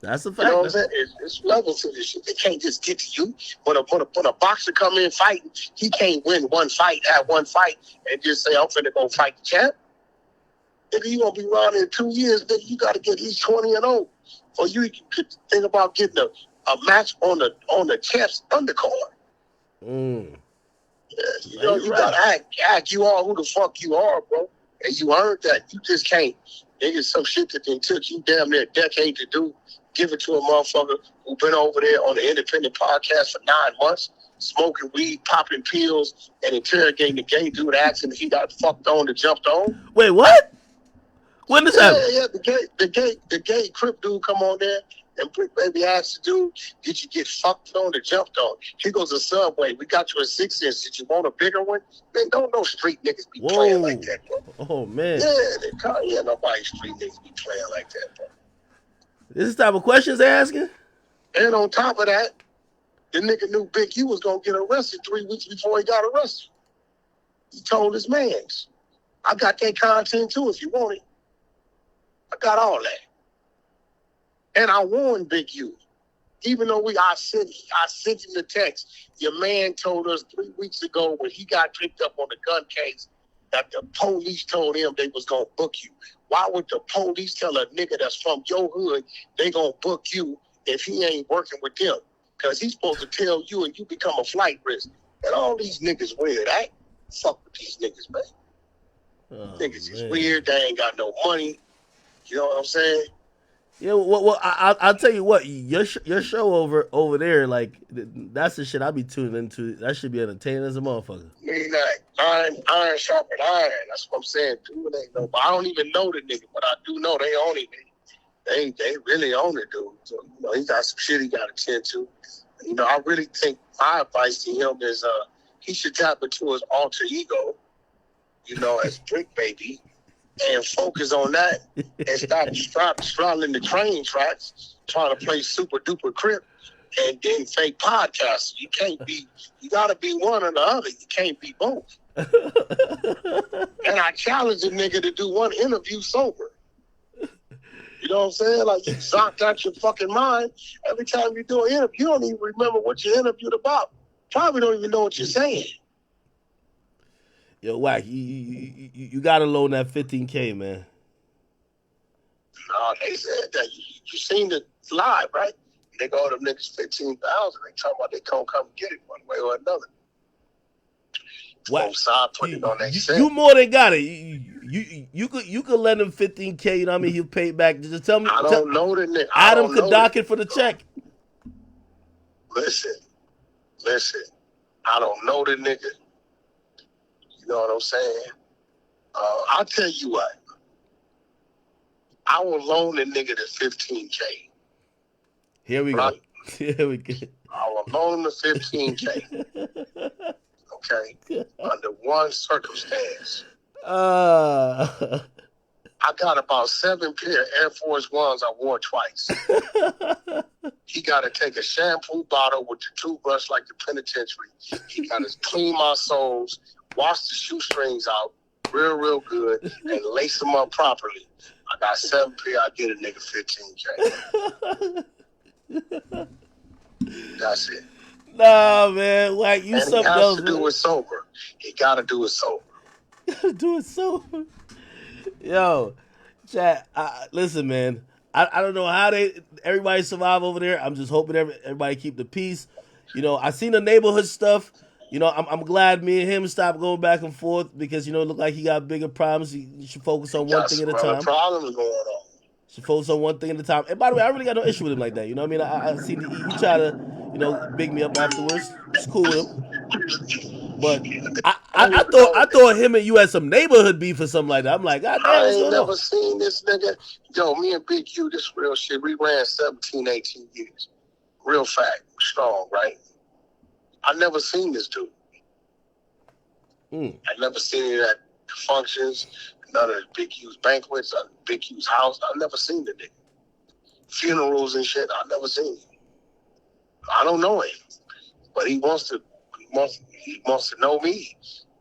That's a fact. You know what I'm saying? It's levels to this shit. They can't just get to you. When a boxer come in fighting, he can't win one fight, have one fight, and just say, I'm finna go fight the champ. Nigga, you gonna be around in 2 years, nigga, you gotta get at least 20-0. Or you could think about getting a match on the champ's undercard. Mm. Yeah, you know, you gotta act you are who the fuck you are, bro. And you earned that. You just can't. Nigga, some shit that then took you damn near a decade to do. Give it to a motherfucker who been over there on the independent podcast for 9 months, smoking weed, popping pills, and interrogating the gay dude, asking if he got fucked on or jumped on. Wait, what? When this happened? Yeah, the gay Crip dude come on there and Brick Baby asked the dude, did you get fucked on or jumped on? He goes to Subway, we got you a 6-inch, did you want a bigger one? Man, don't no street niggas be playing like that, bro. Oh, man. Yeah, nobody street niggas be playing like that, bro. This is the type of questions they're asking? And on top of that, the nigga knew Big U was going to get arrested 3 weeks before he got arrested. He told his mans, I got that content too if you want it. I got all that. And I warned Big U. Even though I sent him the text, your man told us 3 weeks ago when he got picked up on the gun case that the police told him they was going to book you. Why would the police tell a nigga that's from your hood they going to book you if he ain't working with them? Because he's supposed to tell you and you become a flight risk. And all these niggas weird. I ain't fuck with these niggas, man. Niggas is weird. They ain't got no money. You know what I'm saying? Yeah, well, I'll tell you what, your show over there, like, that's the shit I be tuning into. That should be entertaining as a motherfucker. Iron sharpened iron. That's what I'm saying. Dude, ain't no, I don't even know the nigga, but I do know they own it. They really own it, dude. So, you know, he got some shit he got to tend to. You know, I really think my advice to him is he should tap into his alter ego, you know, as Brick Baby, and focus on that and stop straddling the train tracks, trying to play super duper Crip and then fake podcaster. You gotta be one or the other. You can't be both. And I challenge a nigga to do one interview sober. You know what I'm saying? Like, you zonked out your fucking mind. Every time you do an interview, you don't even remember what you interviewed about. Probably don't even know what you're saying. Yo, Wack, you gotta loan that $15K, man. No, they said that. You seen it live, right? They go to them niggas 15,000. They talking about they can't come get it one way or another. What? Put it on their set. You more than got it. You could lend him $15K. You know what I mean? He'll pay it back. Just tell me. I don't know the nigga. Adam could dock it for the check. Listen. I don't know the nigga. You know what I'm saying? I'll tell you what. I will loan the nigga the $15K. Here we right? go. Here we go. I will loan him the $15K. Okay? Under one circumstance. I got about 7 pair of Air Force Ones I wore twice. He got to take a shampoo bottle with the toothbrush like the penitentiary. He got to clean my soles, wash the shoestrings out real good, and lace them up properly. I got 7 pair. I get a nigga $15K. That's it. Nah, man. Like, you and something he has else, to do it sober. He got to do it sober. Do it sober. Yo, chat. Listen, man. I don't know how everybody survive over there. I'm just hoping everybody keep the peace. You know, I seen the neighborhood stuff. You know, I'm glad me and him stopped going back and forth because, you know, it looked like he got bigger problems. He should focus on one thing at a time. Problems going on. Should focus on one thing at a time. And by the way, I really got no issue with him like that. You know what I mean? I seen he try to, you know, big me up afterwards. It's cool with him. But I thought him and you had some neighborhood beef or something like that. I'm like, God damn, I what's ain't going on? never seen this nigga. Yo, me and Big Q, this real shit. We ran 17, 18 years. Real fact. Strong, right? I never seen this dude. I never seen any of that functions, none of Big Q's banquets, Big Q's house. I never seen the nigga. Funerals and shit, I never seen him. I don't know him, but he wants to know me.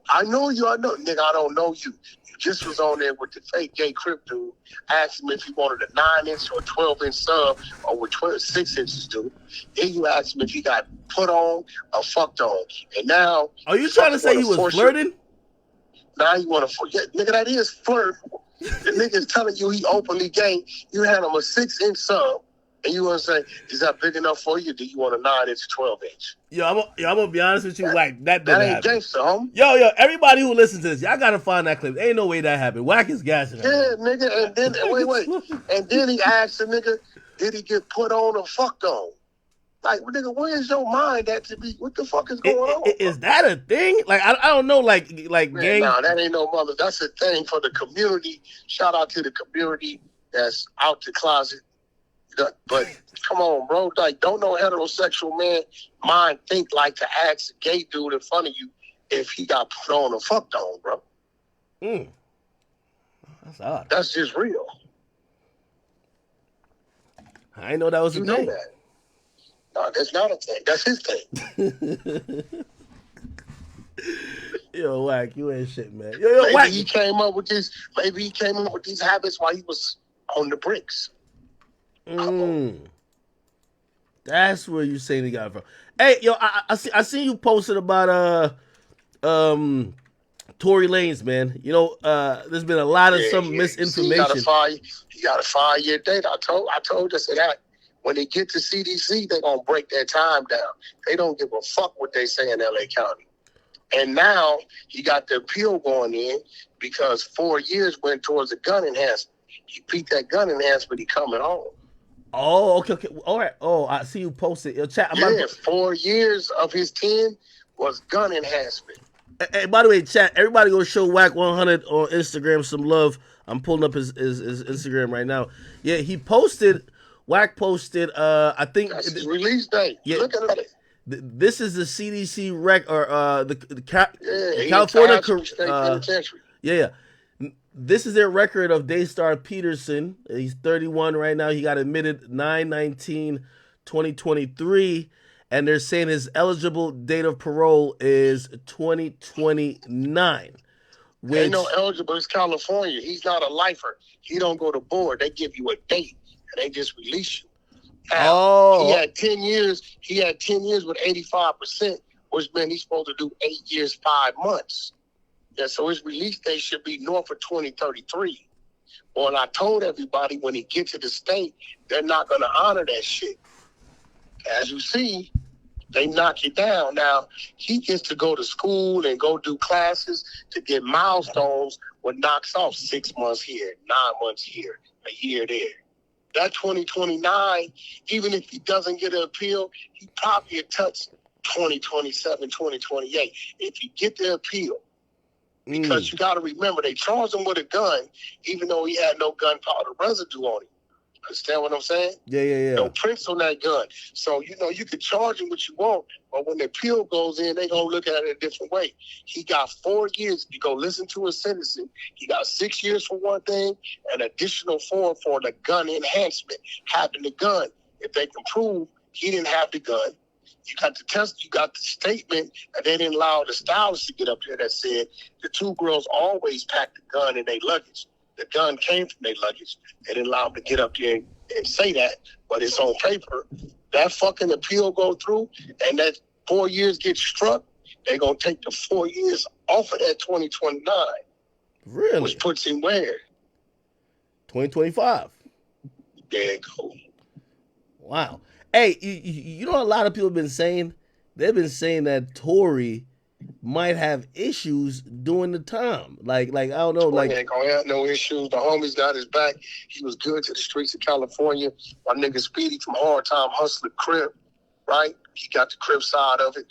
I know you. I know, nigga. I don't know you. You just was on there with the fake gay Crip dude. Asked him if he wanted a 9-inch or a 12-inch sub or what 6 inches do. Then you asked him if he got put on or fucked on. And now, are you trying to say he was flirting? Now you want to forget, nigga. That is flirt. The nigga's telling you he openly gay. You had him a 6-inch sub. And you want to say, is that big enough for you? Do you want a 9-inch or 12-inch? Yo, I'm gonna be honest with you, Whack. That ain't happen. Gangster, homie. Yo, everybody who listens to this, y'all gotta find that clip. Ain't no way that happened. Whack is gassing. Yeah, nigga. And then wait. And then he asked the nigga, did he get put on or fucked on? Like, nigga, where's your mind at to be? What the fuck is going on? Is that a thing? Like, I don't know. Like Man, gang. No, that ain't no mother. That's a thing for the community. Shout out to the community that's out the closet. But come on, bro. Like, don't no heterosexual man mind think like to ask a gay dude in front of you if he got put on or fucked on, bro. That's odd. That's just real. I didn't know that was a thing. You know that. No, that's not a thing. That's his thing. Yo, Whack, you ain't shit, man. Yo, maybe Whack. he came up with this. Maybe he came up with these habits while he was on the bricks. That's where you saying he got it from. Hey, yo, I see you posted about Tory Lanez, man. You know, there's been a lot of misinformation. He got a 5-year date. I told us that when they get to CDC, they're gonna break their time down. They don't give a fuck what they say in LA County. And now he got the appeal going in because 4 years went towards a gun enhancement. He beat that gun enhancement. He coming home. Oh, okay. All right. Oh, I see you posted. Yo, chat. 4 years of his 10 was gun enhancement. Hey, by the way, chat, everybody go show Whack 100 on Instagram some love. I'm pulling up his Instagram right now. Yeah, Whack posted, I think. That's his release date. Yeah, look at it. This is the CDC rec, or the California. State Penitentiary. Yeah. This is their record of Daystar Peterson. He's 31 right now. He got admitted 9/19/2023, and they're saying his eligible date of parole is 2029. Ain't no eligible. It's California. He's not a lifer. He don't go to board. They give you a date, and they just release you. Now, he had 10 years. He had 10 years with 85%, which meant he's supposed to do 8 years, 5 months. Yeah, so his release date should be north of 2033. Well, and I told everybody when he gets to the state, they're not going to honor that shit. As you see, they knock it down. Now, he gets to go to school and go do classes to get milestones, what knocks off 6 months here, 9 months here, a year there. That 2029, even if he doesn't get an appeal, he probably will touch 2027, 2028. If you get the appeal, because you got to remember, they charged him with a gun, even though he had no gunpowder residue on him. Understand what I'm saying? Yeah. No prints on that gun. So, you can charge him what you want, but when the appeal goes in, they going to look at it a different way. He got 4 years. You go listen to his sentencing. He got 6 years for one thing, an additional 4 for the gun enhancement. Having the gun, if they can prove he didn't have the gun. You got the test. You got the statement, and they didn't allow the stylist to get up there that said the 2 girls always packed the gun in their luggage. The gun came from their luggage. They didn't allow them to get up there and say that, but it's on paper. That fucking appeal go through, and that 4 years get struck. They're gonna take the 4 years off of that 2029. Really? Which puts him where? 2025. There you go. Wow. Hey, you know what a lot of people have been saying? They've been saying that Tory might have issues during the time. Like I don't know. He ain't gonna have no issues. The homies got his back. He was good to the streets of California. My nigga Speedy from Hard Time Hustler Crib, right? He got the Crib side of it.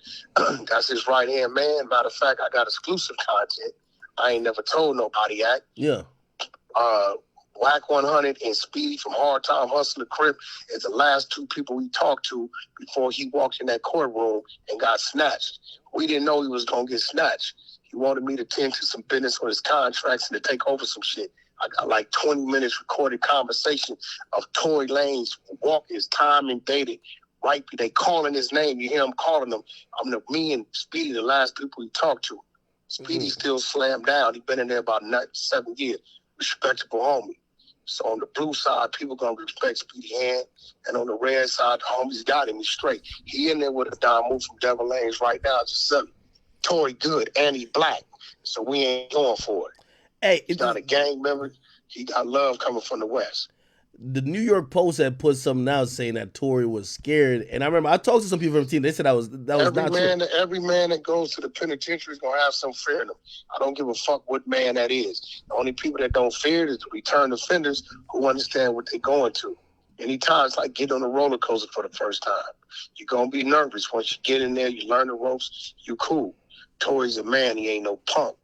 That's his right hand man. Matter of fact, I got exclusive content I ain't never told nobody at. Yeah. Whack 100 and Speedy from Hard Time Hustler Crip is the last 2 people we talked to before he walked in that courtroom and got snatched. We didn't know he was going to get snatched. He wanted me to tend to some business on his contracts and to take over some shit. I got like 20 minutes recorded conversation of Tory Lanez walk his time and dated right? They calling his name. You hear him calling them. Me and Speedy, the last people he talked to. Speedy still slammed down. He been in there about 7 years. Respectable homie. So on the blue side, people gonna respect Speedy hand, and on the red side, the homies got him. He's straight. He in there with a dime move from Devil Lanes right now. Just selling. Tory good and he black, so we ain't going for it. Hey, he's not a gang member. He got love coming from the West. The New York Post had put something out saying that Tory was scared, and I remember I talked to some people from the team. They said that was not true. Every man that goes to the penitentiary is gonna have some fear in them. I don't give a fuck what man that is. The only people that don't fear it is the return offenders who understand what they're going to. Anytime it's like getting on a roller coaster for the first time. You're gonna be nervous. Once you get in there, you learn the ropes. You cool. Tory's a man. He ain't no punk.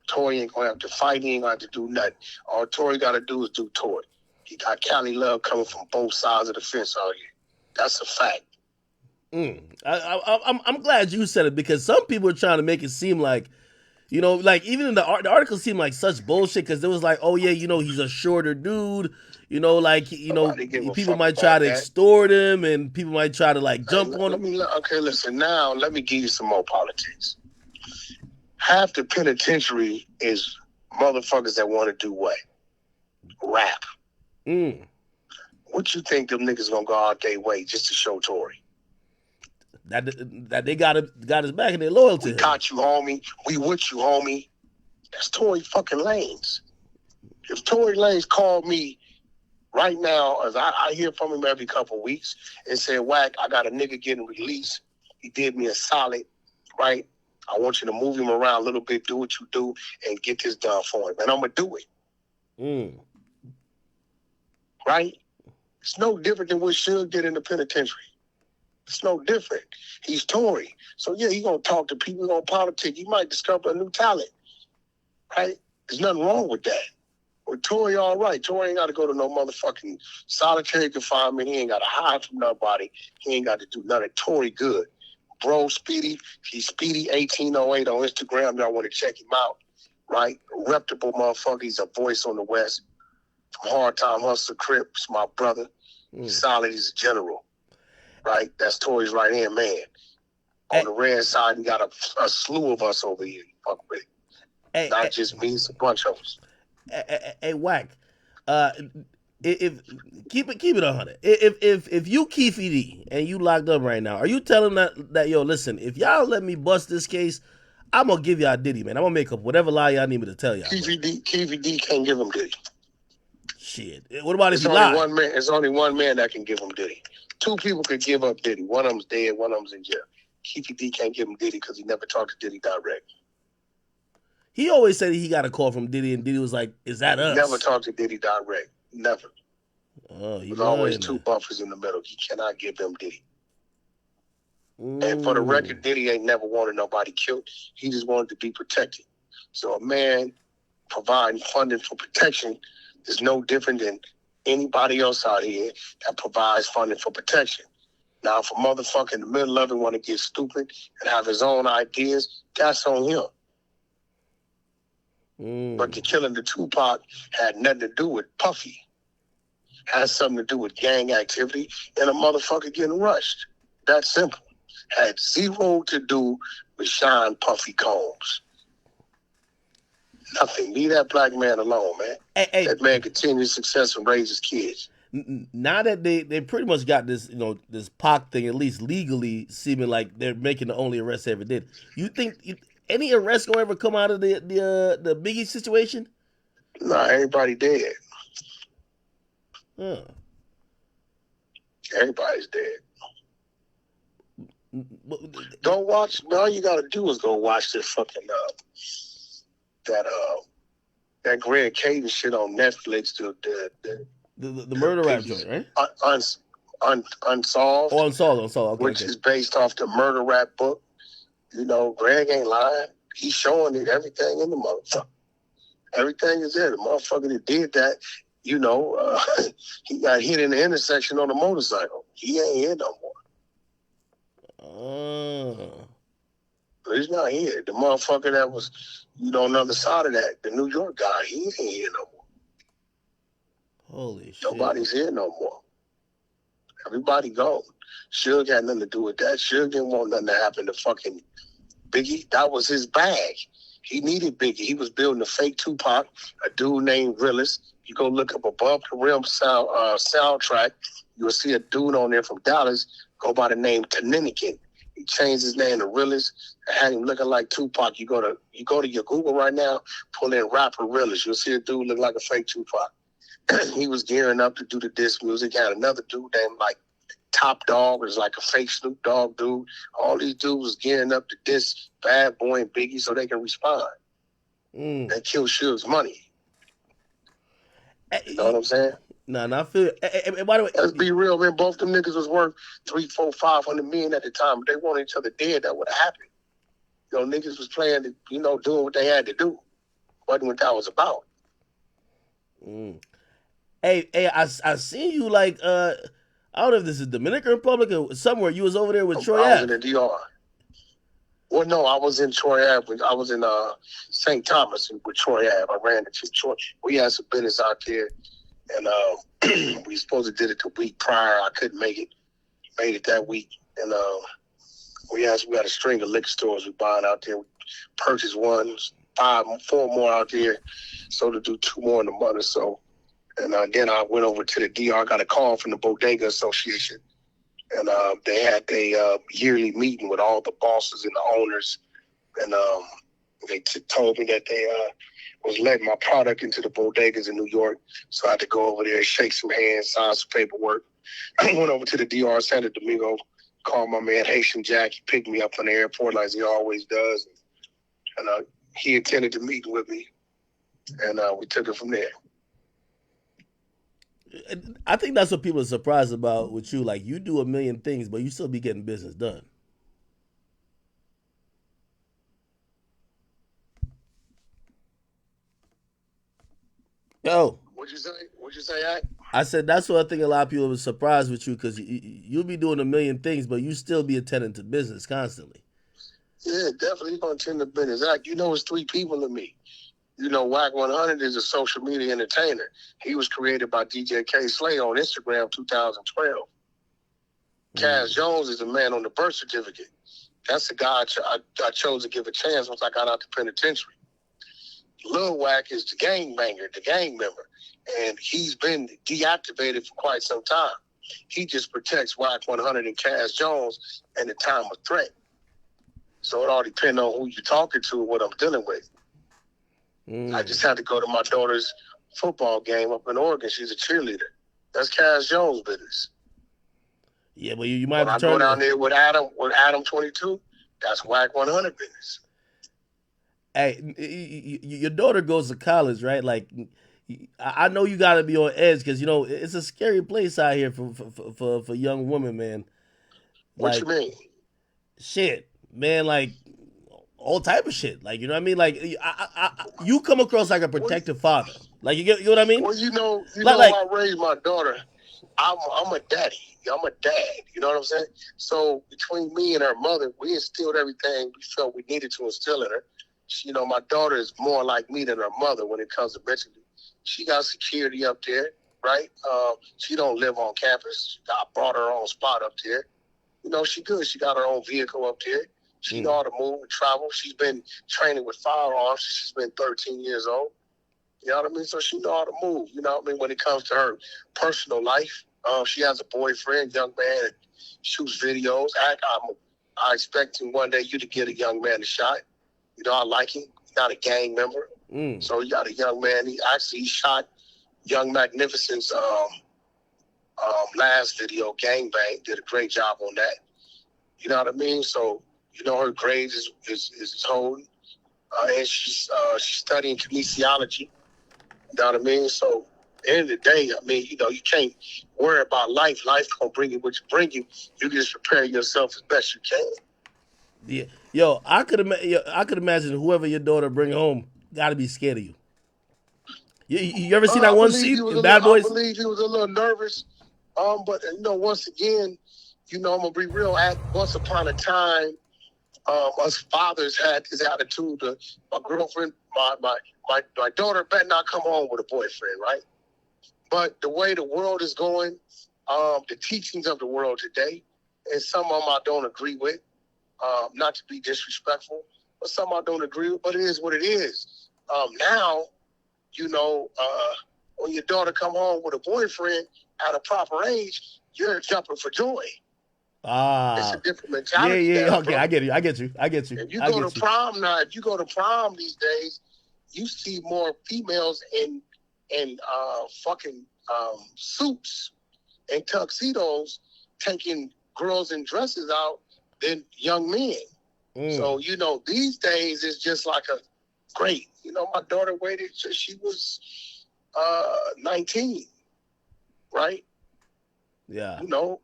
Tory ain't gonna have to fight. He ain't gonna have to do nothing. All Tory gotta do is do Tory. He got Cali love coming from both sides of the fence all year. That's a fact. I'm glad you said it, because some people are trying to make it seem like, you know, like even in the article seemed like such bullshit, because it was like, oh yeah, you know, he's a shorter dude, you know, like, you know, people might try to extort him, and people might try to like jump on him. Okay, listen, now let me give you some more politics. Half the penitentiary is motherfuckers that want to do what? Rap. What you think them niggas gonna go out their way just to show Tory? That they got his back and they're loyal to him. We got you, homie. We with you, homie. That's Tory fucking Lanez. If Tory Lanez called me right now, as I hear from him every couple of weeks, and said, Wack, I got a nigga getting released. He did me a solid, right? I want you to move him around a little bit, do what you do, and get this done for him. And I'm going to do it. Right? It's no different than what Suge did in the penitentiary. It's no different. He's Tory. So, yeah, he's going to talk to people on politics. He might discover a new talent. Right? There's nothing wrong with that. With Tory, all right. Tory ain't got to go to no motherfucking solitary confinement. He ain't got to hide from nobody. He ain't got to do nothing. Tory good. Bro, Speedy, he's Speedy 1808 on Instagram. Y'all want to check him out, right? Reputable motherfucker. He's a voice on the West. From Hard Time Hustler Crips, my brother. He's solid. He's a general, right? That's Tory's right-hand man. On the red side, he got a slew of us over here. Fuck with it. Not just me, it's a bunch of us. Hey, Wack, if keep it 100. If you Keefe D and you locked up right now, are you telling that yo, listen, if y'all let me bust this case, I'm gonna give y'all Diddy, man. I'm gonna make up whatever lie y'all need me to tell y'all. Keefe D can't give him Diddy. Shit. What about if he lied? It's only one man that can give him Diddy. Two people could give up Diddy. One of them's dead. One of them's in jail. Keefe D can't give him Diddy because he never talked to Diddy direct. He always said he got a call from Diddy, and Diddy was like, "Is that us?" He never talked to Diddy direct. Never. Oh, There's always two buffers in the middle. He cannot give them Diddy. And for the record, Diddy ain't never wanted nobody killed. He just wanted to be protected. So a man providing funding for protection is no different than anybody else out here that provides funding for protection. Now, if a motherfucker in the middle of it want to get stupid and have his own ideas, that's on him. But the killing the Tupac had nothing to do with Puffy. Had something to do with gang activity and a motherfucker getting rushed. That simple. Had zero to do with Sean Puffy Combs. Nothing. Leave that black man alone, man. That man continues success and raise his kids. Now that they pretty much got this, you know, this Pac thing at least legally seeming like they're making the only arrest they ever did. You think any arrest gonna ever come out of the Biggie situation? Nah, everybody dead. Huh. Everybody's dead. Go watch. All you gotta do is go watch this fucking that Greg Caden shit on Netflix. The murder rap joint, right? Unsolved. Oh, Unsolved. Okay, which is based off the murder rap book. You know, Greg ain't lying. He's showing it everything in the motherfucker. Everything is there. The motherfucker that did that, you know, he got hit in the intersection on a motorcycle. He ain't here no more. But he's not here. The motherfucker that was, you know, on the other side of that, the New York guy, he ain't here no more. Holy shit. Nobody's here no more. Everybody gone. Suge had nothing to do with that. Suge didn't want nothing to happen to fucking Biggie. That was his bag. He needed Biggie. He was building a fake Tupac, a dude named Realist. You go look up Above the Rim soundtrack, you'll see a dude on there from Dallas go by the name Taninikin. He changed his name to Realist and had him looking like Tupac. You go to your Google right now, pull in rapper Realist. You'll see a dude look like a fake Tupac. He was gearing up to do the disc music. Had another dude named like Top Dog, was like a fake Snoop Dogg dude. All these dudes was gearing up to diss Bad Boy and Biggie so they can respond. They kill Suge's money. You know what I'm saying? Nah, I feel. By the way, let's be real, man. Both them niggas was worth $300, $400, $500 million at the time. If they wanted each other dead, that would have happened. You know, niggas was playing, doing what they had to do. Wasn't what that was about. Hey, I seen you like I don't know if this is Dominican Republic or somewhere. You was over there with Troy I was Ave. in the DR. Well, no, I was in Troy Ave. I was in St. Thomas with Troy Ave. I ran into Troy. We had some business out there, and we supposed to did it the week prior. I couldn't make it. Made it that week, and we got a string of liquor stores we buying out there. We purchased one, 4 more out there, so to do 2 more in the month or so. And then I went over to the DR. I got a call from the Bodega Association. And they had a yearly meeting with all the bosses and the owners. And they told me that they was letting my product into the bodegas in New York. So I had to go over there, shake some hands, sign some paperwork. I went over to the DR, Santo Domingo, called my man Haitian Jack. He picked me up from the airport like he always does. And he attended the meeting with me. And we took it from there. I think that's what people are surprised about with you. Like, you do a million things, but you still be getting business done. Yo. What'd you say, I said that's what I think a lot of people were surprised with you, because you'll be doing a million things, but you still be attending to business constantly. Yeah, definitely going to attend to business. It's 3 people to me. Whack 100 is a social media entertainer. He was created by DJ K. Slay on Instagram 2012. Cass Jones is the man on the birth certificate. That's the guy I chose to give a chance once I got out the penitentiary. Lil Whack is the gangbanger, the gang member, and he's been deactivated for quite some time. He just protects Whack 100 and Cass Jones in the time of threat. So it all depends on who you're talking to and what I'm dealing with. I just had to go to my daughter's football game up in Oregon. She's a cheerleader. That's Cass Jones' business. Yeah, but you might have to turn. I go down there with Adam 22. That's Whack 100 business. Hey, your daughter goes to college, right? Like, I know you got to be on edge because it's a scary place out here for young women, man. What you mean? Shit, man. Like, all type of shit. Like, you know what I mean? Like, you come across like a protective father. Like, you know what I mean? Well, you know like, how I raised my daughter. I'm a daddy. I'm a dad. You know what I'm saying? So between me and her mother, we instilled everything we felt we needed to instill in her. My daughter is more like me than her mother when it comes to mentally. She got security up there, right? She don't live on campus. I brought her own spot up there. She good. She got her own vehicle up there. She know how to move and travel. She's been training with firearms since she's been 13 years old. You know what I mean? So she know how to move. You know what I mean? When it comes to her personal life, she has a boyfriend, young man, that shoots videos. I expect him one day you to give a young man a shot. I like him. He's not a gang member. So you got a young man. He shot Young Magnificent's last video, Gangbang. Did a great job on that. You know what I mean? So, her grades is holding. And she's studying kinesiology. You know what I mean? So, at the end of the day, I mean, you can't worry about life. Life gonna bring you what you bring you. You can just prepare yourself as best you can. Yeah, yo, I could imagine whoever your daughter bring home got to be scared of you. You ever seen that one scene in Bad Boys? I believe he was a little nervous. But once again, I'm gonna be real. Once upon a time, us fathers had this attitude. My girlfriend, my daughter better not come home with a boyfriend, right? But the way the world is going, the teachings of the world today, and some of them I don't agree with. Not to be disrespectful, but some I don't agree with. But it is what it is. Now, you know, when your daughter come home with a boyfriend at a proper age, you're jumping for joy. It's a different mentality. Yeah. Okay, bro. I get you. If you go to prom now, if you go to prom these days, you see more females in fucking suits and tuxedos taking girls in dresses out than young men. So, you know, these days it's just like a great. You know, my daughter waited till she was 19, right? Yeah. You know,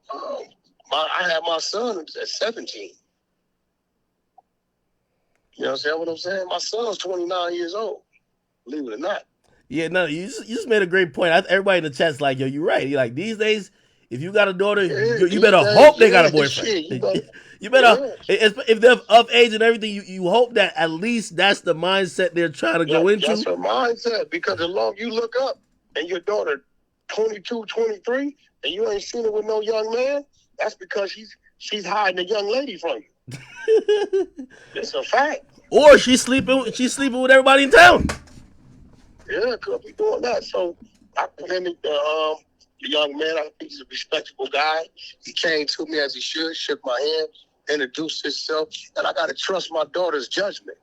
I had my son at 17. You know what I'm saying? My son's 29 years old, believe it or not. Yeah, no, you just made a great point. Everybody in the chat's like, yo, you're right. You're like, these days, if you got a daughter, you better hope they got a boyfriend. Shit, you better if they're of age and everything, you hope that at least that's the mindset they're trying to go into. That's her mindset, because as long as you look up and your daughter 22, 23, and you ain't seen her with no young man, that's because she's hiding a young lady from you. It's a fact. Or she's sleeping with everybody in town. Yeah, could be doing that. So I presented the young man. I think he's a respectable guy. He came to me as he should, shook my hand, introduced himself, and I got to trust my daughter's judgment.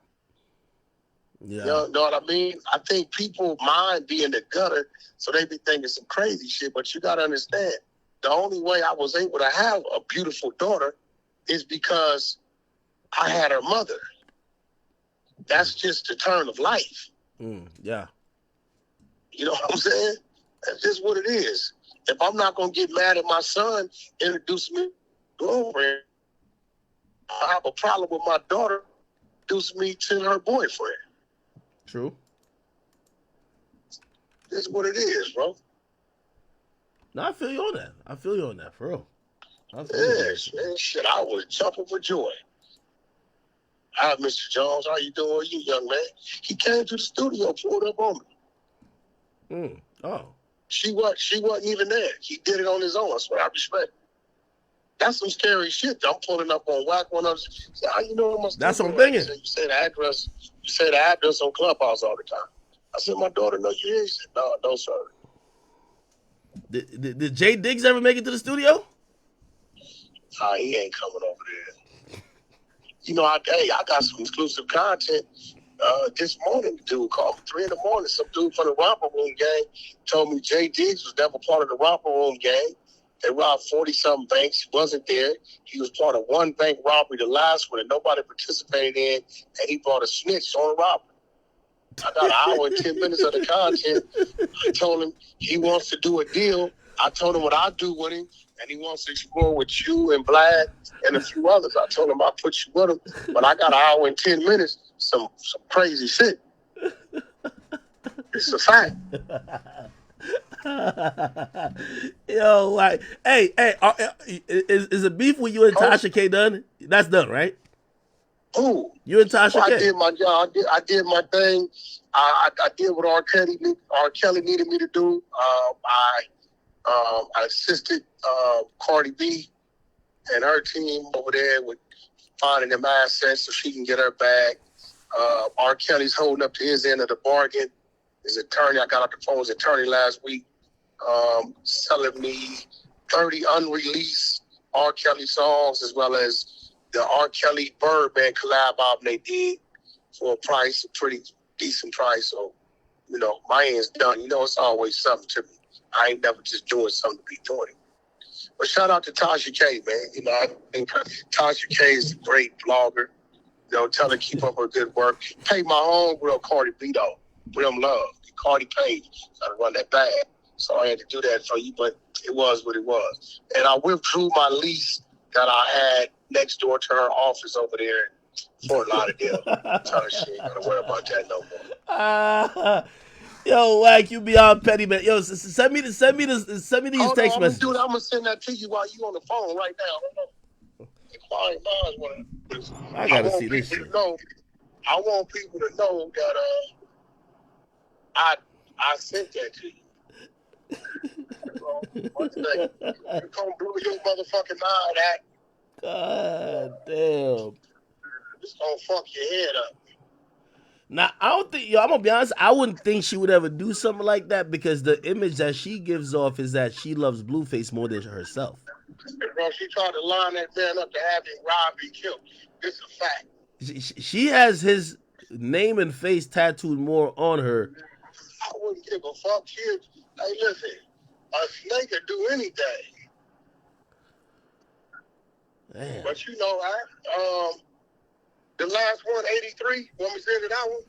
Yeah. You know what I mean? I think people mind being the gutter, so they be thinking some crazy shit, but you got to understand, the only way I was able to have a beautiful daughter is because I had her mother. That's just the turn of life. Yeah. You know what I'm saying? That's just what it is. If I'm not going to get mad at my son introducing me to a girlfriend, I have a problem with my daughter introducing me to her boyfriend. True. That's what it is, bro. No, I feel you on that. For real. Yes, man. Shit, I was jumping for joy. Hi, Mr. Jones. How you doing? You young man. He came to the studio, pulled up on me. Oh. She wasn't even there. He did it on his own. That's what I respect. That's some scary shit. I'm pulling up on Whack 100. How you know my That's what I'm thinking. You say the address. You say the address on Clubhouse all the time. I said, my daughter know you here. He said, no, sir. Did Jay Diggs ever make it to the studio? He ain't coming over there. You know, I got some exclusive content. This morning, the dude called me 3 a.m. Some dude from the Romper Room gang told me Jay Diggs was never part of the Romper Room gang. They robbed 40-something banks. He wasn't there. He was part of one bank robbery, the last one that nobody participated in, and he brought a snitch on a robbery. I got an hour and 10 minutes of the content. I told him he wants to do a deal. I told him what I do with him, and he wants to explore with you and Vlad and a few others. I told him I'll put you with him, but I got an hour and 10 minutes, some crazy shit. It's a fact. Yo, like, hey, is it beef with you and Tasha K done? That's done, right? Who? You and Tasha K. I did my job. I did my thing. I did what R. Kelly needed me to do. I assisted Cardi B and her team over there with finding them assets so she can get her bag. R. Kelly's holding up to his end of the bargain. His attorney, I got off the phone with his attorney last week, selling me 30 unreleased R. Kelly songs, as well as the R. Kelly Birdman collab album they did for a price, a pretty decent price. So, you know, my end's done. You know, it's always something to me. I ain't never just doing something to be doing it. But shout out to Tasha K, man. You know, I think Tasha K is a great blogger. You know, tell her to keep up her good work. Pay my homegirl Cardi B, though. Brim Love. Cardi paid. Got to run that bag. So I had to do that for you, but it was what it was. And I withdrew my lease that I had next door to her office over there in Fort Lauderdale. Tell her she ain't got to worry about that no more. Yo, like, you beyond petty, man. Yo, send me these text messages. I'm gonna send that to you while you on the phone right now. Inquiring minds I gotta see this shit. I want people to know that I sent that to you. One thing, you gonna blow your motherfucking mind at God damn. It's gonna fuck your head up. Now I don't think, yo, I'm gonna be honest, I wouldn't think she would ever do something like that because the image that she gives off is that she loves Blueface more than herself. Bro, she tried to line that man up to have him robbed and killed. It's a fact. She has his name and face tattooed more on her. I wouldn't give a fuck. Hey, listen, a snake could do anything. Damn. But you know, the last one, 83, want me to send it that one?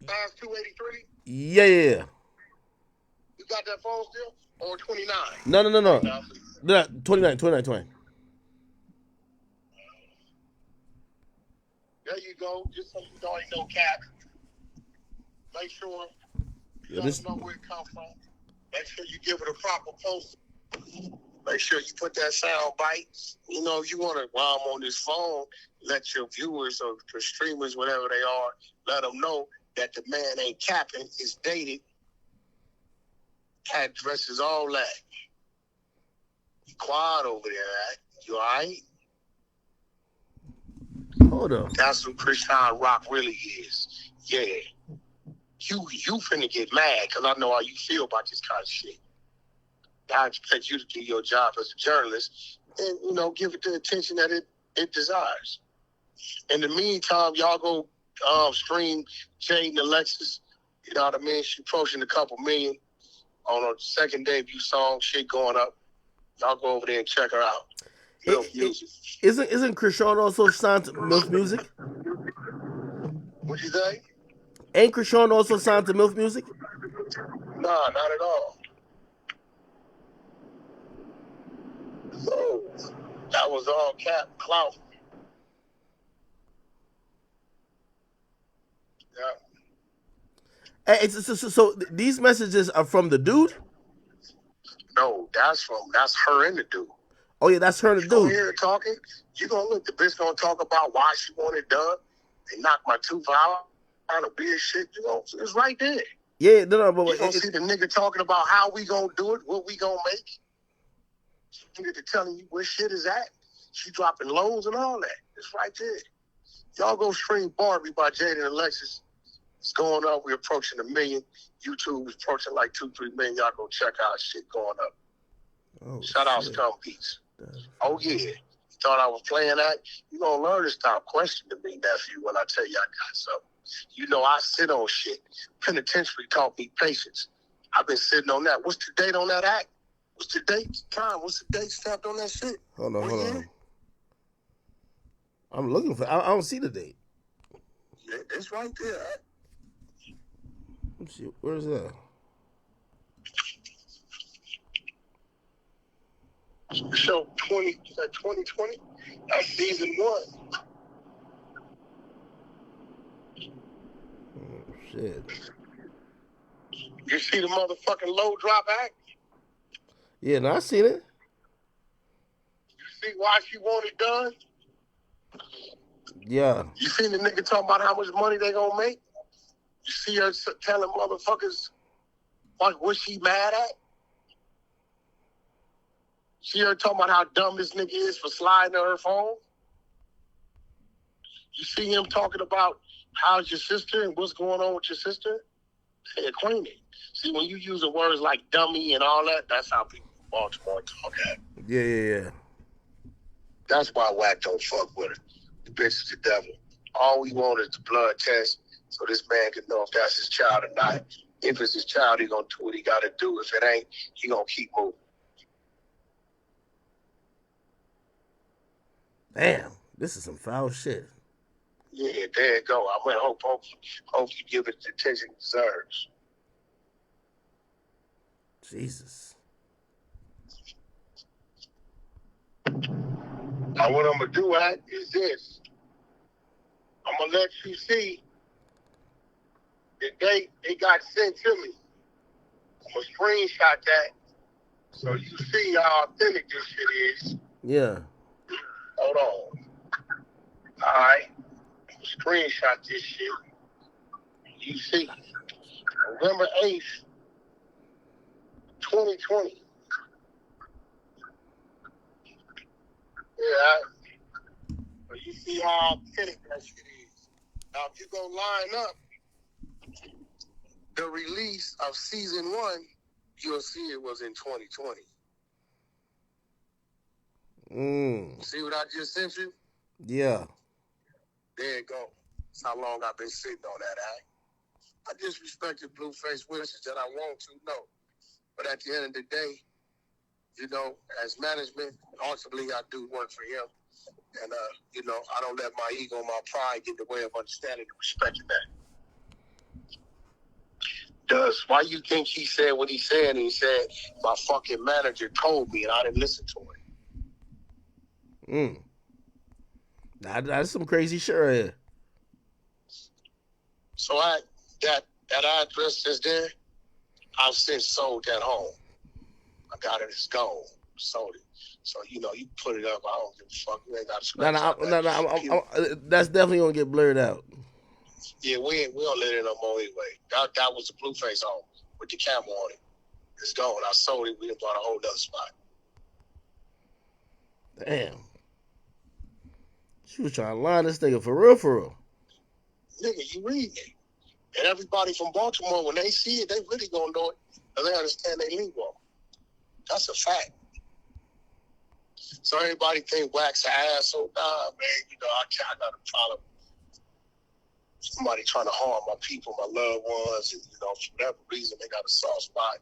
Last 283? Yeah. You got that phone still? Or 29? No. 29. There you go. Just so you know ain't no cap. Make sure you know where it come from. Make sure you give it a proper post. Make sure you put that sound bite. You know, you want to, while I'm on this phone, let your viewers or the streamers, whatever they are, let them know that the man ain't capping, is dated, cat dresses, all that. You quiet over there, right? You all right? Hold up. That's what Christian Rock really is. Yeah. You finna get mad because I know how you feel about this kind of shit. I expect you to do your job as a journalist and, you know, give it the attention that it desires. In the meantime, y'all go stream Jade and Alexis. You know what I mean? She approaching a couple million on her second debut song. Shit going up. Y'all go over there and check her out. MILF Music. Isn't Krishan also signed to MILF Music? What'd you say? Ain't Krishan also signed to MILF Music? Nah, not at all. So that was all cap clout. Yeah. Hey, so these messages are from the dude? No, that's her and the dude. Oh yeah, that's her and the You dude. gonna hear her talking? You gonna look, the bitch gonna talk about why she want it done. They knocked my tooth out of beer shit. You know, it's right there. Yeah, no, but you gonna see the nigga talking about how we gonna do it, what we gonna make. Nigga telling you where shit is at. She dropping lows and all that. It's right there. Y'all go stream Barbie by Jada and Alexis. It's going up. We're approaching 1 million. YouTube is approaching like 2-3 million. Y'all go check out shit going up. Oh, shout out Scum Beats. Oh yeah. You thought I was playing that? You gonna learn to stop questioning me, nephew, when I tell you I got something. You know I sit on shit. Penitentiary taught me patience. I've been sitting on that. What's the date on that act? What's the date? Time? What's the date stamped on that shit? Hold on. I'm looking for. I don't see the date. Yeah, it's right there. Let's see. Where's that? Show 2020. That's season 1. Oh shit. You see the motherfucking low drop act? Yeah, no, I seen it. You see why she want it done? Yeah. You seen the nigga talking about how much money they gonna make? You see her telling motherfuckers what she mad at? See her talking about how dumb this nigga is for sliding to her phone? You see him talking about how's your sister and what's going on with your sister? They acquainted. See, when you using words like dummy and all that, that's how people in Baltimore talk at. Yeah. That's why Wack don't fuck with her. The bitch is the devil. All we want is the blood test so this man can know if that's his child or not. If it's his child, he gonna do what he gotta do. If it ain't, he gonna keep moving. Damn, this is some foul shit. Yeah, there you go. I'm gonna hope you give it the attention it deserves. Jesus. Now what I'm gonna do is this. I'm gonna let you see the date it got sent to me. I'm gonna screenshot that so you see how authentic this shit is. Yeah. Hold on. Alright. Screenshot this shit. You see. November 8th, 2020. Yeah, but you see how authentic that shit is. Now, if you go line up the release of season 1, you'll see it was in 2020. See what I just sent you? Yeah. There you go. That's how long I've been sitting on that act. I disrespected Blueface wishes that I want to, no. But at the end of the day, you know, as management, ultimately I do work for him. And, you know, I don't let my ego, my pride get in the way of understanding and respecting that. Why you think he said what he said? And he said, my fucking manager told me and I didn't listen to him. That's some crazy shit right here. So that address that's there, I've since sold that home. I got it, it's gone. Sold it. So, you know, you put it up, I don't give a fuck. You ain't got to scratch That's definitely going to get blurred out. Yeah, we don't let it no more anyway. That was the Blueface home with the camera on it. It's gone. I sold it. We done bought a whole other spot. Damn. She was trying to line this nigga for real, for real. Nigga, you read it. And everybody from Baltimore, when they see it, they really gonna know it. Because they understand they lingo. That's a fact. So everybody think wax an asshole. Nah, man, you know, I got a problem. Somebody trying to harm my people, my loved ones, and, you know, for whatever reason, they got a soft spot.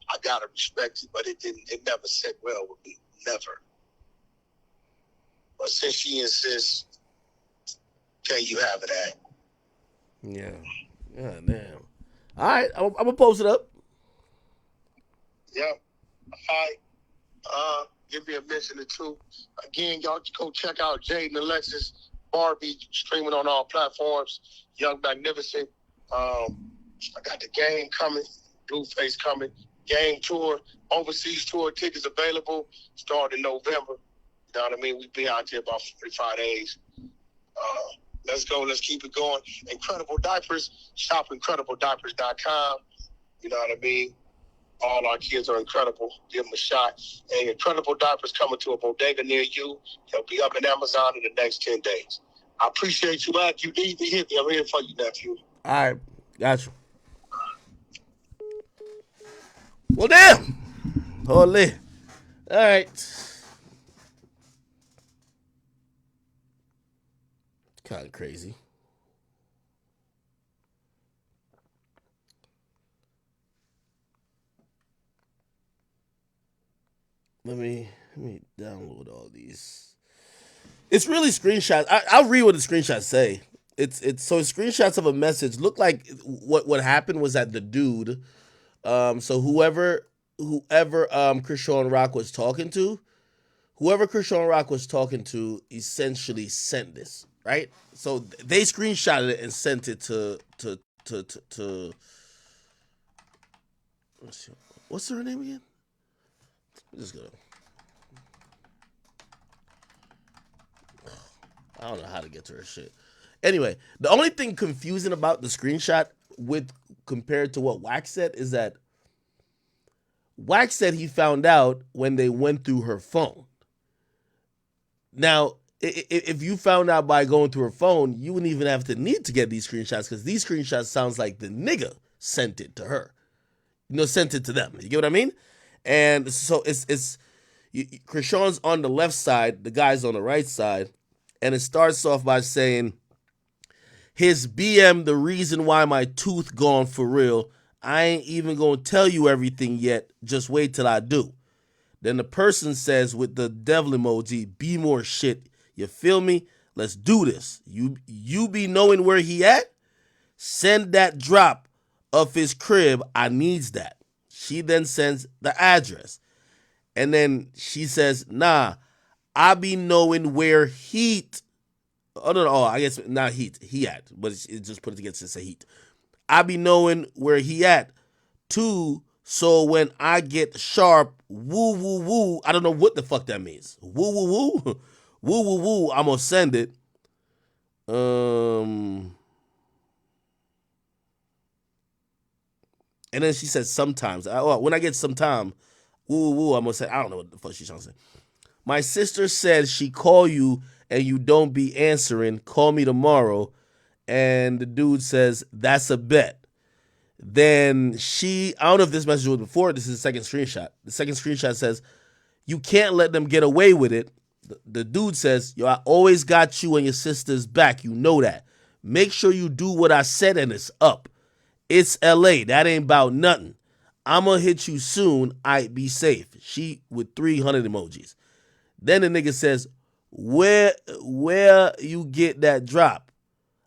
I gotta respect it, but it never set well with me. Never. But since she insists, can you have it at? Yeah. God damn. All right, I'm gonna post it up. Yep. All right. Give me a mention or two. Again, y'all go check out Jaden Alexis Barbie streaming on all platforms. Young Magnificent. I got the game coming. Blueface coming. Game tour. Overseas tour tickets available. Starting in November. You know what I mean? We be out there about 45 days. Let's go. Let's keep it going. Incredible Diapers. Shop IncredibleDiapers.com. You know what I mean? All our kids are incredible. Give them a shot. And Incredible Diapers coming to a bodega near you. They'll be up in Amazon in the next 10 days. I appreciate you, Mac. You need me, hit me. I'm here for you, nephew. All right. Got you. Well, damn. Holy. All right. Kind of crazy. Let me download all these. It's really screenshots. I'll read what the screenshots say. It's screenshots of a message. Look like what happened was that the dude, so whoever Krishan Rock was talking to, essentially sent this, right? So they screenshotted it and sent it to let's see, what's her name again? I'm just gonna. I don't know how to get to her shit. Anyway, the only thing confusing about the screenshot compared to what Wax said is that Wax said he found out when they went through her phone. Now, if you found out by going through her phone, you wouldn't even have to need to get these screenshots because these screenshots sounds like the nigga sent it to her. Sent it to them. You get what I mean? And so it's Krishan's on the left side, the guy's on the right side, and it starts off by saying, his BM, the reason why my tooth gone for real. I ain't even gonna tell you everything yet. Just wait till I do. Then the person says with the devil emoji, be more shit. You feel me? Let's do this. You be knowing where he at? Send that drop of his crib. I needs that. She then sends the address. And then she says, nah, I be knowing where heat. Oh, no, I guess not heat. He at. But it just put it together to say heat. I be knowing where he at, too. So when I get sharp, woo, woo, woo. I don't know what the fuck that means. Woo, woo, woo. Woo, woo, woo. I'm going to send it. And then she said sometimes. When I get some time, woo, woo, woo, I'm going to say, I don't know what the fuck she's trying to say. My sister said she call you and you don't be answering. Call me tomorrow. And the dude says, that's a bet. Then I don't know if this message was before. This is the second screenshot. The second screenshot says, you can't let them get away with it. The dude says, yo, I always got you and your sister's back. You know that. Make sure you do what I said and it's up. It's LA. That ain't about nothing. I'm going to hit you soon. I be safe. She with 300 emojis. Then the nigga says, where you get that drop?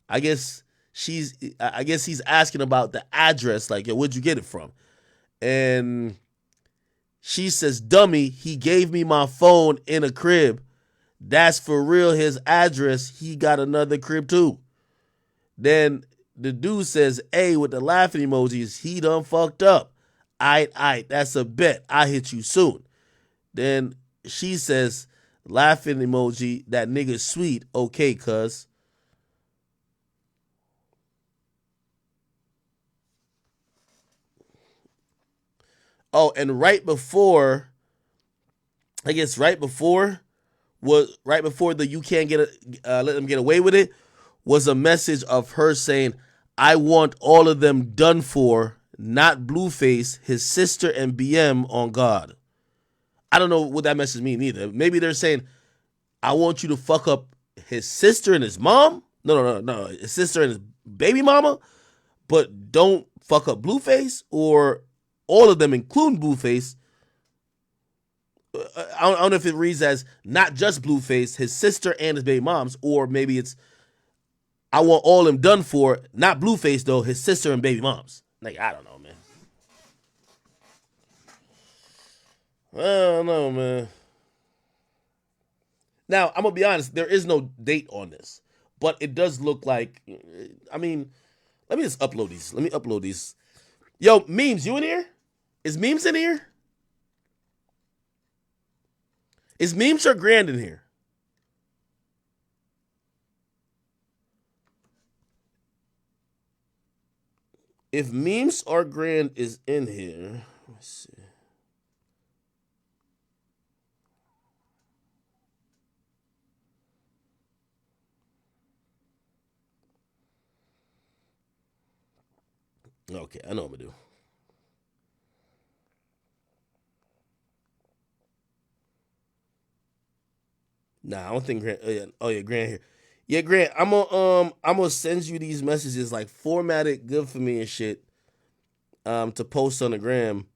I guess he's asking about the address. Like, yo, where'd you get it from? And she says, dummy, he gave me my phone in a crib. That's for real his address. He got another crib too. Then the dude says, hey, with the laughing emojis, he done fucked up. Aight, that's a bet. I hit you soon. Then she says, laughing emoji, that nigga sweet. Okay, cuz. Oh, and right before the you can't let them get away with it was a message of her saying, I want all of them done for, not Blueface, his sister, and BM on God. I don't know what that message means either. Maybe they're saying, I want you to fuck up his sister and his mom. No. His sister and his baby mama. But don't fuck up Blueface, or all of them, including Blueface. I don't know if it reads as not just Blueface, his sister and his baby moms, or maybe it's I want all of them done for, not Blueface though, his sister and baby moms. Like, I don't know, man. I don't know, man. Now, I'm going to be honest, there is no date on this, but it does look like, I mean, let me just upload these. Let me upload these. Yo, Memes, you in here? Is Memes in here? Is Memes or Grand in here? If Memes or Grand is in here, let's see. Okay, I know what I'm gonna do. Nah, I don't think Grant. Oh yeah, Grant here. Yeah, Grant. I'm gonna send you these messages like formatted good for me and shit. To post on the gram.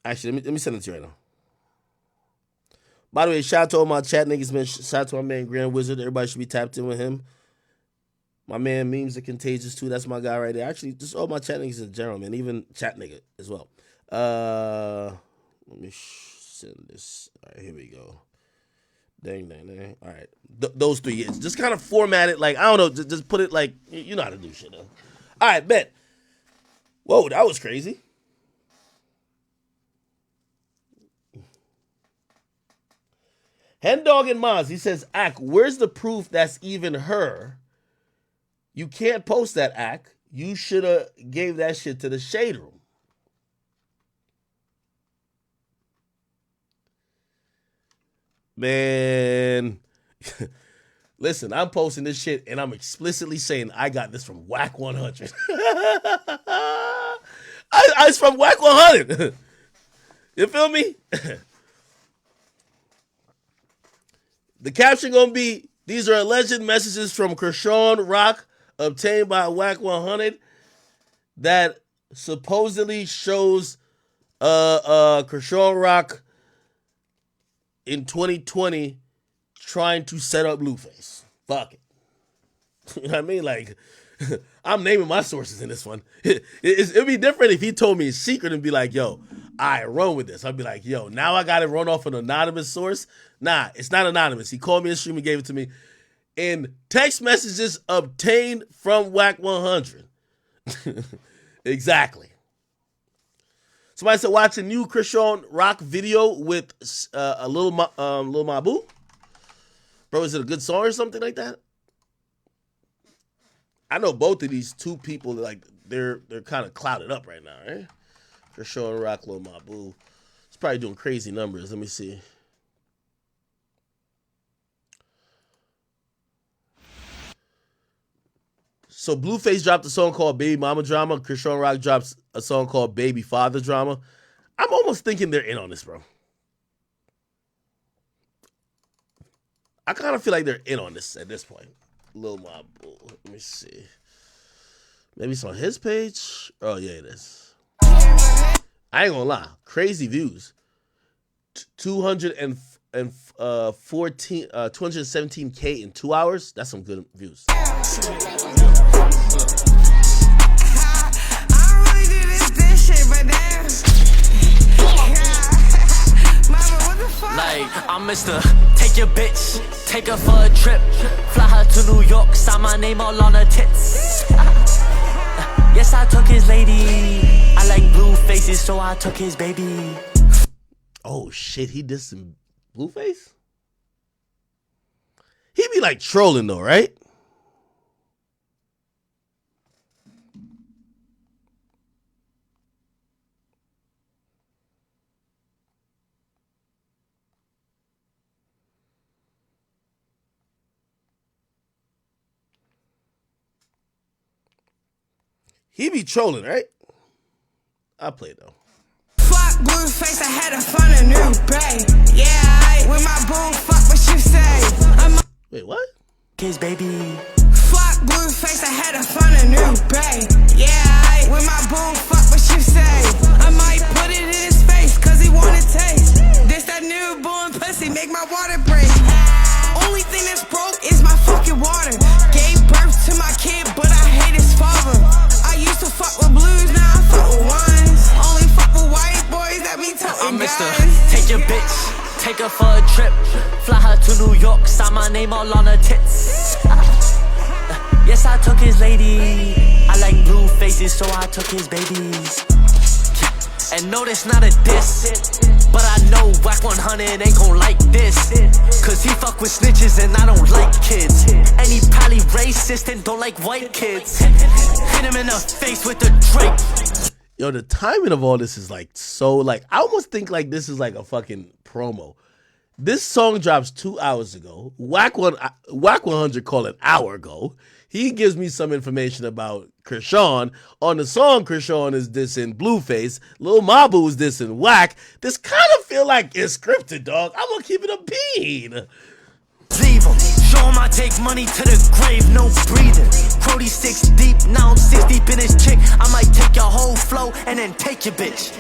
Actually, let me send it to you right now. By the way, shout out to all my chat niggas, man. Shout out to my man Grand Wizard. Everybody should be tapped in with him. My man Memes are contagious too. That's my guy right there. Actually, just all my chat niggas in general, man. Even chat nigga as well. Let me send this. All right, here we go. Dang. All right, those 3 years. Just kind of format it like, I don't know. Just put it like, you know how to do shit, though. All right, bet. Whoa, that was crazy. Hen Dog and Maz, he says, Ak, where's the proof that's even her? You can't post that, Ak. You should have gave that shit to the Shade Room. Man. Listen, I'm posting this shit and I'm explicitly saying I got this from Whack 100. It's from Whack 100. You feel me? The caption gonna be, these are alleged messages from Krishan Rock obtained by Whack 100 that supposedly shows Krishan Rock in 2020 trying to set up Blueface. Fuck it. You know what I mean? Like, I'm naming my sources in this one. It'd be different if he told me a secret and be like, yo, I run with this. I'd be like, yo, now I got to run off an anonymous source. Nah, it's not anonymous. He called me in stream and gave it to me. In text messages obtained from Whack 100. Exactly. Somebody said, watch a new Krishan Rock video with a Lil Mabu. Bro, is it a good song or something like that? I know both of these two people, like, they're kind of clouded up right now, right? Krishan Rock, Lil Mabu. Let's probably doing crazy numbers. Let me see. So Blueface dropped a song called Baby Mama Drama. Krishan Rock drops a song called Baby Father Drama. I'm almost thinking they're in on this, bro. I kind of feel like they're in on this at this point. Lil Mob. Let me see. Maybe it's on his page. Oh, yeah, it is. I ain't gonna lie. Crazy views. 217K in 2 hours. That's some good views. Like, I'm Mr. Take your bitch, take her for a trip, fly her to New York, sign my name all on her tits. Yes, I took his lady. I like blue faces, so I took his baby. Oh shit, he did some Blueface? He be like trolling though, right? He be trolling, right? I'll play it though. Fuck Blueface, I had to find a new bae. Yeah, with my boo, fuck what you say. Wait, what? His baby. Fuck Blueface, I had to find a new bae. Yeah, with my boo, fuck what you say. I might put it in his face, cause he wanna taste. This that newborn pussy, make my water break. Only thing that's broke is my fucking water. Gave birth to my kid, but I hate his father. I used to fuck with blues, now I fuck with ones. Only fuck with white boys that be toting I'm Mr. guns. Take your bitch, take her for a trip, fly her to New York, sign my name all on her tits. Yes, I took his lady. I like blue faces, so I took his babies. And no, that's not a diss, but I know Whack 100 ain't gon' like this, cause he fuck with snitches and I don't like kids. And he probably racist and don't like white kids. Hit him in the face with the Drake. Yo, the timing of all this is like so like I almost think like this is like a fucking promo. This song drops 2 hours ago. Whack 100 called an hour ago. He gives me some information about Krishan. On the song, Krishan is dissing Blueface. Lil Mabu is dissing Whack. This kind of feel like it's scripted, dog. I'm gonna keep it a bean. Leave him. Show him I take money to the grave, no breathing. Crody 6 deep, now I'm 6 deep in his chick. I might take your whole flow and then take your bitch.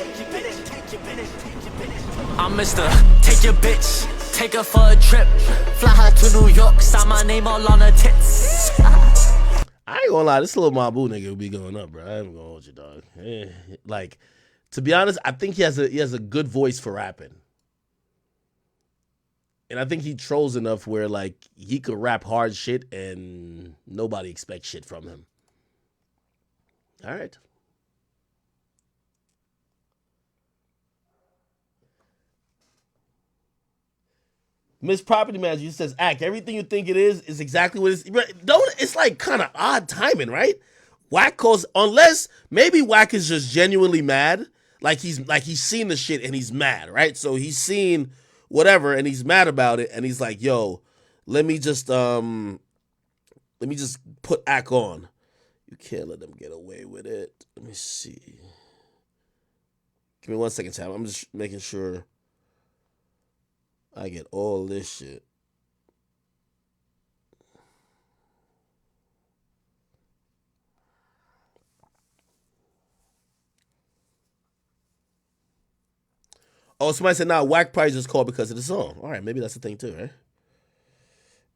I'm Mr. Take your bitch, take her for a trip, fly her to New York, sign my name all on her tits. I ain't gonna lie, this little Mabu nigga will be going up, bro. I ain't gonna hold you, dog. Like, to be honest, I think he has a good voice for rapping. And I think he trolls enough where like he could rap hard shit and nobody expects shit from him. All right. Miss Property Manager says, Ack, everything you think it is exactly what it is. Don't, it's like kind of odd timing, right? Whack calls, unless maybe Whack is just genuinely mad. Like he's seen the shit and he's mad, right? So he's seen whatever and he's mad about it and he's like, yo, let me just put Ack on. You can't let them get away with it. Let me see. Give me 1 second, Sam. I'm just making sure I get all this shit. Oh, somebody said, nah, Whack probably just called because of the song. All right, maybe that's the thing too, right?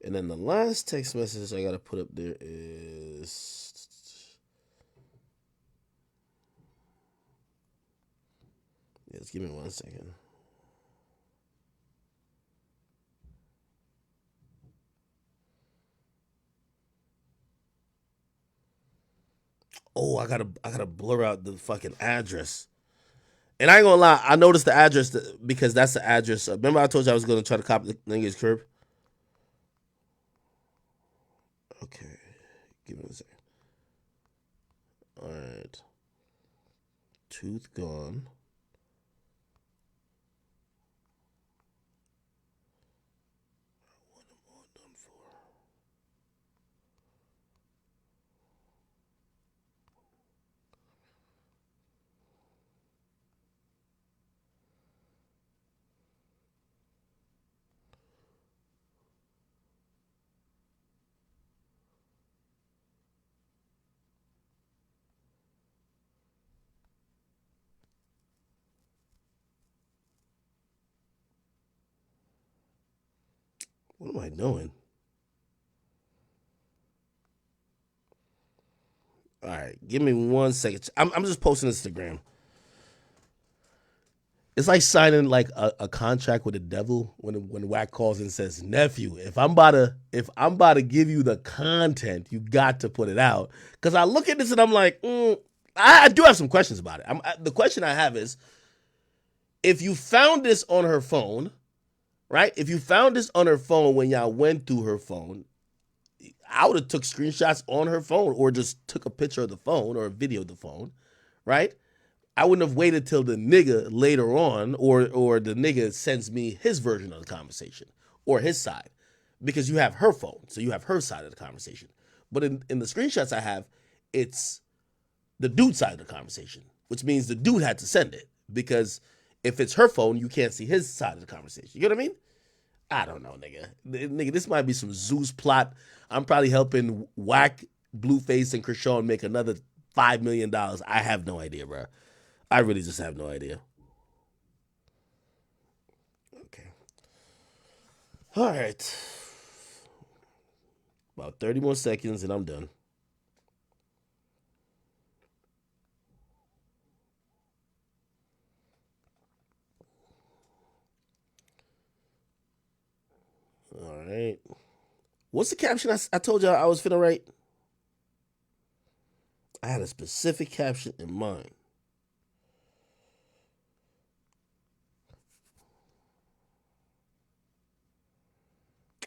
And then the last text message I got to put up there is... Yeah, just give me 1 second. Oh, I gotta blur out the fucking address. And I ain't gonna lie, I noticed the address because that's the address. Remember I told you I was gonna try to copy the nigga's crib? Okay, give me 1 second. All right, tooth gone. What am I doing? All right, give me 1 second. I'm just posting Instagram. It's like signing like a contract with the devil when Wack calls and says, "Nephew, if I'm about to give you the content, you got to put it out." Because I look at this and I'm like, I do have some questions about it. The question I have is, if you found this on her phone, right? If you found this on her phone when y'all went through her phone, I would have took screenshots on her phone or just took a picture of the phone or a video of the phone, right? I wouldn't have waited till the nigga later on or the nigga sends me his version of the conversation or his side, because you have her phone, so you have her side of the conversation. But in the screenshots I have, it's the dude side of the conversation, which means the dude had to send it, because if it's her phone, you can't see his side of the conversation. You know what I mean? I don't know, nigga. Nigga, this might be some Zeus plot. I'm probably helping Wack, Blueface, and Krishan make another $5 million. I have no idea, bro. I really just have no idea. Okay. All right. About 30 more seconds and I'm done. All right. What's the caption I told y'all I was finna write? I had a specific caption in mind.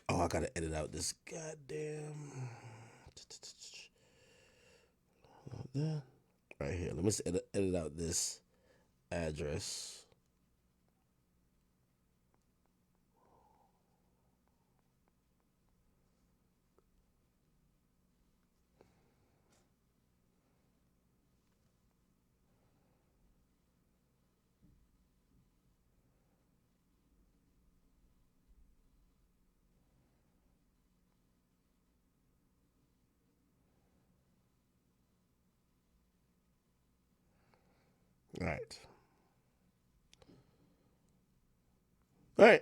Oh, I gotta edit out this goddamn. Right here. Let me edit out this address. All right. All right.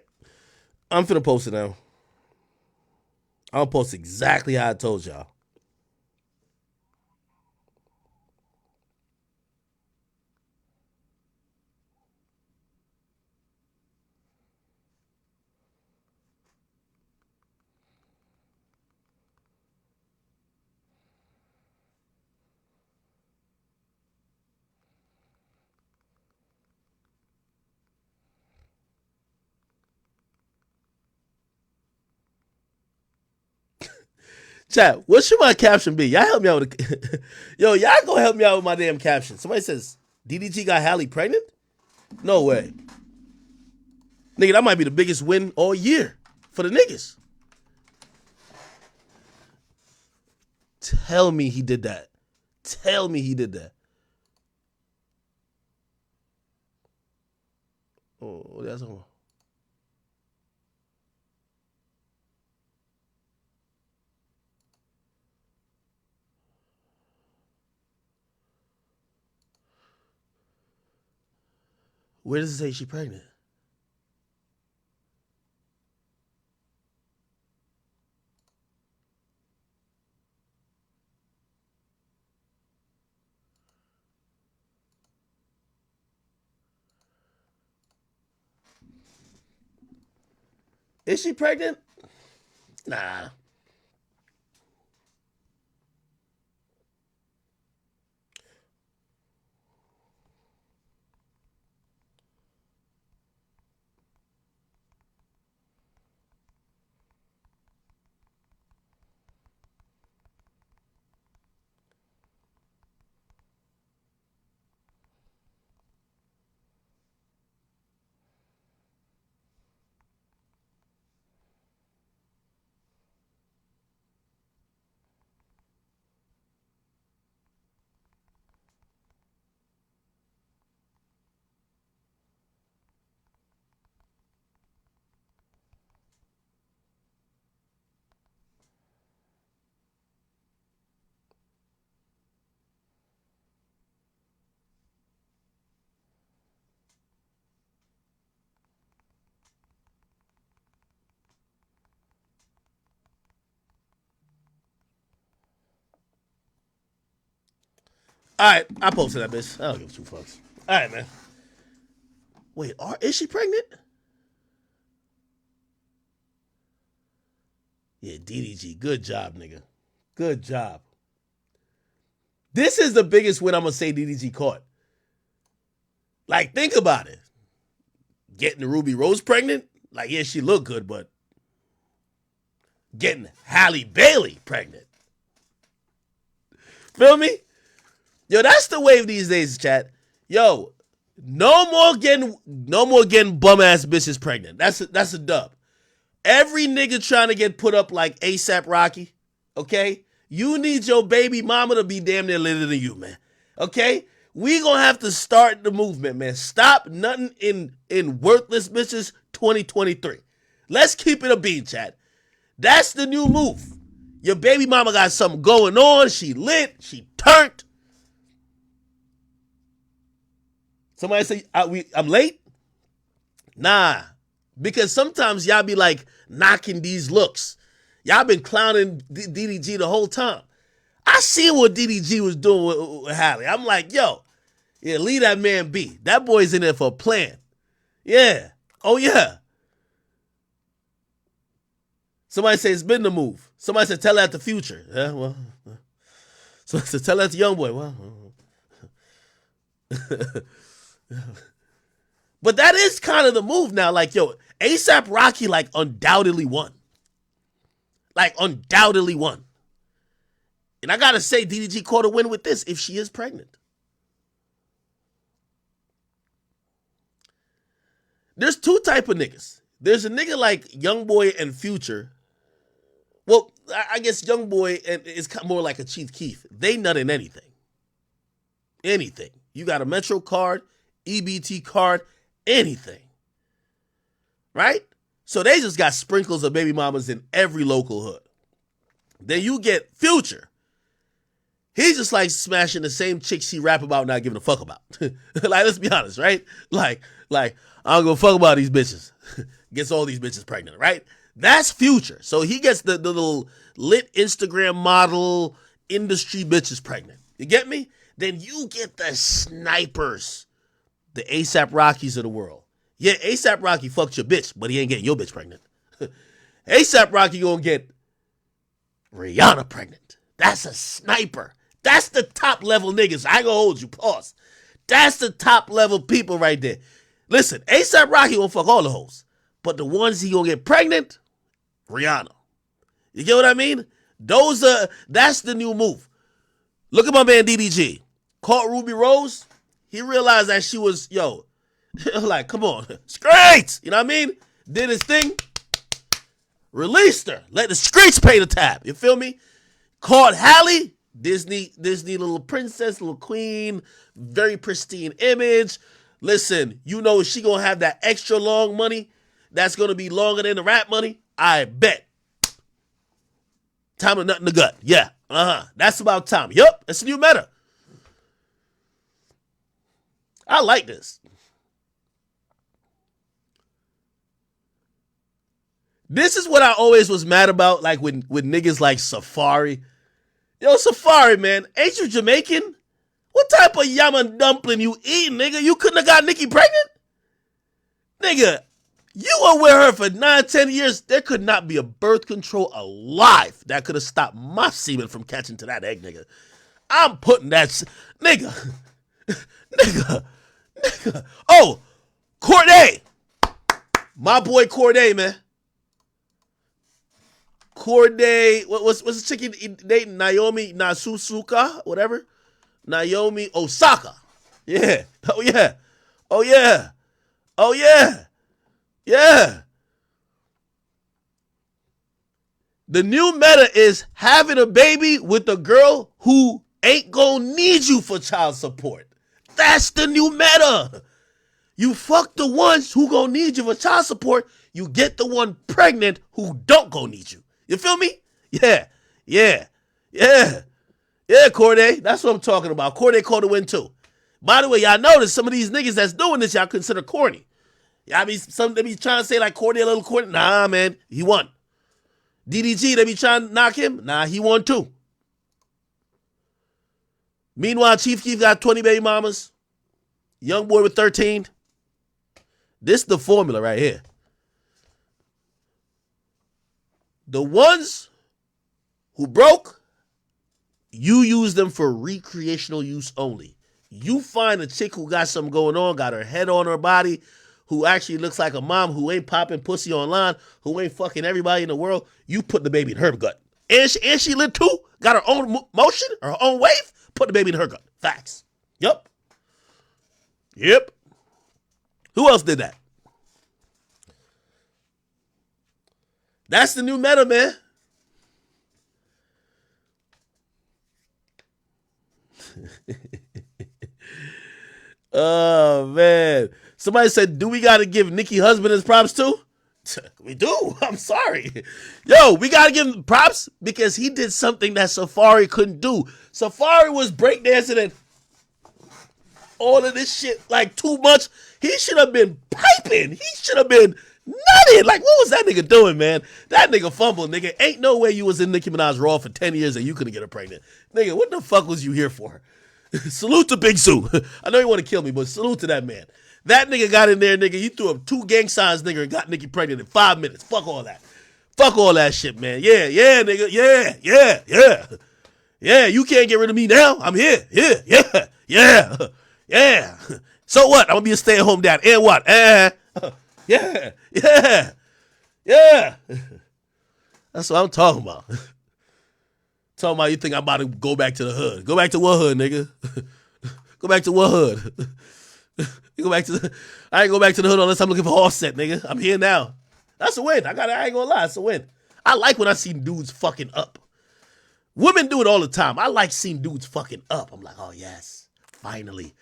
I'm finna post it now. I'll post exactly how I told y'all. Chat, what should my caption be? Y'all help me out with Yo, y'all go help me out with my damn caption. Somebody says, DDG got Halle pregnant? No way. Nigga, that might be the biggest win all year for the niggas. Tell me he did that. Tell me he did that. Oh, that's all. Where does it say she pregnant? Is she pregnant? Nah. All right, I posted that bitch. I don't give 2 fucks. All right, man. Wait, is she pregnant? Yeah, DDG. Good job, nigga. Good job. This is the biggest win I'm going to say DDG caught. Like, think about it. Getting Ruby Rose pregnant? Like, yeah, she looked good, but getting Halle Bailey pregnant. Feel me? Yo, that's the wave these days, chat. Yo, no more getting bum ass bitches pregnant. That's a dub. Every nigga trying to get put up like ASAP Rocky, okay? You need your baby mama to be damn near litter than you, man. Okay? We gonna have to start the movement, man. Stop nothing in worthless bitches 2023. Let's keep it a bean, chat. That's the new move. Your baby mama got something going on. She lit. She turned. Somebody say, I'm late? Nah. Because sometimes y'all be like knocking these looks. Y'all been clowning DDG the whole time. I seen what DDG was doing with Halle. I'm like, yo, yeah, leave that man be. That boy's in there for a plan. Yeah. Oh, yeah. Somebody say it's been the move. Somebody said tell that to Future. Yeah, well. So tell that to Young Boy. Well. But that is kind of the move now. Like, yo, ASAP Rocky, like, undoubtedly won. Like, undoubtedly won. And I gotta say, DDG caught a win with this if she is pregnant. There's 2 type of niggas. There's a nigga like Youngboy and Future. Well, I guess Youngboy is more like a Chief Keef. They nut in anything. Anything. You got a Metro card, EBT card, anything. Right? So they just got sprinkles of baby mamas in every local hood. Then you get Future. He's just like smashing the same chicks he rap about not giving a fuck about. Like, let's be honest, right? Like, I don't give a fuck about these bitches. Gets all these bitches pregnant, right? That's Future. So he gets the little lit Instagram model industry bitches pregnant. You get me? Then you get the snipers, the ASAP Rockies of the world. Yeah, ASAP Rocky fucked your bitch, but he ain't getting your bitch pregnant. ASAP Rocky gonna get Rihanna pregnant. That's a sniper. That's the top level niggas. I ain't gonna hold you. Pause. That's the top level people right there. Listen, ASAP Rocky gonna fuck all the hoes, but the ones he gonna get pregnant, Rihanna. You get what I mean? That's the new move. Look at my man DDG. Caught Ruby Rose. He realized that she was, like, come on. It's great. You know what I mean? Did his thing. Released her. Let the streets pay the tab. You feel me? Caught Halle. Disney little princess, little queen. Very pristine image. Listen, you know she gonna have that extra long money that's gonna be longer than the rap money? I bet. Time to nut in the gut. Yeah. That's about time. Yup. That's a new meta. I like this. This is what I always was mad about, like with niggas like Safari. Yo, Safari, man, ain't you Jamaican? What type of yam dumpling you eating, nigga? You couldn't have got Nicki pregnant? Nigga, you were with her for 9-10 years. There could not be a birth control alive that could have stopped my semen from catching to that egg, nigga. I'm putting that nigga. Nigga. Oh, Corday. My boy Corday, man. Corday, what's the chicken dating? Naomi Nasusuka, whatever. Naomi Osaka. Yeah. Oh, yeah. Oh, yeah. Oh, yeah. Yeah. The new meta is having a baby with a girl who ain't gonna need you for child support. That's the new meta. You fuck the ones who gonna need you for child support. You get the one pregnant who don't gonna need you. You feel me? Yeah. Yeah. Yeah. Yeah, Corday. That's what I'm talking about. Corday called a win too. By the way, y'all notice some of these niggas that's doing this, y'all consider corny. Y'all be they be trying to say like Corday a little corny. Nah, man. He won. DDG, they be trying to knock him. Nah, he won too. Meanwhile, Chief Keef got 20 baby mamas. Young boy with 13. This is the formula right here. The ones who broke, you use them for recreational use only. You find a chick who got something going on, got her head on her body, who actually looks like a mom, who ain't popping pussy online, who ain't fucking everybody in the world, you put the baby in her gut. And she lit too, got her own motion, her own wave, put the baby in her gut. Facts. Yep. Who else did that? That's the new meta, man. Oh, man. Somebody said, do we got to give Nicki husband his props too? We do. I'm sorry. Yo, we got to give him props because he did something that Safari couldn't do. Safari was breakdancing and all of this shit like too much. He should have been piping. He should have been nutted. Like, what was that nigga doing, man? That nigga fumbled, nigga. Ain't no way you was in Nicki Minaj Raw for 10 years and you couldn't get her pregnant. Nigga, what the fuck was you here for? Salute to Big Sue. I know you want to kill me, but salute to that man. That nigga got in there, nigga. You threw up 2 gang signs, nigga, and got Nicki pregnant in 5 minutes. Fuck all that. Fuck all that shit, man. Yeah, nigga. Yeah, you can't get rid of me now. I'm here. Yeah. So what? I'm going to be a stay-at-home dad. And what? Yeah. That's what I'm talking about. Talking about you think I'm about to go back to the hood. Go back to what hood, nigga? Go back to what hood? I ain't go back to the hood unless I'm looking for Offset, nigga. I'm here now. That's a win. I ain't gonna lie, it's a win. I like when I see dudes fucking up. Women do it all the time. I like seeing dudes fucking up. I'm like, oh yes, finally.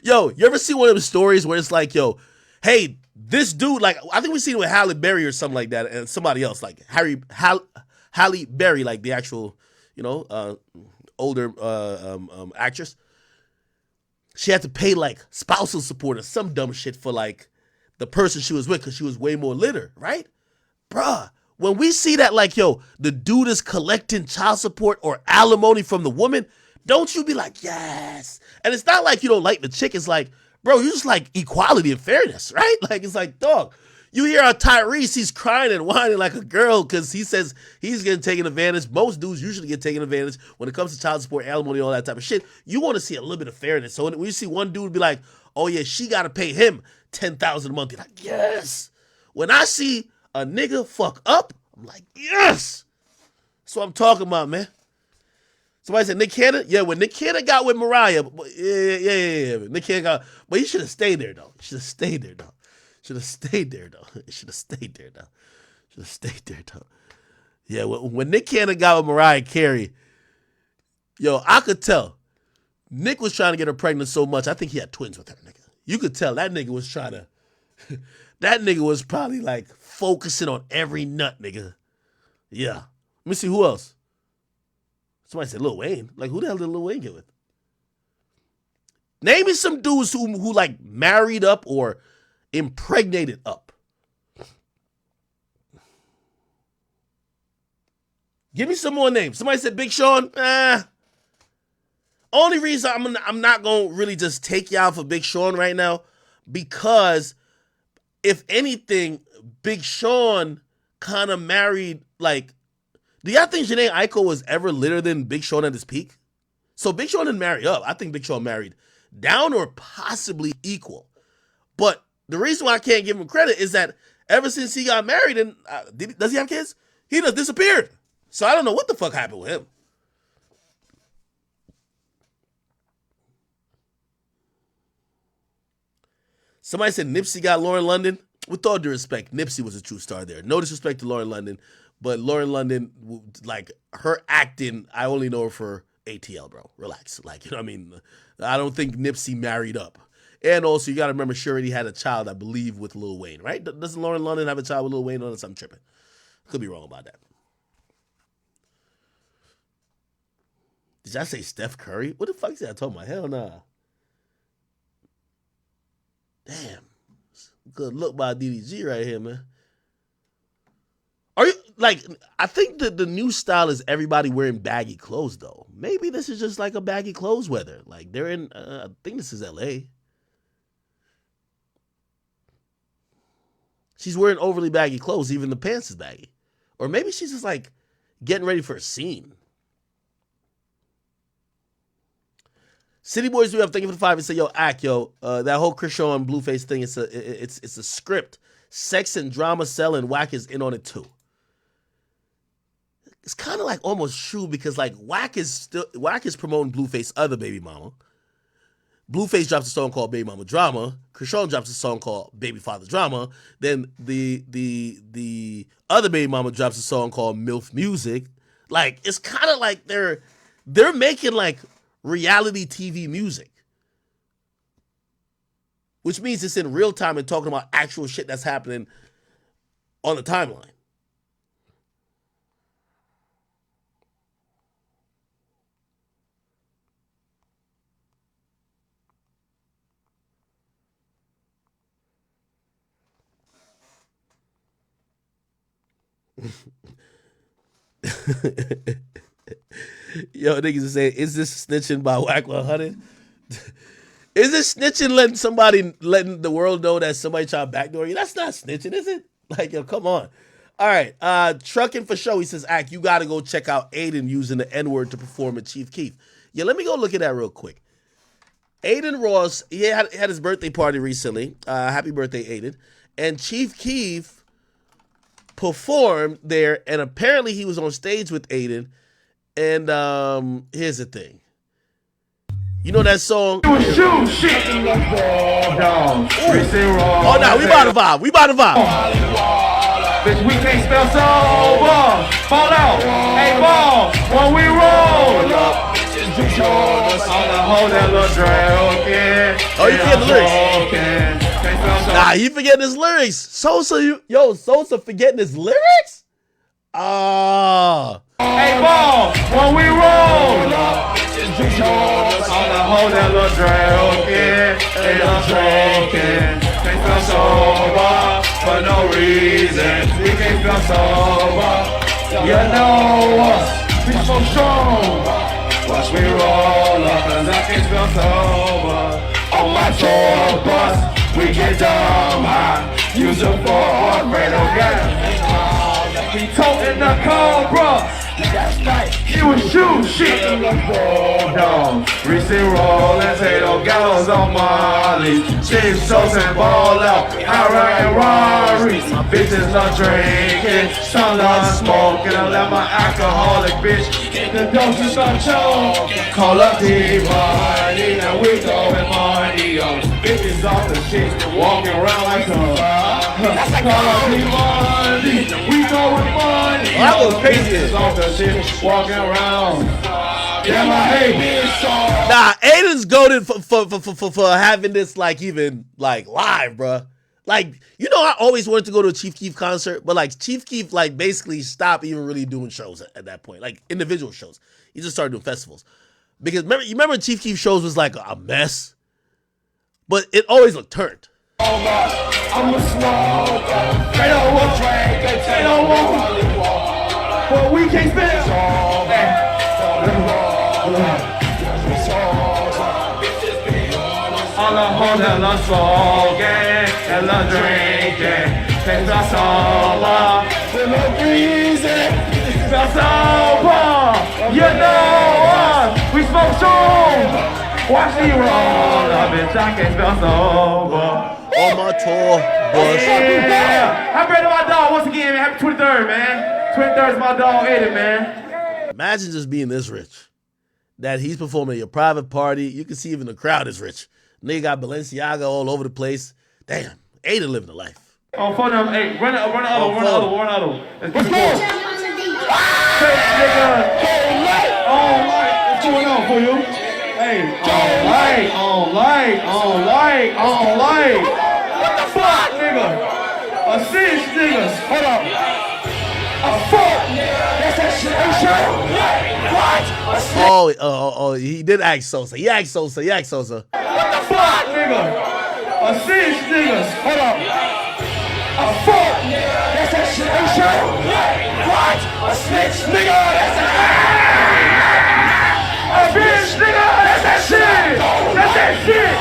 Yo, you ever see one of the stories where it's like, yo, hey, this dude, like, I think we seen it with Halle Berry or something like that, and somebody else, like Halle Berry, like the actual, older actress. She had to pay like spousal support or some dumb shit for like the person she was with because she was way more litter, right? Bruh, when we see that, like, yo, the dude is collecting child support or alimony from the woman, don't you be like, yes. And it's not like you don't like the chick. It's like, bro, you just like equality and fairness, right? Like, it's like, dog, you hear Tyrese, he's crying and whining like a girl because he says he's getting taken advantage. Most dudes usually get taken advantage when it comes to child support, alimony, all that type of shit. You want to see a little bit of fairness. So when you see one dude be like, oh yeah, she got to pay him $10,000 a month, you're like, yes. When I see a nigga fuck up, I'm like, yes. That's what I'm talking about, man. Somebody said Nick Cannon? Yeah, when Nick Cannon got with Mariah, yeah. Nick Cannon got, but he should have stayed there, though. Should have stayed there, though. Yeah, when Nick Cannon got with Mariah Carey, yo, I could tell. Nick was trying to get her pregnant so much, I think he had twins with her, nigga. You could tell that nigga was trying to, that nigga was probably like focusing on every nut, nigga. Yeah. Let me see who else. Somebody said Lil Wayne. Like, who the hell did Lil Wayne get with? Name me some dudes who like married up or impregnated up. Give me some more names. Somebody said Big Sean. Only reason I'm not going to really just take y'all for Big Sean right now, because if anything, Big Sean kind of married, like, do y'all think Jhené Aiko was ever litter than Big Sean at his peak? So Big Sean didn't marry up. I think Big Sean married down or possibly equal. But the reason why I can't give him credit is that ever since he got married, and does he have kids? He just disappeared. So I don't know what the fuck happened with him. Somebody said Nipsey got Lauren London. With all due respect, Nipsey was a true star there. No disrespect to Lauren London, but Lauren London, like, her acting, I only know her for ATL, bro. Relax. Like, you know what I mean? I don't think Nipsey married up. And also, you got to remember, Surety had a child, I believe, with Lil Wayne, right? Doesn't Lauren London have a child with Lil Wayne? Unless I'm tripping. Could be wrong about that. Did I say Steph Curry? What the fuck is that I talking about? Hell nah. Damn. Good look by DDG right here, man. like, I think that the new style is everybody wearing baggy clothes, though. Maybe this is just like a baggy clothes weather. Like, they're in, I think this is LA. She's wearing overly baggy clothes. Even the pants is baggy. Or maybe she's just like getting ready for a scene. City Boys, we have thank you for the 5 and say, yo, that whole Krishan and Blueface thing, it's a script. Sex and drama sell and Wack is in on it too. It's kind of like almost true because like Wack is promoting Blueface other baby mama. Blueface drops a song called Baby Mama Drama. Krishan drops a song called Baby Father Drama. Then the other baby mama drops a song called MILF Music. Like, it's kind of like they're making like reality TV music, which means it's in real time and talking about actual shit that's happening on the timeline. Yo, niggas are saying, is this snitching by Wack 100? Is this snitching letting the world know that somebody tried to backdoor you? That's not snitching, is it? Like, yo, come on. All right, Trucking for Show, he says, Ack, you got to go check out Aiden using the N-word to perform at Chief Keef. Yeah, let me go look at that real quick. Aiden Ross, he had his birthday party recently. Happy birthday, Aiden. And Chief Keef performed there, and apparently he was on stage with Aiden. And here's the thing. You know that song? Oh, no, we about to vibe. We about to vibe. Bitch, we can't spell sober. Fall out. Hey, ball. When we roll up. Oh, you forget the lyrics? Nah, he forgetting his lyrics. Sosa forgetting his lyrics? Hey, ball, when we roll up, on the whole that little drag, they done smoking. Can't feel sober for no reason. We can't feel sober. You know us, we so strong. Watch me roll up, cause I can't feel sober. On my tour bus, we get dumb high. Use a for Fredo gas. We toting the Cobra. That's right. He was shoot shit in the down. Recent roll and potato gallows on Molly. Chief sauce and ball out. Ira and Rari. Bitches love drinking. Some love smoking. I let my alcoholic bitch get the doses on choking. Call up D-Money and we going money on. Bitches off the shit walking around like that's like call up D-Money. We going money. That was crazy. Off the shit walking around. Yeah, my hey. Nah, Aiden's goated for having this like even like live, bruh. Like, you know, I always wanted to go to a Chief Keef concert, but like Chief Keef like basically stopped even really doing shows at that point, like individual shows. He just started doing festivals because remember Chief Keef shows was like a mess, but it always looked turned. I'm a smoker. They don't want drink. They don't want. But we can't spend. On the whole, they love smoking and love drinking. They feel sober. For no reason. Feel sober. You know us. We smoke strong. Watch me roll up, bitch. I can't feel sober. On my tour bus. Yeah. Happy birthday to my dog once again, man. Happy 23rd, man. 23rd is my dog, Aiden, man. Imagine just being this rich. That he's performing at your private party. You can see even the crowd is rich. Nigga got Balenciaga all over the place. Damn, Aiden living the life. Oh, phone number 8. Run the other one. Let's go. Hey, nigga. What's going on for you? Hey, on light. What the fuck, nigga? A 6, niggas. Hold up. A 4. That's that shit. What? Oh, he did ask Sosa. He asked Sosa. What the fuck, nigga? A 6, niggas. Hold up. A 4. That's that shit. bitch, nigga, that's that. A bitch, nigga, that's that shit. That's that shit.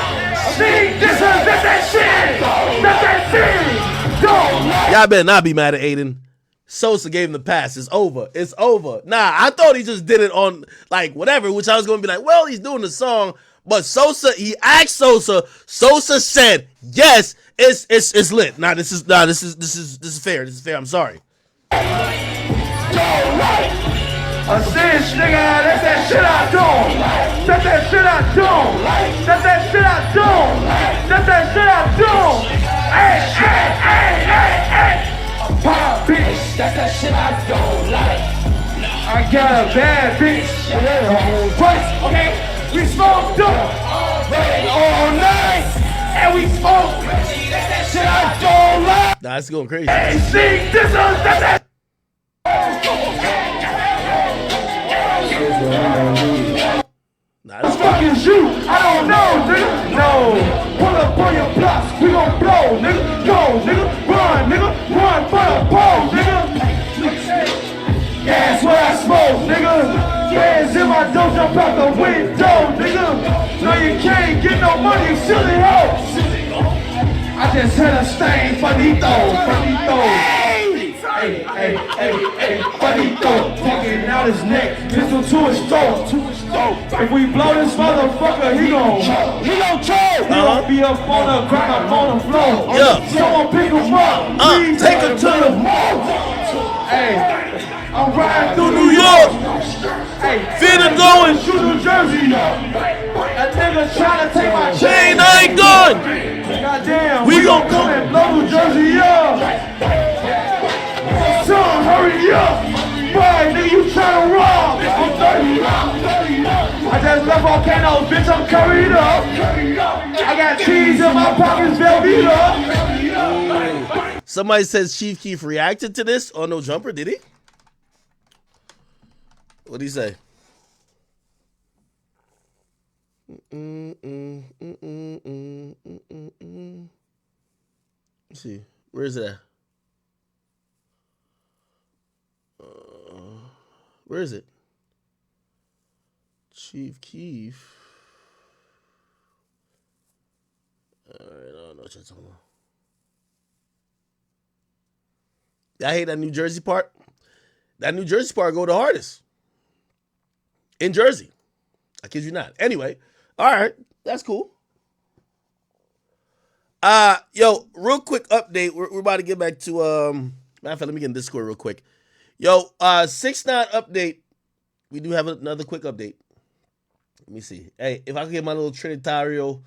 See, that's that shit. That's that shit. Don't like. Y'all better not be mad at Aiden. Sosa gave him the pass. It's over. It's over. Nah, I thought he just did it on like whatever, which I was going to be like, well, he's doing the song. But Sosa, he asked Sosa. Sosa said, yes, it's lit. Nah, this is fair. This is fair. I'm sorry. Don't like. A cinch, nigga, that's that shit I don't like. That's that shit I don't like. That's that shit I don't like. That's that shit I don't. Hey, hey, hey, hey, hey. Pop bitch, that's that shit I don't like. I got a bad bitch. Okay, we smoked up all night, and we smoked. That's that shit I don't like. Nah, it's going crazy. Hey, see, this is that. Nah, that's fucking shoot. I don't know, nigga. No. Pull up on your blocks. We gon' blow, nigga. Go, nigga. Run, nigga. Run for the pole, nigga. That's what I smoke, nigga. Hands in my dough, jump out the window, nigga. No, you can't get no money, silly hoe. I just had a stain, finito. Hey, hey, hey, hey, finito. Fucking out his neck, pistol to his throat. If we blow this motherfucker, he gon' choke. He gon' be up on the ground, up on the floor. Yeah. Someone pick him up. Take him to the mall. Hey, I'm riding through New York. Hey, feeling going. Shoot New Jersey up. That nigga trying to take my chain. I ain't done. Goddamn, we gon' come and blow New Jersey up. Son, hurry up. Boy, nigga, you tryna rob. I'm 30 up. I just left volcanoes, bitch, I'm curried up. I got cheese in my pockets, Velveeta. Somebody says Chief Keef reacted to this on No Jumper. Did he? What'd he say? Let's see. Where's that? Where is it? Chief Keef. Alright, I don't know what you're talking about. I hate that New Jersey part. That New Jersey part go the hardest. In Jersey. I kid you not. Anyway, all right, that's cool. Yo, real quick update. We're about to get back to matter of fact, let me get in Discord real quick. Yo, 6ix9ine update. We do have another quick update. Let me see. Hey, if I can get my little Trinitario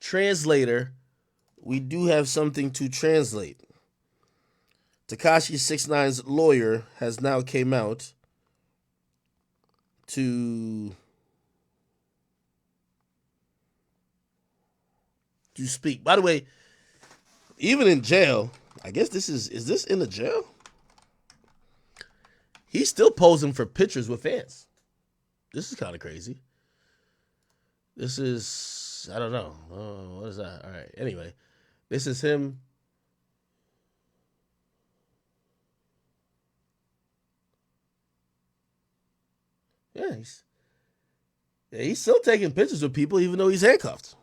translator, we do have something to translate. Tekashi 6ix9ine's lawyer has now came out to speak. By the way, even in jail, I guess this is this in the jail? He's still posing for pictures with fans. This is kind of crazy. This is, I don't know. Oh, what is that? All right. Anyway, this is him. Yeah, he's still taking pictures with people even though he's handcuffed.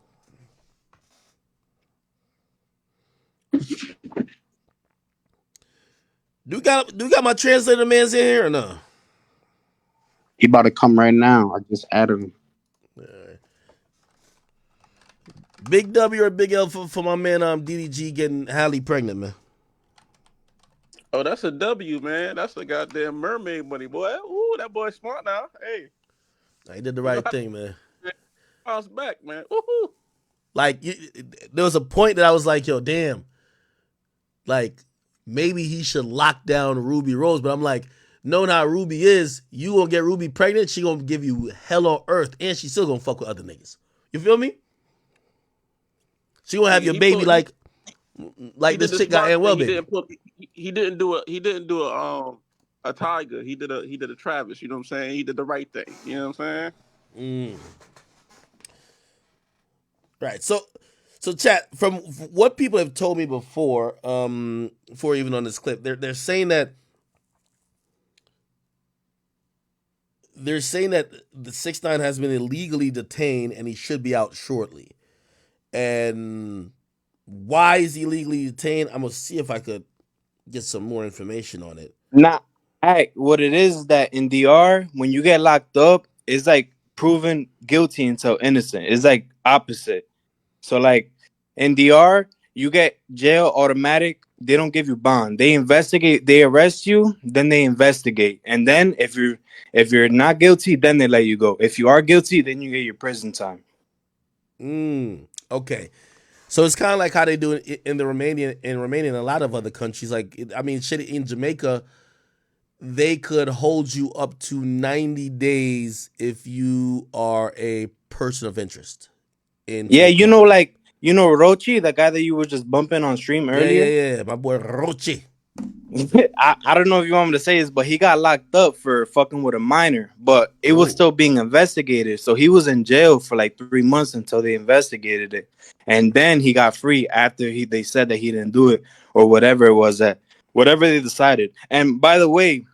Do you got my translator man's in here or no? He about to come right now. I just added him. Right. Big W or big L for my man DDG getting Halle pregnant, man. Oh, that's a W, man. That's a goddamn mermaid money, boy. Ooh, that boy smart now. Hey. He did the right thing, man. Bounce back, man. Woohoo. Like, there was a point that I was like, yo, damn. Like, maybe he should lock down Ruby Rose. But I'm like, knowing how Ruby is, you gonna get Ruby pregnant, she gonna give you hell on earth, and she still gonna fuck with other niggas. You feel me? She gonna have your baby like this chick got Anwell baby. He didn't do a Tiger. He did a Travis. You know what I'm saying? He did the right thing. You know what I'm saying? Right. So So, chat, from what people have told me before, before even on this clip, they're saying that the 6ix9ine has been illegally detained and he should be out shortly. And why is he illegally detained? I'm gonna see if I could get some more information on it. Nah, what it is that in DR, when you get locked up, it's like proven guilty until innocent. It's like opposite. So like in DR, you get jail automatic. They don't give you bond. They investigate. They arrest you, then they investigate, and then if you're not guilty, then they let you go. If you are guilty, then you get your prison time. Okay. So it's kind of like how they do it in Romania and a lot of other countries. Like, I mean, shit, in Jamaica, they could hold you up to 90 days if you are a person of interest. Yeah, you know, like Rochi, the guy that you were just bumping on stream earlier. Yeah, my boy Rochi. I don't know if you want me to say this, but he got locked up for fucking with a minor, but it was still being investigated. So he was in jail for like 3 months until they investigated it, and then he got free after they said that he didn't do it or whatever it was whatever they decided. And by the way,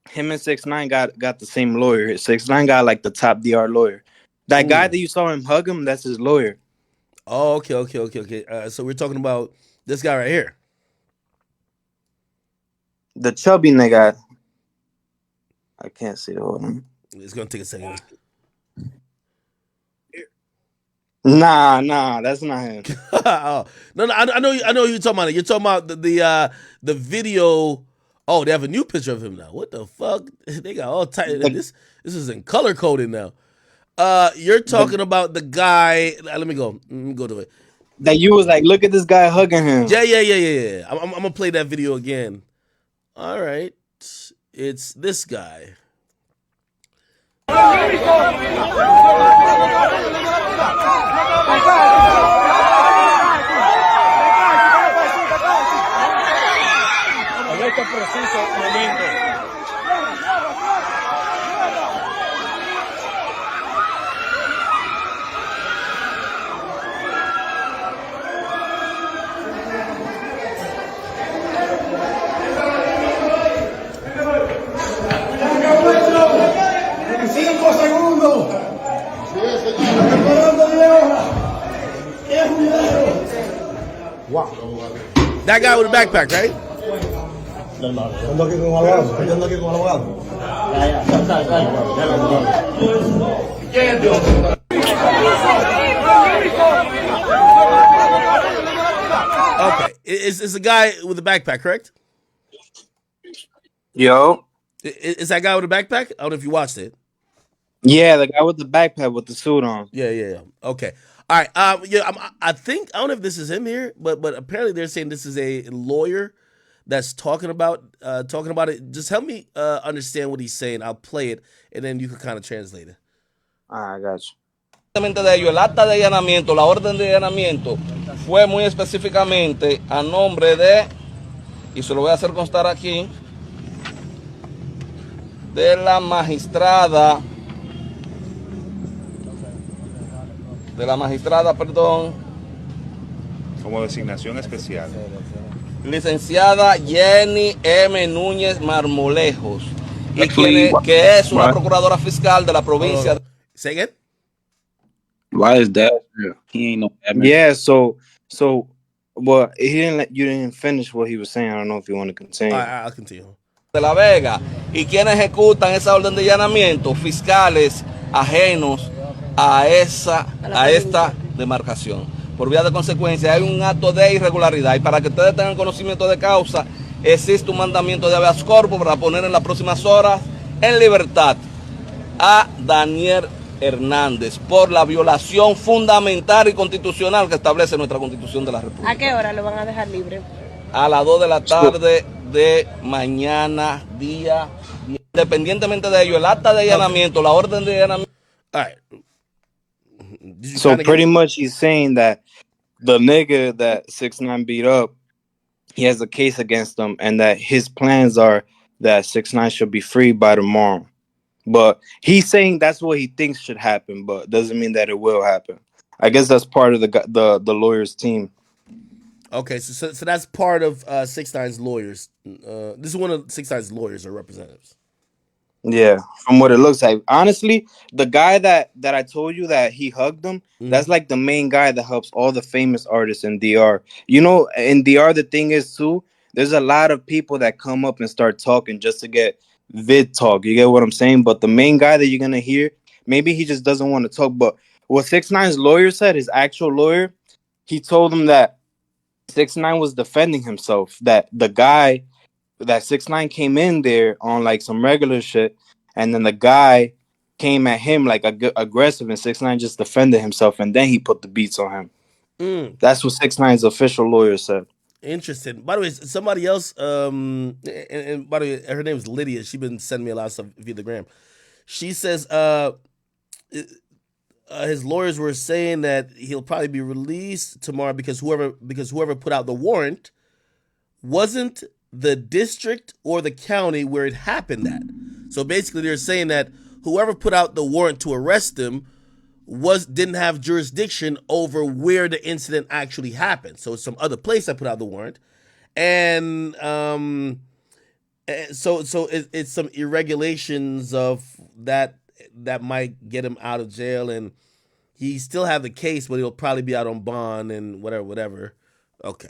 him and 6ix9ine got the same lawyer. 6ix9ine got like the top DR lawyer. That guy that you saw him hug him, that's his lawyer. Oh, okay. So we're talking about this guy right here. The chubby nigga. I can't see it. Hold on. It's gonna take a second. Nah, that's not him. Oh, no, I know who you're talking about. You're talking about the video. Oh, they have a new picture of him now. What the fuck? They got all tight. This is in color coding now. You're talking about the guy. Let me go to it. That you was like, look at this guy hugging him. Yeah. I'm gonna play that video again. All right, it's this guy. En este preciso momento. Wow. That guy with the backpack, right? Okay, it's a guy with a backpack, correct? Yo. Is that guy with a backpack? I don't know if you watched it. Yeah, the guy with the backpack with the suit on. Yeah. Okay. All right. I think I don't know if this is him here, but apparently they're saying this is a lawyer that's talking about it. Just help me understand what he's saying. I'll play it, and then you can kind of translate it. I got you. De ello, el acta de allanamiento, la orden de allanamiento fue muy específicamente a nombre de, y se lo voy a hacer constar aquí, de la magistrada, perdón. Como designación especial. Licenciada Jenny M. Núñez Marmolejos, y que es una procuradora fiscal de la provincia. Say again? Why is that? He ain't no admin. Yeah, so well, you didn't finish what he was saying. I don't know if you want to continue. I'll continue. De La Vega, y quienes ejecutan esa orden de allanamiento, fiscales ajenos a esta demarcación. Por vía de consecuencia, hay un acto de irregularidad, y para que ustedes tengan conocimiento de causa, existe un mandamiento de habeas corpus para poner en las próximas horas en libertad a Daniel Hernández por la violación fundamental y constitucional que establece nuestra Constitución de la República. ¿A qué hora lo van a dejar libre? A las 2 de la tarde de mañana, día. Independientemente de ello, el acta de allanamiento, la orden de allanamiento. All right. So pretty much he's saying that the nigga that 6ix9ine beat up, he has a case against him, and that his plans are that 6ix9ine should be free by tomorrow. But he's saying that's what he thinks should happen, but doesn't mean that it will happen. I guess that's part of the lawyer's team. Okay, so that's part of 6ix9ine's lawyers. This is one of 6ix9ine's lawyers or representatives. Yeah, from what it looks like. Honestly, the guy that I told you that he hugged him, that's like the main guy that helps all the famous artists in DR. You know, in DR, the thing is too, there's a lot of people that come up and start talking just to get vid talk. You get what I'm saying? But the main guy that you're gonna hear, maybe he just doesn't want to talk. But what 6ix9ine's lawyer said, his actual lawyer, he told him that 6ix9ine was defending himself. That the guy that 6ix9ine came in there on like some regular shit, and then the guy came at him like aggressive, and 6ix9ine just defended himself, and then he put the beats on him. That's what 6ix9ine's official lawyer said. Interesting. By the way, somebody else, and by the way, her name is Lydia. She's been sending me a lot of stuff via the gram. She says, his lawyers were saying that he'll probably be released tomorrow because whoever put out the warrant wasn't the district or the county where it happened at. So basically, they're saying that whoever put out the warrant to arrest him didn't have jurisdiction over where the incident actually happened. So it's some other place that put out the warrant, and so it's some irregulations of that might get him out of jail, and he still have the case, but he'll probably be out on bond and whatever. Okay.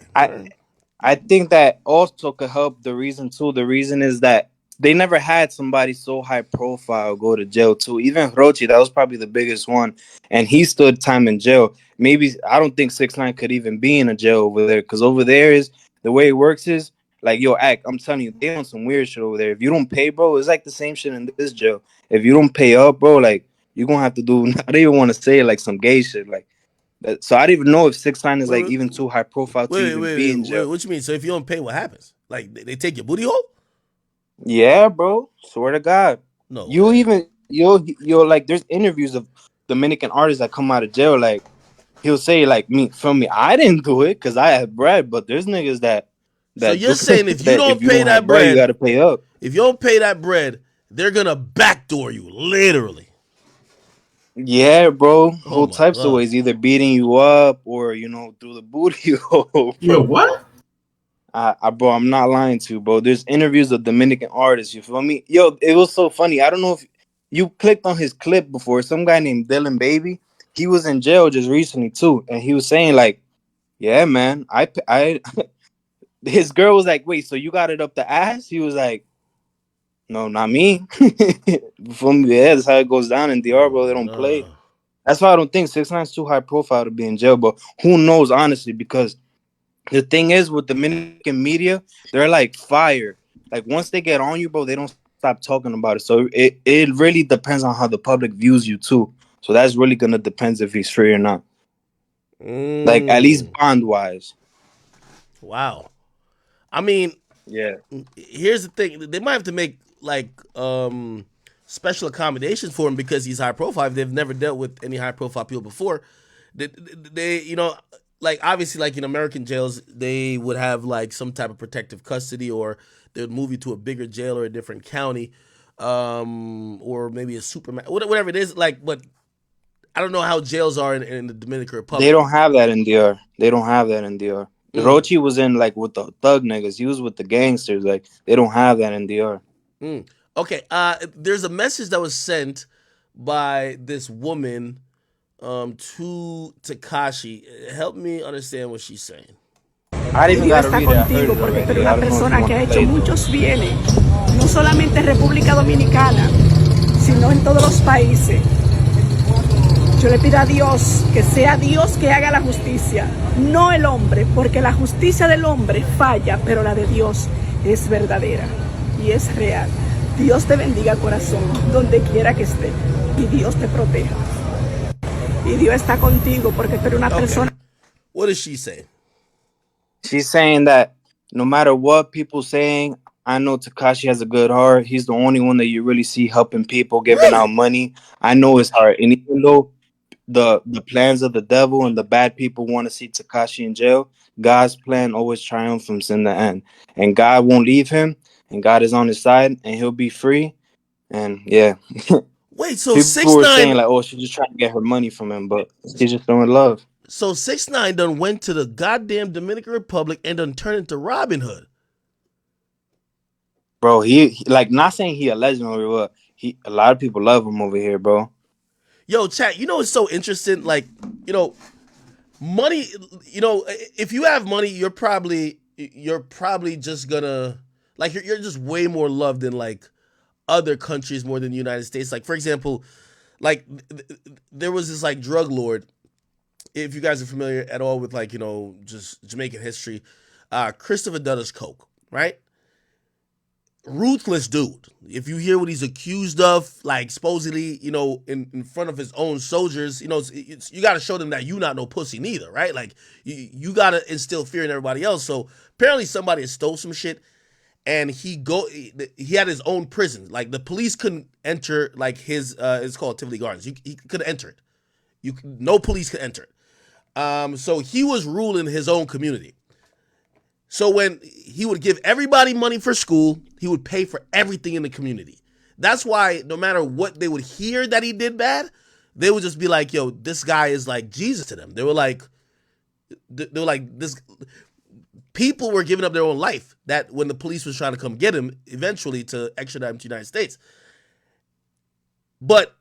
I think that also could help. The reason too, the reason is that they never had somebody so high profile go to jail too. Even Rochi, that was probably the biggest one, and he stood time in jail. Maybe I don't think 6ix9ine could even be in a jail over there, because over there is the way it works is like, yo, I'm telling you, they on some weird shit over there. If you don't pay, bro, it's like the same shit in this jail. If you don't pay up, bro, like you're gonna have to do. I don't even want to say it, like some gay shit, like. So I don't even know if 6ix9ine is like even too high profile to even be in jail. What you mean? So if you don't pay, what happens? Like they take your booty hole? Yeah, bro. Swear to God. No you way. even you're like, there's interviews of Dominican artists that come out of jail. Like he'll say like, me, I didn't do it because I had bread, but there's niggas that So you're do, saying if you that don't if you pay don't have that bread, you bread, got to pay up. if you don't pay that bread, they're gonna backdoor you, literally. Yeah, bro. Oh Whole my types of god. ways, either beating you up or through the booty hole. Bro. Yo, what? Bro, I'm not lying to you, bro. There's interviews of Dominican artists. You feel me? Yo, it was so funny. I don't know if you clicked on his clip before. Some guy named Dylan Baby. He was in jail just recently too, and he was saying like, "Yeah, man, I." His girl was like, "Wait, so you got it up the ass?" He was like, "No, not me." From yeah, that's how it goes down in DR, bro. They don't play. That's why I don't think 6ix9ine's too high profile to be in jail. But who knows, honestly, because the thing is with Dominican media, they're like fire. Like once they get on you, bro, they don't stop talking about it. So it really depends on how the public views you too. So that's really gonna depend if he's free or not. Like at least bond wise. Wow. I mean, yeah. Here's the thing: they might have to make like special accommodations for him because he's high profile. They've never dealt with any high profile people before. They like obviously, like in American jails, they would have like some type of protective custody, or they would move you to a bigger jail or a different county, or maybe a whatever it is. Like, but I don't know how jails are in the Dominican Republic. They don't have that in DR. They don't have that in DR. Rochi was in like with the thug niggas. He was with the gangsters. Like they don't have that in DR. Okay. There's a message that was sent by this woman to Tekashi. Help me understand what she's saying. Dios está contigo porque tú eres una persona que ha hecho muchos bienes, no solamente en República Dominicana, sino en todos los países. Yo le pido a Dios que sea Dios que haga la justicia, no el hombre, porque la justicia del hombre falla, pero la de Dios es verdadera y es real. Dios te bendiga, corazón, donde quiera que esté, y Dios te proteja. Y Dios está contigo porque tú eres una persona. What does she say? She's saying that no matter what people saying, I know Tekashi has a good heart. He's the only one that you really see helping people, giving out money. I know his heart. And even though the plans of the devil and the bad people want to see Tekashi in jail, God's plan always triumphs in the end. And God won't leave him. And God is on his side. And he'll be free. And yeah. Wait, so People were saying 6ix9ine. like, oh, she's just trying to get her money from him, but she's just throwing love. So 6ix9ine done went to the goddamn Dominican Republic and done turned into Robin Hood. Bro, he like, not saying he a legend or what. A lot of people love him over here, bro. Yo, chat, you know it's so interesting? Like, you know, money, you know, if you have money, you're probably just gonna, like, you're just way more loved than like other countries more than the United States. Like, for example, like there was this like drug lord, if you guys are familiar at all with, like, you know, just Jamaican history, Christopher Dutton's Coke, right? Ruthless dude. If you hear what he's accused of, like supposedly, you know, in front of his own soldiers, you know, you got to show them that you not no pussy neither, right? Like you got to instill fear in everybody else. So apparently somebody stole some shit, and he had his own prison. Like the police couldn't enter like his it's called Tivoli Gardens. He couldn't enter it. No police could enter it. So he was ruling his own community. So when he would give everybody money for school, he would pay for everything in the community. That's why no matter what they would hear that he did bad, they would just be like, yo, this guy is like Jesus to them. They were like this. People were giving up their own life that when the police was trying to come get him eventually to extradite him to the United States. But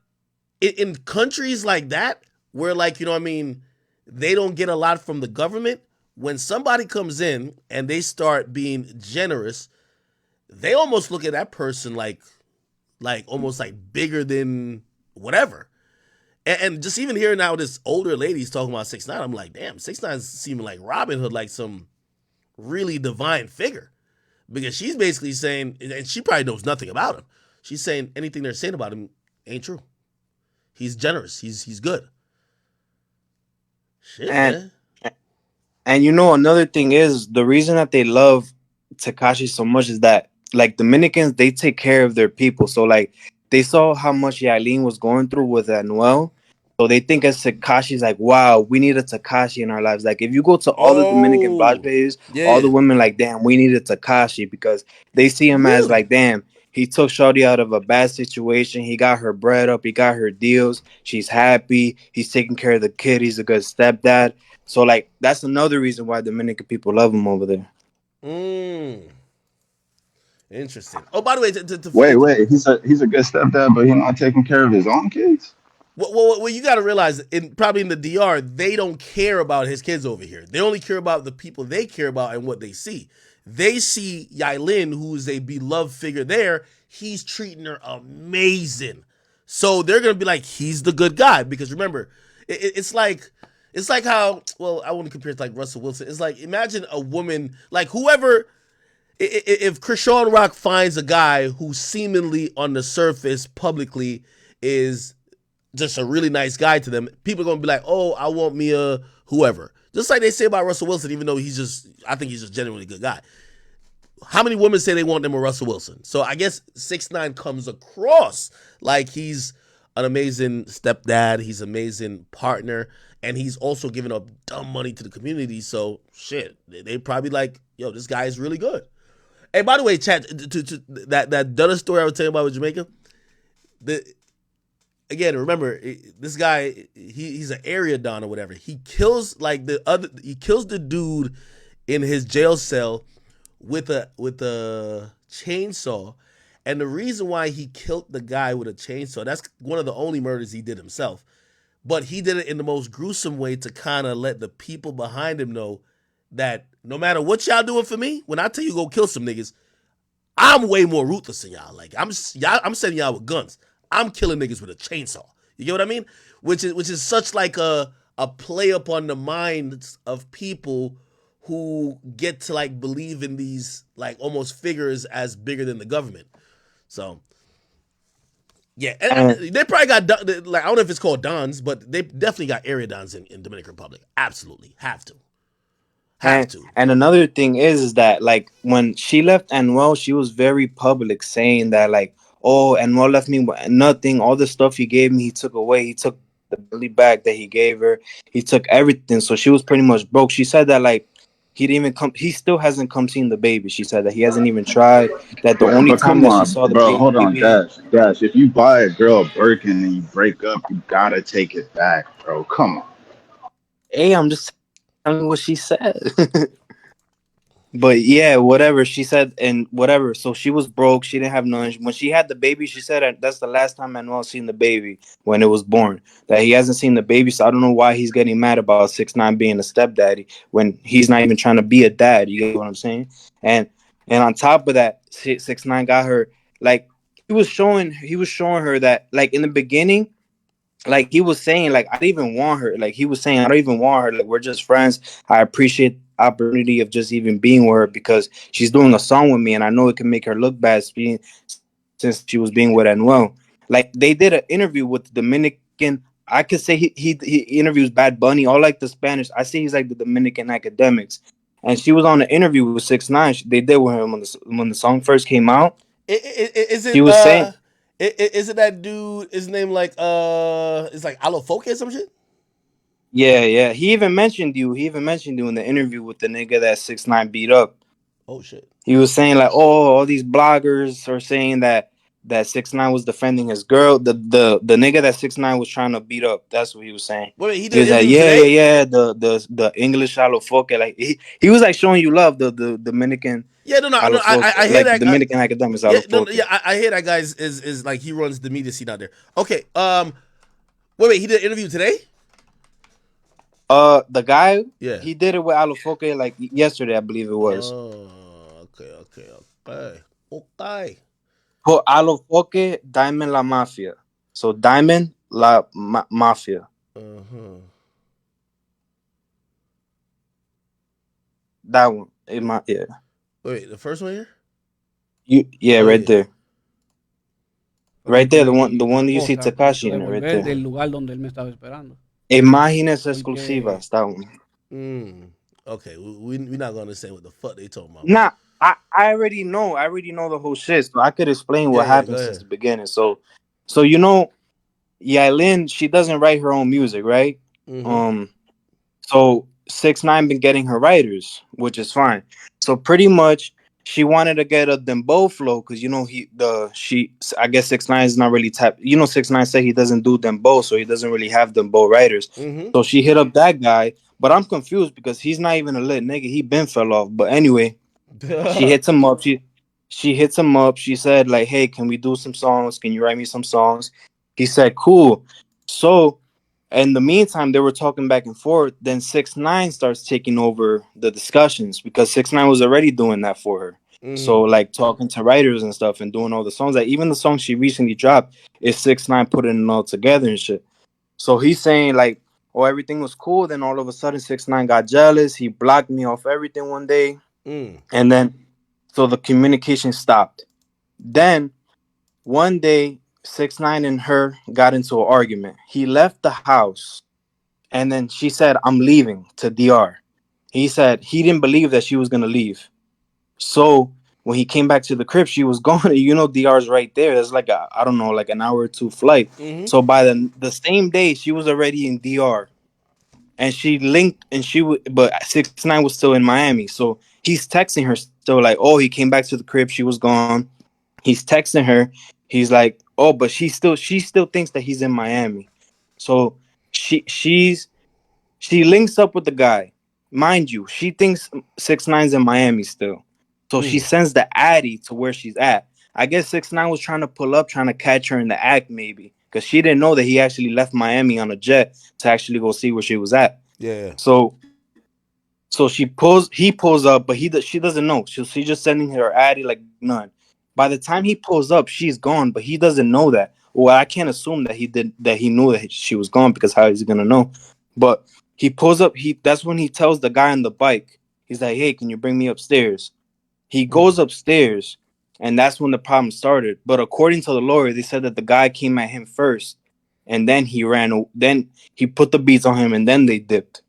in countries like that, where, like, you know what I mean, they don't get a lot from the government, when somebody comes in and they start being generous, they almost look at that person like almost like bigger than whatever. And just even hearing now this older ladies talking about 6ix9ine, I'm like, damn, 6ix9ine's seeming like Robin Hood, like some really divine figure. Because she's basically saying, and she probably knows nothing about him, she's saying anything they're saying about him ain't true. He's generous. He's good. Shit, man. And you know, another thing is the reason that they love Tekashi so much is that, like, Dominicans, they take care of their people. So like they saw how much Yailin was going through with Anuel. So they think as Tekashi's like, wow, we need a Tekashi in our lives. Like if you go to all the Dominican Blas pages, all the women like, damn, we need a Tekashi, because they see him as like, damn, he took Shawty out of a bad situation. He got her bread up. He got her deals. She's happy. He's taking care of the kid. He's a good stepdad. So, like, that's another reason why Dominican people love him over there. Interesting. Oh, by the way, wait, he's a good stepdad, but he's not taking care of his own kids? Well, you got to realize, probably in the DR, they don't care about his kids over here. They only care about the people they care about and what they see. They see Yailin, who's a beloved figure there. He's treating her amazing. So they're going to be like, he's the good guy. Because remember, it's like how, well, I wouldn't compare it to like Russell Wilson. It's like, imagine a woman, like whoever, if Krishan Rock finds a guy who seemingly on the surface publicly is just a really nice guy to them, people are going to be like, oh, I want me a whoever. Just like they say about Russell Wilson, even though I think he's just genuinely a good guy. How many women say they want them a Russell Wilson? So I guess 6ix9ine comes across like he's an amazing stepdad, he's an amazing partner, and he's also giving up dumb money to the community. So shit, they probably like, yo, this guy is really good. Hey, by the way, chat, to that Dunner story I was telling you about with Jamaica, again, remember, this guy, he's an area don or whatever. He kills the dude in his jail cell with a chainsaw. And the reason why he killed the guy with a chainsaw, that's one of the only murders he did himself. But he did it in the most gruesome way to kind of let the people behind him know that no matter what y'all doing for me, when I tell you go kill some niggas, I'm way more ruthless than y'all. Like I'm sending y'all with guns. I'm killing niggas with a chainsaw. You get what I mean? Which is such like a play upon the minds of people who get to like believe in these like almost figures as bigger than the government. So yeah, and they probably got like, I don't know if it's called dons, but they definitely got area dons in Dominican Republic. Absolutely have to. And another thing is that like when she left Anuel, she was very public saying that like, oh, Anuel left me with nothing. All the stuff he gave me, he took away. He took the belly bag that he gave her. He took everything. So she was pretty much broke. She said that like he didn't even come. He still hasn't come seen the baby. She said that he hasn't even tried. That the only But time come that she on, saw the bro. Hold on, baby. Dash. If you buy a girl a Birkin and you break up, you gotta take it back, bro. Come on. Hey, I'm just telling you what she said. But yeah, whatever she said and whatever. So she was broke. She didn't have none. When she had the baby, she said that's the last time Manuel seen the baby when it was born. That he hasn't seen the baby, so I don't know why he's getting mad about 6ix9ine being a stepdaddy when he's not even trying to be a dad. You get what I'm saying? And on top of that, 6ix9ine got her like he was showing her that like in the beginning like he was saying, like I didn't even want her. Like he was saying, I don't even want her. Like we're just friends. I appreciate the opportunity of just even being with her because she's doing a song with me, and I know it can make her look bad since she was being with Anuel. Like they did an interview with the Dominican. I could say he interviews Bad Bunny, all like the Spanish. I say he's like the Dominican Academics. And she was on an interview with 6ix9ine. They did with him when the song first came out. Is He it was saying, is it that dude? His name like it's like Alofoke or some shit. yeah. He even mentioned you. He even mentioned you in the interview with the nigga that 6ix9ine beat up. Oh shit. He was saying like, oh, all these bloggers are saying that 6ix9ine was defending his girl. The nigga that 6ix9ine was trying to beat up. That's what he was saying. Wait, he He did was an like, interview yeah, today. the English alofoque. Like he was like showing you love. The Dominican Yeah, no. alofoque, I hear like that. Dominican academics Yeah, no, no, alofoque. yeah. I hear that guy is like he runs the media scene out there. Okay. Wait. He did an interview today. The guy, Yeah. he did it with alofoque like yesterday, I believe it was. Oh, okay. For alofoque, Diamond La Mafia. So Diamond La Mafia. Uh-huh. That one. Yeah. Wait, the first one here? Yeah, Oh right yeah. there. Right there, the Y one la you see cosa, el hecho Takashi de in it, right volver there. del lugar donde él me estaba esperando. Imágenes Porque exclusivas, that one. Okay, we're not gonna say what the fuck they talking about. Nah, I already know. I already know the whole shit, so I could explain what Yeah, go happened since ahead. the beginning. So you know, Yailin, she doesn't write her own music, right? Mm-hmm. So 6ix9ine been getting her writers, which is fine. So pretty much she wanted to get a dembow flow because you know I guess 6ix9ine is not really tap. You know 6ix9ine said he doesn't do dembow, so he doesn't really have dembow writers. Mm-hmm. So she hit up that guy, but I'm confused because he's not even a lit nigga. He been fell off. But anyway, she hits him up. She hits him up. She said like, "Hey, can we do some songs? Can you write me some songs?" He said, "Cool." So in the meantime, they were talking back and forth. Then 6ix9ine starts taking over the discussions because 6ix9ine was already doing that for her. So Mm-hmm. like talking to writers and stuff and doing all the songs. Like even the song she recently dropped is 6ix9ine putting it all together and shit. So he's saying like, oh, everything was cool. Then all of a sudden 6ix9ine got jealous. He blocked me off everything one day. And then so the communication stopped. Then one day 6ix9ine and her got into an argument. He left the house and then she said, I'm leaving to DR. He said he didn't believe that she was going to leave. So when he came back to the crib, she was gone. You know, DR's right there. There's like I don't know, like an hour or two flight. Mm-hmm. So by the same day, she was already in DR. And she linked and but 6ix9ine was still in Miami. So he's texting her still like, oh, he came back to the crib. She was gone. He's texting her. He's like, oh, but she still thinks that he's in Miami. So she links up with the guy. Mind you, she thinks 6ix9ine's in Miami still. So she sends the Addy to where she's at. I guess 6ix9ine was trying to pull up, trying to catch her in the act, maybe. Because she didn't know that he actually left Miami on a jet to actually go see where she was at. Yeah. So he pulls up, but she doesn't know. She's just sending her Addy like none. By the time he pulls up, she's gone, but he doesn't know that. Well, I can't assume that he knew that she was gone because how is he gonna know? But he pulls up, that's when he tells the guy on the bike, he's like, hey, can you bring me upstairs? He goes upstairs, and that's when the problem started. But according to the lawyer, they said that the guy came at him first, and then then he put the beats on him, and then they dipped.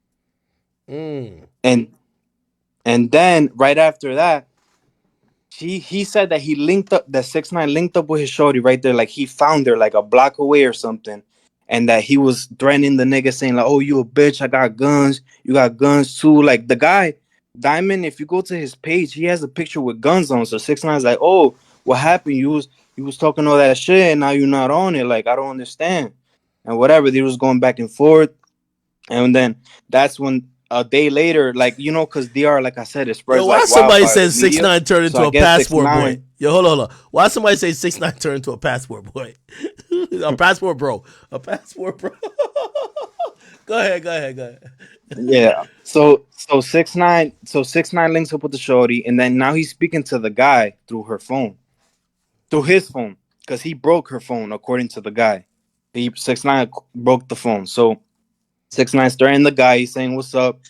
And then right after that, he said that that 6ix9ine linked up with his shorty right there, like he found her like a block away or something, and that he was threatening the nigga saying like, "Oh, you a bitch! I got guns. You got guns too." Like the guy Diamond, if you go to his page, he has a picture with guns on. So 6ix9ine's like, oh, what happened? You was talking all that shit, and now you're not on it. Like, I don't understand. And whatever, they was going back and forth. And then that's when a day later, like, because DR, like I said, it Yo, spreads why like somebody wildfire, the says six media. nine turned So into I a guess passport boy? 6ix9ine. Yo, hold on. Why somebody say 6ix9ine turned into a passport boy? A passport bro. A passport bro. Go ahead. Yeah. So 6ix9ine links up with the shorty, and then now he's speaking to the guy through his phone, because he broke her phone, according to the guy. 6ix9ine broke the phone. So 6ix9ine starting the guy, he's saying what's up.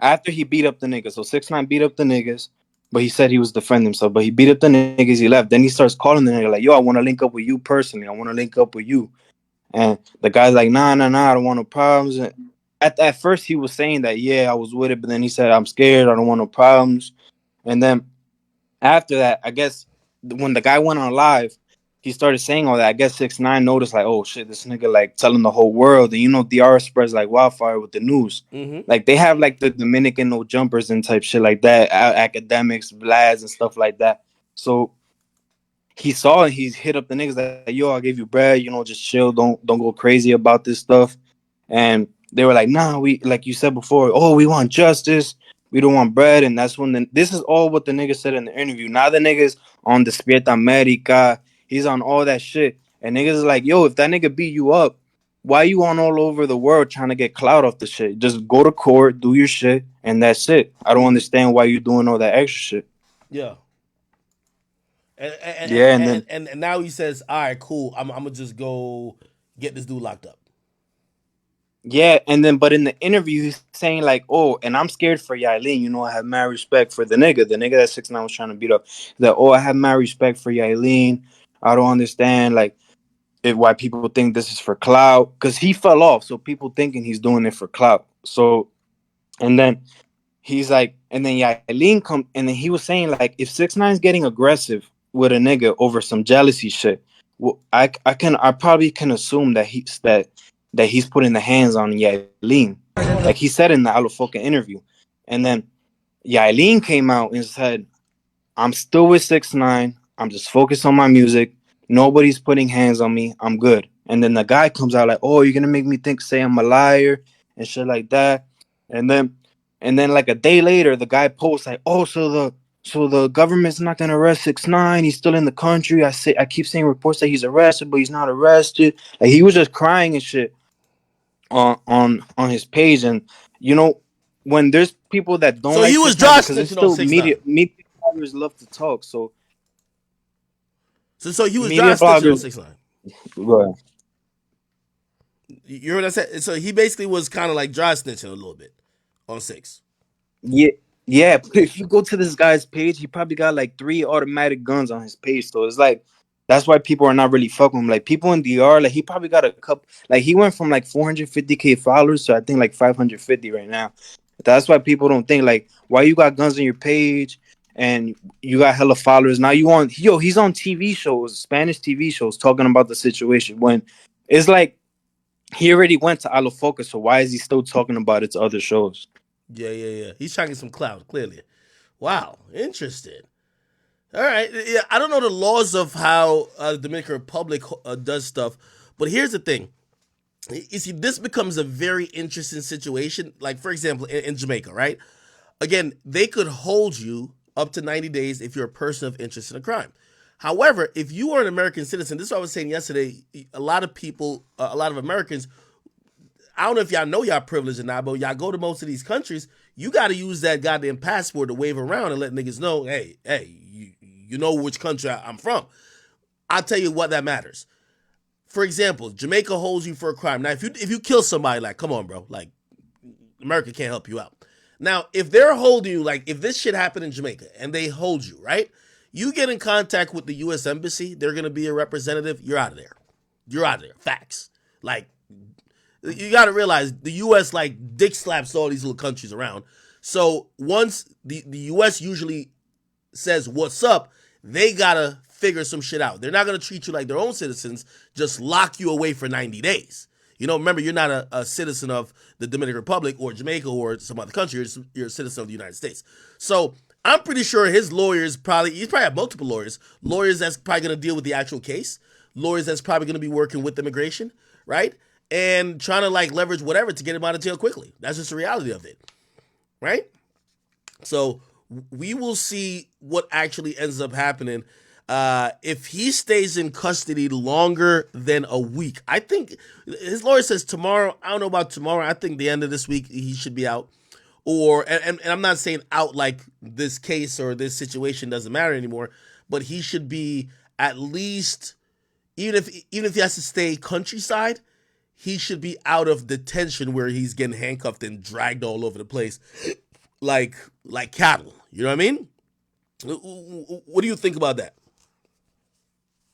After he beat up the niggas. So 6ix9ine beat up the niggas, but he said he was defending himself. But he beat up the niggas, he left. Then he starts calling the nigga like, yo, I want to link up with you personally. I want to link up with you. And the guy's like, nah, I don't want no problems. And at first he was saying that, yeah, I was with it, but then he said, I'm scared, I don't want no problems. And then after that, I guess when the guy went on live, he started saying all that. I guess 6ix9ine noticed like, oh shit, this nigga like telling the whole world. And DR spreads like wildfire with the news. Mm-hmm. Like they have like the Dominican no jumpers and type shit like that, academics, Vlads and stuff like that. So he saw it, he's hit up the niggas like, yo, I gave you bread, just chill, don't go crazy about this stuff. And they were like, nah, we, like you said before, oh, we want justice, we don't want bread. And that's when this is all what the nigga said in the interview. Now the niggas on Despierta America, he's on all that shit. And niggas is like, yo, if that nigga beat you up, why you on all over the world trying to get clout off the shit? Just go to court, do your shit, and that's it. I don't understand why you doing all that extra shit. Yeah. Yeah, and then And now he says, all right, cool. I'm gonna just go get this dude locked up. yeah, and then but in the interview he's saying like, oh, and I'm scared for Yailin. I have mad respect for the nigga that 6ix9ine was trying to beat up. That, oh, I have mad respect for Yailin. I don't understand like why people think this is for clout, because he fell off, so people thinking he's doing it for clout. So and then he's like, and then Yailin come, and then he was saying like, if 6ix9ine's getting aggressive with a nigga over some jealousy shit, well, I probably can assume that he's putting the hands on Yailin, like he said in the Alofoca interview. And then Yailin came out and said, I'm still with 6ix9ine. I'm just focused on my music. Nobody's putting hands on me. I'm good. And then the guy comes out like, oh, you're gonna make me say I'm a liar and shit like that. And then like a day later, the guy posts like, oh, so the government's not gonna arrest 6ix9ine. He's still in the country. I keep seeing reports that he's arrested, but he's not arrested. Like he was just crying and shit on his page. And when there's people that don't So like he was 6ix9ine, Josh because there's snitching on still 6ix9ine. media bloggers love to talk. So So he was media Josh snitching on bloggers, 6ix9ine. go ahead. You heard what I said? So he basically was kind of like Josh snitching a little bit on 6. Yeah, yeah. But if you go to this guy's page, he probably got like 3 automatic guns on his page. So it's like that's why people are not really fucking him. Like people in DR, like he probably got a couple. Like he went from like 450K followers to I think like 550 right now. That's why people don't think like, why you got guns on your page and you got hella followers. Now he's on TV shows, Spanish TV shows, talking about the situation, when it's like he already went to Alofoca. So why is he still talking about it to other shows? Yeah. He's trying to get some clout, clearly. Wow, interesting. All right. Yeah, I don't know the laws of how the Dominican Republic does stuff, but here's the thing. You see, this becomes a very interesting situation. Like, for example, in Jamaica, right? Again, they could hold you up to 90 days if you're a person of interest in a crime. However, if you are an American citizen, this is what I was saying yesterday, a lot of people, a lot of Americans, I don't know if y'all know y'all privileged or not, but y'all go to most of these countries, you got to use that goddamn passport to wave around and let niggas know, hey, you know which country I'm from. I'll tell you what that matters. For example, Jamaica holds you for a crime. Now, if you kill somebody, like, come on, bro, like, America can't help you out. Now, if they're holding you, like, if this shit happened in Jamaica and they hold you, right? You get in contact with the U.S. Embassy, they're going to be a representative, you're out of there. You're out of there. Facts. Like, you got to realize the U.S. like dick slaps all these little countries around. So once the U.S. usually says what's up, they got to figure some shit out. They're not going to treat you like their own citizens, just lock you away for 90 days. Remember, you're not a citizen of the Dominican Republic or Jamaica or some other country. You're a citizen of the United States. So I'm pretty sure his lawyers he's probably have multiple lawyers that's probably going to deal with the actual case, lawyers that's probably going to be working with immigration, right? And trying to like leverage whatever to get him out of jail quickly. That's just the reality of it, right? So we will see what actually ends up happening. If he stays in custody longer than a week, I think his lawyer says tomorrow. I don't know about tomorrow. I think the end of this week he should be out. And I'm not saying out like this case or this situation doesn't matter anymore, but he should be at least, even if he has to stay countryside, he should be out of detention where he's getting handcuffed and dragged all over the place like cattle. You know what I mean? What do you think about that?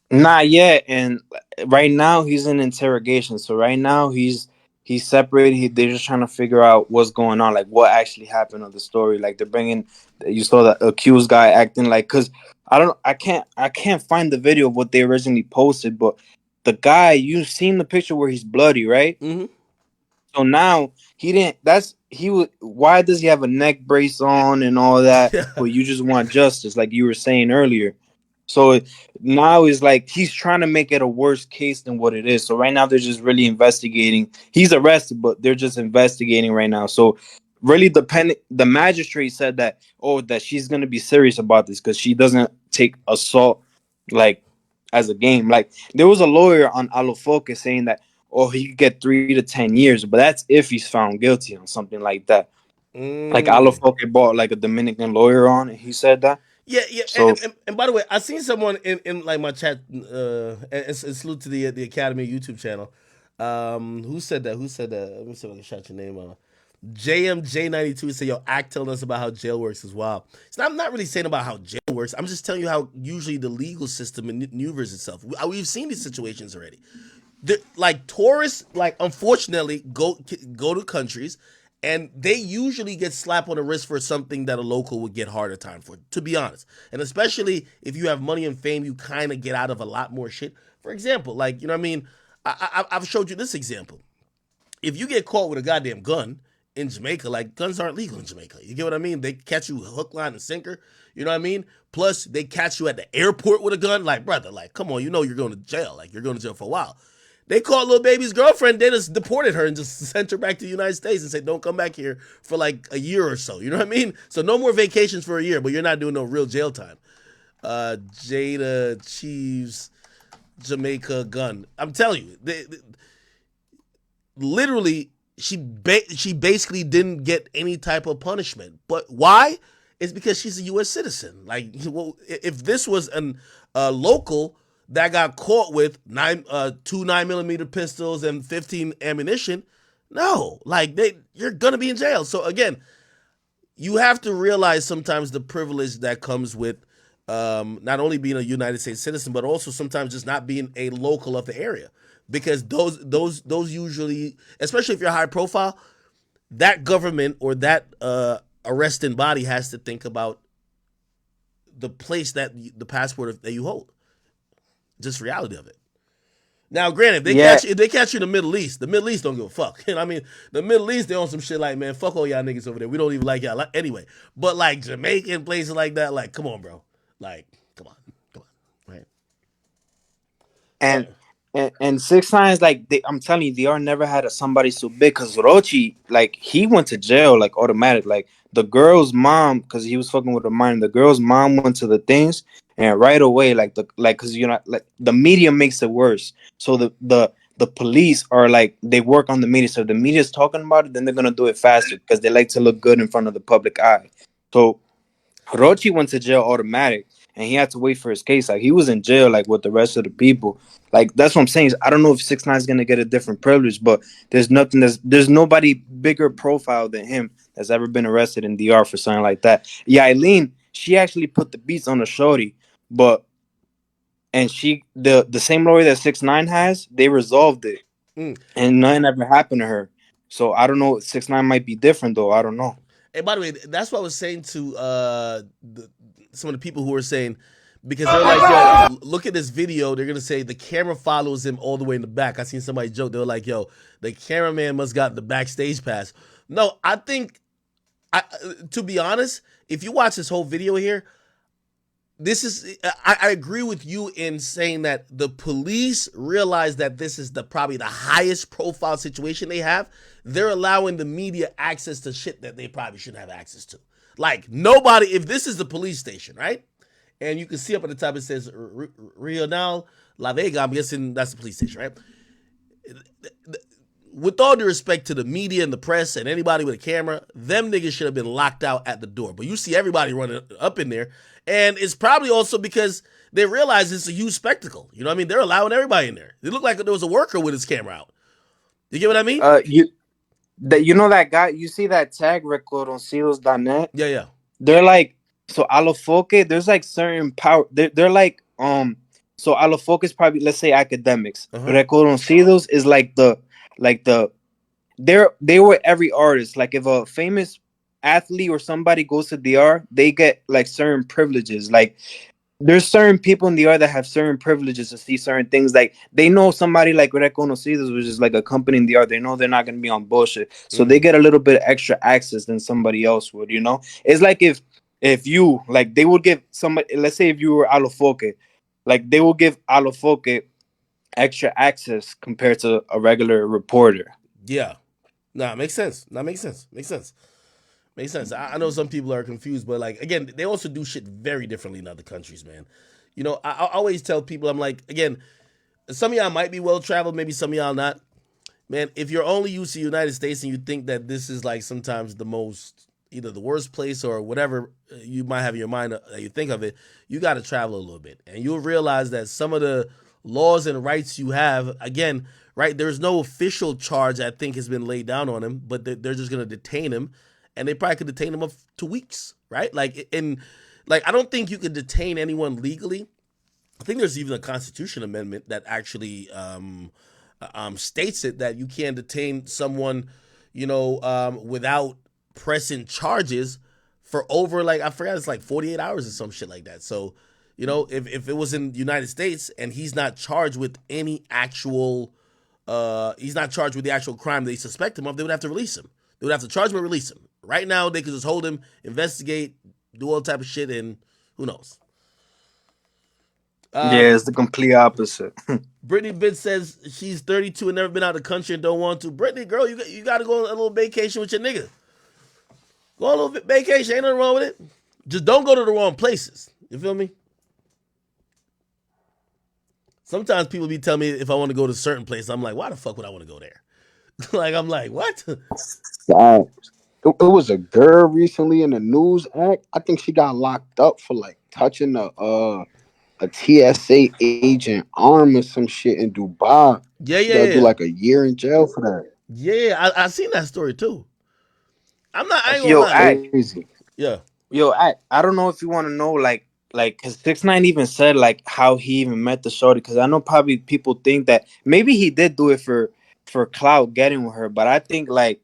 Not yet, and right now he's in interrogation. So right now he's separated. They're just trying to figure out what's going on, like what actually happened of the story. Like they're bringing. You saw the accused guy acting like, because I can't find the video of what they originally posted, but the guy, you've seen the picture where he's bloody, right? Mm-hmm. So now he didn't. Why does he have a neck brace on and all that? But you just want justice, like you were saying earlier. So now it's like he's trying to make it a worse case than what it is. So right now they're just really investigating. He's arrested, but they're just investigating right now. So really, the magistrate said that that she's gonna be serious about this because she doesn't take assault like as a game. Like there was a lawyer on Alofoque saying that he could get 3 to 10 years, but that's if he's found guilty on something like that. Like Alofoque brought like a Dominican lawyer on, and he said that. Yeah. So And by the way, I seen someone in like my chat, and salute to the Academy YouTube channel. Who said that? Let me see if I can shout your name out. JMJ92 said, "Yo, Act telling us about how jail works as well." So I'm not really saying about how jail works. I'm just telling you how usually the legal system maneuvers itself. We've seen these situations already. Like tourists, like unfortunately, go to countries, and they usually get slapped on the wrist for something that a local would get harder time for, to be honest. And especially if you have money and fame, you kind of get out of a lot more shit. For example, like, you know what I mean? I've showed you this example. If you get caught with a goddamn gun in Jamaica, like guns aren't legal in Jamaica. You get what I mean? They catch you hook, line, and sinker. You know what I mean? Plus, they catch you at the airport with a gun. Like, brother, like, come on, you're going to jail. Like, you're going to jail for a while. They caught Lil Baby's girlfriend. They just deported her and just sent her back to the United States and said, don't come back here for like a year or so. You know what I mean? So no more vacations for a year, but you're not doing no real jail time. Jada Chiefs, Jamaica gun. I'm telling you, literally, she basically didn't get any type of punishment. But why? It's because she's a U.S. citizen. Like, well, if this was a local that got caught with 2 9mm pistols and 15 ammunition, no, like you're gonna be in jail. So again, you have to realize sometimes the privilege that comes with not only being a United States citizen, but also sometimes just not being a local of the area. Because those usually, especially if you're high profile, that government or that arresting body has to think about the place that the passport that you hold. Just reality of it. Now, granted, if they catch you in the Middle East don't give a fuck. You know what I mean? The Middle East, they on some shit like, man, fuck all y'all niggas over there. We don't even like y'all. Anyway, but like Jamaica and places like that, like, come on, bro. Like, come on. Right? And 6ix9ine, like I'm telling you, DR never had somebody so big. Cause Rochi, like he went to jail like automatic. Like the girl's mom, cause he was fucking with a minor. The girl's mom went to the things, and right away, cause like the media makes it worse. So the police are like, they work on the media. So if the media's talking about it, then they're gonna do it faster because they like to look good in front of the public eye. So Rochi went to jail automatic, and he had to wait for his case. Like he was in jail, like with the rest of the people. Like that's what I'm saying. I don't know if 6ix9ine is gonna get a different privilege, but there's nobody bigger profile than him that's ever been arrested in DR for something like that. Yeah, Eileen, she actually put the beats on the shorty, and the same lawyer that 6ix9ine has, they resolved it, and nothing ever happened to her. So I don't know. 6ix9ine might be different though. I don't know. And by the way, that's what I was saying to some of the people who were saying, because they're like, yo, look at this video. They're gonna say the camera follows him all the way in the back. I seen somebody joke. They were like, yo, the cameraman must got the backstage pass. No, I think, to be honest, if you watch this whole video here, this is, I agree with you in saying that the police realize that this is probably the highest profile situation they have. They're allowing the media access to shit that they probably shouldn't have access to. Like, nobody, if this is the police station, right? And you can see up at the top it says Regional La Vega. I'm guessing that's the police station, right? With all due respect to the media and the press and anybody with a camera, them niggas should have been locked out at the door. But you see everybody running up in there. And it's probably also because they realize it's a huge spectacle. You know what I mean? They're allowing everybody in there. It looked like there was a worker with his camera out. You get what I mean? You know that guy, you see that tag reconocidos.net? Yeah, yeah. They're like, so Alofoque, there's like certain power. They're like, so Alofoque is probably, let's say, Akademiks. Reconocidos is like the they were every artist. Like if a famous athlete or somebody goes to DR, they get like certain privileges. Like there's certain people in DR that have certain privileges to see certain things. Like they know somebody like Reconocidos, which is like a company in DR. They know they're not gonna be on bullshit, so they get a little bit extra access than somebody else would. You know, it's like if you like, they would give somebody. Let's say if you were Alofoque, like they will give Alofoque extra access compared to a regular reporter. Yeah. Nah, makes sense. Makes sense. I know some people are confused, but like, again, they also do shit very differently in other countries, man. You know, I always tell people, I'm like, again, some of y'all might be well-traveled, maybe some of y'all not. Man, if you're only used to the United States and you think that this is like sometimes the most, either the worst place or whatever you might have in your mind that you think of it, you got to travel a little bit. And you'll realize that some of the laws and rights you have, again, right, there's no official charge I think has been laid down on him, but they're just going to detain him, and they probably could detain him up to weeks, right? Like, I don't think you could detain anyone legally. I think there's even a Constitution amendment that actually states it, that you can't detain someone, you know, without pressing charges for over, like, I forgot, it's like 48 hours or some shit like that. So, you know, if it was in the United States and he's not charged with any actual, he's not charged with the actual crime they suspect him of, they would have to release him. They would have to charge him and release him. Right now, they could just hold him, investigate, do all type of shit, and who knows? Yeah, it's the complete opposite. Brittany Bitts says she's 32 and never been out of the country and don't want to. Brittany, girl, you got to go on a little vacation with your nigga. Go on a little vacation. Ain't nothing wrong with it. Just don't go to the wrong places. You feel me? Sometimes people be telling me if I want to go to a certain place, I'm like, why the fuck would I want to go there? Like, I'm like, what? It was a girl recently in the news act. I think she got locked up for like touching a TSA agent arm or some shit in Dubai. Yeah. She gotta do like a year in jail for that. Yeah, I seen that story too. I ain't gonna Yo, lie. Yeah. Yo, I don't know if you want to know, like, cause 6ix9ine even said like how he even met the shorty. Cause I know probably people think that maybe he did do it for clout getting with her, but I think like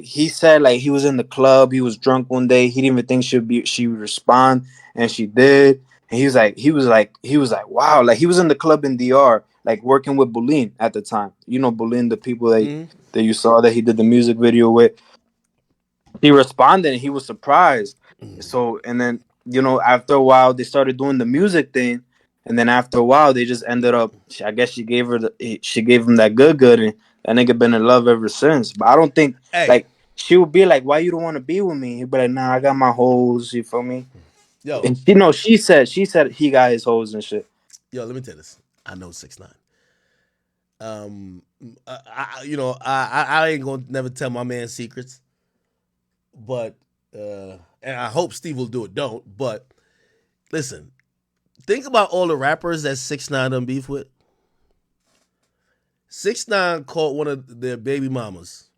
he said like he was in the club, he was drunk one day, he didn't even think she would respond, and she did. And he was like, wow, like he was in the club in DR, like working with Bulin at the time. You know, Bulin, the people that you saw that he did the music video with. He responded and he was surprised. So, and then, you know, after a while they started doing the music thing, and then after a while they just ended up, I guess she gave him that good, and that nigga been in love ever since. But I don't think like she would be like, why you don't want to be with me? He'd be like, nah, I got my hoes, you feel me? Yo. And you know, she said he got his hoes and shit. Yo, let me tell you this. I know 6ix9ine. I ain't gonna never tell my man secrets, but and I hope Steve will do it. Don't. But listen, think about all the rappers that 6ix9ine done beef with. 6ix9ine caught one of their baby mamas.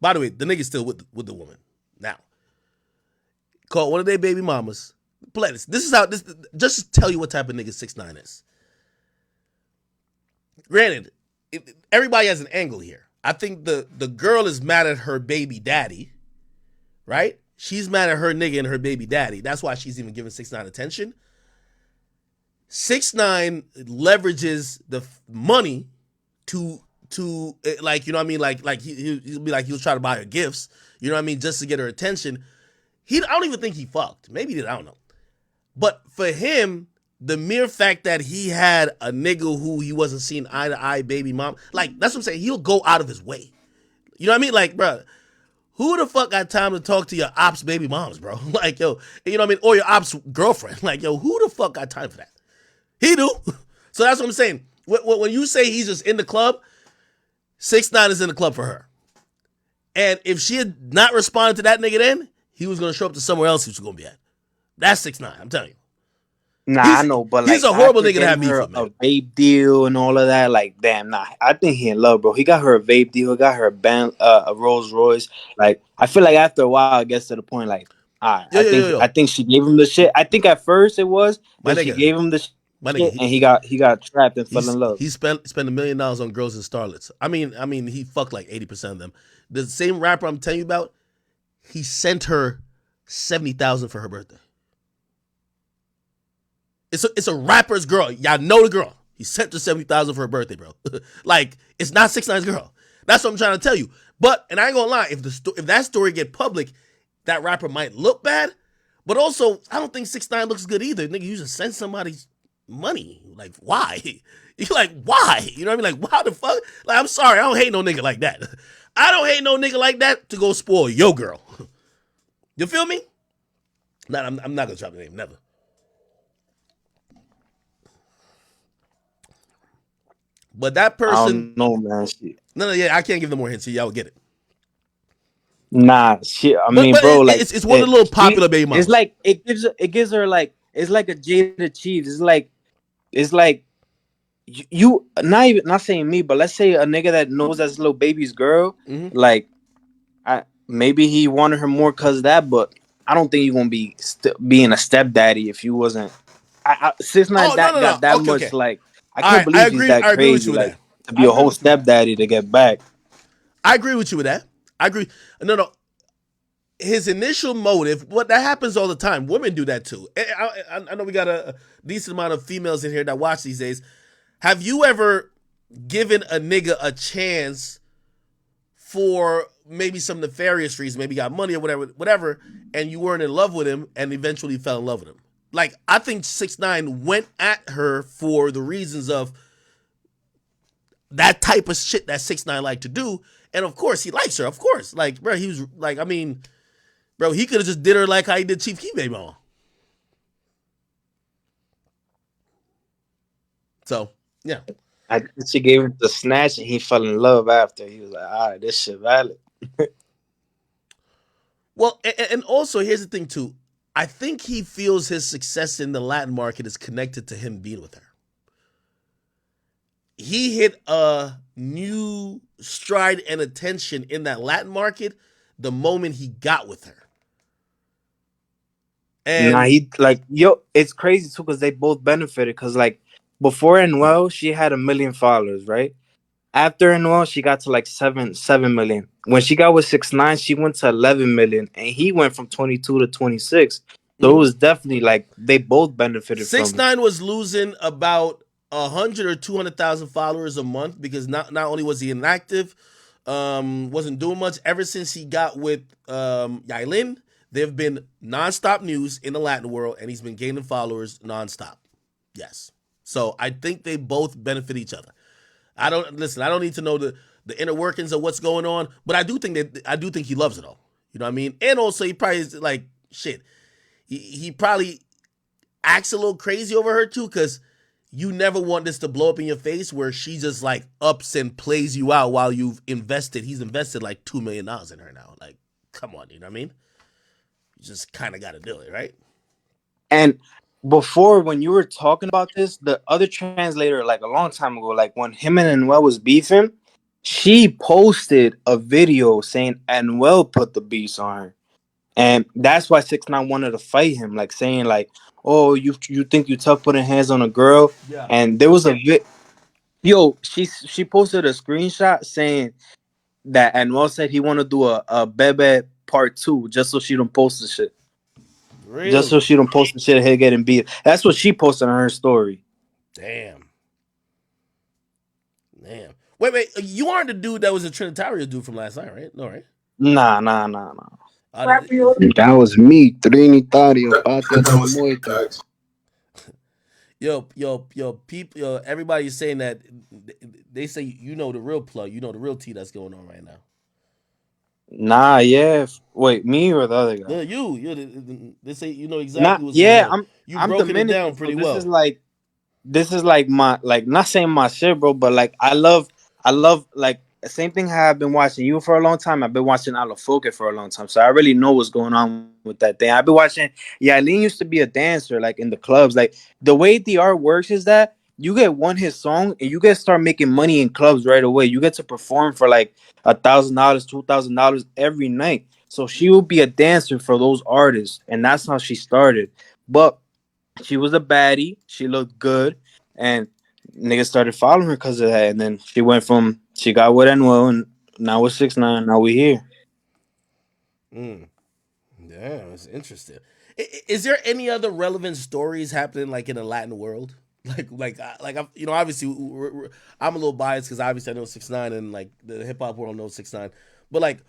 By the way, the nigga's still with the woman now. Caught one of their baby mamas. Play this. This is how this. Just to tell you what type of nigga 6ix9ine is. Granted, everybody has an angle here. I think the girl is mad at her baby daddy, right? She's mad at her nigga and her baby daddy. That's why she's even giving 6ix9ine attention. 6ix9ine leverages the money to like, you know what I mean, like he'll be like, he was trying to buy her gifts, you know what I mean, just to get her attention. I don't even think he fucked. Maybe he did, I don't know. But for him, the mere fact that he had a nigga who he wasn't seeing eye to eye baby mom, like, that's what I'm saying. He'll go out of his way. You know what I mean? Like, bro, who the fuck got time to talk to your ops baby moms, bro? Like, yo, you know what I mean? Or your ops girlfriend. Like, yo, who the fuck got time for that? He do. So that's what I'm saying. When you say he's just in the club, 6ix9ine is in the club for her. And if she had not responded to that nigga then, he was going to show up to somewhere else he was going to be at. That's 6ix9ine, I'm telling you. Nah, I know, but he's like, a horrible nigga to getting have beef her with, man. a vape deal and all of that, like, damn, nah. I think he in love, bro. He got her a vape deal, got her a Rolls Royce. Like, I feel like after a while, it gets to the point, like, all right, I think she gave him the shit. I think at first it was, My then she nigga. gave him the shit, My nigga, and he got trapped and fell in love. He spent $1 million on girls and starlets. I mean, he fucked like 80% of them. The same rapper I'm telling you about, he sent her $70,000 for her birthday. It's a rapper's girl. Y'all know the girl. He sent her $70,000 for her birthday, bro. Like, it's not 6ix9ine's girl. That's what I'm trying to tell you. But, and I ain't gonna lie, if that story get public, that rapper might look bad. But also, I don't think 6ix9ine looks good either. Nigga, you just send somebody's money. Like, why? You're like, why? You know what I mean? Like, why the fuck? Like, I'm sorry, I don't hate no nigga like that. I don't hate no nigga like that to go spoil your girl. You feel me? Nah, I'm not gonna drop the name, never. But that person, I don't know, man. No, yeah, I can't give them more hints. Y'all would get it. Nah, shit. I mean, but bro, like it's one of the little popular baby moms. It's like it gives her like, it's like a Jada Chiefs. It's like you not saying me, but let's say a nigga that knows that's little baby's girl. Mm-hmm. Like, maybe he wanted her more cause of that, but I don't think you're gonna be being a stepdaddy if you wasn't. 6ix9ine got that okay, much okay. like. I can't believe he's that crazy, like, to be a whole stepdaddy to get back. I agree with you with that. I agree. No. His initial motive, what that happens all the time. Women do that too. I know we got a decent amount of females in here that watch these days. Have you ever given a nigga a chance for maybe some nefarious reason, maybe got money or whatever, and you weren't in love with him and eventually fell in love with him? Like, I think 6ix9ine went at her for the reasons of that type of shit that 6ix9ine like to do. And of course, he likes her. Of course. Like, bro, he was like, I mean, bro, he could have just did her like how he did Chief Keef baby mama. So, yeah. I think she gave him the snatch and he fell in love after. He was like, all right, this shit valid. Well, and also, here's the thing, too. I think he feels his success in the Latin market is connected to him being with her. He hit a new stride and attention in that Latin market the moment he got with her. And he like, yo, it's crazy too because they both benefited. Because like before Anuel, she had 1 million followers, right? After Anuel, she got to like 7 million. When she got with 6ix9ine, she went to 11 million, and he went from 22 to 26. So it was definitely like they both benefited. 6ix9ine was losing about 100 or 200,000 followers a month because not only was he inactive, wasn't doing much. Ever since he got with Yailin, there have been nonstop news in the Latin world, and he's been gaining followers nonstop. Yes. So I think they both benefit each other. I don't need to know the inner workings of what's going on, but I do think he loves it all. You know what I mean? And also he probably is like, shit. He probably acts a little crazy over her too, because you never want this to blow up in your face where she just like ups and plays you out while he's invested like $2 million in her now. Like, come on, you know what I mean? You just kind of got to do it, right? And before, when you were talking about this, the other translator, like a long time ago, like when him and Anuel was beefing, she posted a video saying Anuel put the beats on her. And that's why 6ix9ine wanted to fight him, like saying like, oh, you think you tough putting hands on a girl? Yeah. And there was she posted a screenshot saying that Anuel said he want to do a Bebe part 2 just so she don't post the shit. Really? Just so she don't post the shit of her getting beat. That's what she posted on her story. Damn. Wait. You aren't the dude that was a Trinitario dude from last night, right? No, right? Nah. That was me, Trinitario, Patria de la Muerte. People, everybody's saying that they say you know the real plug, you know the real tea that's going on right now. Nah, yeah. Wait, me or the other guy? No, they say you know Nah, exactly what's going yeah. on. You I'm broken it down Dominican, so pretty well. this is like my like not saying my shit, bro, but like I love like the same thing how I've been watching you for a long time. I've been watching Alafoque for a long time, so I really know what's going on with that thing. I've been watching. Yeah, Eileen used to be a dancer, like in the clubs. Like the way the art works is that you get one hit song and you get to start making money in clubs right away. You get to perform for like $1,000, $2,000 every night. So she will be a dancer for those artists, and that's how she started. But she was a baddie. She looked good, and niggas started following her because of that. And then she got with Anuel, and now we're 6ix9ine. Now we here. Mm. Damn, it's interesting. Is there any other relevant stories happening like in the Latin world? I'm, obviously I'm a little biased because obviously I know 6ix9ine and like the hip hop world knows 6ix9ine, but like,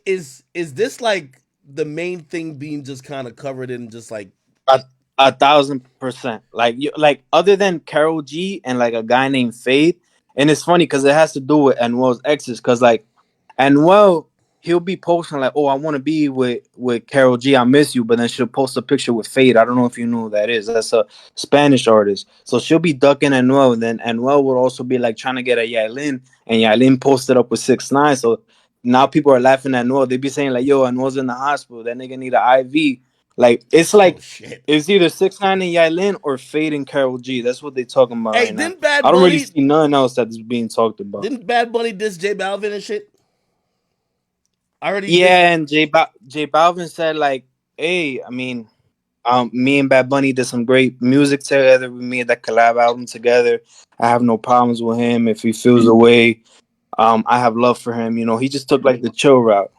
is this like the main thing being just kind of covered in just like A, 1,000%. Like other than Carol G and like a guy named Fade, and it's funny because it has to do with Anuel's exes. Because like Anuel, he'll be posting like, "Oh, I want to be with Carol G. I miss you," but then she'll post a picture with Fade. I don't know if you know who that is. That's a Spanish artist. So she'll be ducking Anuel, and then Anuel would also be like trying to get a Yailin, and Yailin posted up with 6ix9ine. So now people are laughing at Anuel. They be saying like, "Yo, Anuel's in the hospital. That nigga need an IV." oh shit. It's either 6ix9ine and Yailin or Fade and Carol G. That's what they talking about Hey, right now. I don't really see nothing else that's being talked about. Didn't Bad Bunny diss J Balvin and shit? I heard he dissed. Yeah, and J Balvin said like, "Hey, I mean, me and Bad Bunny did some great music together. We made that collab album together. I have no problems with him. If he feels away, I have love for him. You know, he just took like the chill route."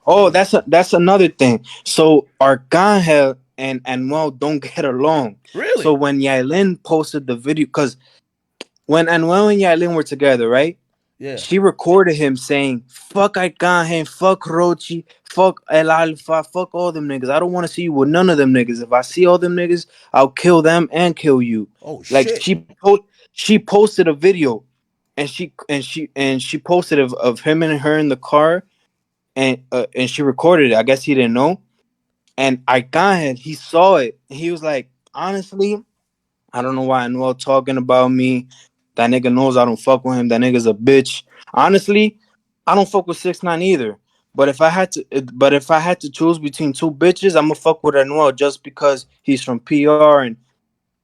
Oh, that's another thing. So Arcangel and Anuel don't get along. So Really? when Yailin posted the video, because when Anuel and Yailin were together, right? Yeah. She recorded him saying, "Fuck Arcangel, fuck Rochi, fuck El Alfa, fuck all them niggas. I don't want to see you with none of them niggas. If I see all them niggas, I'll kill them and kill you." Oh Like shit. she posted a video, and she posted of him and her in the car, and she recorded it. I guess he didn't know. And Arcangel, he saw it. He was like, "Honestly, I don't know why Anuel talking about me. That nigga knows I don't fuck with him. That nigga's a bitch. Honestly, I don't fuck with 6ix9ine either. But if I had to choose between two bitches, I'ma fuck with Anuel just because he's from PR, and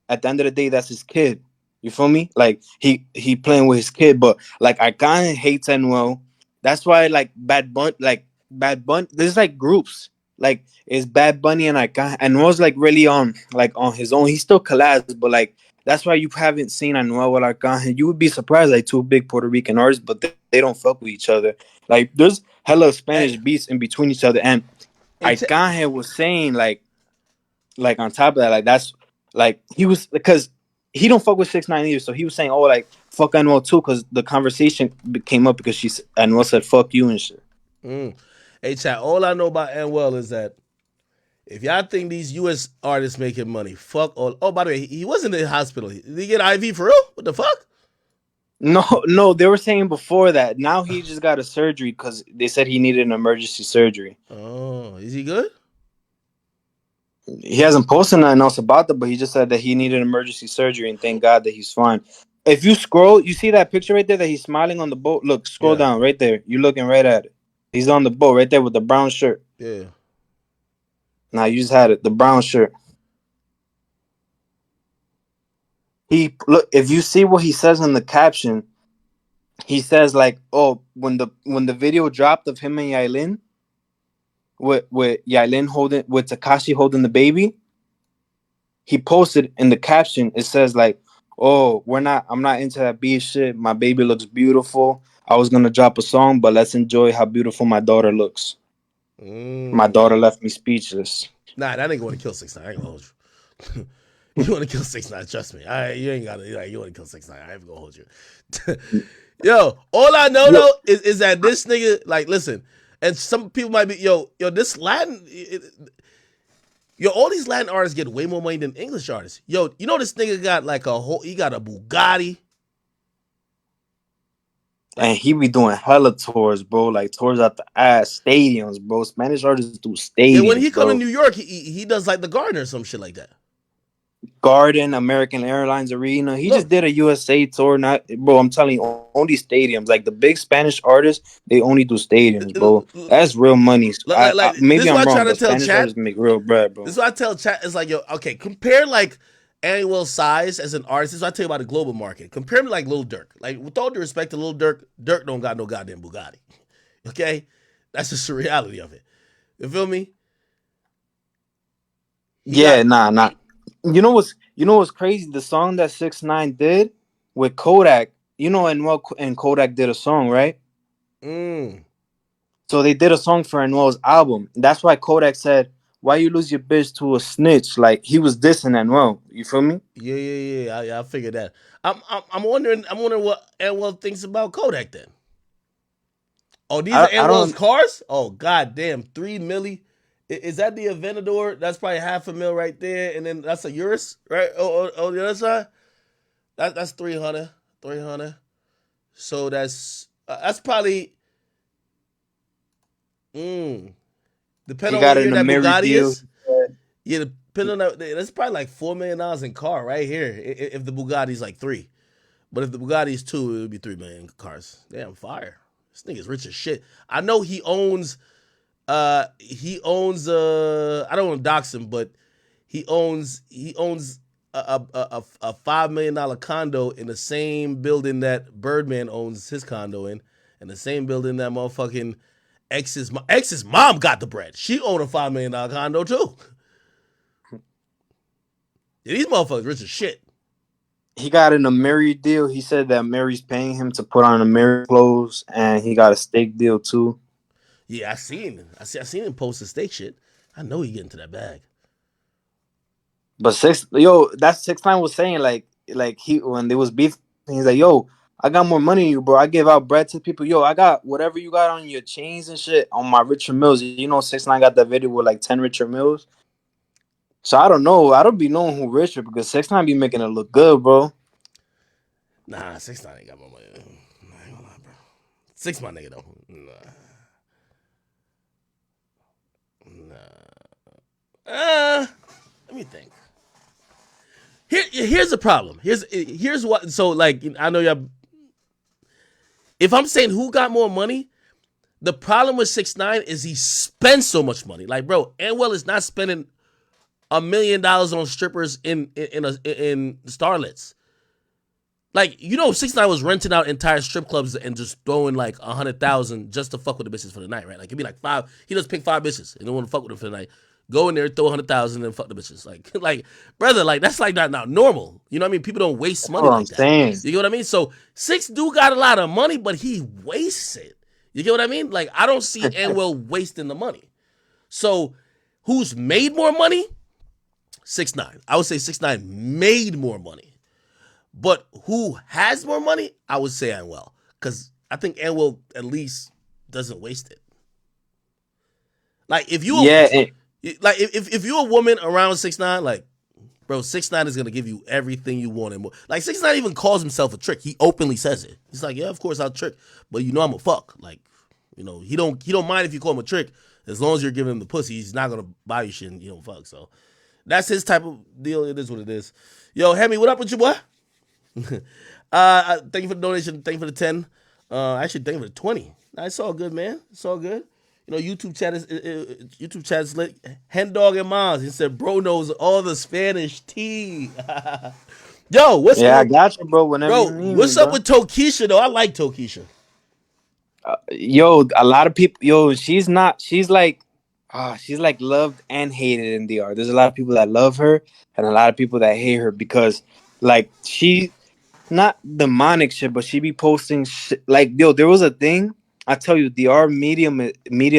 at the end of the day, that's his kid. You feel me? Like he playing with his kid, but like I kind of hates Anuel. That's why Bad Bunny. There's like groups. Like it's Bad Bunny and Anuel's like really on his own. He still collabs, but like that's why you haven't seen Anuel with Arcangel. You would be surprised, like two big Puerto Rican artists, but they don't fuck with each other. Like there's hella Spanish beats in between each other, and Arcangel was saying like on top of that, like that's like he was because he don't fuck with 6ix9ine either. So he was saying, "Oh, like fuck Anuel too," because the conversation came up because Anuel said "fuck you" and shit. Hey, chat. All I know about Anuel is that if y'all think these U.S. artists making money, fuck all. Oh, by the way, he wasn't in the hospital. Did he get IV for real? What the fuck? No, they were saying before that. Now he just got a surgery because they said he needed an emergency surgery. Oh, is he good? He hasn't posted nothing else about that, but he just said that he needed emergency surgery, and thank God that he's fine. If you scroll, you see that picture right there that he's smiling on the boat. Look, scroll down right there. You're looking right at it. He's on the boat right there with the brown shirt. Yeah. Now you just had it, the brown shirt. He look. If you see what he says in the caption, he says like, "Oh, when the video dropped of him and Yailin, with Yailin holding with Takashi holding the baby, he posted in the caption. It says like, "Oh, I'm not into that beat shit. My baby looks beautiful. I was gonna drop a song, but let's enjoy how beautiful my daughter looks. My daughter left me speechless." Nah, that ain't going to kill 6ix9ine. I ain't gonna hold you. You want to kill 6ix9ine? Trust me. You ain't gotta. Like, you want to kill 6ix9ine? I ain't gonna hold you. Yo, all I know though is that this nigga, like, listen, and some people might be, yo, this Latin, all these Latin artists get way more money than English artists. Yo, you know this nigga got like he got a Bugatti. And he be doing hella tours, bro. Like tours at the ass, stadiums, bro. Spanish artists do stadiums, And when he come to bro. New York, he does like the Garden or some shit like that. Garden, American Airlines Arena. He just Look, did a USA tour. Not, bro. I'm telling you, only stadiums. Like the big Spanish artists, they only do stadiums, bro. That's real money. like this Maybe is what I'm I try wrong, to but tell Spanish chat. artists make real bread, bro. This is what I tell chat. It's like, yo, okay, compare like annual size as an artist. This is what I tell you about the global market. Compare him to like Lil Durk. Like, with all due respect to Lil Durk, Durk don't got no goddamn Bugatti. Okay? That's just the reality of it. You feel me? Nah. You know what's crazy? The song that 6ix9ine did with Kodak. You know, and Kodak did a song, right? So they did a song for Anuel's album. That's why Kodak said, "Why you lose your bitch to a snitch?" Like he was dissing Anuel. You feel me? Yeah. I figured that. I'm wondering what Anwell thinks about Kodak then. Oh, these are I Anwell's don't. cars? Oh, goddamn, 3 milli. Is that the Aventador? That's probably $500,000 right there, and then that's a Urus, right? The other side. That's 300, 300. So that's probably He depending on got what year an that Amiri Bugatti deal. is. Yeah, depending on that's probably like $4 million in car right here. If the Bugatti's like 3, but if the Bugatti's 2, it would be 3 million cars. Damn, fire! This nigga's rich as shit. I know he owns. I don't want to dox him, but he owns a $5 million condo in the same building that Birdman owns his condo in, and the same building that motherfucking ex's mom got the bread. She owned a $5 million condo too. Yeah, these motherfuckers rich as shit. He got an Amiri deal. He said that Mary's paying him to put on Amiri clothes, and he got a steak deal too. Yeah, I seen him post the steak shit. I know he get into that bag. But that's 6ix9ine was saying like he when they was beef, he's like, yo, I got more money than you, bro. I give out bread to people. Yo, I got whatever you got on your chains and shit on my Richard Mills. You know, 6ix9ine got that video with like 10 Richard Mills. So I don't know. I don't be knowing who Richard because 6ix9ine be making it look good, bro. Nah, 6ix9ine ain't got my money. I ain't gonna lie, bro. 6 my nigga though. Nah. Let me think. Here's the problem. Here's what. So like, I know y'all. If I'm saying who got more money, the problem with 6ix9ine is he spends so much money. Like, bro, Anwell is not spending $1 million on strippers in starlets. Like, 6ix9ine was renting out entire strip clubs and just throwing like 100,000 just to fuck with the bitches for the night, right? Like, it'd be like 5. He just pick 5 bitches and don't want to fuck with them for the night. Go in there, throw 100,000 and fuck the bitches. Like, brother, like that's like not normal. You know what I mean? People don't waste money like that. Saying. You get what I mean? So 6 do got a lot of money, but he wastes it. You get what I mean? Like, I don't see Anwell wasting the money. So who's made more money? 6ix9ine. I would say 6ix9ine made more money. But who has more money? I would say Anwell. Because I think Anwell at least doesn't waste it. Like, if you if you're a woman around 6ix9ine, like, bro, 6ix9ine is gonna give you everything you want and more. Like, 6ix9ine even calls himself a trick. He openly says it. He's like, yeah, of course I'll trick, but I'm a fuck. Like, he don't mind if you call him a trick as long as you're giving him the pussy. He's not gonna buy you shit and you don't fuck. So that's his type of deal. It is what it is. Yo, Hemi, what up with you, boy? Thank you for the donation. Thank you for the 10. Actually, thank you for the 20. Nah, it's all good, man. It's all good. YouTube chat is lit. Hen Dog and Miles. He said, bro knows all the Spanish tea. Yo, what's up? I got you, bro. Whenever you need what's me, up with Tokisha though? I like Tokisha. A lot of people. She's like loved and hated in DR. There's a lot of people that love her and a lot of people that hate her because like she not demonic shit, but she be posting shit. Like, there was a thing I tell you, DR media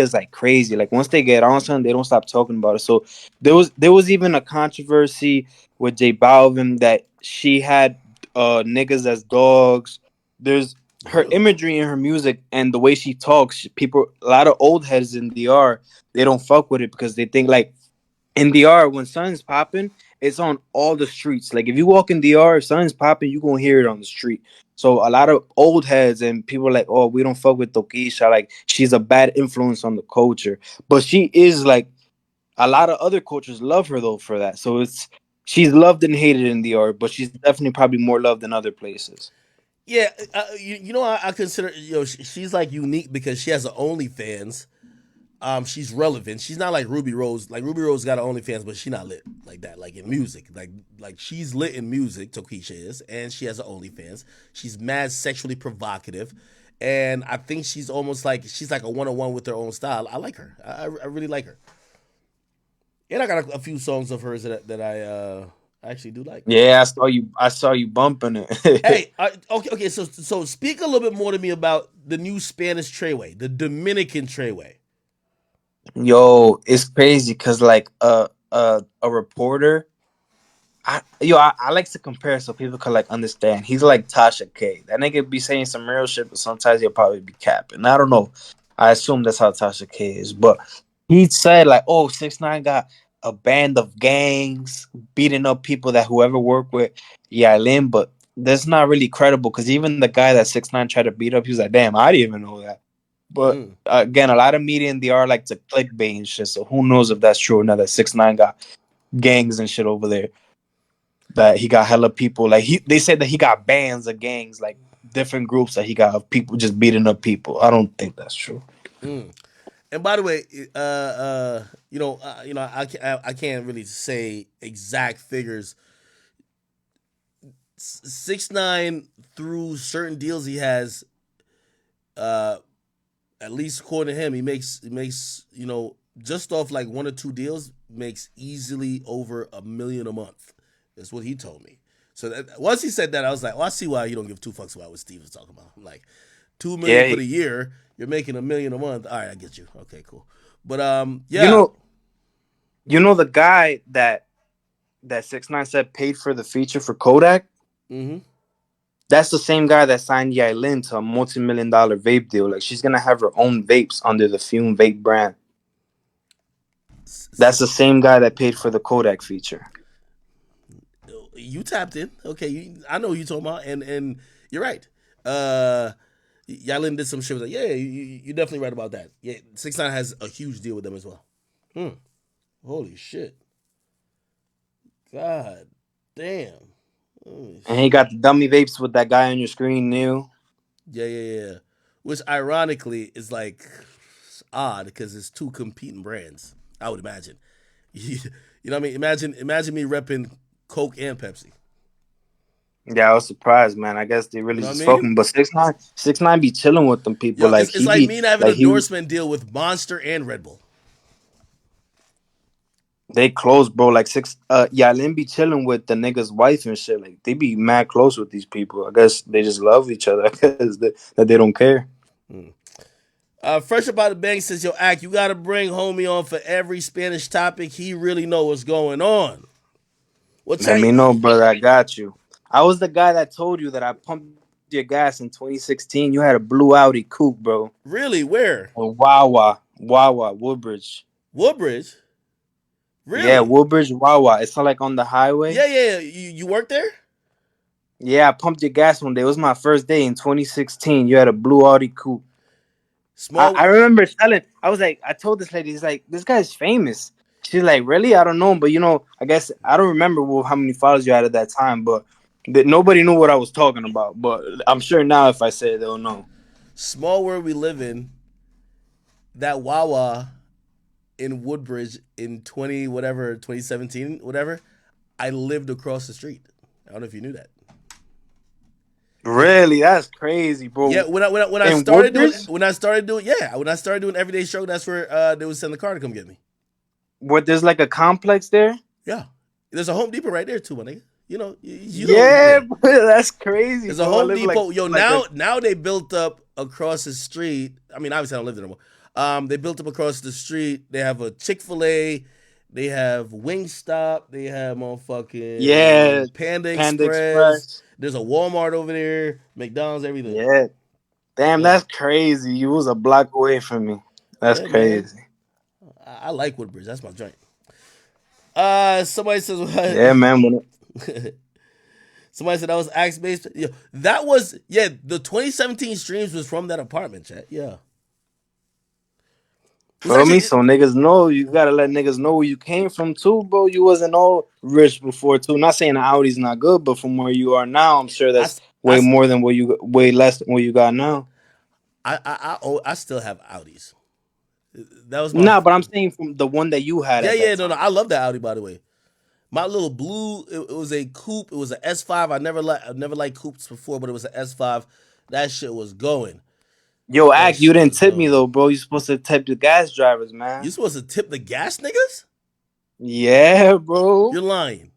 is like crazy. Like once they get on something, they don't stop talking about it. So there was even a controversy with J Balvin that she had niggas as dogs. There's her imagery in her music and the way she talks. People, a lot of old heads in DR, they don't fuck with it because they think like in DR when something's popping, it's on all the streets. Like if you walk in DR, if something's popping, you gonna hear it on the street. So a lot of old heads and people are like, oh, we don't fuck with Tokisha. Like she's a bad influence on the culture, but she is like a lot of other cultures love her though for that. So she's loved and hated in DR, but she's definitely probably more loved than other places. Yeah, you know, I consider she's like unique because she has an OnlyFans. She's relevant. She's not like Ruby Rose. Like Ruby Rose got an OnlyFans, but she's not lit like that. Like in music, like she's lit in music. Tokisha is, and she has an OnlyFans. She's mad sexually provocative, and I think she's almost like she's like a 101 with her own style. I like her. I really like her. And I got a few songs of hers that I actually do like. Yeah, I saw you bumping it. Hey, okay. So speak a little bit more to me about the new Spanish Treyway, the Dominican Treyway. Yo, it's crazy because like a reporter. I like to compare so people can like understand. He's like Tasha K. That nigga be saying some real shit, but sometimes he'll probably be capping. I don't know. I assume that's how Tasha K is, but he said like, "Oh, 6ix9ine got a band of gangs beating up people that whoever worked with Yailin," but that's not really credible because even the guy that 6ix9ine tried to beat up, he was like, "Damn, I didn't even know that." But again, a lot of media in the DR like to clickbait and shit. So who knows if that's true or not? That 6ix9ine got gangs and shit over there. That he got hella people. Like they said that he got bands of gangs, like different groups that he got of people just beating up people. I don't think that's true. And by the way, I can't really say exact figures. 6ix9ine through certain deals he has, at least according to him, he makes just off like one or two deals makes easily over $1 million a month. That's what he told me. So once he said that, I was like, I see why you don't give two fucks about what Steve was talking about. I'm like, $2 million for the year, you're making $1 million a month. All right, I get you. Okay, cool. But yeah, you know the guy that 6ix9ine said paid for the feature for Kodak. Mm-hmm. That's the same guy that signed Yailin to a multi-million-dollar vape deal. Like she's gonna have her own vapes under the Fume Vape brand. That's the same guy that paid for the Kodak feature. You tapped in. Okay, I know who you're talking about, and you're right. Yailin did some shit. Like, yeah, you're definitely right about that. Yeah, 6ix9ine has a huge deal with them as well. Holy shit. God damn. And he got the dummy vapes with that guy on your screen, Neil. Yeah. Which ironically is like odd because it's two competing brands. I would imagine. You know what I mean? Imagine me repping Coke and Pepsi. Yeah, I was surprised, man. I guess they really You know just what I fucking. But 6ix9ine be chilling with them people. Yo, Like it's like me having an endorsement deal with Monster and Red Bull. They close, bro. Like Yailin be chilling with the nigga's wife and shit. Like they be mad close with these people. I guess they just love each other. I guess that they don't care. Fresh About the Bank says, yo, Ack, you got to bring homie on for every Spanish topic. He really know what's going on. Let me know, brother. I got you. I was the guy that told you that I pumped your gas in 2016. You had a blue Audi coupe, bro. Really? Where? Wawa, Woodbridge. Woodbridge? Really? Yeah, Woodbridge, Wawa. It's not like on the highway. Yeah. You work there? Yeah, I pumped your gas one day. It was my first day in 2016. You had a blue Audi coupe. I remember telling. I was like, I told this lady, he's like, this guy's famous. She's like, really? I don't know, but I guess I don't remember how many followers you had at that time, but nobody knew what I was talking about. But I'm sure now if I say it, they'll know. Small world we live in. That Wawa in Woodbridge in 2017, whatever. I lived across the street. I don't know if you knew that. Really, that's crazy, bro. Yeah, when I started doing everyday show, that's where they would send the car to come get me. What, there's like a complex there? Yeah, there's a Home Depot right there too, my nigga. You Yeah, bro, that's crazy. There's a Home Depot. Now they built up across the street. I mean, obviously I don't live there anymore. They built up across the street. They have a Chick-fil-A. They have Wingstop. They have Yeah, motherfucking Panda Panda Express. Express. There's a Walmart over there. McDonald's, everything. Yeah. Damn, Yeah, that's crazy. You was a block away from me. That's yeah, man. crazy. I like Woodbridge. That's my joint. Somebody says Yeah, man. somebody said that was axe based. Yeah, that was the 2017 streams was from that apartment, chat. Yeah. It was Feel me? actually So niggas know you gotta let niggas know where you came from too, bro. You wasn't all rich before too. Not saying the Audi's not good, but from where you are now, I'm sure that's way more than way less than what you got now. I still have Audis. That was my Nah, but I'm saying from the one that you had at that no, time. I love that Audi, by the way. My little blue, it was a coupe. It was an S5. I've never liked coupes before, but it was an S5. That shit was going. Yo, That Act, you shit didn't was tip me going. though, bro. You supposed to tip the gas drivers, man. You supposed to tip the gas niggas? Yeah, bro. You're lying.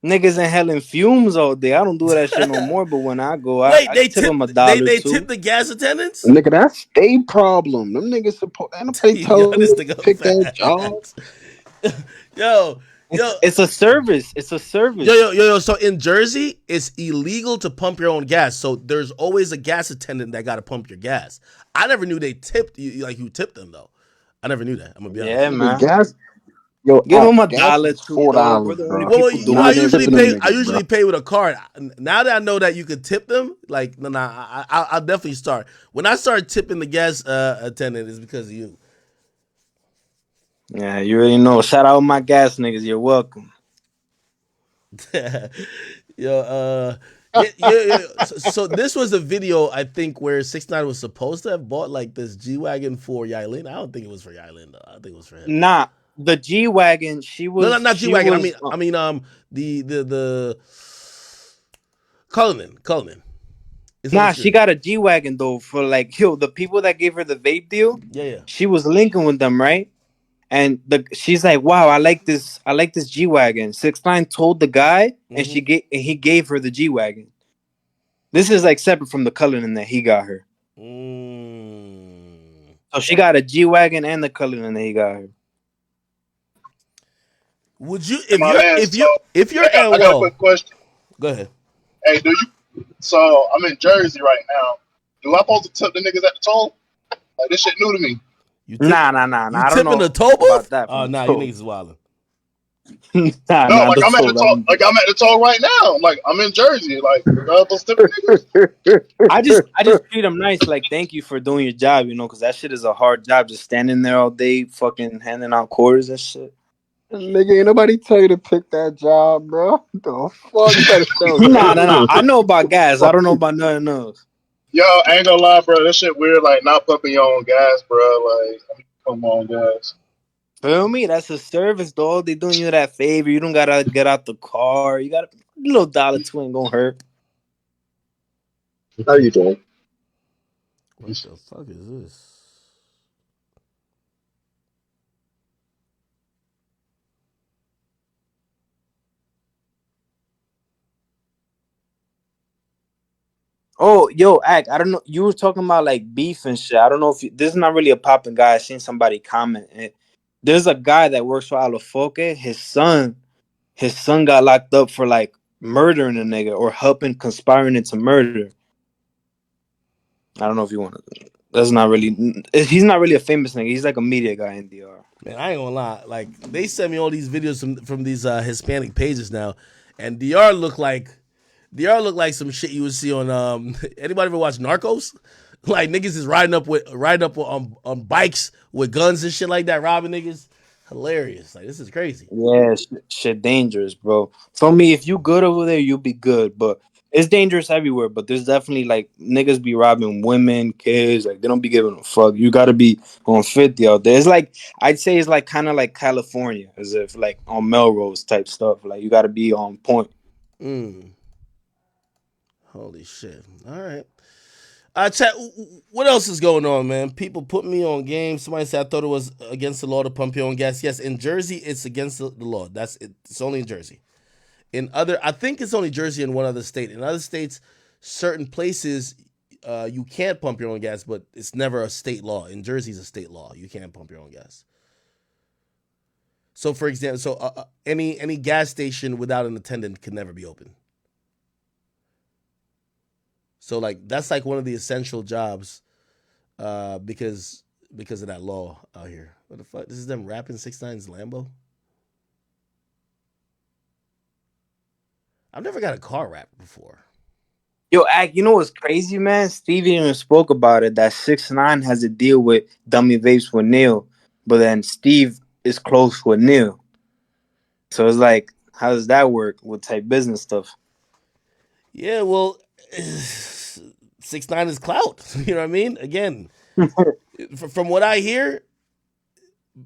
Niggas in hell in fumes all day. I don't do that shit no more, but when I go, Wait, I tip them they $1 tip too. the gas attendants? Nigga, that's their problem. Them niggas supposed. Ain't nobody Yo, telling this them to nigga pick that job. fat. Yo, It's a service. It's a service. Yo. So in Jersey, it's illegal to pump your own gas. So there's always a gas attendant that got to pump your gas. I never knew they tipped you, like you tipped them though. I never knew that. I'm gonna be honest. Yeah, Nigga, man. gas. Yo, Give them gas $1 is too, dog. We're $4, the only bro. Well, people you know, I doing it. usually tipping them pay. I niggas, usually bro. pay with a card. Now that I know that you could tip them, like, I'll definitely start. When I start tipping the gas attendant, it's because of you. Yeah, you already know. Shout out my gas niggas. You're welcome. Yo, yeah. So this was a video I think where 6ix9ine was supposed to have bought like this G wagon for Yailin. I don't think it was for Yailin though. I think it was for him. Nah, the G wagon. No, not G She wagon. was. The Cullinan. It's on the Nah, she screen. got a G wagon though. For like, yo, the people that gave her the vape deal. Yeah. She was linking with them, right? And she's like, "Wow, I like this. I like this G wagon." 6ix9ine told the guy, and he gave her the G wagon. This is like separate from the Cullinan that he got her. So she got a G wagon and the Cullinan that he got her. Would you My man, if you're I got a quick question. Go ahead. Hey, do you? So I'm in Jersey right now. Do I supposed to tip the niggas at the toll? Like this shit new to me. Nah. You I don't tipping the know toll booth? about that. Oh, nah, you niggas is wildin'. No, like the I'm at the toll. toll. Like I'm at the toll right now. Like I'm in Jersey. Like do I supposed to tip the niggas? I just treat them nice. Like, thank you for doing your job, because that shit is a hard job. Just standing there all day, fucking handing out quarters and shit. Nigga, ain't nobody tell you to pick that job, bro. The fuck? You better tell Nah. I know about gas. I don't know about nothing else. Yo, I ain't gonna lie, bro. This shit weird. Like not pumping your own gas, bro. Like come on, guys. Feel me? That's a service, dog. They doing you that favor. You don't gotta get out the car. You got a little $1 ain't gonna hurt. How you doing? What the fuck is this? Oh, yo, Act. I don't know. You were talking about like beef and shit. I don't know if this is not really a popping guy. I seen somebody comment. There's a guy that works for Alafoque. His son got locked up for like murdering a nigga or helping conspiring into murder. I don't know if you want to. That's not really. He's not really a famous nigga. He's like a media guy in DR. Man, I ain't gonna lie. Like they send me all these videos from these Hispanic pages now, and DR look like some shit you would see on anybody ever watch Narcos? Like niggas is riding up on bikes with guns and shit like that, robbing niggas. Hilarious. Like this is crazy. Yeah, shit dangerous, bro. For me, if you good over there, you'll be good. But it's dangerous everywhere. But there's definitely like niggas be robbing women, kids. Like they don't be giving a fuck. You gotta be on 50 out there. It's like I'd say it's like kind of like California, as if like on Melrose type stuff. Like you gotta be on point. Holy shit. All right. Chat, what else is going on, man? People put me on game. Somebody said I thought it was against the law to pump your own gas. Yes, in Jersey, it's against the law. That's it. It's only in Jersey. I think it's only Jersey and one other state. In other states, certain places, you can't pump your own gas, but it's never a state law. In Jersey, it's a state law. You can't pump your own gas. So, for example, any gas station without an attendant can never be open. So, like, that's like one of the essential jobs, because of that law out here. What the fuck? This is them rapping 6ix9ine's Lambo. I've never got a car rap before. Yo, Ak, you know what's crazy, man? Stevie even spoke about it, that 6ix9ine has a deal with Dummy Vapes with Neil, but then Steve is close with Neil. So it's like, how does that work with type business stuff? Yeah, well, 6ix9ine is clout. You know what I mean? Again, from what I hear,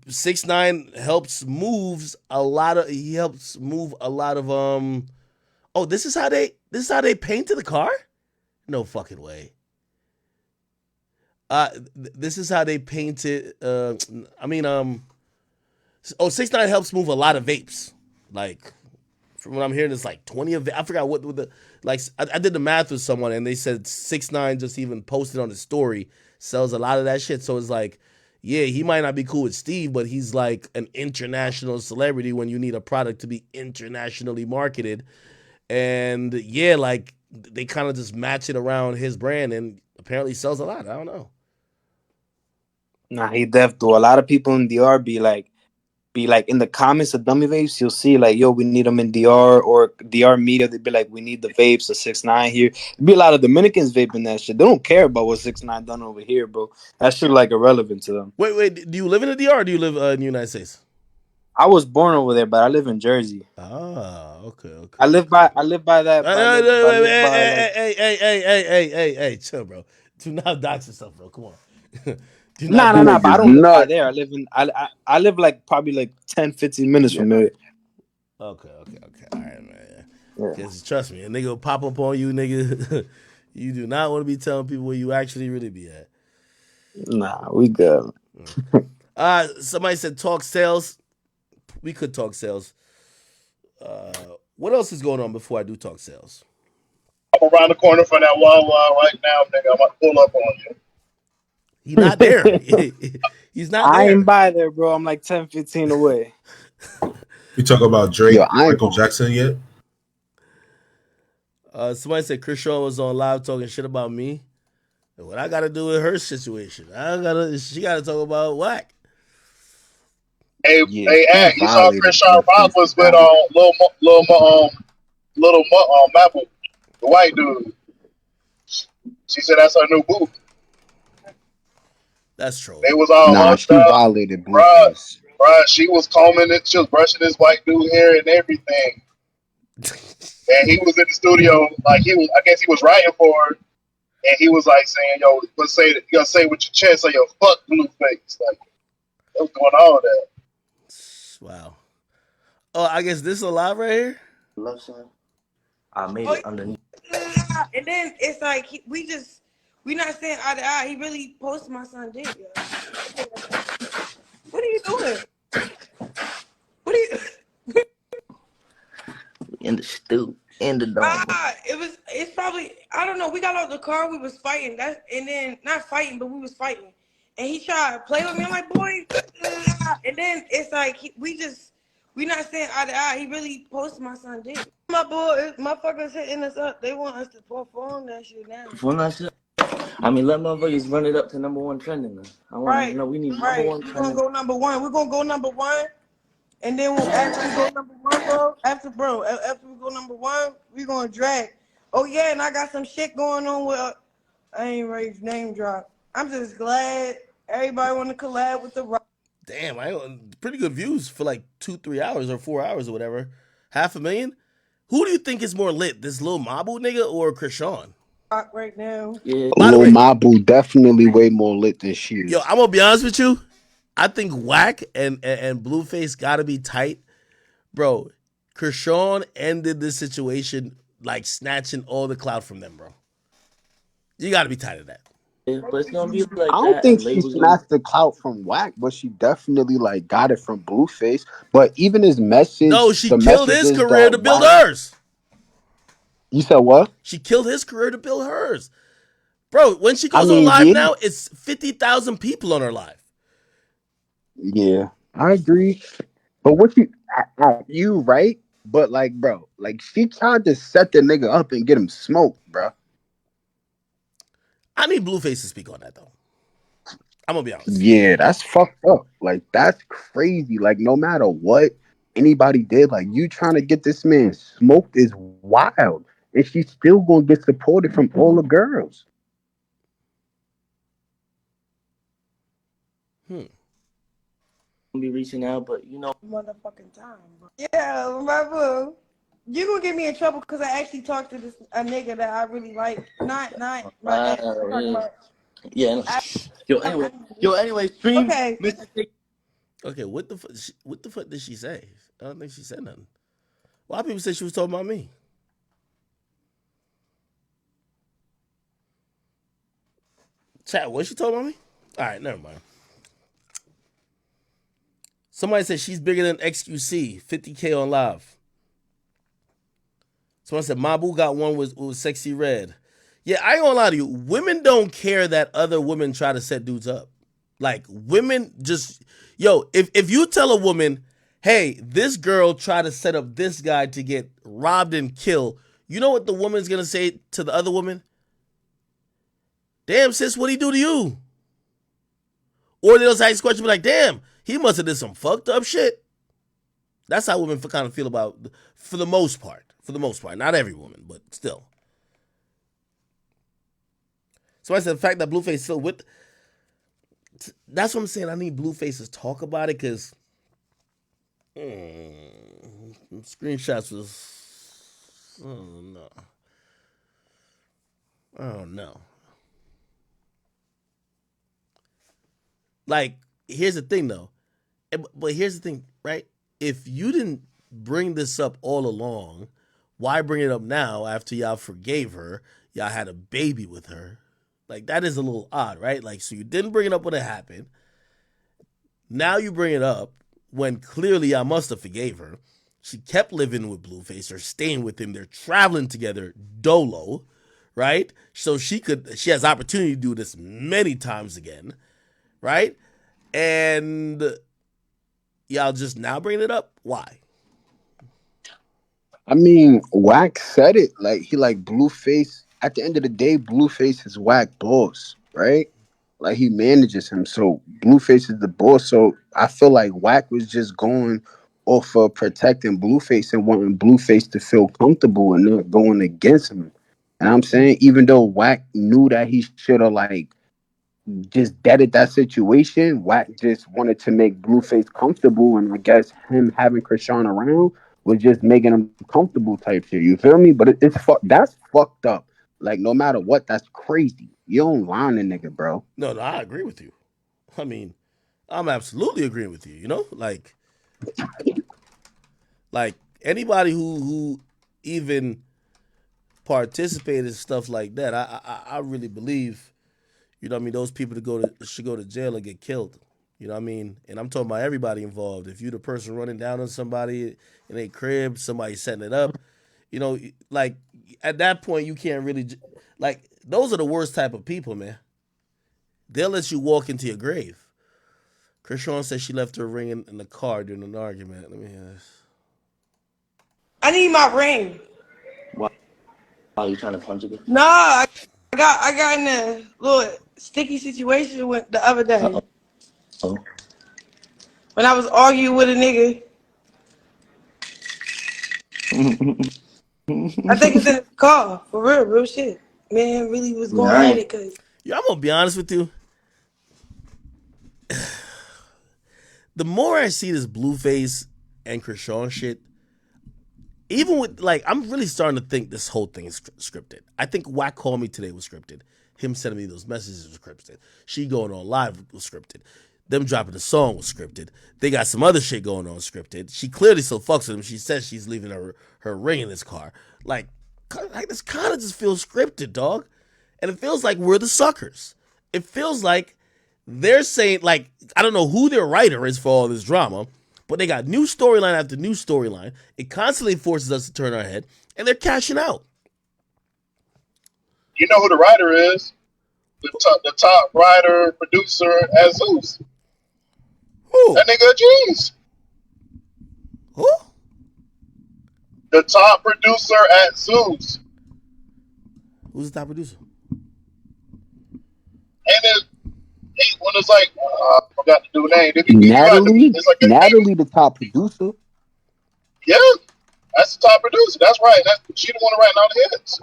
6ix9ine helps move a lot of Oh, this is how they painted the car? No fucking way. This is how they painted. Oh, 6ix9ine helps move a lot of vapes. Like, from what I'm hearing, it's like 20 of. I forgot what the like. I did the math with someone, and they said 6ix9ine just even posted on his story sells a lot of that shit. So it's like, yeah, he might not be cool with Steve, but he's like an international celebrity when you need a product to be internationally marketed. And yeah, like they kind of just match it around his brand, and apparently sells a lot. I don't know. Nah, he def do. A lot of people in DR be like in the comments of Dummy Vapes, you'll see like, yo, we need them in DR or DR media. They'd be like, we need the vapes of 6ix9ine here. There'd be a lot of Dominicans vaping that shit. They don't care about what 6ix9ine done over here, bro. That shit like irrelevant to them. Wait, do you live in the DR or do you live in the United States? I was born over there, but I live in Jersey. Ah, okay. I live by that. Hey, chill, bro. Do not dox yourself, bro. Come on. Nah. But I don't live by there. I live in. I live like probably like 10, 15 minutes from there. Okay. All right, man. Because trust me, a nigga will pop up on you, nigga. You do not want to be telling people where you actually really be at. Nah, we good. Somebody said talk sales. We could talk sales. What else is going on before I do talk sales? I'm around the corner from that Wawa right now, nigga. I'm about to pull up on you. He's not there. He's not there. I ain't by there, bro. I'm like 10, 15 away. You talk about Drake, Michael Jackson yet? Somebody said Chris Shaw was on live talking shit about me. And what I got to do with her situation? She got to talk about Wack. Hey, Ak, you saw Chris Shaw Rock was with little Maple, the white dude. She said that's her new boo. That's true. They was all she violated Bruh, she was combing it. She was brushing this white dude hair and everything. And he was in the studio, like I guess he was writing for her, and he was like saying, "Yo, you gotta say it with your chest or your fuck blue face." Like, what's going on there? Wow. Oh, I guess this is alive right here. Love song. I made it underneath. And then it's like we not saying eye to eye. He really posted my son dick. Yo. What are you doing? What are you? In the stew, in the dome. It's probably, I don't know. We got out the car. We was fighting. And then not fighting, but we was fighting. And he tried to play with me. I'm like, boy. And then it's like we not saying eye to eye. He really posted my son dick. My boy, motherfuckers hitting us up. They want us to perform that shit now. Perform that shit. I mean, let motherfuckers run it up to #1 trending. Now. I want to know we need #1 trending. We're gonna go number one. We're gonna go number one. And then after we go number one, after we go number one, we're gonna drag. Oh yeah, and I got some shit going on with I ain't ready to name drop. I'm just glad everybody wanna collab with the Rock. Damn, pretty good views for like 2-3 hours or 4 hours or whatever. 500,000. Who do you think is more lit, this Lil Mabu nigga or Krishan? Right now. Yeah. Lil Mabu definitely way more lit than she is. Yo, I'm gonna be honest with you. I think Wack and Blueface gotta be tight. Bro, Krishan ended this situation like snatching all the clout from them, bro. You gotta be tight of that. Yeah, but it's gonna be like I don't think she snatched the clout from Wack, but she definitely like got it from Blueface. But even his message, no, she killed his career to build hers. You said what? She killed his career to build hers. Bro, when she I goes on mean, live yeah, now, it's 50,000 people on her live. yeah, I agree. But what you right? But like, bro, like she tried to set the nigga up and get him smoked, bro. I need Blueface to speak on that though. I'm gonna be honest. Yeah, that's fucked up. Like that's crazy. Like no matter what anybody did, like you trying to get this man smoked is wild, and she's still gonna get supported from all the girls. Be reaching out, but you know, motherfucking time, bro. Yeah, my boo. You gonna get me in trouble because I actually talked to a nigga that I really like. Not my ex. I'm talking yeah, about. yeah. I, Anyway, stream, okay. Mr. Okay, what the fuck did she say? I don't think she said nothing. A lot of people said she was talking about me. Chat, was she talking about me? All right, never mind. Somebody said she's bigger than XQC, 50K on live. Someone said Mabu got one with Sexy Red. Yeah, I ain't gonna lie to you. Women don't care that other women try to set dudes up. Like women just, if you tell a woman, hey, this girl tried to set up this guy to get robbed and killed, you know what the woman's gonna say to the other woman? Damn, sis, what'd he do to you? Or they'll ask the question, be like, damn, he must have did some fucked up shit. That's how women kind of feel about, for the most part. For the most part. Not every woman, but still. So I said the fact that Blueface still with, that's what I'm saying. I need Blueface to talk about it because screenshots was, oh no. Oh no. Like, here's the thing though. But here's the thing, right? If you didn't bring this up all along, why bring it up now after y'all forgave her? Y'all had a baby with her. Like, that is a little odd, right? Like, so you didn't bring it up when it happened. Now you bring it up when clearly y'all must have forgave her. She kept living with Blueface or staying with him. They're traveling together dolo, right? So she has opportunity to do this many times again, right? And y'all just now bringing it up? Why? I mean, Wax said it. Like he like Blueface. At the end of the day, Blueface is Wack boss, right? Like he manages him. So Blueface is the boss. So I feel like Wack was just going off of protecting Blueface and wanting Blueface to feel comfortable and not going against him. And I'm saying, even though Wack knew that he should have like just deaded that situation. Wack just wanted to make Blueface comfortable, and I guess him having Krishan around was just making him comfortable type shit. You feel me? But that's fucked up. Like no matter what, that's crazy. You don't line a nigga, bro. No, I agree with you. I mean, I'm absolutely agreeing with you. You know, like anybody who even participated in stuff like that, I really believe, you know what I mean, those people should go to jail or get killed. You know what I mean? And I'm talking about everybody involved. If you the person running down on somebody in a crib, somebody setting it up, you know, like at that point you can't really, like those are the worst type of people, man. They'll let you walk into your grave. Krishan said she left her ring in the car during an argument. Let me hear this. I need my ring. Why are you trying to punch again? Nah, I got in a little sticky situation with the other day. Oh. When I was arguing with a nigga. I think it's in the car. For real shit. Man really was going at it cause Yeah, I'm gonna be honest with you. The more I see this Blueface and Krishan shit, even with like, I'm really starting to think this whole thing is scripted. I think Wack Call Me Today was scripted. Him sending me those messages was scripted. She going on live was scripted. Them dropping the song was scripted. They got some other shit going on scripted. She clearly still fucks with him. She says she's leaving her ring in his car. Like this kind of just feels scripted, dog. And it feels like we're the suckers. It feels like they're saying, like, I don't know who their writer is for all this drama, but they got new storyline after new storyline. It constantly forces us to turn our head, and they're cashing out. You know who the writer is? the top writer, producer at Zeus. Who? That nigga a genius. Who? The top producer at Zeus. Who's the top producer? And when it's like, I forgot the dude's name. Natalie, It's like Natalie, the top producer. yeah, that's the top producer. That's right. She the one writing all the hits.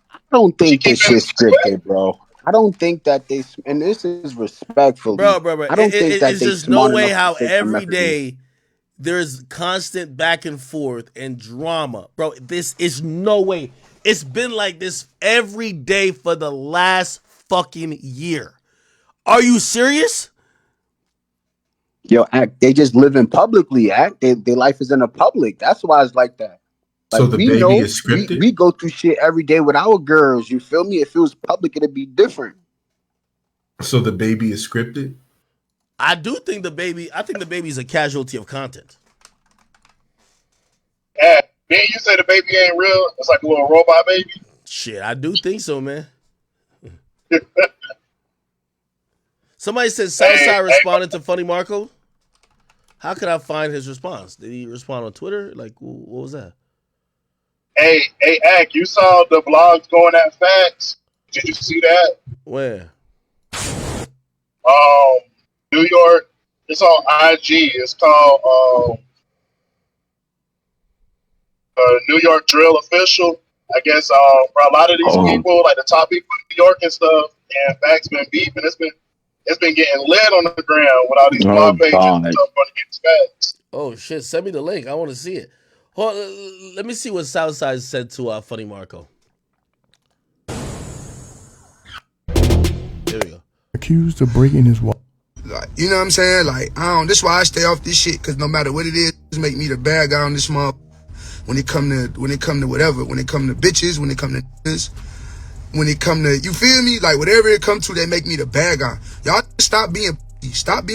I don't think this shit's scripted, bro. I don't think that and this is respectfully, Bro. I don't think that It's they just no smart way enough to how take every the messages. day there's constant back and forth and drama. Bro, this is no way. It's been like this every day for the last fucking year. Are you serious? Yo, Act, they just living publicly, Act. Their life is in the public. That's why it's like that. Like, So the we baby know is scripted? we go through shit every day with our girls. You feel me? If it was public, it'd be different. So the baby is scripted? I think the baby's a casualty of content. Yeah, then you say the baby ain't real. It's like a little robot baby. Shit, I do think so, man. Somebody said Southside responded to Funny Marco. How could I find his response? Did he respond on Twitter? Like, what was that? Hey, Ack, you saw the blogs going at facts. Did you see that? Where? New York. It's on IG. It's called New York Drill Official. I guess for a lot of these people, like the top people in New York and stuff, and facts been beefing. It's been getting lit on the ground with all these blog pages and stuff on against facts. Oh shit! Send me the link. I want to see it. Hold on, let me see what Southside said to Funny Marco. Here we go. Accused of breaking his wall. Like, you know what I'm saying? Like, this is why I stay off this shit, because no matter what it is, make me the bad guy on this month. When it come to whatever, when it come to bitches, when it come to niggas, when it come to, you feel me? Like, whatever it come to, they make me the bad guy. Y'all stop being stop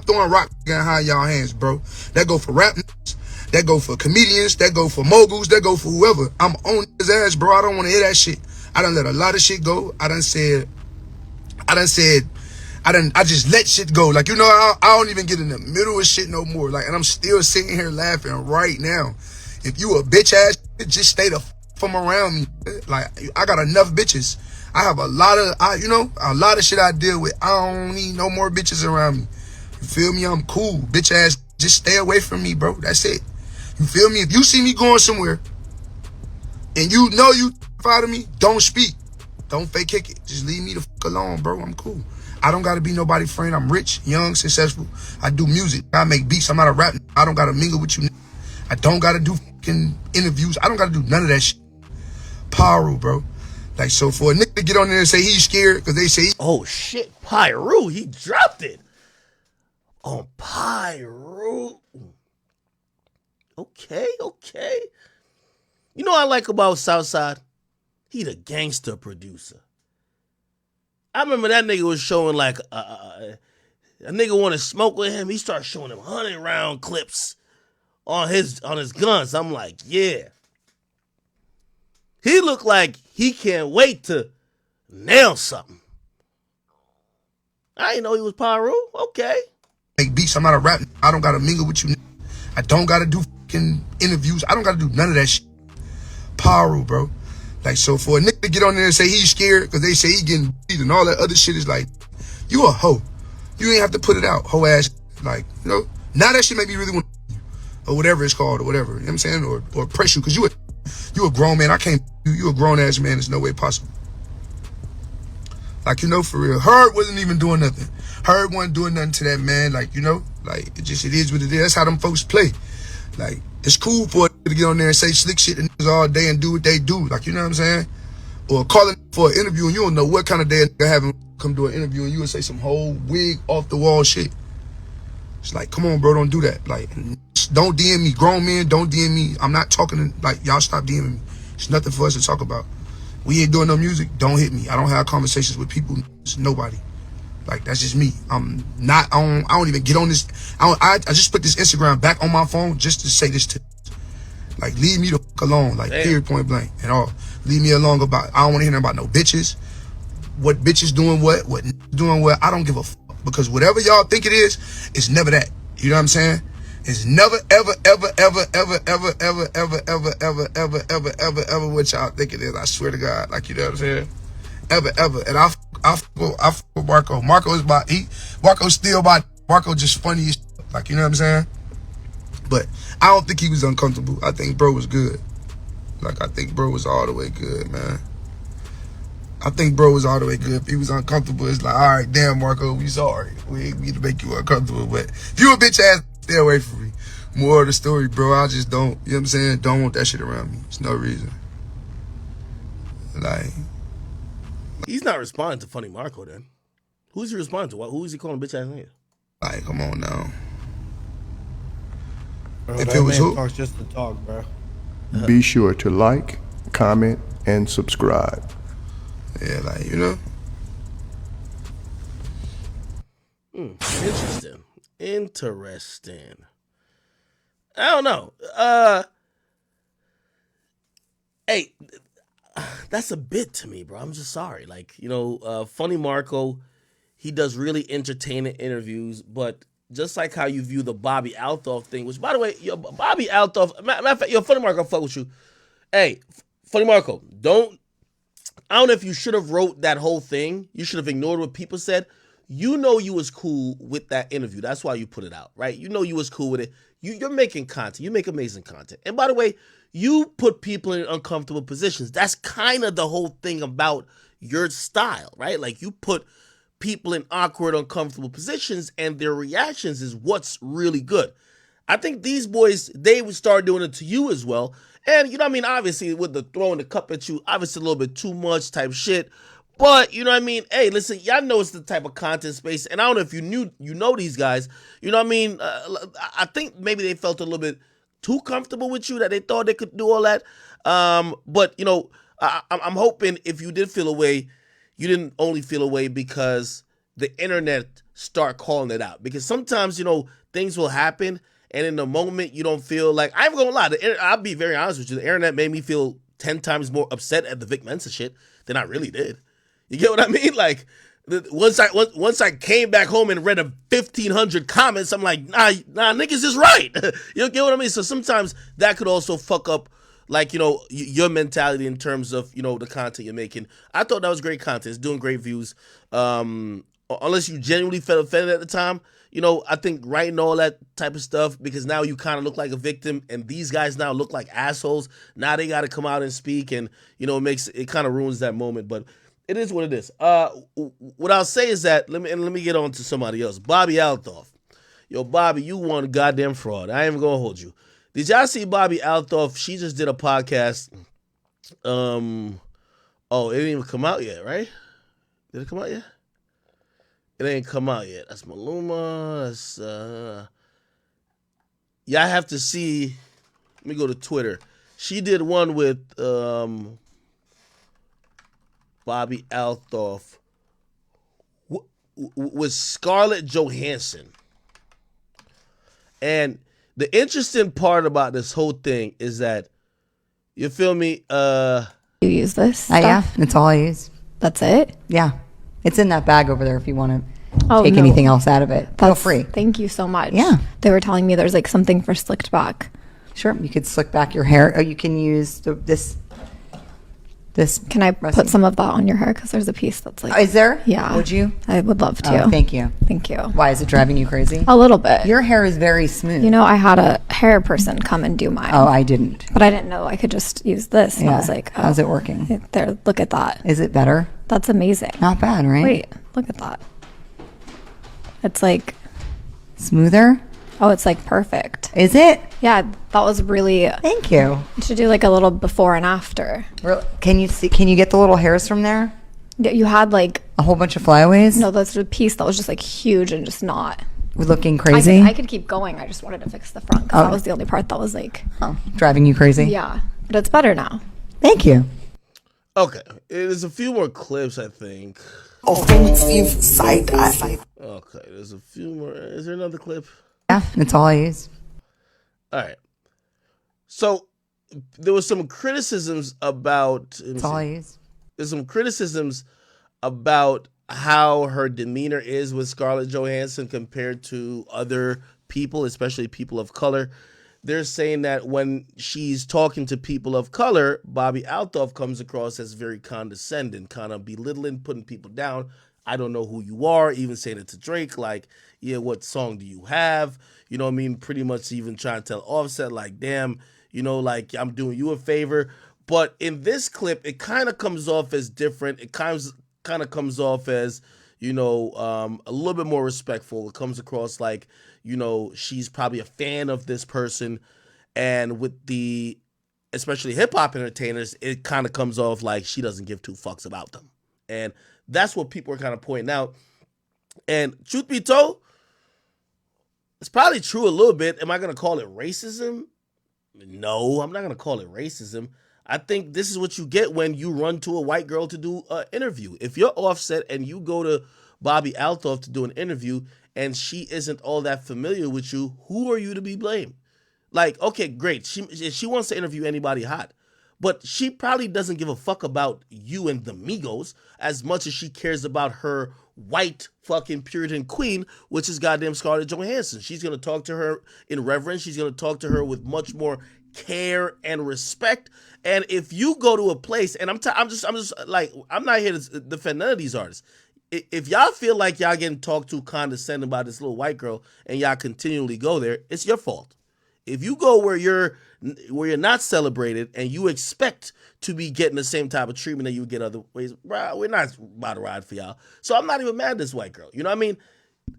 throwing rock and high y'all hands, bro. That go for rap niggas, that go for comedians, that go for moguls, that go for whoever. I'm on his ass, bro. I don't want to hear that shit. I done let a lot of shit go. I just let shit go. Like, you know, I don't even get in the middle of shit no more. Like, and I'm still sitting here laughing right now. If you a bitch ass, just stay the from around me. Like, I got enough bitches. I have a lot of shit I deal with. I don't need no more bitches around me. You feel me? I'm cool. Bitch ass, just stay away from me, bro. That's it. You feel me? If you see me going somewhere and you know you out of me, don't speak. Don't fake kick it. Just leave me the fuck alone, bro. I'm cool. I don't gotta be nobody's friend. I'm rich, young, successful. I do music. I make beats. I'm not a rap. I don't gotta mingle with you. I don't gotta do fucking interviews. I don't gotta do none of that shit. Pyro, bro. Like, so for a nigga to get on there and say he's scared because they say oh shit, Pyro, he dropped it. On Pyro. Okay. You know what I like about Southside? He the gangster producer. I remember that nigga was showing like a nigga want to smoke with him. He started showing him 100-round clips on his guns. I'm like, yeah. He looked like he can't wait to nail something. I didn't know he was Pyro. Okay. Make beats. I'm not a rap. I don't gotta mingle with you. I don't gotta do fucking interviews. I don't gotta do none of that shit. Pyro, bro. Like, so for a nigga to get on there and say he's scared because they say he getting beat and all that other shit is like, you a hoe. You ain't have to put it out, hoe ass. Like, you know, now that shit make me really want to, or whatever it's called, or whatever. You know what I'm saying? Or press you, because you a grown man. I can't, you a grown ass man. There's no way possible. Like, you know, for real. Herb wasn't even doing nothing. Herb wasn't doing nothing to that man. Like, you know, like, it is what it is. That's how them folks play. Like, it's cool for to get on there and say slick shit to niggas all day and do what they do. Like, you know what I'm saying? Or calling for an interview and you don't know what kind of day a nigga having come do an interview and you would say some whole wig off the wall shit. It's like, come on, bro, don't do that. Like, don't DM me. Grown men, don't DM me. I'm not talking to, like, y'all stop DMing me. It's nothing for us to talk about. We ain't doing no music, don't hit me. I don't have conversations with people, it's nobody. Like, that's just me. I'm not on, I don't even get on this. I just put this Instagram back on my phone just to say this to. Like, leave me the fuck alone. Like, period, point blank. And all. Leave me alone about, I don't want to hear nothing about no bitches. What bitches doing what doing what. I don't give a fuck. Because whatever y'all think it is, it's never that. You know what I'm saying? It's never, ever, ever, ever, ever, ever, ever, ever, ever, ever, ever, ever, ever, ever what y'all think it is. I swear to God. Like, you know what I'm saying? Ever, ever. And I fuck with Marco. Marco's still Marco just funny as shit. Like, you know what I'm saying? But I don't think he was uncomfortable. I think bro was good. Like, I think bro was all the way good, man. I think bro was all the way good. If he was uncomfortable, it's like, all right, damn, Marco, we sorry. We ain't mean to make you uncomfortable. But if you a bitch ass, stay away from me. More of the story, bro. I just don't, you know what I'm saying? Don't want that shit around me. There's no reason. Like. He's not responding to Funny Marco then. Who's he responding to? Who is he calling bitch ass nigga? Like, come on now. Bro, if that it was man who? talks just to talk, bro. Be sure to like, comment, and subscribe. Yeah, like, you know. Interesting. I don't know. Hey, that's a bit to me, bro. I'm just sorry. Like, you know, Funny Marco, he does really entertaining interviews, but just like how you view the Bobby Althoff thing, which, by the way, Bobby Althoff, matter of fact, Funny Marco, fuck with you. Hey, Funny Marco, I don't know if you should have wrote that whole thing. You should have ignored what people said. You know you was cool with that interview. That's why you put it out, right? You know you was cool with it. You're making content. You make amazing content. And by the way, you put people in uncomfortable positions. That's kind of the whole thing about your style, right? Like, you put people in awkward, uncomfortable positions, and their reactions is what's really good. I think these boys, they would start doing it to you as well. And, you know what I mean? Obviously, with the throwing the cup at you, obviously a little bit too much type shit. But, you know what I mean? Hey, listen, y'all know it's the type of content space. And I don't know if you know these guys. You know what I mean? I think maybe they felt a little bit too comfortable with you that they thought they could do all that. But, you know, I'm hoping if you did feel away, you didn't only feel away because the internet start calling it out. Because sometimes, you know, things will happen. And in the moment, you don't feel like, I'm gonna lie, I'll be very honest with you, the internet made me feel 10 times more upset at the Vic Mensa shit than I really did. You get what I mean? Like, once I came back home and read 1,500 comments, I'm like, nah, niggas is right. You get what I mean? So sometimes that could also fuck up, like, you know, your mentality in terms of, you know, the content you're making. I thought that was great content. It's doing great views. Unless you genuinely felt offended at the time, you know, I think writing all that type of stuff, because now you kind of look like a victim, and these guys now look like assholes. Now they got to come out and speak, and, you know, it kind of ruins that moment. But it is what it is. What I'll say is that, let me get on to somebody else. Bobby Althoff. Yo, Bobby, you one goddamn fraud. I ain't even gonna hold you. Did y'all see Bobby Althoff? She just did a podcast. Oh, it didn't even come out yet, right? Did it come out yet? It ain't come out yet. That's Maluma. That's, y'all have to see. Let me go to Twitter. She did one with Bobby Althoff with Scarlett Johansson. And the interesting part about this whole thing is that, you feel me? You use this yeah, stuff? it's all I use. That's it? Yeah. It's in that bag over there if you want to take anything else out of it. Feel free. Thank you so much. Yeah. They were telling me there's like something for slicked back. Sure. You could slick back your hair. Or you can use this. Can I put some of that on your hair? Because there's a piece that's like. Is there? Yeah. Would you? I would love to. Oh, thank you. Thank you. Why, is it driving you crazy? A little bit. Your hair is very smooth. You know, I had a hair person come and do mine. Oh, I didn't. But I didn't know I could just use this. And I was like, oh, how's it working? There, look at that. Is it better? That's amazing. Not bad, right? Wait, look at that. It's like smoother. Oh, it's like perfect. Is it? Yeah, that was really. Thank you. You should do like a little before and after. Can you see? Can you get the little hairs from there? Yeah, you had like a whole bunch of flyaways. No, that's a piece that was just like huge and just not. We're looking crazy. I could keep going. I just wanted to fix the front because that was the only part that was like. Driving you crazy. Yeah, but it's better now. Thank you. Okay, there's a few more clips, I think. Offensive side eye. Okay, there's a few more. Is there another clip? Yeah, it's all I use. All right. So there was some criticisms about. That's all I use. There's some criticisms about how her demeanor is with Scarlett Johansson compared to other people, especially people of color. They're saying that when she's talking to people of color, Bobby Althoff comes across as very condescending, kind of belittling, putting people down. I don't know who you are, even saying it to Drake, like, yeah, what song do you have? You know what I mean? Pretty much even trying to tell Offset, like, damn, you know, like, I'm doing you a favor. But in this clip, it kind of comes off as different. It kind of comes off as, you know, a little bit more respectful. It comes across like, you know, she's probably a fan of this person. And with the, especially hip hop entertainers, it kind of comes off like she doesn't give two fucks about them. And that's what people are kind of pointing out. And truth be told, it's probably true a little bit. Am I going to call it racism? No, I'm not going to call it racism. I think this is what you get when you run to a white girl to do an interview. If you're Offset and you go to Bobby Althoff to do an interview and she isn't all that familiar with you, who are you to be blamed? Like, okay, great. She wants to interview anybody hot, but she probably doesn't give a fuck about you and the Migos as much as she cares about her white fucking Puritan queen, which is goddamn Scarlett Johansson. She's going to talk to her in reverence. She's going to talk to her with much more care and respect. And if you go to a place, and I'm just like, I'm not here to defend none of these artists. If y'all feel like y'all getting talked to condescending by this little white girl and y'all continually go there, it's your fault. If you go where you're not celebrated and you expect to be getting the same type of treatment that you would get other ways, bro, we're not about to ride for y'all. So I'm not even mad at this white girl. You know what I mean?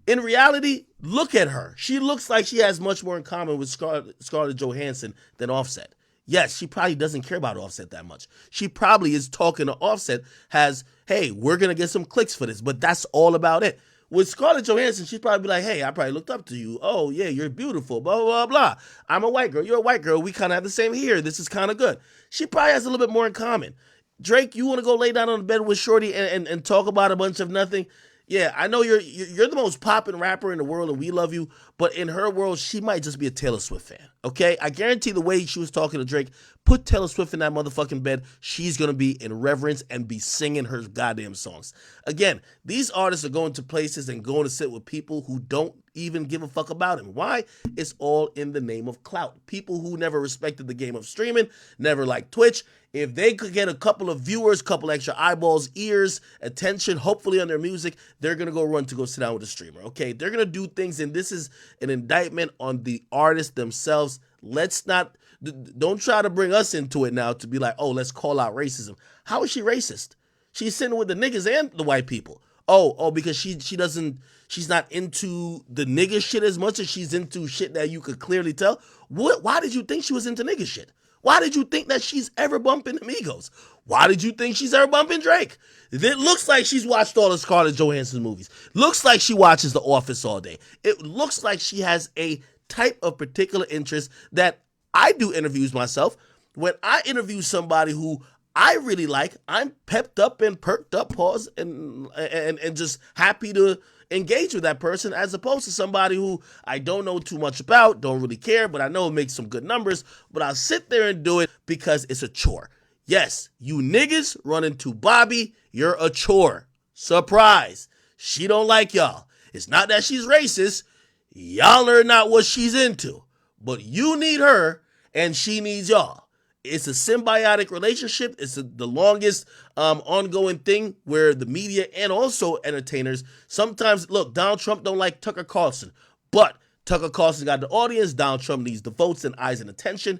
In reality, look at her. She looks like she has much more in common with Scarlett Johansson than Offset. Yes, she probably doesn't care about Offset that much. She probably is talking to Offset hey, we're going to get some clicks for this, but that's all about it. With Scarlett Johansson, she'd probably be like, hey, I probably looked up to you. Oh, yeah, you're beautiful, blah, blah, blah. I'm a white girl. You're a white girl. We kind of have the same hair. This is kind of good. She probably has a little bit more in common. Drake, you want to go lay down on the bed with Shorty and talk about a bunch of nothing? Yeah, I know you're the most poppin' rapper in the world and we love you, but in her world, she might just be a Taylor Swift fan, okay? I guarantee the way she was talking to Drake, put Taylor Swift in that motherfucking bed, she's going to be in reverence and be singing her goddamn songs. Again, these artists are going to places and going to sit with people who don't even give a fuck about him. Why? It's all in the name of clout. People who never respected the game of streaming, never liked Twitch. If they could get a couple of viewers, couple extra eyeballs, ears, attention, hopefully on their music, they're going to go sit down with a streamer, okay? They're going to do things, and this is an indictment on the artists themselves. Don't try to bring us into it now to be like, oh, let's call out racism. How is she racist? She's sitting with the niggas and the white people. Oh, because she's not into the nigga shit as much as she's into shit that you could clearly tell. Why did you think she was into nigga shit? Why did you think that she's ever bumping Amigos? Why did you think she's ever bumping Drake? It looks like she's watched all the Scarlett Johansson movies. Looks like she watches The Office all day. It looks like she has a type of particular interest that I do interviews myself. When I interview somebody who I really like, I'm pepped up and perked up, and just happy to engage with that person, as opposed to somebody who I don't know too much about, don't really care, but I know it makes some good numbers, but I'll sit there and do it because it's a chore. Yes, you niggas run into Bobby, you're a chore. Surprise. She don't like y'all. It's not that she's racist. Y'all are not what she's into, but you need her and she needs y'all. It's a symbiotic relationship. It's the longest ongoing thing where the media and also entertainers sometimes, look, Donald Trump don't like Tucker Carlson, but Tucker Carlson got the audience. Donald Trump needs the votes and eyes and attention.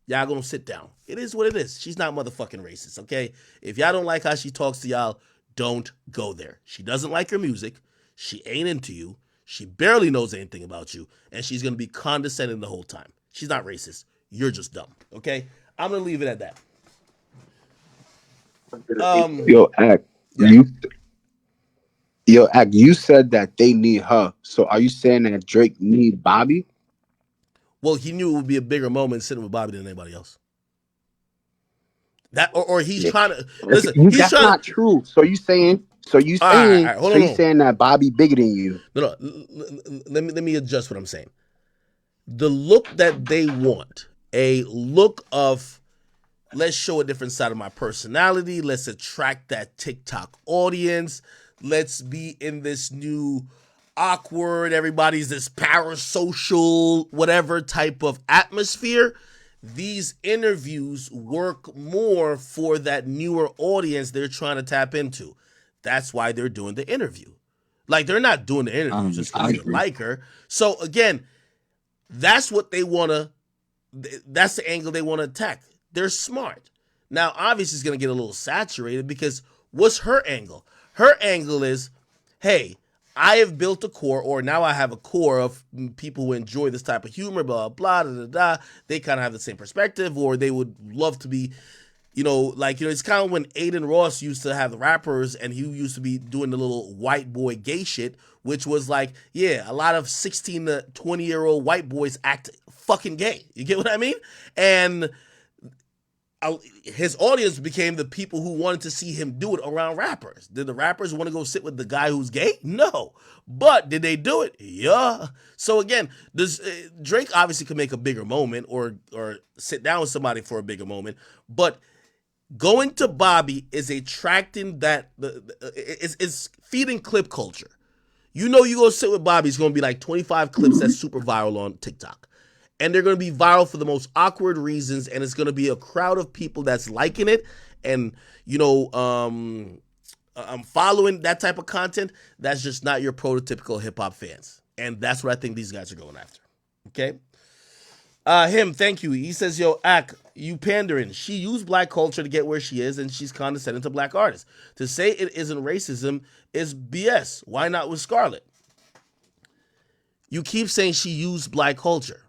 Y'all gonna sit down. It is what it is. She's not motherfucking racist, okay? If y'all don't like how she talks to y'all, don't go there. She doesn't like your music. She ain't into you. She barely knows anything about you, and she's gonna be condescending the whole time. She's not racist. You're just dumb, okay? I'm gonna leave it at that. You said that they need her. So are you saying that Drake need Bobby? Well, he knew it would be a bigger moment sitting with Bobby than anybody else. That or he's trying to listen. That's not true. So you saying that Bobby bigger than you? No. Let me adjust what I'm saying. The look that they want a look of, let's show a different side of my personality. Let's attract that TikTok audience. Let's be in this new awkward, everybody's this parasocial, whatever type of atmosphere. These interviews work more for that newer audience they're trying to tap into. That's why they're doing the interview. Like, they're not doing the interview just because they like her. So, again, that's what they want to, that's the angle they want to attack. They're smart. Now, obviously, it's going to get a little saturated because what's her angle? Her angle is, hey, I have built a core, or now I have a core of people who enjoy this type of humor, blah, blah, da, da, da. They kind of have the same perspective, or they would love to be, it's kind of when Aiden Ross used to have the rappers and he used to be doing the little white boy gay shit, which was like, yeah, a lot of 16 to 20-year-old white boys act fucking gay. You get what I mean? And his audience became the people who wanted to see him do it around rappers. Did the rappers want to go sit with the guy who's gay? No. But did they do it? Yeah. So again, Drake obviously could make a bigger moment or sit down with somebody for a bigger moment, but going to Bobby is attracting that, it's feeding clip culture. You go sit with Bobby, it's going to be like 25 clips that's super viral on TikTok. And they're going to be viral for the most awkward reasons, and it's going to be a crowd of people that's liking it. And, I'm following that type of content. That's just not your prototypical hip-hop fans. And that's what I think these guys are going after. Okay? Thank you. He says, yo, you pandering. She used black culture to get where she is, and she's condescending to black artists. To say it isn't racism is BS. Why not with Scarlett? You keep saying she used black culture.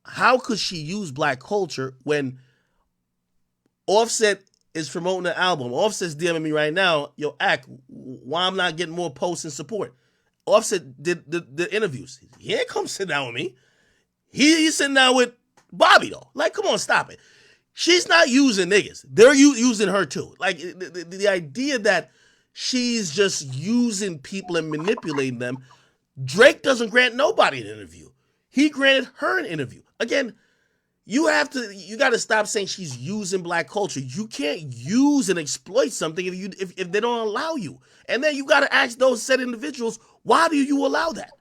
How could she use black culture when Offset is promoting the album? Offset's DMing me right now, yo, why I'm not getting more posts and support? Offset did the interviews. He ain't come sit down with me. He's sitting down with Bobby, though. Like, come on, stop it. She's not using niggas. They're using her, too. Like, the idea that she's just using people and manipulating them. Drake doesn't grant nobody an interview. He granted her an interview. Again, you got to stop saying she's using black culture. You can't use and exploit something if they don't allow you. And then you got to ask those said individuals, why do you allow that?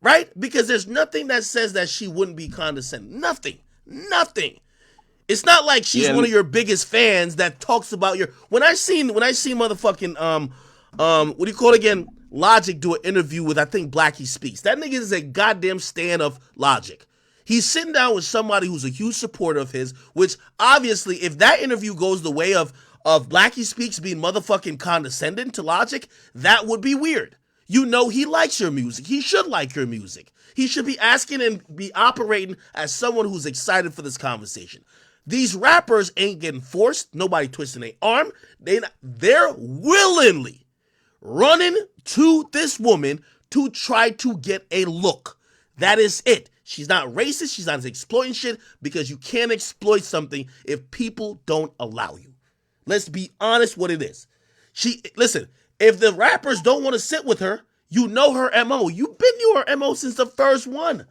Right? Because there's nothing that says that she wouldn't be condescending. Nothing. It's not like she's one of your biggest fans that talks about your. When I seen motherfucking what do you call it again? Logic do an interview with, I think, Blackie Speaks. That nigga is a goddamn stan of Logic. He's sitting down with somebody who's a huge supporter of his, which obviously, if that interview goes the way of Blackie Speaks being motherfucking condescending to Logic, that would be weird. He likes your music. He should like your music. He should be asking and be operating as someone who's excited for this conversation. These rappers ain't getting forced. Nobody twisting their arm. They're willingly running to this woman to try to get a look. That is it. She's not racist. She's not exploiting shit, because you can't exploit something if people don't allow you. Let's be honest what it is. Listen, if the rappers don't want to sit with her, you know her MO. You've been knew her MO since the first one.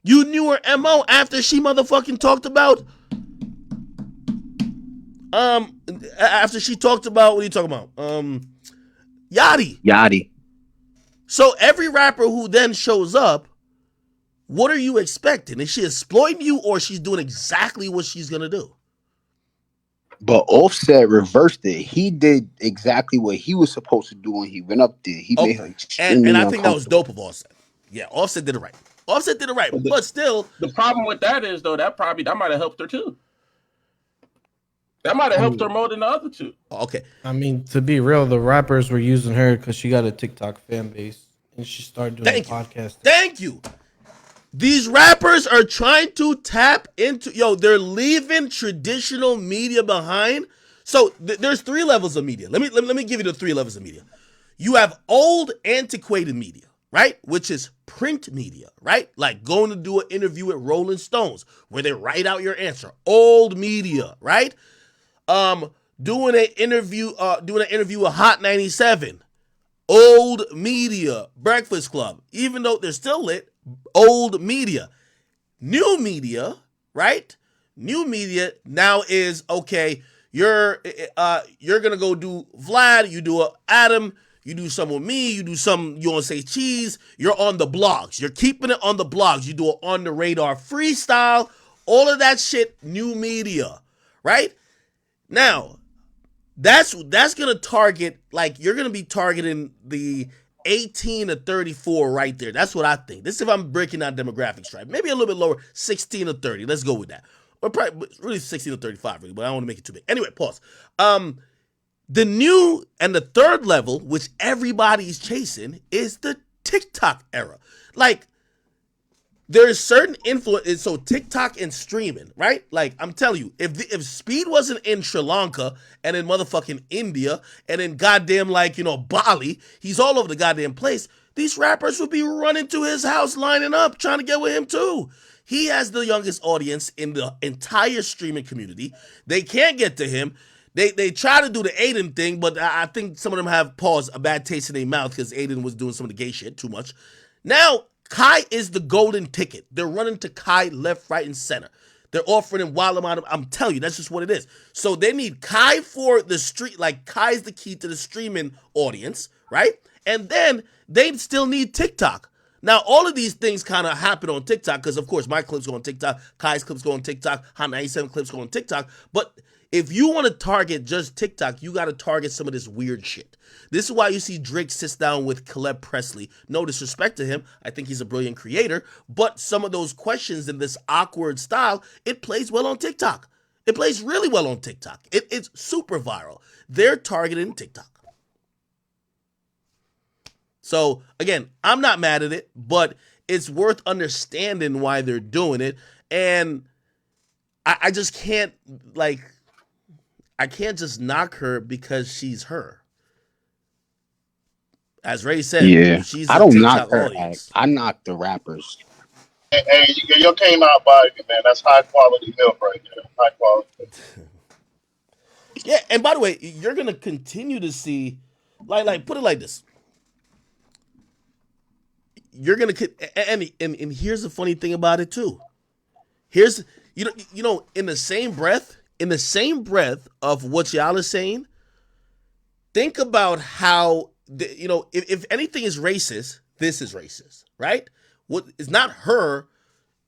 You knew her MO after she motherfucking talked about after she talked about, what are you talking about? Yachty. So every rapper who then shows up, what are you expecting? Is she exploiting you, or she's doing exactly what she's gonna do? But Offset reversed it. He did exactly what he was supposed to do when he went up there. He made her extremely and I think that was dope of Offset. Yeah, Offset did it right. But still, the problem with that is, though, that might have helped her too. That might have helped her more than the other two. Okay. I mean, to be real, the rappers were using her because she got a TikTok fan base and she started doing the podcast. Thank you. These rappers are trying to tap into, they're leaving traditional media behind. So there's 3 levels of media. Let me give you the 3 levels of media. You have old, antiquated media, right? Which is print media, right? Like going to do an interview with Rolling Stones where they write out your answer. Old media, right? Doing an interview with Hot 97. Old media. Breakfast Club. Even though they're still lit, old media. New media right? New media now is okay. You're gonna go do Vlad. You do Adam. You do some with me. You do some. You want to say cheese. You're on the blogs. You're keeping it on the blogs. You do it on the radar freestyle. All of that shit. New media, right? Now that's gonna target, like, you're gonna be targeting the 18 to 34 right there. That's what I think. This is if I'm breaking down demographics, right? Maybe a little bit lower, 16 to 30. Let's go with that. Or probably really 16 to 35, really, but I don't want to make it too big. Anyway, pause. The new and the third level, which everybody's chasing, is the TikTok era. Like, there's certain influence. So TikTok and streaming, right? Like, I'm telling you, if Speed wasn't in Sri Lanka and in motherfucking India and in goddamn, like, Bali, he's all over the goddamn place, these rappers would be running to his house, lining up, trying to get with him too. He has the youngest audience in the entire streaming community. They can't get to him. They try to do the Aiden thing, but I think some of them have a bad taste in their mouth because Aiden was doing some of the gay shit too much. Now, Kai is the golden ticket. They're running to Kai left, right, and center. They're offering him wild amount of, I'm telling you, that's just what it is. So they need Kai for the street, like Kai's the key to the streaming audience, right? And then they still need TikTok. Now, all of these things kind of happen on TikTok because, of course, my clips go on TikTok, Kai's clips go on TikTok, Hot 97 clips go on TikTok. But if you want to target just TikTok, you got to target some of this weird shit. This is why you see Drake sits down with Caleb Presley. No disrespect to him. I think he's a brilliant creator. But some of those questions in this awkward style, it plays well on TikTok. It plays really well on TikTok. It's super viral. They're targeting TikTok. So, again, I'm not mad at it, but it's worth understanding why they're doing it. And I just can't, like, I can't just knock her because she's her. As Ray said, Yeah, she's I a don't TikTok knock her audience. act. I knock the rappers. Hey, you came out by man. That's high quality milk right there. High quality. Yeah, and by the way, you're gonna continue to see, like put it like this. You're gonna and here's the funny thing about it too. Here's in the same breath of what y'all are saying, think about how if anything is racist, this is racist, right? What it's not her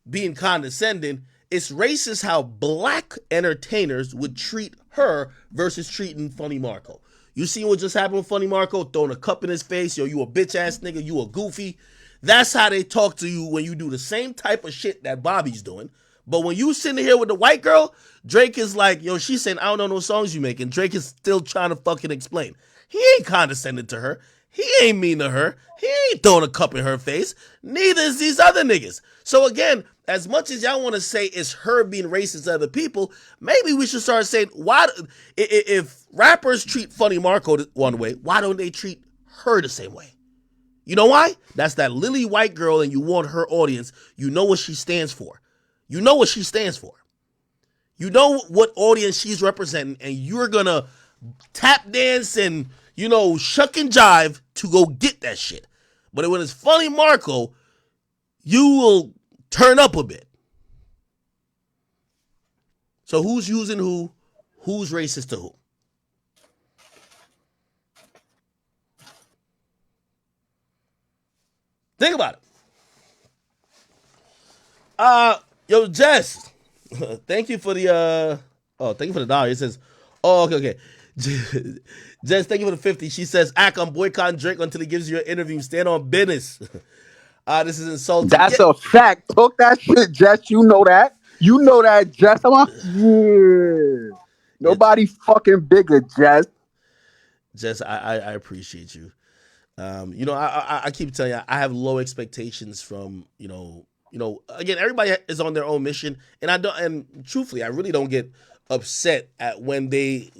being condescending, it's racist how black entertainers would treat her versus treating Funny Marco. You see what just happened with Funny Marco? Throwing a cup in his face, yo, you a bitch ass nigga, you a goofy. That's how they talk to you when you do the same type of shit that Bobby's doing. But when you sitting here with the white girl, Drake is like, yo, she's saying, I don't know no songs you make. And Drake is still trying to fucking explain. He ain't condescending to her. He ain't mean to her. He ain't throwing a cup in her face. Neither is these other niggas. So again, as much as y'all want to say it's her being racist to other people, maybe we should start saying, why, if rappers treat Funny Marco one way, why don't they treat her the same way? You know why? That's that lily white girl, and you want her audience. You know what she stands for. You know what she stands for. You know what audience she's representing, and you're gonna tap dance and, shuck and jive to go get that shit. But when it's Funny Marco, you will turn up a bit. So who's using who? Who's racist to who? Think about it. Yo, Jess, thank you for the thank you for the dollar. It says, oh, okay. Jess, thank you for the 50. She says, I'm boycotting Drake until he gives you an interview. Stand on business. This is insulting. That's a fact. Talk that shit, Jess. You know that. You know that, Jess. Yeah. Nobody fucking bigger, Jess. Jess, I appreciate you. I keep telling you, I have low expectations from, again, everybody is on their own mission. And truthfully, I really don't get upset at when they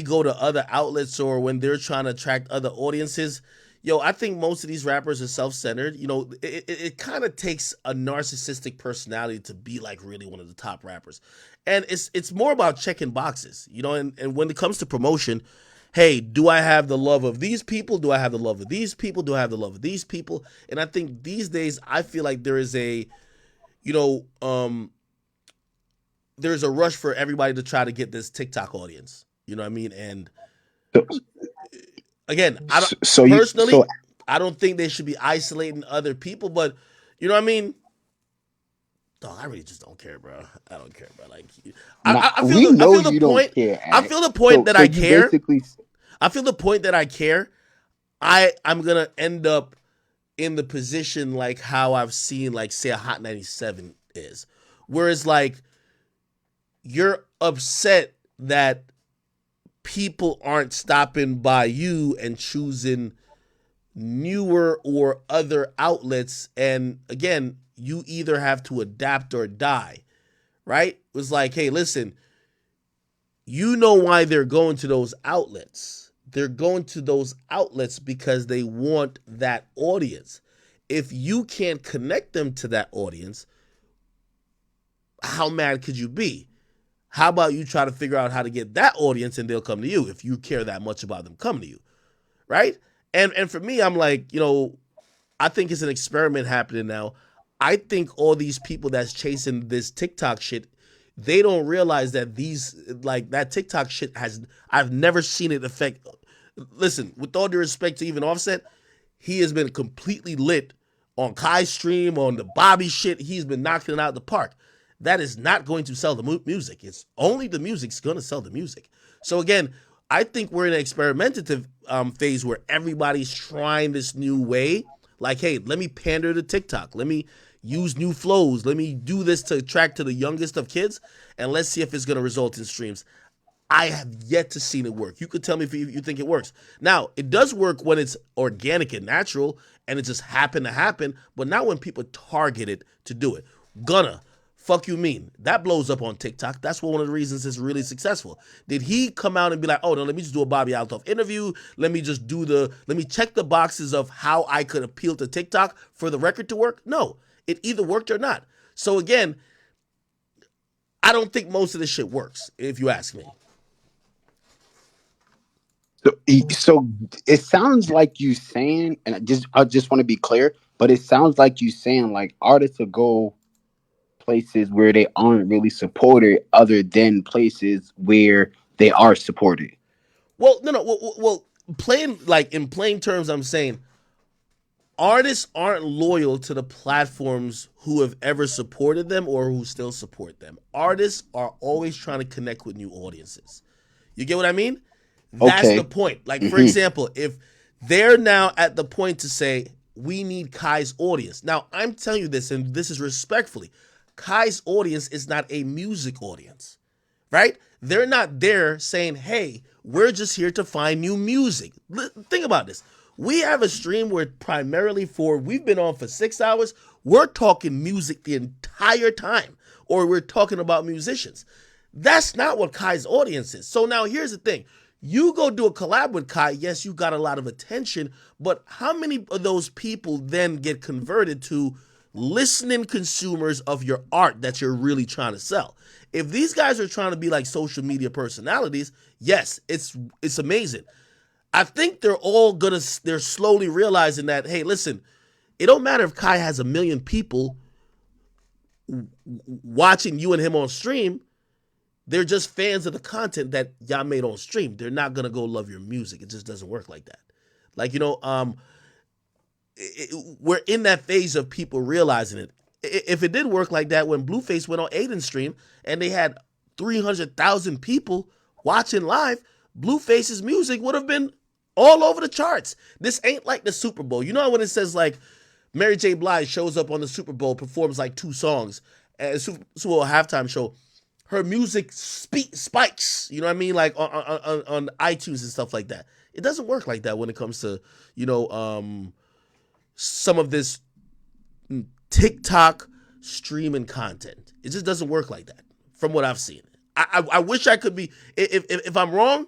go to other outlets or when they're trying to attract other audiences. I think most of these rappers are self-centered. It kind of takes a narcissistic personality to be like really one of the top rappers. And it's more about checking boxes, and when it comes to promotion, hey, do I have the love of these people? Do I have the love of these people? Do I have the love of these people? And I think these days, I feel like there is a, there's a rush for everybody to try to get this TikTok audience. You know what I mean? And again, I don't personally, I don't think they should be isolating other people, but you know what I mean? Dog, I really just don't care, bro. I don't care, bro. Like, I feel the point. I feel the point that I care. I feel the point that I care. I'm gonna end up in the position like how I've seen, like, say, a Hot 97 is, whereas like you're upset that people aren't stopping by you and choosing newer or other outlets, and again, you either have to adapt or die, right? It was like, hey, listen, you know why they're going to those outlets. They're going to those outlets because they want that audience. If you can't connect them to that audience, how mad could you be? How about you try to figure out how to get that audience and they'll come to you if you care that much about them coming to you, right? And for me, I'm like, you know, I think it's an experiment happening now. I think all these people that's chasing this TikTok shit, they don't realize that that TikTok shit I've never seen it affect. Listen, with all due respect to even Offset, he has been completely lit on Kai's stream, on the Bobby shit. He's been knocking it out of the park. That is not going to sell the music. It's only the music's going to sell the music. So again, I think we're in an experimentative phase where everybody's trying this new way. Like, hey, let me pander to TikTok. Let me use new flows. Let me do this to attract to the youngest of kids, and let's see if it's going to result in streams. I have yet to see it work. You could tell me if you think it works. Now, it does work when it's organic and natural, and it just happened to happen, but not when people target it to do it. Gunna, fuck you mean? That blows up on TikTok. That's one of the reasons it's really successful. Did he come out and be like, oh, no, let me just do a Bobby Altoff interview. Let me check the boxes of how I could appeal to TikTok for the record to work? No, it either worked or not. So again, I don't think most of this shit works, if you ask me. So it sounds like you saying, and I just want to be clear, but it sounds like you saying like artists will go places where they aren't really supported, other than places where they are supported. Well, no. Well, in plain terms, I'm saying artists aren't loyal to the platforms who have ever supported them or who still support them. Artists are always trying to connect with new audiences. You get what I mean? That's the point. Like, for example, if they're now at the point to say, we need Kai's audience. Now, I'm telling you this, and this is respectfully. Kai's audience is not a music audience, right? They're not there saying, hey, we're just here to find new music. Think about this. We have a stream where we've been on for 6 hours. We're talking music the entire time, or we're talking about musicians. That's not what Kai's audience is. So now here's the thing. You go do a collab with Kai, yes, you got a lot of attention, but how many of those people then get converted to listening consumers of your art that you're really trying to sell? If these guys are trying to be like social media personalities, yes, it's amazing. I think they're slowly realizing that, hey, listen, it don't matter if Kai has 1 million people watching you and him on stream. They're just fans of the content that y'all made on stream. They're not gonna go love your music. It just doesn't work like that. Like, we're in that phase of people realizing it. If it did work like that when Blueface went on Aiden's stream and they had 300,000 people watching live, Blueface's music would have been all over the charts. This ain't like the Super Bowl. You know when it says like Mary J. Blige shows up on the Super Bowl, performs like 2 songs, and Super Bowl halftime show, her music spikes, you know what I mean? Like on iTunes and stuff like that. It doesn't work like that when it comes to, some of this TikTok streaming content. It just doesn't work like that from what I've seen. I wish I could be, if I'm wrong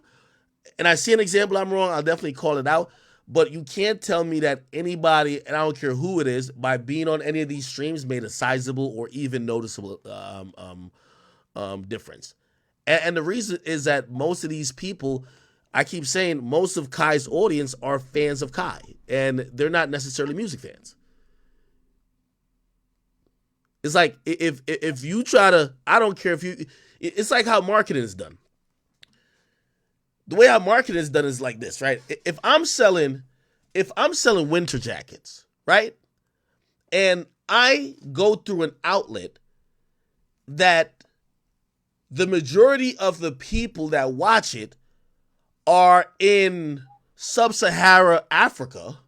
and I see an example I'm wrong, I'll definitely call it out. But you can't tell me that anybody, and I don't care who it is, by being on any of these streams made a sizable or even noticeable difference. And the reason is that most of these people, I keep saying, most of Kai's audience are fans of Kai, and they're not necessarily music fans. It's like if you try to, I don't care if you. It's like how marketing is done. The way how marketing is done is like this, right? If I'm selling winter jackets, right, and I go through an outlet that the majority of the people that watch it are in sub-Sahara Africa,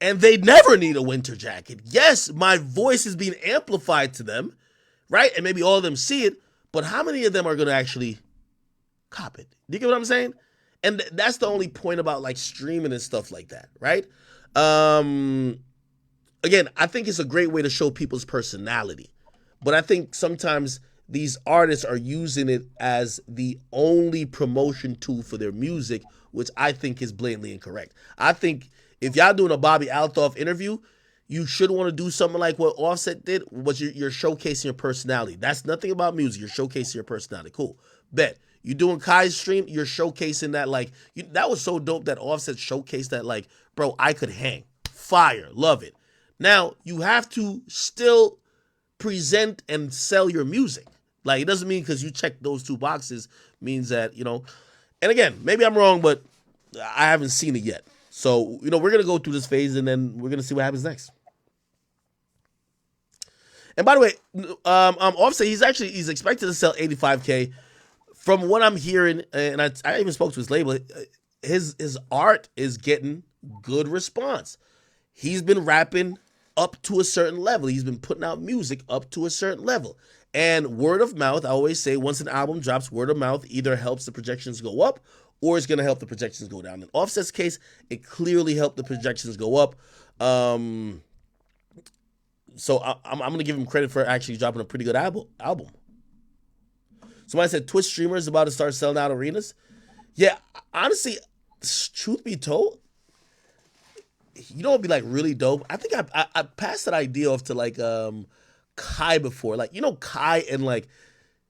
and they never need a winter jacket. Yes, my voice is being amplified to them, right? And maybe all of them see it, but how many of them are going to actually cop it? Do you get what I'm saying? And that's the only point about like streaming and stuff like that, right? Again, I think it's a great way to show people's personality, but I think sometimes these artists are using it as the only promotion tool for their music, which I think is blatantly incorrect. I think if y'all doing a Bobby Altoff interview, you should want to do something like what Offset did, was you're showcasing your personality. That's nothing about music. You're showcasing your personality. Cool. Bet. You doing Kai's stream, you're showcasing that, like, that was so dope that Offset showcased that, like, bro, I could hang. Fire. Love it. Now, you have to still present and sell your music. Like, it doesn't mean because you check those two boxes means that, and again, maybe I'm wrong, but I haven't seen it yet. So, we're going to go through this phase and then we're going to see what happens next. And by the way, Offset, he's expected to sell 85K. From what I'm hearing, and I even spoke to his label, his art is getting good response. He's been rapping up to a certain level. He's been putting out music up to a certain level. And word of mouth, I always say, once an album drops, word of mouth either helps the projections go up or it's going to help the projections go down. In Offset's case, it clearly helped the projections go up. So I'm going to give him credit for actually dropping a pretty good album. Somebody said Twitch streamers about to start selling out arenas. Yeah, honestly, truth be told, it'd be like really dope. I think I passed that idea off to like Kai before. Like, Kai and like,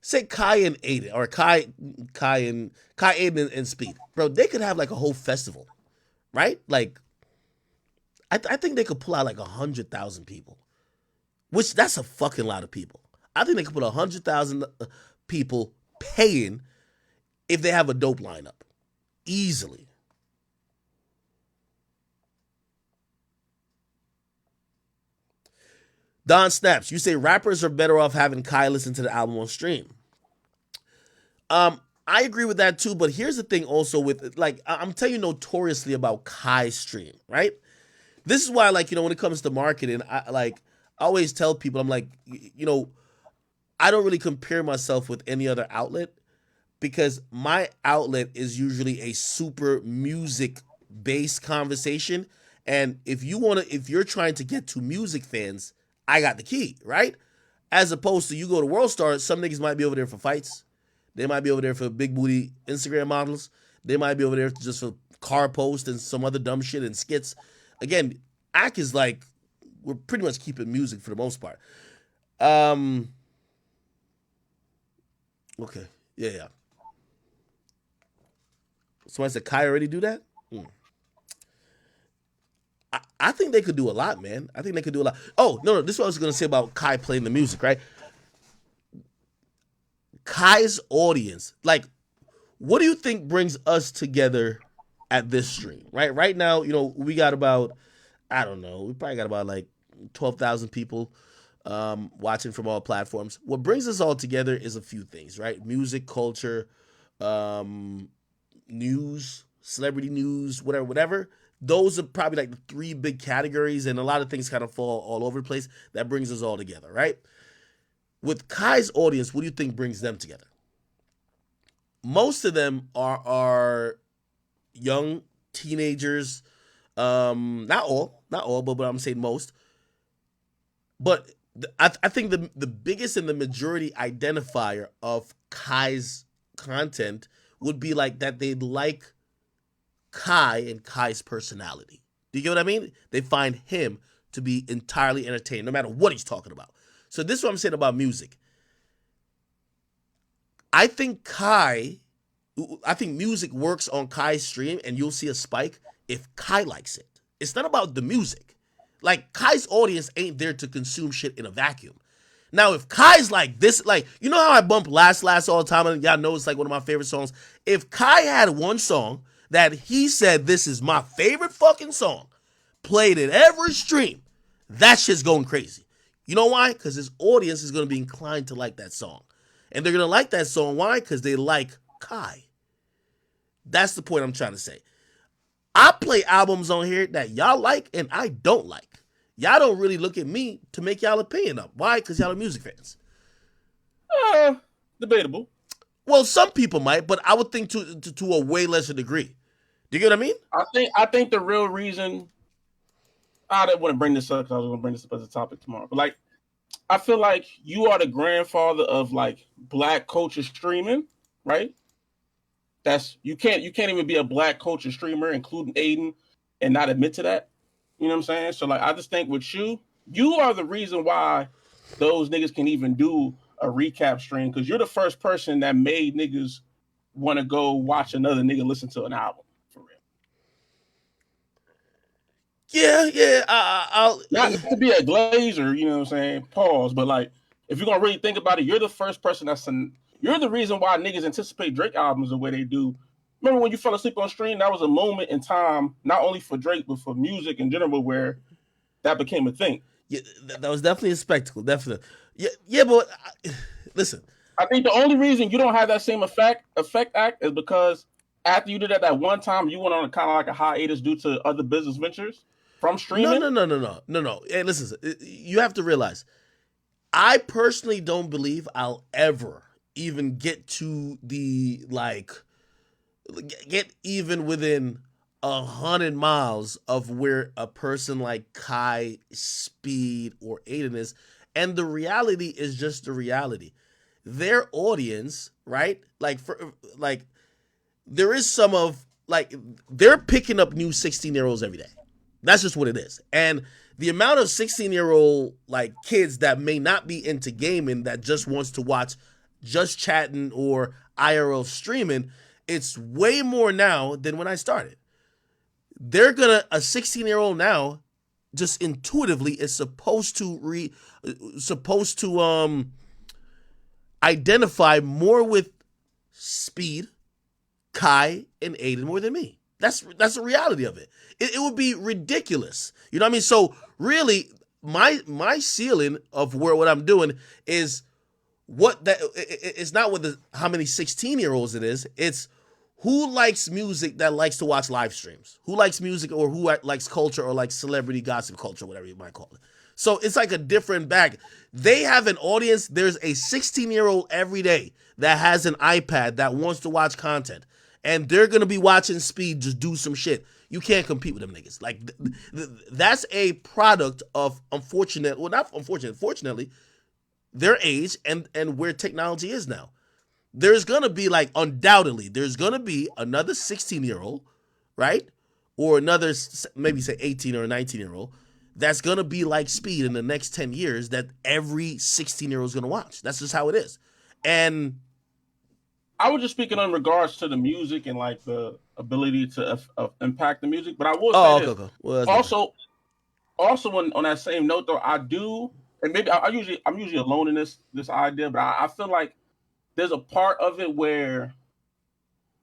say Kai and Aiden, or Kai Aiden and Speed. Bro, they could have like a whole festival, right? Like, I think they could pull out like 100,000 people, which that's a fucking lot of people. I think they could put 100,000 people paying if they have a dope lineup. Easily. Don Snaps, you say rappers are better off having Kai listen to the album on stream. I agree with that too, but here's the thing also with, like, I'm telling you notoriously about Kai's stream, right? This is why, like, when it comes to marketing, I always tell people, I'm like, I don't really compare myself with any other outlet because my outlet is usually a super music-based conversation. And if you're trying to get to music fans, I got the key, right? As opposed to you go to World Star, some niggas might be over there for fights. They might be over there for big booty Instagram models. They might be over there just for car posts and some other dumb shit and skits. Again, Ak is like, we're pretty much keeping music for the most part. Okay. Yeah. Somebody said Kai already do that? I think they could do a lot, man. I think they could do a lot. Oh, no, this is what I was going to say about Kai playing the music, right? Kai's audience, like, what do you think brings us together at this stream, right? Right now, we got about, I don't know, we probably got about like 12,000 people watching from all platforms. What brings us all together is a few things, right? Music, culture, news, celebrity news, whatever. Those are probably like the three big categories, and a lot of things kind of fall all over the place. That brings us all together, right? With Kai's audience, what do you think brings them together? Most of them are young teenagers. Not all, but I'm saying most. But I think the biggest and the majority identifier of Kai's content would be like that they like Kai and Kai's personality. Do you get what I mean? They find him to be entirely entertaining, no matter what he's talking about. So this is what I'm saying about music. I think music works on Kai's stream, and you'll see a spike if Kai likes it. It's not about the music. Like, Kai's audience ain't there to consume shit in a vacuum. Now, if Kai's like this, like, you know how I bump Last all the time, and y'all know it's like one of my favorite songs. If Kai had one song that he said, this is my favorite fucking song, played in every stream, that shit's going crazy. You know why? Because his audience is going to be inclined to like that song. And they're going to like that song. Why? Because they like Kai. That's the point I'm trying to say. I play albums on here that y'all like and I don't like. Y'all don't really look at me to make y'all opinion up. Why? Because y'all are music fans. Debatable. Well, some people might, but I would think to a way lesser degree. Do you get what I mean? I think the real reason I didn't want to bring this up because I was going to bring this up as a topic tomorrow. But like, I feel like you are the grandfather of like black culture streaming, right? You can't even be a black culture streamer, including Aiden, and not admit to that. You know what I'm saying? So like, I just think with you are the reason why those niggas can even do a recap stream, because you're the first person that made niggas want to go watch another nigga listen to an album. For real. Yeah. I'll not to be a glazer, you know what I'm saying? Pause. But like, if you're gonna really think about it, you're the first person you're the reason why niggas anticipate Drake albums the way they do. Remember when you fell asleep on stream? That was a moment in time, not only for Drake, but for music in general, where that became a thing. Yeah, that was definitely a spectacle. Definitely. Yeah, but listen. I think the only reason you don't have that same effect act is because after you did that one time, you went on a kind of like a hiatus due to other business ventures from streaming. No. Hey, listen, you have to realize, I personally don't believe I'll ever even get to the get even within 100 miles of where a person like Kai, Speed, or Aiden is. And the reality is just the reality. Their audience, right? There is some of, like, they're picking up new 16-year-olds every day. That's just what it is. And the amount of 16-year-old like kids that may not be into gaming, that just wants to watch just chatting or IRL streaming, it's way more now than when I started. A 16-year-old now just intuitively is supposed to identify more with Speed, Kai, and Aiden more than me. That's the reality of it. It would be ridiculous. You know what I mean? So really, my ceiling of what I'm doing is it's not how many 16-year-olds it is. It's who likes music that likes to watch live streams, who likes music, or who likes culture, or like celebrity gossip culture, whatever you might call it. So it's like a different bag. They have an audience. There's a 16-year-old every day that has an iPad that wants to watch content, and they're going to be watching Speed just do some shit. You can't compete with them niggas. Like, that's a product of fortunately, their age and where technology is now. There's going to be, like, undoubtedly, there's going to be another 16-year-old, right? Or another, maybe say 18 or 19-year-old, that's going to be like Speed in the next 10 years that every 16-year-old is going to watch. That's just how it is. And I was just speaking in regards to the music and like the ability to impact the music, but I will say this. Okay. Well, also on that same note though, I do, and maybe I'm usually alone in this idea, but I feel like there's a part of it where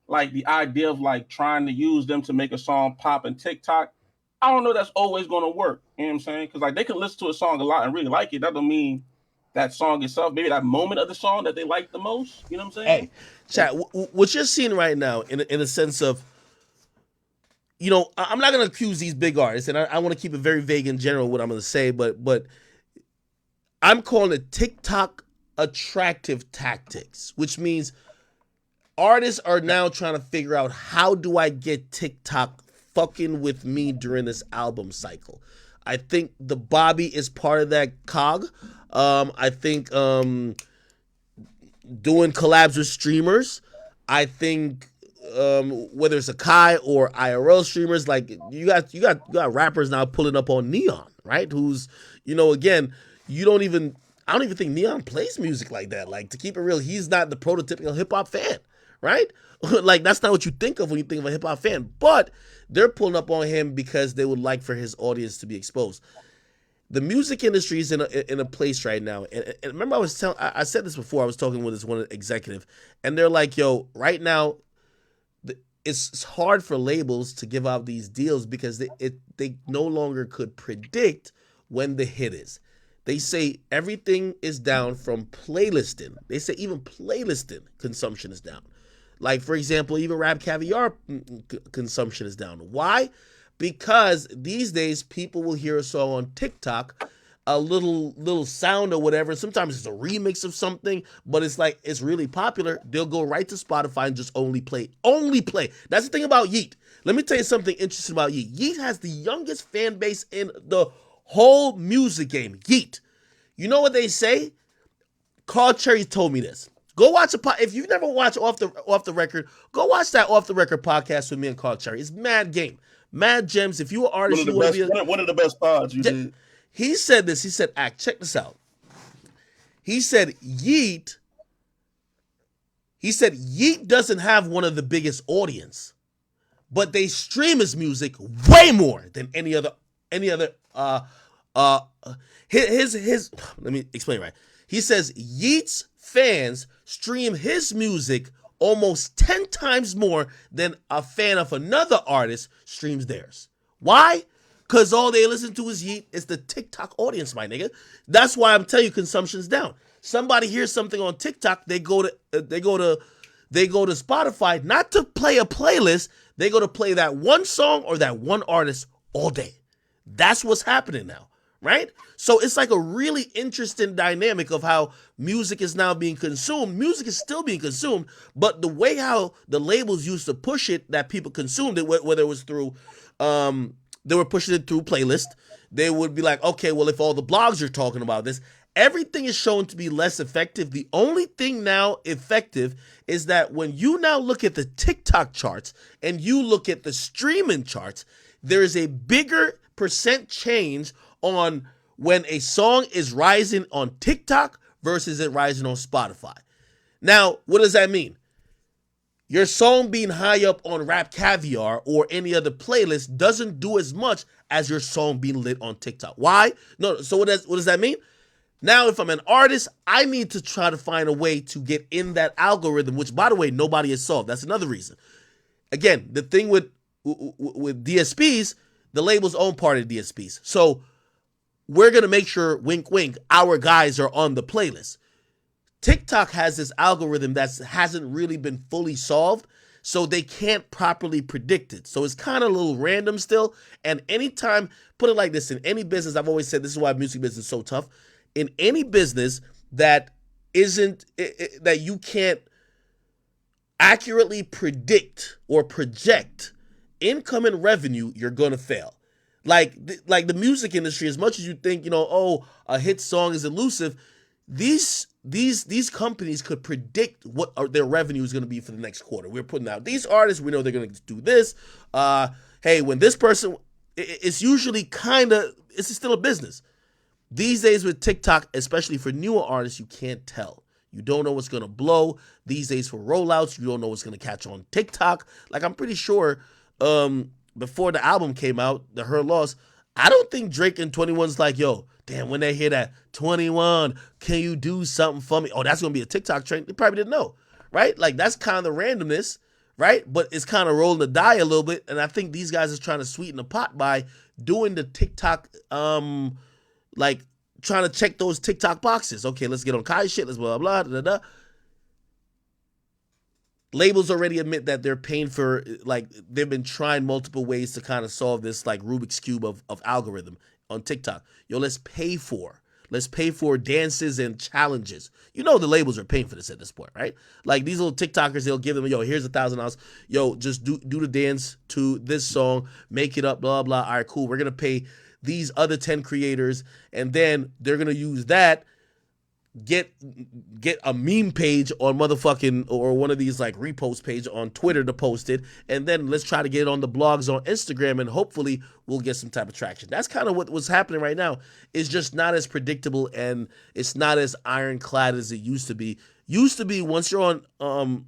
like the idea of like trying to use them to make a song pop in TikTok, I don't know that's always going to work. You know what I'm saying? Because like they can listen to a song a lot and really like it. That don't mean that song itself, maybe that moment of the song that they like the most. You know what I'm saying? Hey, chat, what you're seeing right now in a sense of, you know, I'm not going to accuse these big artists, and I want to keep it very vague in general what I'm going to say, but I'm calling it TikTok attractive tactics, which means artists are now trying to figure out, how do I get TikTok fucking with me during this album cycle? I think the Bobby is part of that cog. I think doing collabs with streamers. I think whether it's a Kai or IRL streamers, like you got rappers now pulling up on Neon, right? Who's, you know, again, I don't even think Neon plays music like that. Like, to keep it real, he's not the prototypical hip hop fan, right? Like, that's not what you think of when you think of a hip hop fan. But they're pulling up on him because they would like for his audience to be exposed. the music industry is in a place right now. And remember, I said this before. I was talking with this one executive, and they're like, "Yo, right now, it's hard for labels to give out these deals because they no longer could predict when the hit is. They say everything is down from playlisting. They say even playlisting consumption is down. Like, for example, even Rap Caviar consumption is down. Why? Because these days people will hear a song on TikTok, a little sound or whatever. Sometimes it's a remix of something, but it's really popular. They'll go right to Spotify and just only play. That's the thing about Yeet. Let me tell you something interesting about Yeet. Yeet has the youngest fan base in the whole music game. Yeet. You know what they say? Carl Cherry told me this. Go watch if you've never watched off the record, go watch that Off the Record podcast with me and Carl Cherry. It's mad game, mad gems. If you're an artist, one of the best pods you did. He said this. He said, check this out. He said Yeet doesn't have one of the biggest audience, but they stream his music way more than any other his let me explain right. He says Yeet's fans stream his music almost 10 times more than a fan of another artist streams theirs. Why? Because all they listen to is Yeet. It's the TikTok audience, my nigga. That's why I'm telling you consumption's down. Somebody hears something on TikTok, they go to Spotify, not to play a playlist. They go to play that one song or that one artist all day. That's what's happening now, right? So it's like a really interesting dynamic of how music is now being consumed. Music is still being consumed, but the way how the labels used to push it, that people consumed it, whether it was through, they were pushing it through playlist. They would be like, okay, well, if all the blogs are talking about this, everything is shown to be less effective. The only thing now effective is that when you now look at the TikTok charts and you look at the streaming charts, there is a bigger percent change on when a song is rising on TikTok versus it rising on Spotify. Now, what does that mean? Your song being high up on Rap Caviar or any other playlist doesn't do as much as your song being lit on TikTok. Why? No. So what does that mean? Now, if I'm an artist, I need to try to find a way to get in that algorithm, which, by the way, nobody has solved. That's another reason. Again, the thing with DSPs, the labels own part of DSPs. So we're going to make sure, wink, wink, our guys are on the playlist. TikTok has this algorithm that hasn't really been fully solved, so they can't properly predict it. So it's kind of a little random still. And anytime, put it like this, in any business, I've always said this is why music business is so tough. In any business that that you can't accurately predict or project income and revenue, you're going to fail. Like the music industry, as much as you think, a hit song is elusive, these companies could predict what their revenue is going to be for the next quarter. We're putting out these artists, we know they're going to do this. Hey, when this person, it's usually it's still a business. These days with TikTok, especially for newer artists, you can't tell. You don't know what's going to blow. These days for rollouts, you don't know what's going to catch on TikTok. Like, I'm pretty sure before the album came out, the Her Loss, I don't think Drake and 21's like, yo, damn, when they hear that, 21, can you do something for me? Oh, that's going to be a TikTok trend. They probably didn't know, right? Like, that's kind of the randomness, right? But it's kind of rolling the die a little bit. And I think these guys are trying to sweeten the pot by doing the TikTok, like, trying to check those TikTok boxes. Okay, let's get on Kai shit. Let's blah, blah, blah, blah. Labels already admit that they're paying for, like, they've been trying multiple ways to kind of solve this, like, Rubik's Cube of algorithm on TikTok. Yo, let's pay for dances and challenges. You know the labels are paying for this at this point, right? Like, these little TikTokers, they'll give them, yo, here's $1,000. Yo, just do the dance to this song, make it up, blah, blah. All right, cool. We're going to pay these other 10 creators, and then they're going to use that, get a meme page on motherfucking, or one of these like repost page on Twitter to post it, and then let's try to get it on the blogs on Instagram, and hopefully we'll get some type of traction. That's kind of what's happening right now. It's just not as predictable, and it's not as ironclad as it used to be. Once you're on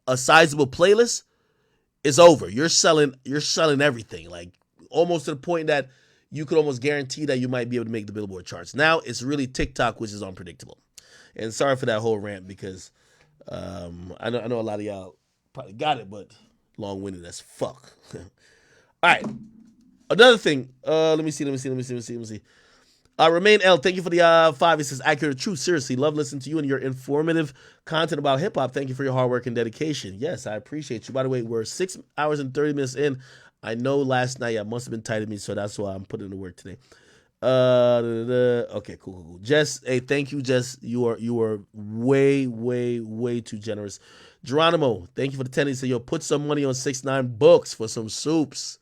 a sizable playlist, it's over. You're selling everything, like almost to the point that you could almost guarantee that you might be able to make the Billboard charts. Now it's really TikTok, which is unpredictable. And sorry for that whole rant because I know a lot of y'all probably got it, but long-winded as fuck. All right. Another thing. Let me see. Remain L, thank you for the 5. It says accurate truth. Seriously, love listening to you and your informative content about hip hop. Thank you for your hard work and dedication. Yes, I appreciate you. By the way, we're 6 hours and 30 minutes in. I know last night I must have been tight of me, so that's why I'm putting in the work today. Okay, cool. Jess, hey, thank you, Jess. You are way too generous. Geronimo, thank you for the 10. He said, yo, put some money on 6ix9ine books for some soups.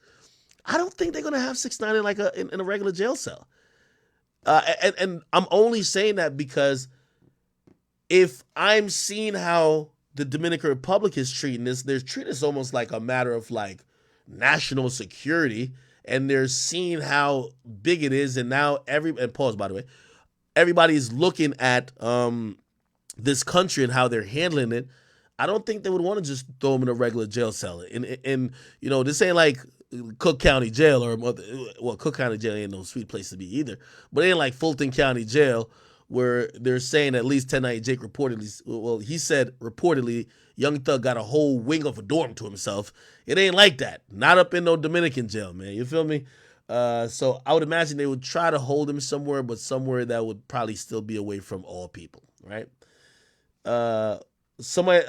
I don't think they're gonna have 6ix9ine in like in a regular jail cell. And I'm only saying that because if I'm seeing how the Dominican Republic is treating this, they're treating this almost like a matter of like national security, and they're seeing how big it is, and now and pause, by the way, everybody is looking at this country and how they're handling it. I don't think they would want to just throw them in a regular jail cell. And you know, this ain't like Cook County Jail Cook County Jail ain't no sweet place to be either. But it ain't like Fulton County Jail where they're saying at least 10-9 Jake reportedly, well, he said reportedly Young Thug got a whole wing of a dorm to himself. It ain't like that. Not up in no Dominican jail, man. You feel me? So I would imagine they would try to hold him somewhere, but somewhere that would probably still be away from all people, right? Somebody,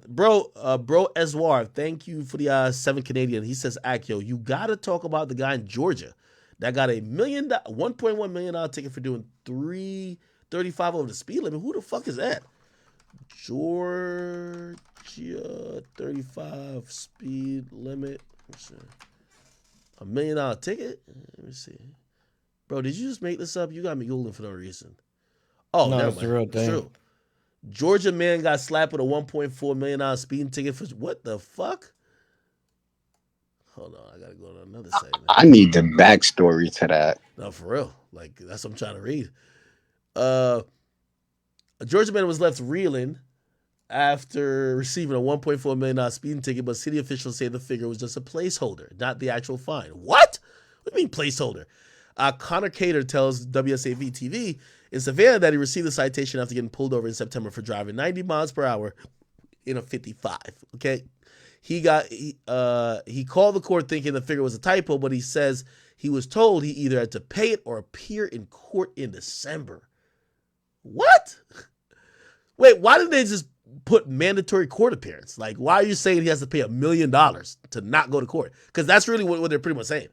bro Eswar, thank you for the 7 Canadian. He says, Akio, you gotta talk about the guy in Georgia that got a $1.1 million ticket for doing 335 over the speed limit. Who the fuck is that? Georgia 35 speed limit. $1 million ticket? Let me see. Bro, did you just make this up? You got me Googling for no reason. Oh, no, never it's mind. the real It's thing. true. Georgia man got slapped with a $1.4 million speeding ticket for what the fuck? Hold on, I gotta go to another site. I need the backstory to that. No, for real. Like that's what I'm trying to read. A Georgia man was left reeling after receiving a $1.4 million speeding ticket, but city officials say the figure was just a placeholder, not the actual fine. What? What do you mean placeholder? Connor Cater tells WSAV TV in Savannah that he received the citation after getting pulled over in September for driving 90 miles per hour in a 55. Okay. He called the court thinking the figure was a typo, but he says he was told he either had to pay it or appear in court in December. What? Wait, why didn't they just put mandatory court appearance? Like, why are you saying he has to pay $1 million to not go to court? Because that's really what they're pretty much saying.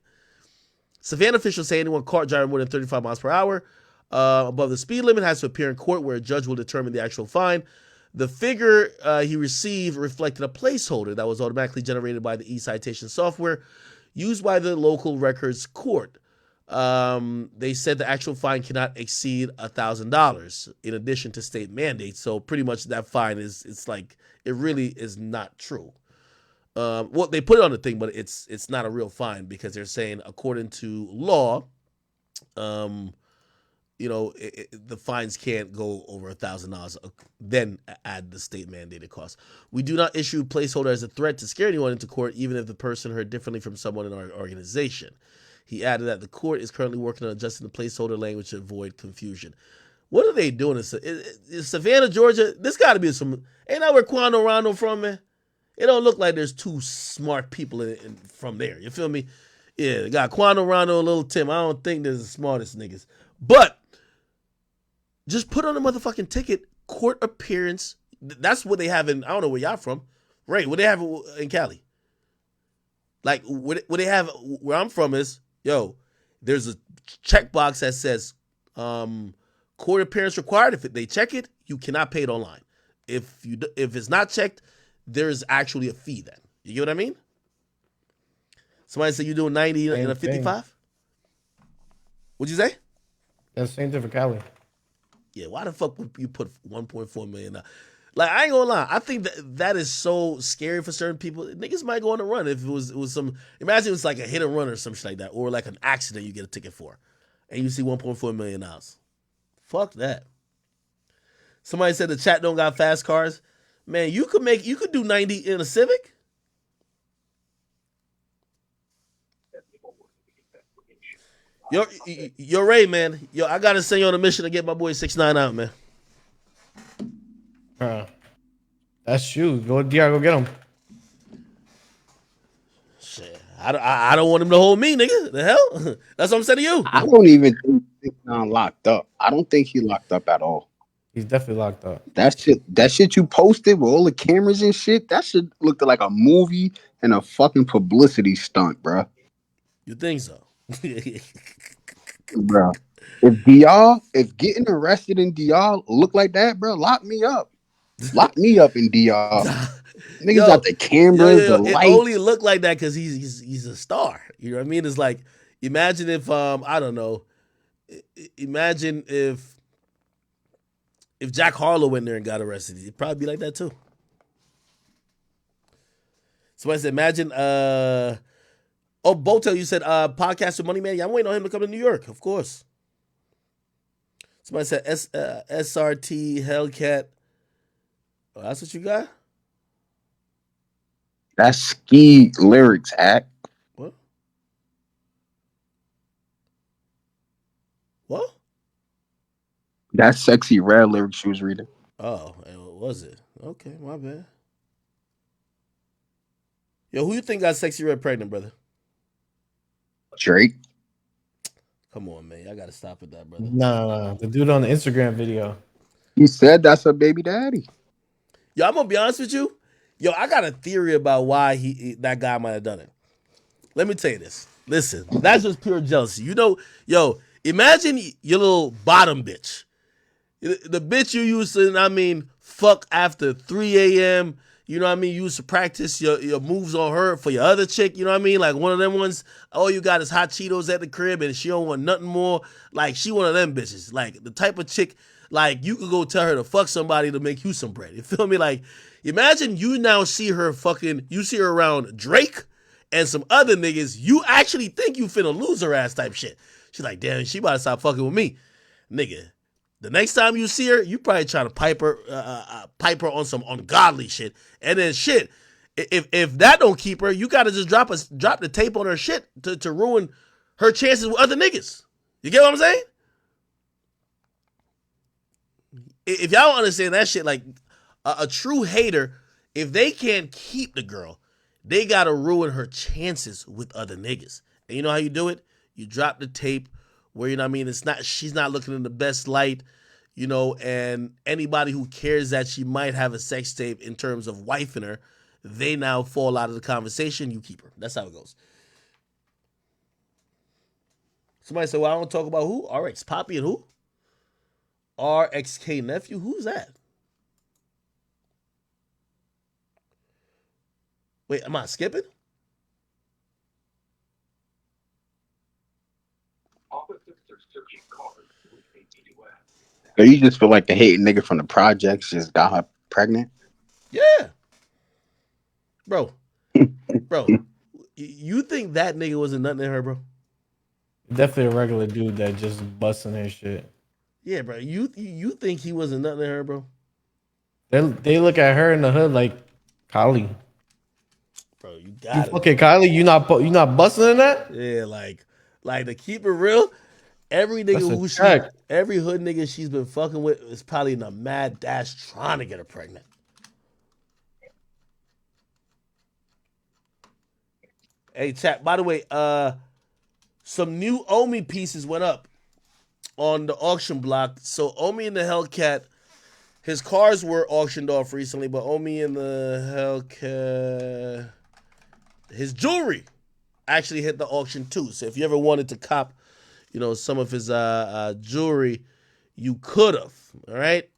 Savannah officials say anyone caught driving more than 35 miles per hour above the speed limit has to appear in court where a judge will determine the actual fine. The figure he received reflected a placeholder that was automatically generated by the e-citation software used by the local records court. They said the actual fine cannot exceed $1,000 in addition to state mandates. So pretty much that fine it's like, it really is not true. Well, they put it on the thing, but it's not a real fine because they're saying according to law, the fines can't go over $1,000. Then add the state mandated cost. We do not issue placeholder as a threat to scare anyone into court, even if the person heard differently from someone in our organization. He added that the court is currently working on adjusting the placeholder language to avoid confusion. What are they doing in Savannah, Georgia? This got to be some. Ain't that where Quando Rondo from, man? It don't look like there's two smart people from there. You feel me? Yeah, they got Quando Rondo and Little Tim. I don't think they're the smartest niggas. But just put on a motherfucking ticket, court appearance. That's what they have in, I don't know where y'all from. Right, what they have in Cali. Like, what they have where I'm from is, there's a checkbox that says court appearance required. If they check it, you cannot pay it online. If it's not checked, there is actually a fee then. You get what I mean? Somebody said you're doing 90 in a 55? What'd you say? That's the same thing for Cali. Yeah, why the fuck would you put $1.4 million? Like, I ain't gonna lie. I think that is so scary for certain people. Niggas might go on a run if it was some, imagine it was like a hit and run or some shit like that, or like an accident you get a ticket for, and you see $1.4 million. Fuck that. Somebody said the chat don't got fast cars. Man, you could do 90 in a Civic. You're Ray, man. Yo, I gotta send you on a mission to get my boy 6ix9ine out, man. That's you. Go DR, go get him. Shit, I don't want him to hold me, nigga. The hell? That's what I'm saying to you. I don't even think 6ix9ine locked up. I don't think he locked up at all. He's definitely locked up. That shit you posted with all the cameras and shit, that shit looked like a movie and a fucking publicity stunt, bro. You think so? Bro. If getting arrested in DR look like that, bro, lock me up. Lock me up in DR. Niggas got the cameras, the It lights. only looked like that because he's a star. You know what I mean? It's like, imagine if I don't know. Imagine if Jack Harlow went there and got arrested, he'd probably be like that too. Somebody said, imagine. Botel, you said podcast with Money Man. Yeah, I'm waiting on him to come to New York, of course. Somebody said SRT Hellcat. Oh, that's what you got? That's Ski Lyrics act. What? What? That's Sexy Red lyrics she was reading. Oh, was it? Okay, my bad. Yo, who you think got Sexy Red pregnant, brother? Drake. Come on, man. I gotta stop with that, brother. Nah, the dude on the Instagram video. He said that's her baby daddy. Yo, I'm gonna be honest with you. Yo, I got a theory about why that guy might have done it. Let me tell you this. Listen, that's just pure jealousy. You know, yo, imagine your little bottom bitch. The bitch you used to, fuck after 3 a.m. You know what I mean? You used to practice your moves on her for your other chick. You know what I mean? Like one of them ones, all you got is hot Cheetos at the crib and she don't want nothing more. Like she one of them bitches. Like the type of chick, like you could go tell her to fuck somebody to make you some bread. You feel me? Like imagine you now see her you see her around Drake and some other niggas. You actually think you finna lose her ass type shit. She's like, damn, she about to stop fucking with me. Nigga. The next time you see her, you probably try to pipe her on some ungodly shit, and then shit. If that don't keep her, you gotta just drop the tape on her shit to ruin her chances with other niggas. You get what I'm saying? If y'all don't understand that shit, like a true hater, if they can't keep the girl, they gotta ruin her chances with other niggas. And you know how you do it? You drop the tape where, you know what I mean, she's not looking in the best light, you know, and anybody who cares that she might have a sex tape in terms of wifing her, they now fall out of the conversation, you keep her. That's how it goes. Somebody said, well, I don't talk about who? RX Poppy and who? RXK Nephew? Who's that? Wait, am I skipping? So you just feel like the hating nigga from the projects just got her pregnant? Yeah. Bro. You think that nigga wasn't nothing in her, bro? Definitely a regular dude that just busting his shit. Yeah, bro. You think he wasn't nothing in her, bro? They look at her in the hood like Kylie. Bro, you got it. Okay, Kylie, you not busting in that? Yeah, like to keep it real, every nigga every hood nigga she's been fucking with is probably in a mad dash trying to get her pregnant. Hey, chat. By the way, some new Omi pieces went up on the auction block. So Omi and the Hellcat, his cars were auctioned off recently, but Omi and the Hellcat, his jewelry actually hit the auction too. So if you ever wanted to cop, you know, some of his jewelry, you could have. All right.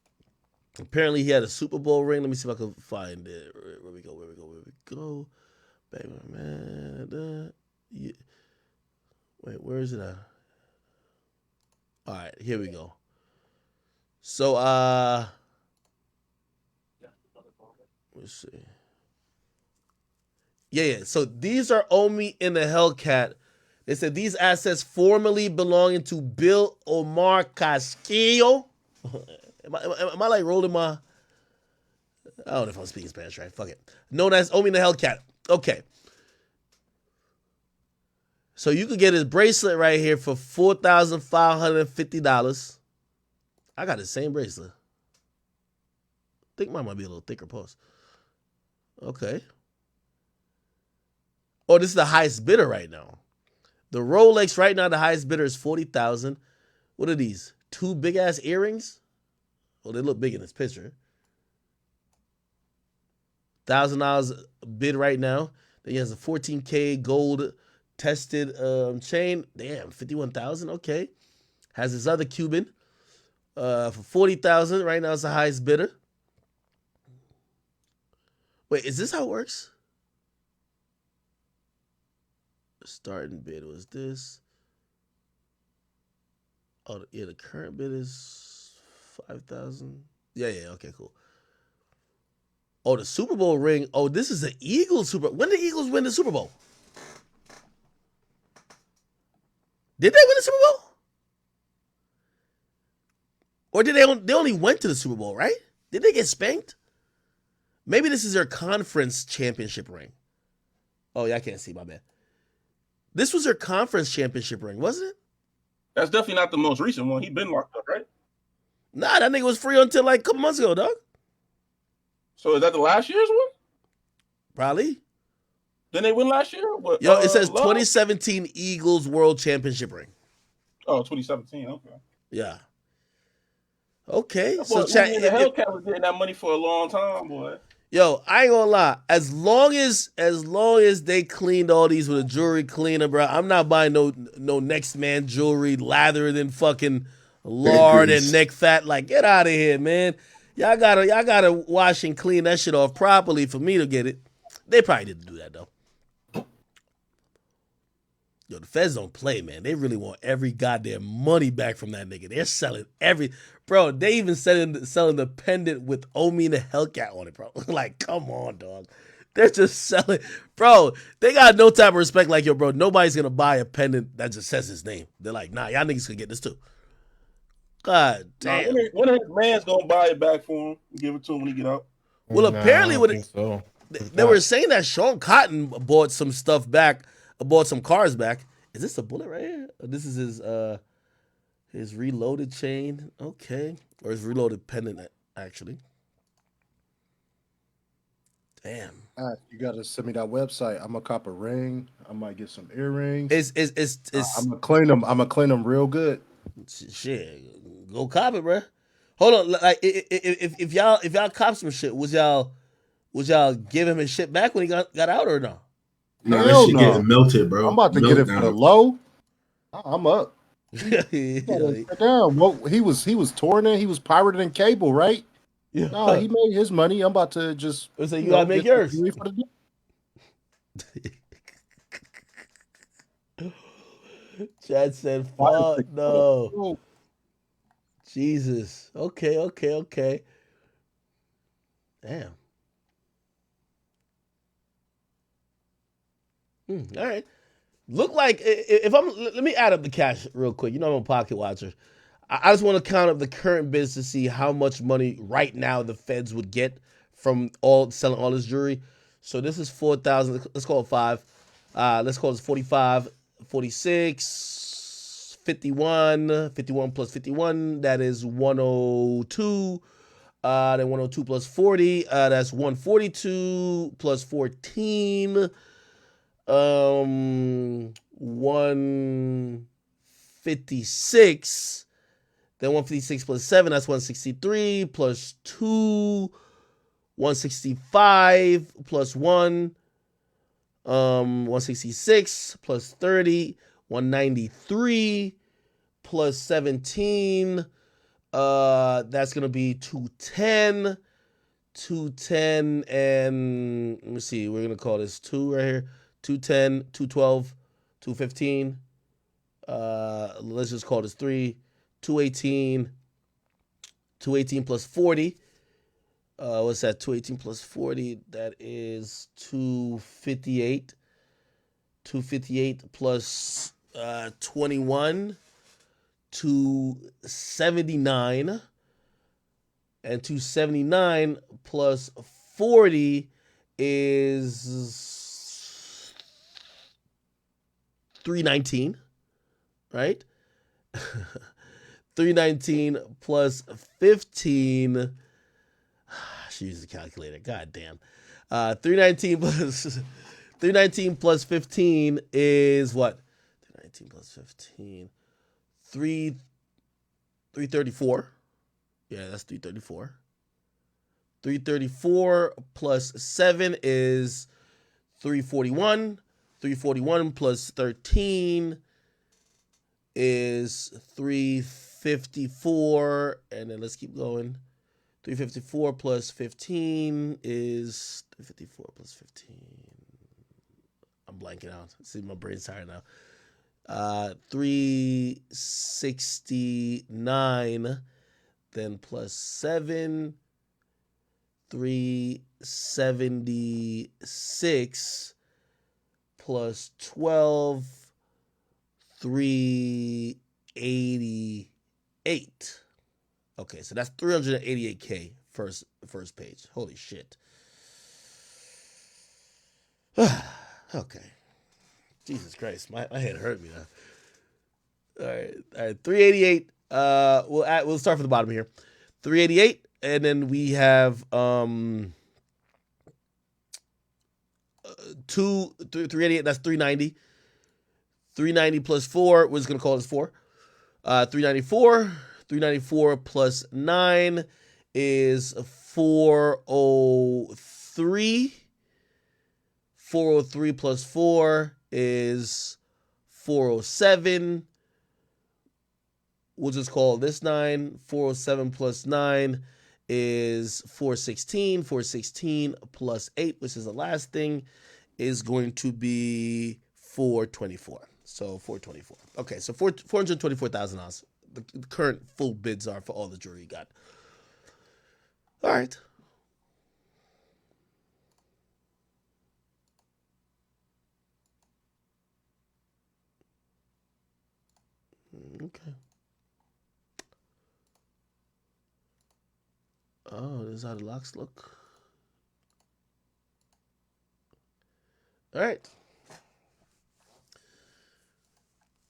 Apparently he had a Super Bowl ring. Let me see if I can find it. Where we go? Baby, man. Yeah. Wait, where is it at? All right, here we go. So, let's see. Yeah. So these are Omi in the Hellcat. They said these assets formerly belonging to Bill Omar Castillo. Am I like rolling my... I don't know if I'm speaking Spanish right. Fuck it. Known as Omi in the Hellcat. Okay. So you could get his bracelet right here for $4,550. I got the same bracelet. I think mine might be a little thicker. Pause. Okay. Oh, this is the highest bidder right now. The Rolex right now, the highest bidder is $40,000. What are these? 2 big ass earrings? Well, they look big in this picture. $1,000 bid right now. Then he has a 14K gold tested chain. Damn, 51,000. Okay. Has his other Cuban for 40,000. Right now, it's the highest bidder. Wait, is this how it works? The starting bid was this. Oh, yeah, the current bid is 5,000. Yeah, okay, cool. Oh, the Super Bowl ring. Oh, this is the Eagles Super. When did the Eagles win the Super Bowl? Did they win the Super Bowl? Or did they only went to the Super Bowl, right? Did they get spanked? Maybe this is their conference championship ring. Oh, yeah, I can't see, my bad. This was their conference championship ring, wasn't it? That's definitely not the most recent one. He been locked up, right? Nah, that nigga was free until like a couple months ago, dog. So is that the last year's one? Probably. Didn't they win last year? What, Yo, it says 2017 Eagles World Championship ring. Oh, 2017. Okay. Yeah. Okay. So the Hellcat was getting that money for a long time, boy. Yo, I ain't gonna lie. As long as they cleaned all these with a jewelry cleaner, bro, I'm not buying no next man jewelry lathered in fucking lard and neck fat. Like, get out of here, man. Y'all gotta wash and clean that shit off properly for me to get it. They probably didn't do that though. Yo, the feds don't play, man. They really want every goddamn money back from that nigga. They're selling bro. They even selling the pendant with Omi the Hellcat on it, bro. Like, come on, dog. They're just selling, bro. They got no type of respect. Like, yo, bro, nobody's gonna buy a pendant that just says his name. They're like, nah, y'all niggas can get this too. God damn. When his man's gonna buy it back for him and give it to him when he get out? Well, apparently, so. They were saying that Sean Cotton bought some stuff back, bought some cars back. Is this a bullet right here? This is his reloaded chain. Okay. Or his reloaded pendant, actually. Damn. You gotta send me that website. I'm gonna cop a ring. I might get some earrings. I'm gonna clean them. I'm gonna clean them real good. Shit, go cop it, bro. Hold on, like if y'all cop some shit, would y'all give him his shit back when he got out or no? Nah, that shit getting melted, bro. I'm about to get it for the low. I'm up. Down. Well, he was touring it. He was pirating cable, right? Yeah. No, he made his money. I'm about to just. So you gotta make yours. Chad said, "Fuck no." Jesus. Okay. Damn. All right. Look like let me add up the cash real quick. You know I'm a pocket watcher. I just want to count up the current bids to see how much money right now the feds would get from selling all this jewelry. So this is 4,000. Let's call it 5. Let's call it 45, 46, 51, 51 plus 51. That is 102. Then 102 plus 40. That's 142 plus 14. 156. Then 156 plus 7, that's 163 plus 2, 165 plus 1, 166 plus 30, 193 plus 17, that's going to be 210, 210, and let me see, we're going to call this 2 right here, 210, 212, 215, let's just call this 3, 218 plus 40. What's that? 218 plus 40. That is 258. 258 plus 21. 279. And 279 plus 40 is 319, right? 319 plus 15. She used a calculator. God damn. 319 plus 319 plus 15 is what? 319 plus 15. 334. Yeah, that's 334. 334 plus 7 is 341. 341 plus 13 is 354. And then let's keep going. 354 plus 15 is 354 plus 15. I'm blanking out. See, my brain's tired now. 369, then plus 7, 376 plus 12, 388. Okay, so that's 388K first page. Holy shit. Okay. Jesus Christ, my head hurt me now. All right, 388. We'll start from the bottom here. 388, and then we have 388. That's 390. 390 plus 4. We're just gonna call this 4. 394. 394 plus 9 is 403. 403 plus 4 is 407. We'll just call this 9. 407 plus 9 is 416. 416 plus 8, which is the last thing, is going to be 424. So 424. Okay, so $424,000. The current full bids are for all the jewelry you got. All right. Okay. Oh, this is how the locks look. All right.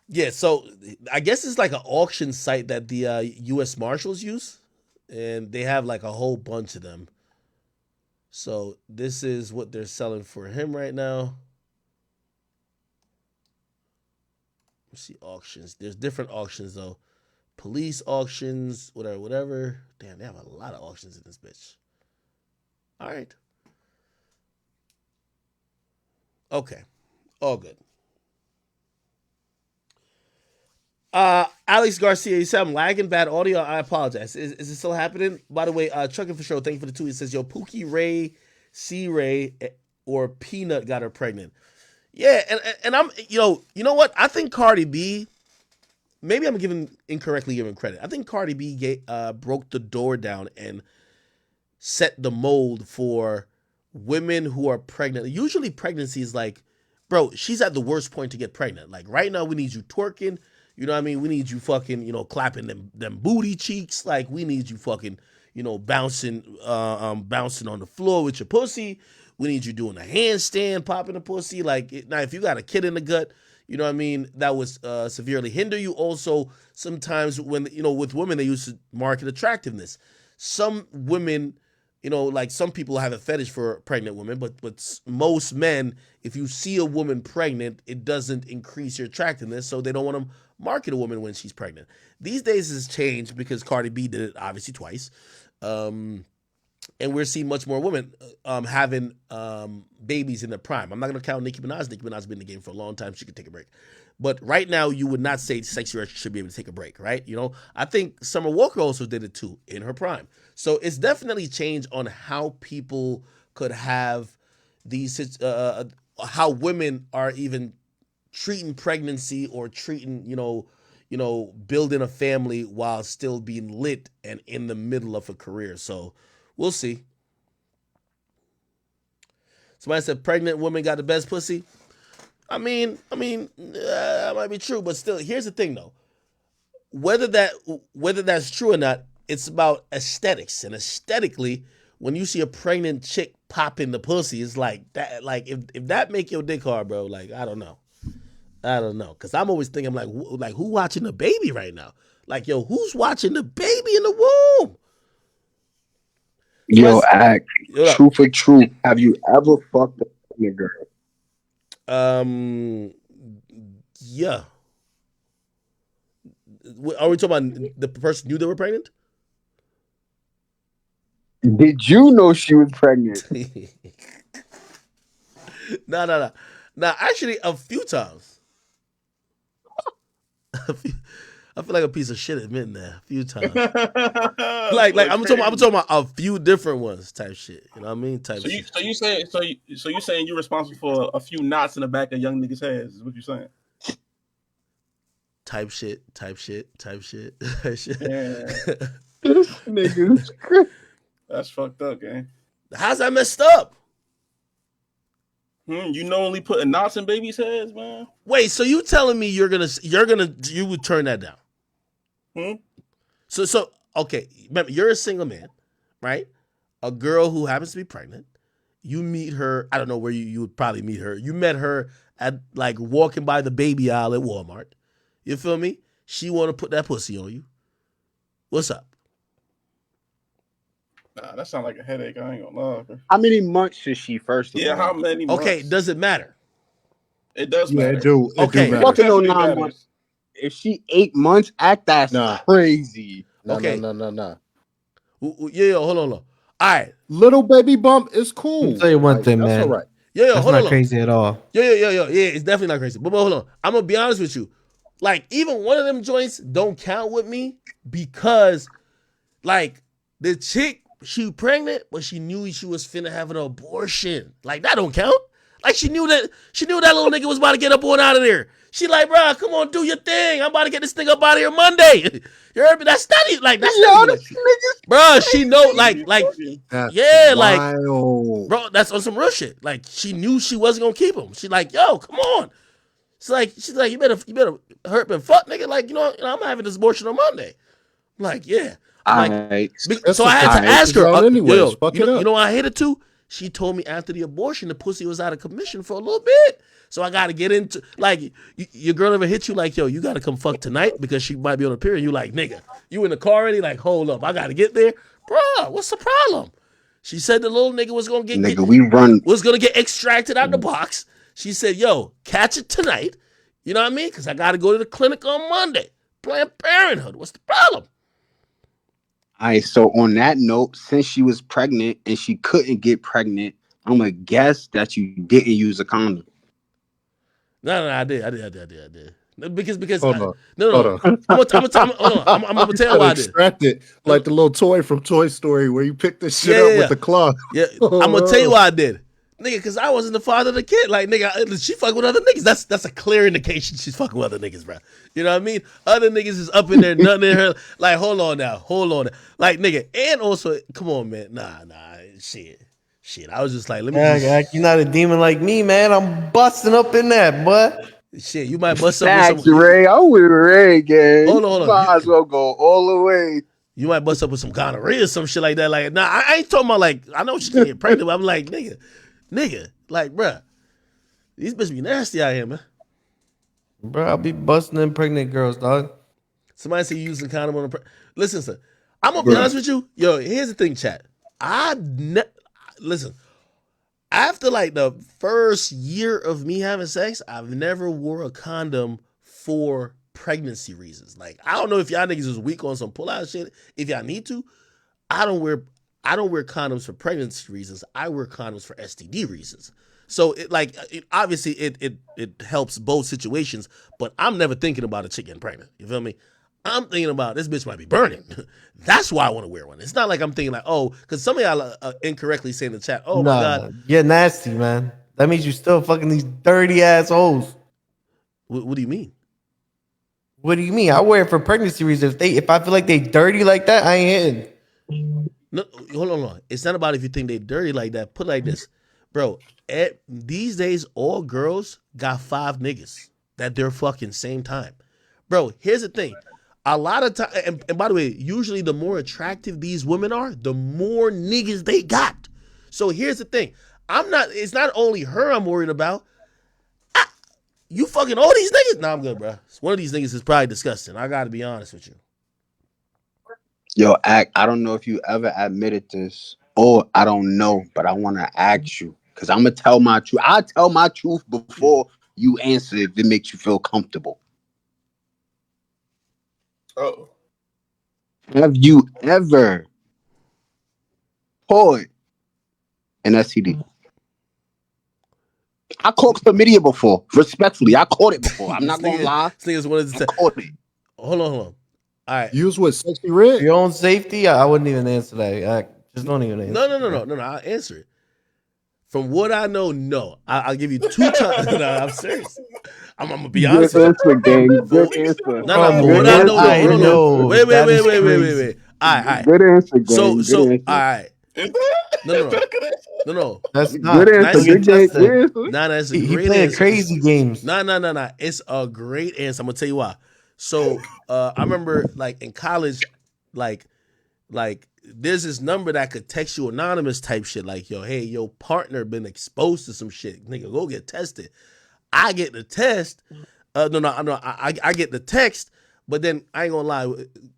Yeah, so I guess it's like an auction site that the U.S. Marshals use, and they have like a whole bunch of them. So this is what they're selling for him right now. Let's see auctions. There's different auctions though. Police auctions, whatever. Damn, they have a lot of auctions in this bitch. All right. Okay. All good. Alex Garcia, you said I'm lagging, bad audio. I apologize. Is it still happening? By the way, Trucking for Show, thank you for the tweet. It says, yo, Pookie Ray, C Ray, or Peanut got her pregnant. Yeah, and I'm, you know what? I think Cardi B, maybe I'm incorrectly giving credit. I think Cardi B broke the door down and set the mold for women who are pregnant. Usually pregnancy is like, bro, she's at the worst point to get pregnant. Like right now, we need you twerking. You know what I mean? We need you fucking, clapping them booty cheeks. Like we need you fucking, bouncing on the floor with your pussy. We need you doing a handstand, popping the pussy. Like now, if you got a kid in the gut, you know what I mean, that would severely hinder you. Also, sometimes when with women, they used to market attractiveness. Some women, like some people have a fetish for pregnant women, but most men, if you see a woman pregnant, it doesn't increase your attractiveness, so they don't want to market a woman when she's pregnant. These days it's changed because Cardi B did it obviously twice. And we're seeing much more women having babies in their prime. I'm not going to count Nicki Minaj. Nicki Minaj's been in the game for a long time. She could take a break. But right now, you would not say Sexy Red should be able to take a break, right? I think Summer Walker also did it too in her prime. So it's definitely changed on how people could have these, how women are even treating pregnancy or treating, building a family while still being lit and in the middle of a career. So we'll see. Somebody said pregnant women got the best pussy. I mean, that might be true, but still, here's the thing though. Whether that's true or not, it's about aesthetics. And aesthetically, when you see a pregnant chick pop in the pussy, it's like that. Like if that make your dick hard, bro, like I don't know. I don't know, cause I'm always thinking like who watching the baby right now? Like yo, who's watching the baby in the womb? Yo, act truth or truth. Have you ever fucked a pregnant girl? Yeah. Are we talking about the person knew they were pregnant? Did you know she was pregnant? No. Actually, a few times. I feel like a piece of shit admitting that a few times. like I'm talking about a few different ones type shit. You know what I mean? Type shit. So you saying you're responsible for a few knots in the back of young niggas' heads? Is what you're saying? Type shit. Yeah. This nigga's crazy. That's fucked up, gang. How's that messed up? You only putting knots in babies' heads, man. Wait, so you telling me you would turn that down? So okay, remember you're a single man, right? A girl who happens to be pregnant. You meet her. I don't know where you would probably meet her. You met her at like walking by the baby aisle at Walmart. You feel me? She want to put that pussy on you. What's up? Nah, that sounds like a headache. I ain't gonna lie. How many months is she first of all? Yeah, how many months? Okay, does it matter? It does matter. It do matter. Fucking on 9 months. If she 8 months, act that's crazy. No. Yeah, hold on. All right. Little baby bump is cool. I'll tell you one thing, that's man. all right. Yeah, that's hold not on. crazy at all. Yeah, it's definitely not crazy. But hold on. I'm gonna be honest with you. Like, even one of them joints don't count with me because, like, the chick, she pregnant, but she knew she was finna have an abortion. Like, that don't count. Like, she knew that little nigga was about to get up on out of there. She like, bro, come on, do your thing. I'm about to get this thing up out of here Monday. You heard me? That's not even like bro. She know like that's yeah, wild. like bro, that's on some real shit. Like she knew she wasn't gonna keep him. She like, yo, come on. She's like, you better hurt and fuck, nigga. Like, I'm having this abortion on Monday. I'm like, yeah. I'm like, so I had to ask her. You know why I hit it too? She told me after the abortion, the pussy was out of commission for a little bit. So I got to get into, like, your girl ever hit you like, yo, you got to come fuck tonight because she might be on a period. You like, nigga, you in the car already? Like, hold up, I got to get there. Bruh, what's the problem? She said the little nigga was going to get extracted out the box. She said, yo, catch it tonight. You know what I mean? Because I got to go to the clinic on Monday. Planned Parenthood. What's the problem? All right, so on that note, since she was pregnant and she couldn't get pregnant, I'm going to guess that you didn't use a condom. No, I did. Because hold on. I'm gonna tell you why I did. Extracted like the little toy from Toy Story where you pick this shit up with the claw. Yeah, I'm gonna tell you why I did, nigga. Because I wasn't the father of the kid. Like, nigga, she fuck with other niggas. That's a clear indication she's fucking with other niggas, bro. You know what I mean? Other niggas is up in there, nothing in her. Like, hold on now. Like, nigga, and also, come on, man. Nah, shit. I was just like, let me. You're not a demon like me, man. I'm busting up in that, boy. Shit, you might bust up with some. Ray, I'm with Ray, gang. Hold on. Might as well go all the way. You might bust up with some gonorrhea or some shit like that. Like, nah, I ain't talking about like, I know she can get pregnant, but I'm like, nigga, like, bruh, these bitches be nasty out here, man. Bro, I'll be busting in pregnant girls, dog. Somebody say you using condom on listen, sir. I'm gonna be honest with you. Yo, here's the thing, chat. Listen, after like the first year of me having sex, I've never wore a condom for pregnancy reasons. Like, I don't know if y'all niggas is weak on some pull-out shit. If y'all need to, I don't wear condoms for pregnancy reasons. I wear condoms for STD reasons. So obviously it helps both situations, but I'm never thinking about a chick getting pregnant. You feel me? I'm thinking about this bitch might be burning. That's why I want to wear one. It's not like I'm thinking like, oh, because some of y'all incorrectly say in the chat, oh my God. You're nasty, man. That means you're still fucking these dirty assholes. What do you mean? What do you mean? I wear it for pregnancy reasons. If I feel like they dirty like that, I ain't hitting. No, hold on. It's not about if you think they dirty like that. Put it like this. Bro, these days, all girls got 5 niggas that they're fucking same time. Bro, here's the thing. A lot of time, and by the way, usually the more attractive these women are, the more niggas they got. So here's the thing. It's not only her I'm worried about. You fucking all these niggas? Nah, I'm good, bro. One of these niggas is probably disgusting. I gotta be honest with you. Yo, I don't know if you ever admitted this, or I don't know, but I want to ask you because I'm gonna tell my truth. I tell my truth before you answer if it makes you feel comfortable. Oh. Have you ever caught an STD? I caught chlamydia before. Respectfully, I caught it before. I'm not gonna lie. This niggas wanted to caught it. Hold on. All right. You was with Sexy Red? For your own safety, I wouldn't even answer that. Just don't even answer. No. I'll answer it. From what I know, no. I'll give you 2 times. No, I'm serious. I'm gonna be honest with you. Good answer, gang. Good answer. No. From what I know, no. Wait. All right. Good answer, gang. So, Good answer. all right. No. That's not. Good answer. Good answer. Nah, that's a He great playing answer. crazy games. Nah. It's a great answer. I'm gonna tell you why. So, I remember like in college, like there's this number that could text you anonymous type shit. Like, yo, hey, your partner been exposed to some shit. Nigga, go get tested. I get the test. I get the text, but then I ain't gonna lie.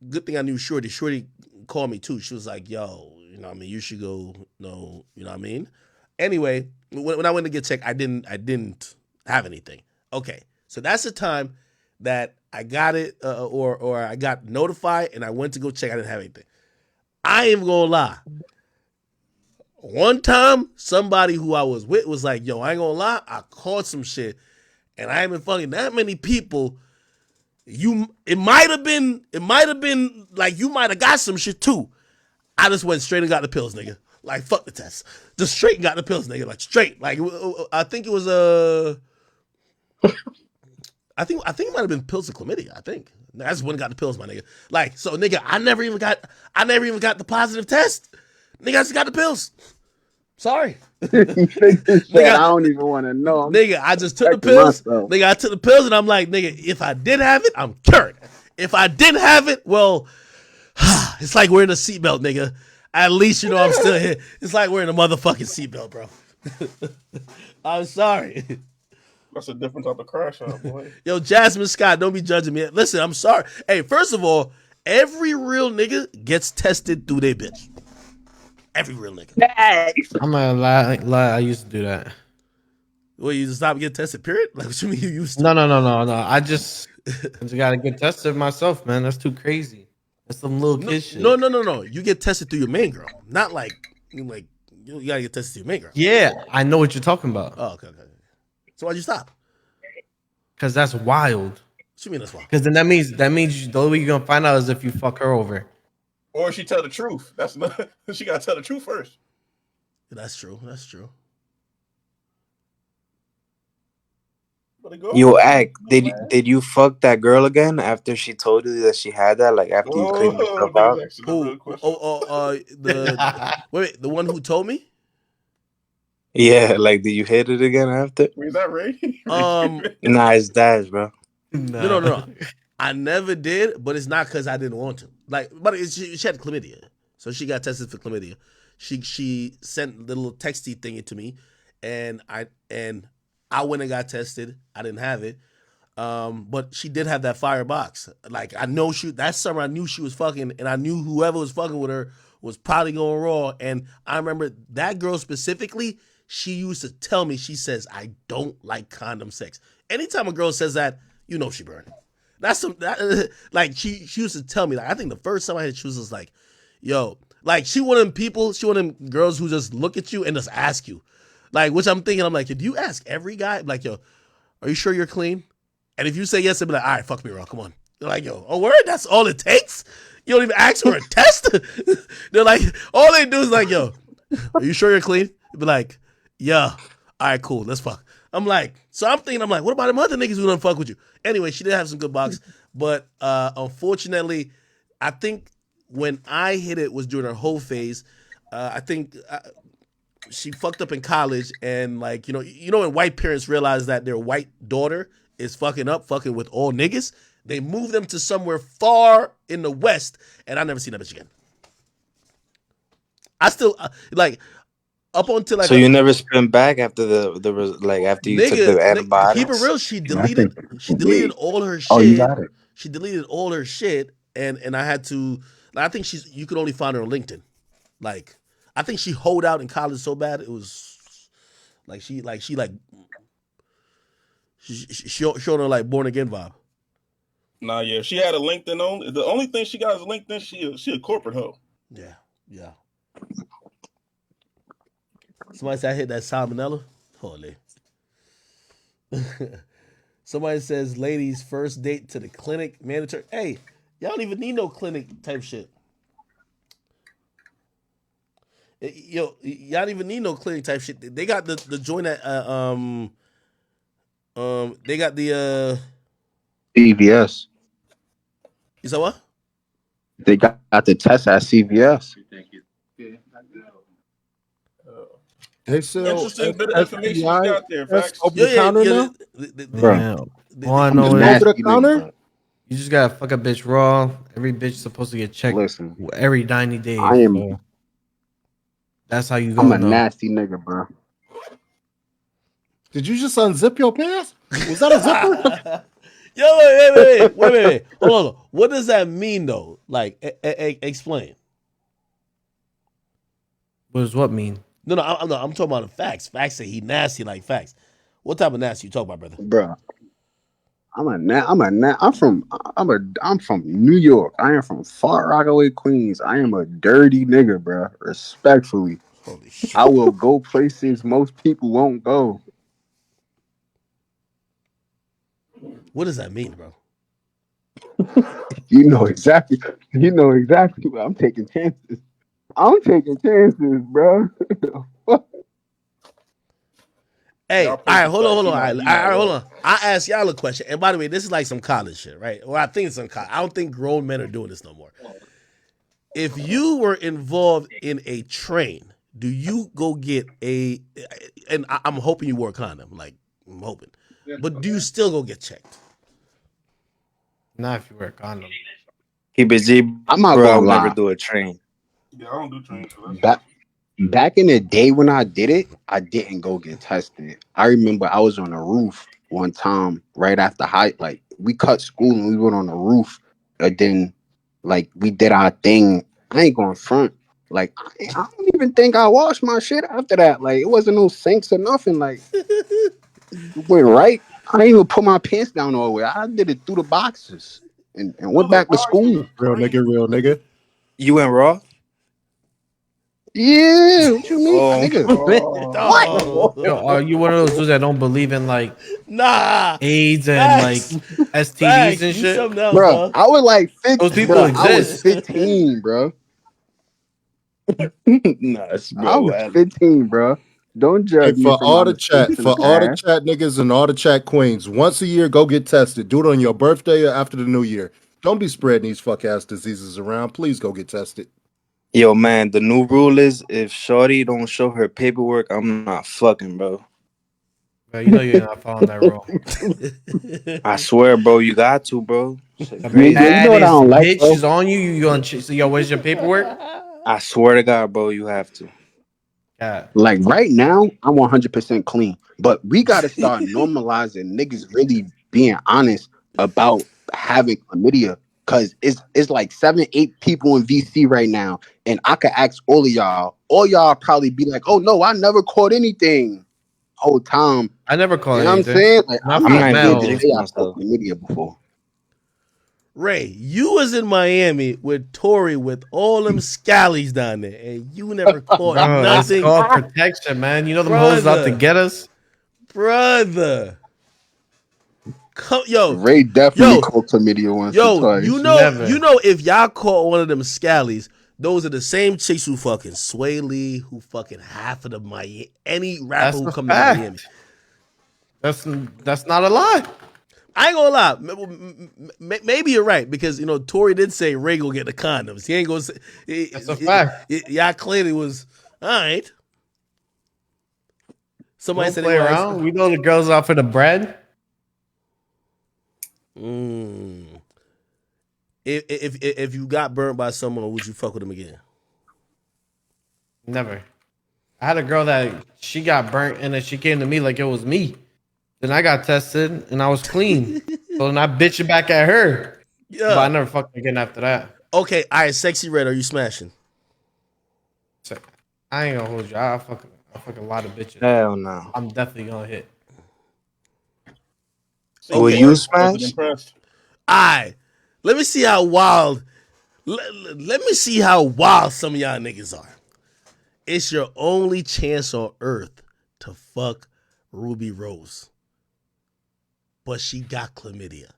Good thing I knew Shorty. Shorty called me too. She was like, yo, you know what I mean? You should go, no, you know what I mean? Anyway, when I went to get checked, I didn't have anything. Okay, so that's the time that I got it, or I got notified, and I went to go check. I didn't have anything. I ain't even gonna lie. One time, somebody who I was with was like, yo, I ain't gonna lie, I caught some shit, and I ain't been fucking that many people. It might have been like you might have got some shit too. I just went straight and got the pills, nigga. Like, fuck the test. Just straight and got the pills, nigga. Like, straight. Like, I think it was I think it might have been pills of chlamydia. I think I just went and got the pills, my nigga. Like, so nigga, I never even got the positive test. Nigga, I just got the pills. Sorry. Nigga, I don't even want to know. Nigga, I just took the pills. Nigga, I took the pills, and I'm like, nigga, if I did have it, I'm cured. If I didn't have it, well, it's like wearing a seatbelt, nigga. At least you know I'm still here. It's like wearing a motherfucking seatbelt, bro. I'm sorry. That's a different type of crash out, boy. Yo, Jasmine Scott, don't be judging me. Listen, I'm sorry. Hey, first of all, every real nigga gets tested through their bitch. Every real nigga. I'm not gonna lie. I used to do that. Well, you just stop getting tested, period? Like, what you mean you used to? No. I just gotta get tested myself, man. That's too crazy. That's some little kid shit. No. You get tested through your main girl. Not like you gotta get tested through your main girl. Yeah, I know what you're talking about. Oh, okay. So why'd you stop? Because that's wild. What you mean that's wild? Because then that means the only way you're gonna find out is if you fuck her over. Or she tell the truth. That's not. She gotta tell the truth first. That's true. Yo, did you fuck that girl again after she told you that she had that? Like after you cleaned yourself out? The one who told me? Yeah, like did you hit it again after? Is that Ray? Nah, it's Dash, bro. No. I never did, but it's not because I didn't want to. Like, but she had chlamydia, so she got tested for chlamydia. She sent the little texty thingy to me, and I went and got tested. I didn't have it, but she did have that fire box. Like, I know that summer I knew she was fucking, and I knew whoever was fucking with her was probably going raw. And I remember that girl specifically. She used to tell me, she says, I don't like condom sex. Anytime a girl says that, you know she burned. Like she used to tell me, like, I think the first time I had, she was just like, yo, like she one of them girls who just look at you and just ask you. Like, which I'm thinking, I'm like, do you ask every guy? Like, yo, are you sure you're clean? And if you say yes, they'll be like, all right, fuck me, bro, come on. They're like, yo, oh, word? That's all it takes? You don't even ask for a test? They're like, all they do is like, yo, are you sure you're clean? They'll be like, yeah, all right, cool, let's fuck. I'm like, what about them other niggas who don't fuck with you? Anyway, she did have some good box, but unfortunately, I think when I hit it was during her whole phase. I think she fucked up in college, and like, you know when white parents realize that their white daughter is fucking with all niggas, they move them to somewhere far in the West, and I never seen that bitch again. I still like. up until like So you never spin back after after you took the nigga, keep it antibiotics? real. She deleted all her Oh, you shit. got it. She deleted all her shit, and I had to. Like, I think you could only find her on LinkedIn. Like, I think she hoed out in college so bad it was she showed her like born again vibe. Nah, yeah, she had a LinkedIn only. The only thing she got is LinkedIn. She a corporate hoe. Yeah, yeah. Somebody said I hit that salmonella. Holy. Somebody says, ladies, first date to the clinic, mandatory. Hey, y'all don't even need no clinic type shit. Yo, y'all don't even need no clinic type shit. They got the joint at they got the CVS. You said what? They got the test at CVS. They sell Interesting bit of information you STI got there, tests facts. over the counter now. Yeah. All I I'm a know is nasty nigga, bro. you just gotta fuck a bitch raw. Every bitch is supposed to get checked every 90 days. So that's how you I'm gonna a know. nasty nigga, bro. Did you just unzip your pants? Was that a zipper? Yo, wait. Hold on. What does that mean though? Like, explain. What does what mean? No, I'm talking about the facts. Facts say he nasty like facts. What type of nasty you talk about, brother? Bro, I'm from New York. I am from Far Rockaway, Queens. I am a dirty nigga, bro. Respectfully, holy shit. I will go places most people won't go. What does that mean, bro? You know exactly. You know exactly. What I'm taking chances. I'm taking chances, bro. Hey, all right, hold on. All right, hold on. I ask y'all a question. And by the way, this is like some college shit, right? Well, I think it's some college. I don't think grown men are doing this no more. If you were involved in a train, do you go get a? And I'm hoping you wore a condom. Like, I'm hoping. But do you still go get checked? Not if you wear a condom. Keep it G, I'm not bro. I gonna would never lie. do a train. Yeah, I don't do trains. So Back in the day when I did it, I didn't go get tested. I remember I was on a roof one time right after like we cut school and we went on the roof, and then like we did our thing. I ain't going front. Like I don't even think I washed my shit after that. Like it wasn't no sinks or nothing. Like went right. I didn't even put my pants down all the way. I did it through the boxes and went back to school. Real nigga. You went raw? Yeah, what you mean, Oh, nigga? What? Yo, are you one of those dudes that don't believe in like Nah, AIDS and like facts, STDs and you shit? something else, Bro, dog. I was like Those 15, people bro. I was exist. 15, bro. nuts, I bro. was 15, bro. Don't Hey, judge me for my mistakes in for the all the past. chat niggas and all the chat queens, once a year, go get tested. Do it on your birthday or after the new year. Don't be spreading these fuck ass diseases around. Please go get tested. Yo, man, the new rule is if Shorty don't show her paperwork, I'm not fucking, bro. Bro, you know you're not following that rule. I swear, bro, you got to, bro. Shit The Yeah, crazy. you know what I baddest don't like, bitch bro? is on you. You gonna so yo? Where's your paperwork? I swear to God, bro, you have to. Yeah, Like right now, I'm 100% clean. But we gotta start normalizing niggas really being honest about having chlamydia. Cause it's like 7, 8 people in VC right now. And I could ask all of y'all. All y'all probably be like, oh no, I never caught anything whole time. I never called You know what I'm anything. saying? Like Not I'm for I'm the not not even scared gonna to males. say jinx I caught myself. chlamydia before. Ray, you was in Miami with Tori with all them scallies down there, and you never caught Bro, it's nothing, called protection, man. You know them hoes out to brother. get us. Brother, come, yo, Ray definitely yo, caught chlamydia once or yo. You twice. know, Never. if y'all caught one of them scallies, those are the same chicks who fucking Sway Lee, who fucking half of the Miami, any rapper That's who a come to Miami. fact. That's not a lie. I ain't gonna lie. Maybe you're right because Tori did say Ray go get the condoms. He ain't gonna say. That's a fact. Y'all clearly was all right. We Somebody don't said they play gonna ask. around. We know the girls out for the bread. If you got burnt by someone, would you fuck with them again? Never. I had a girl that she got burnt, and then she came to me like it was me. Then I got tested, and I was clean. So then I bitched it back at her. Yeah. But I never fucked again after that. Okay, all right, Sexy Red, are you smashing? So, I ain't gonna hold you. I fuck a lot of bitches. Hell no. I'm definitely gonna hit. Will you smash? Impressed. Alright. Let me see how wild. Let me see how wild some of y'all niggas are. It's your only chance on earth to fuck Ruby Rose. But she got chlamydia.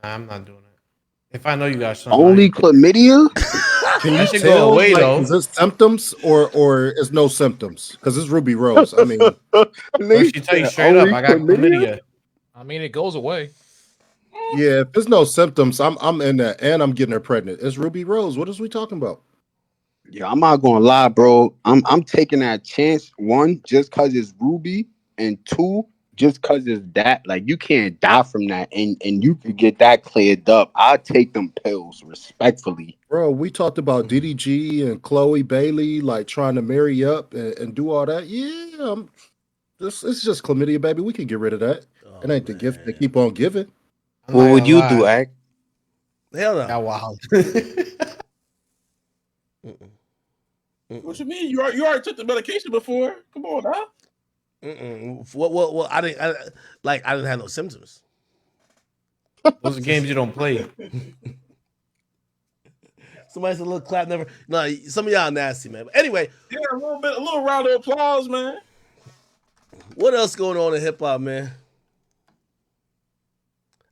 Nah, I'm not doing it. If I know you got something. Only chlamydia? Can you That should tell? go away, Like, though. is it symptoms or is no symptoms? Because it's Ruby Rose. I mean, What if she tell you straight up, I got chlamydia? I mean, it goes away. yeah, if there's no symptoms, I'm in that, and I'm getting her pregnant. It's Ruby Rose. What is we talking about? Yeah, I'm not gonna lie, bro. I'm taking that chance. One, just cause it's Ruby, and two, just cause it's that. Like, you can't die from that, and you could get that cleared up. I'll take them pills respectfully. Bro, we talked about DDG and Chloe Bailey like trying to marry up and do all that. Yeah, it's just chlamydia, baby. We can get rid of that. It ain't the gift they keep on giving. What would you do, Ak? Hell no. Got wild. What you mean? You already took the medication before? Come on, now. What? I didn't have no symptoms. Those are games you don't play. Somebody said a little clap never. No, some of y'all nasty, man. But anyway, yeah, a little round of applause, man. What else going on in hip hop, man?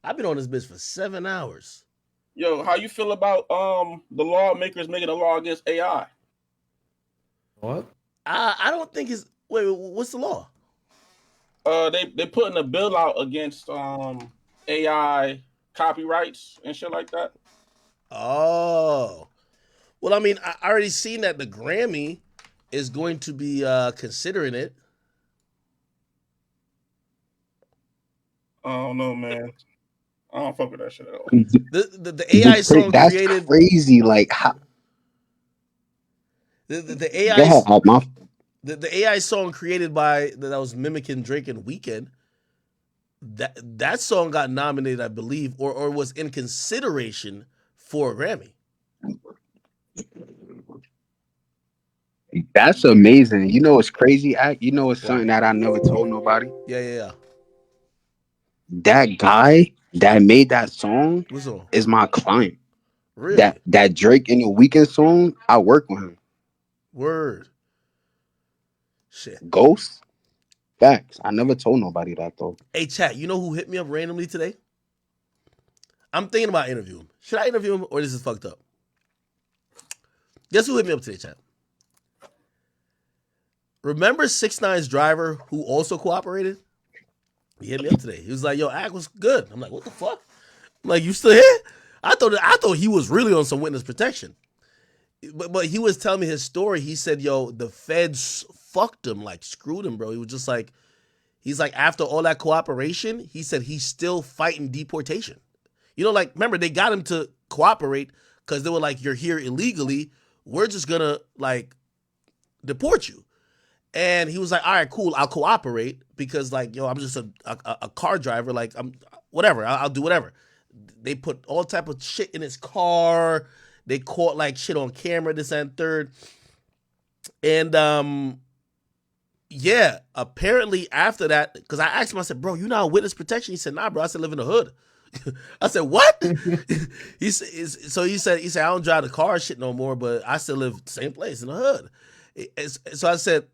I've been on this bitch for 7 hours. Yo, how you feel about the lawmakers making a law against AI? What? I don't think it's. Wait, what's the law? They putting a bill out against AI copyrights and shit like that. Oh, well, I mean, I already seen that the Grammy is going to be considering it. I don't know, man. I don't fuck with that shit at all. The AI song That's created. crazy. Like, how? The AI. Go ahead, my The AI song created by that was mimicking Drake and Weeknd. That song got nominated, I believe, or was in consideration for a Grammy. That's amazing. You know, it's crazy. You know, it's something that I never told nobody. Yeah. That guy that made that song What's on? is my client. Really? That Drake in the Weekend song, I work with him. Word. Shit. Ghost? Facts. I never told nobody that, though. Hey, chat, you know who hit me up randomly today? I'm thinking about interviewing him. Should I interview him or this is fucked up? Guess who hit me up today, chat? Remember 6ix9ine's driver who also cooperated? He hit me up today. He was like, yo, Ak was good. I'm like, what the fuck? I'm like, you still here? I thought he was really on some witness protection. But he was telling me his story. He said, yo, the feds fucked him, like screwed him, bro. He was just like, he's like, after all that cooperation, he said he's still fighting deportation. You know, like, remember, they got him to cooperate because they were like, you're here illegally. We're just gonna, like, deport you. And he was like, all right, cool, I'll cooperate because, like, yo, I'm just a car driver. Like, I'm whatever, I'll do whatever. They put all type of shit in his car. They caught, like, shit on camera, this and third. And, yeah, apparently after that, because I asked him, I said, bro, you not on witness protection? He said, nah, bro, I said, live in the hood. I said, what? he said, I don't drive the car shit no more, but I still live the same place in the hood. So I said,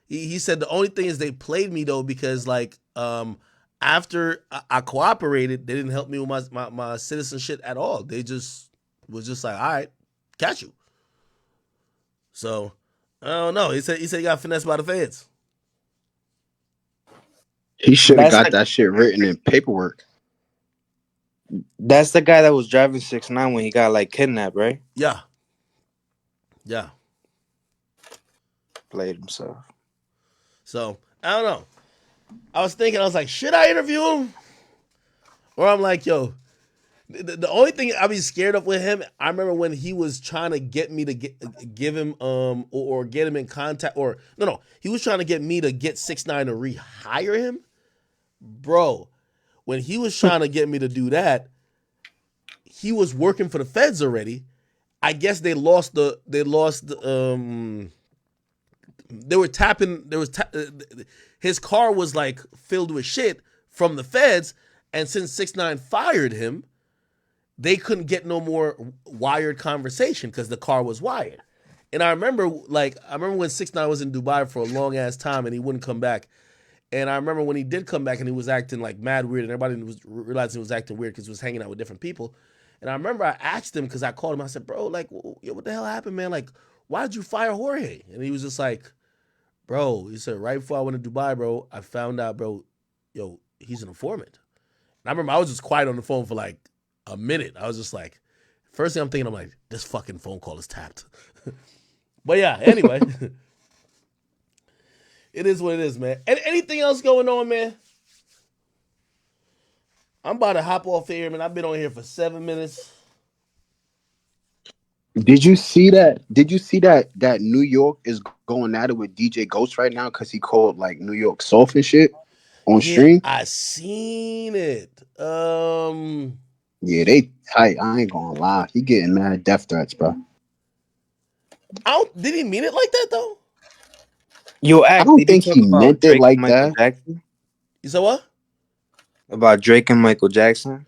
he said the only thing is they played me though because like after I cooperated, they didn't help me with my citizenship at all. They just was just like, all right, catch you. So I don't know. He said he got finessed by the feds. He should have got that shit written in paperwork. That's the guy that was driving 6ix9ine when he got like kidnapped, right? Yeah. Played himself. So I don't know. I was like, should I interview him? Or I'm like, yo, The only thing I be scared of with him, I remember when he was trying to get me to give him or get him in contact, or no, he was trying to get me to get 6ix9ine to rehire him, bro. When he was trying to get me to do that, he was working for the feds already. I guess they lost they were tapping his car was like filled with shit from the feds, and since 6ix9ine fired him, they couldn't get no more wired conversation because the car was wired. And I remember when 6ix9ine was in Dubai for a long ass time and he wouldn't come back. And I remember when he did come back and he was acting like mad weird, and everybody was realizing he was acting weird because he was hanging out with different people. And I remember I asked him, because I called him, I said, bro, like, what the hell happened, man? Like, why did you fire Jorge? And he was just like, bro, he said, right before I went to Dubai, bro, I found out, bro, yo, he's an informant. And I remember I was just quiet on the phone for like a minute. I was just like, first thing I'm thinking, I'm like, this fucking phone call is tapped. But yeah, anyway. It is what it is, man. And anything else going on, man? I'm about to hop off here, man. I've been on here for 7 minutes. Did you see that? That New York is going at it with DJ Ghost right now because he called like New York soft and shit on Yeah, stream? I seen it. Yeah, they tight. I ain't gonna lie. He getting mad death threats, bro. Did he mean it like that though? Yo, I Act, don't did you think talk he about meant it Drake and like Michael that. Jackson? You said what? About Drake and Michael Jackson?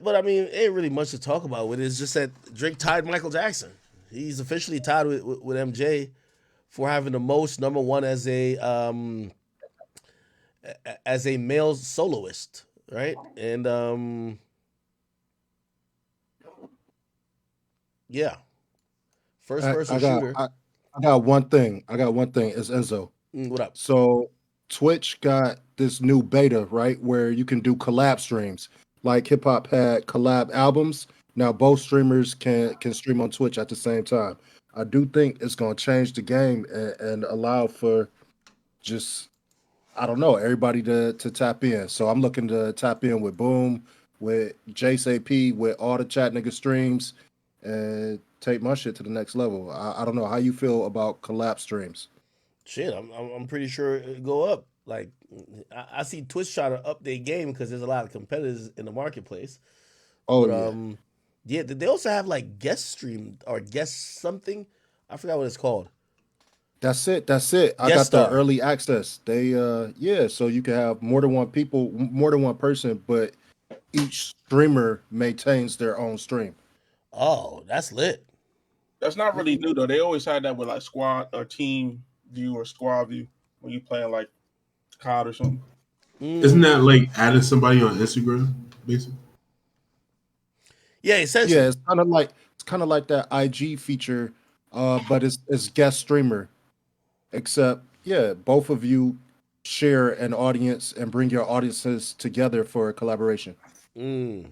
But I mean, ain't really much to talk about with it. It's just that Drake tied Michael Jackson. He's officially tied with MJ for having the most number one as a male soloist, right? And yeah, first person shooter. I got one thing. It's Enzo. What up? So Twitch got this new beta, right, where you can do collab streams. Like hip hop had collab albums. Now both streamers can stream on Twitch at the same time. I do think it's gonna change the game and allow for just I don't know everybody to tap in. So I'm looking to tap in with Boom, with Jace AP, with all the chat nigga streams, and take my shit to the next level. I don't know how you feel about collab streams. Shit, I'm pretty sure it'll go up. Like I see Twitch trying to up their game because there's a lot of competitors in the marketplace. Oh But yeah. yeah, they also have like guest stream or guest something. I forgot what it's called. That's it. I Guest got the star. early access. They yeah, so you can have more than one person, but each streamer maintains their own stream. Oh, that's lit. That's not really new though. They always had that with like squad or team view or squad view when you playing like COD or something. Isn't that like adding somebody on Instagram, basically? Yeah, essentially. Yeah, it's kind of like that IG feature, but it's guest streamer. Except, yeah, both of you share an audience and bring your audiences together for a collaboration. No,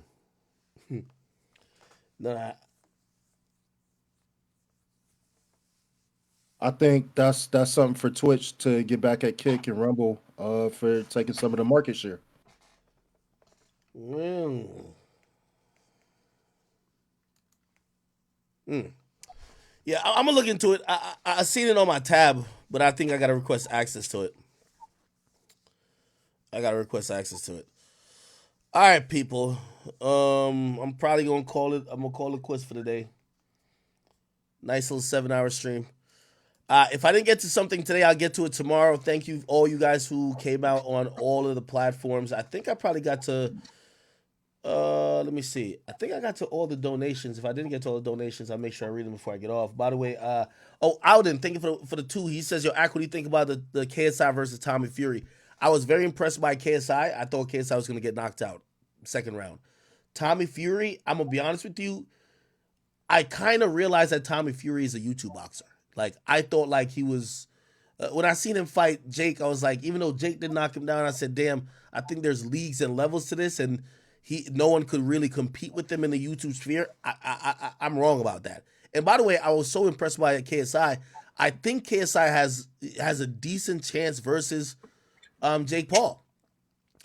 I think that's something for Twitch to get back at Kick and Rumble for taking some of the market share. Yeah, I'm gonna look into it. I seen it on my tab, but I think I gotta request access to it. All right, people. I'm probably gonna call it. I'm gonna call it quits for the day. Nice little 7-hour stream. If I didn't get to something today, I'll get to it tomorrow. Thank you, all you guys who came out on all of the platforms. I think I probably got to. Let me see. I think I got to all the donations. If I didn't get to all the donations, I'll make sure I read them before I get off. By the way, Alden, thank you for the 2. He says, "Yo, Ak, what do you think about the KSI versus Tommy Fury?" I was very impressed by KSI. I thought KSI was gonna get knocked out second round. Tommy Fury, I'm gonna be honest with you. I kind of realized that Tommy Fury is a YouTube boxer. Like I thought, like he was. When I seen him fight Jake, I was like, even though Jake didn't knock him down, I said, damn, I think there's leagues and levels to this, and no one could really compete with him in the YouTube sphere. I'm wrong about that. And by the way, I was so impressed by KSI. I think KSI has a decent chance versus Jake Paul.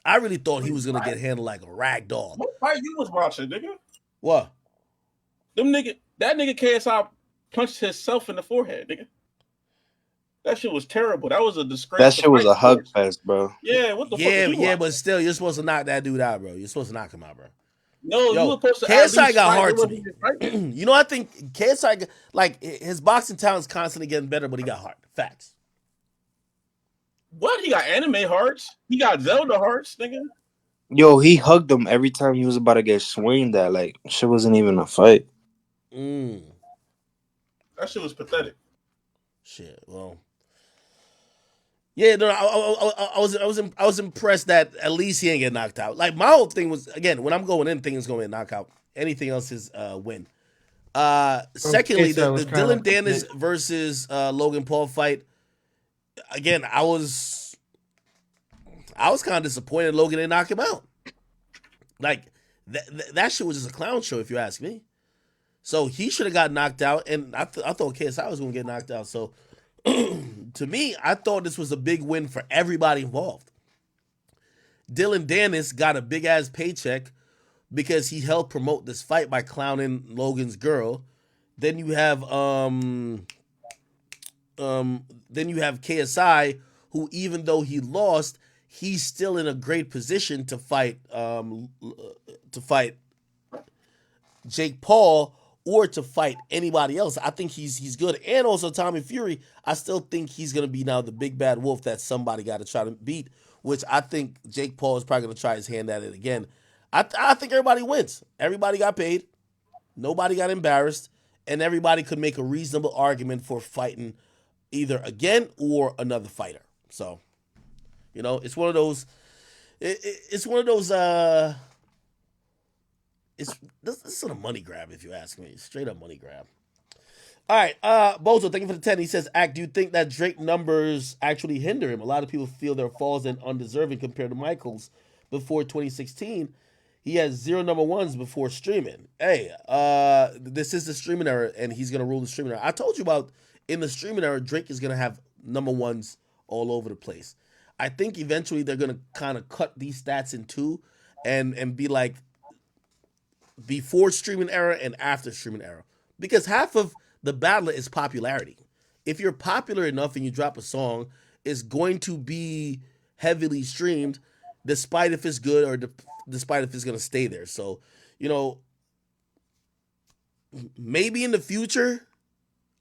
I really thought he was gonna get handled like a rag doll. What fight you was watching, nigga? What? That nigga KSI punched himself in the forehead, nigga. That shit was terrible. That was a disgrace. That to shit was fight a hug sports. fest, bro. Yeah, what the fuck was you watching? But still, you're supposed to knock that dude out, bro. You're supposed to knock him out, bro. No, you were Yo, supposed to at KSI least got fight. hard to me. You know, I think KSI, like, his boxing talent's constantly getting better, but he got hard. Facts. What? He got anime hearts. He got Zelda hearts, nigga. Yo, he hugged him every time he was about to get swinged at. Like, shit wasn't even a fight. Mm. That shit was pathetic. Shit. Well. Yeah, no, I was impressed that at least he ain't get knocked out. Like, my whole thing was, again, when I'm going in, things going to be a knockout. Anything else is win. Secondly, the Dylan Dennis versus Logan Paul fight. Again, I was kind of disappointed Logan didn't knock him out. Like, that shit was just a clown show, if you ask me. So he should have got knocked out, and I thought KSI was going to get knocked out. So to me, I thought this was a big win for everybody involved. Dylan Dennis got a big ass paycheck because he helped promote this fight by clowning Logan's girl. Then you have KSI, who, even though he lost, he's still in a great position to fight Jake Paul or to fight anybody else. I think he's good. And also Tommy Fury, I still think he's going to be now the big bad wolf that somebody got to try to beat, which I think Jake Paul is probably going to try his hand at it again. I think everybody wins. Everybody got paid. Nobody got embarrassed. And everybody could make a reasonable argument for fighting either again or another fighter. So, it's one of those. It's one of those. This is a money grab, if you ask me. Straight up money grab. All right, Bozo, thank you for the 10. He says, do you think that Drake numbers actually hinder him? A lot of people feel their falls and undeserving compared to Michael's before 2016. He has 0 number ones before streaming. Hey, this is the streaming era, and he's gonna rule the streaming era. I told you about in the streaming era, Drake is gonna have number ones all over the place. I think eventually they're gonna kind of cut these stats in two, and be like before streaming era and after streaming era, because half of the battle is popularity. If you're popular enough and you drop a song, it's going to be heavily streamed, despite if it's good or despite if it's going to stay there. So, maybe in the future,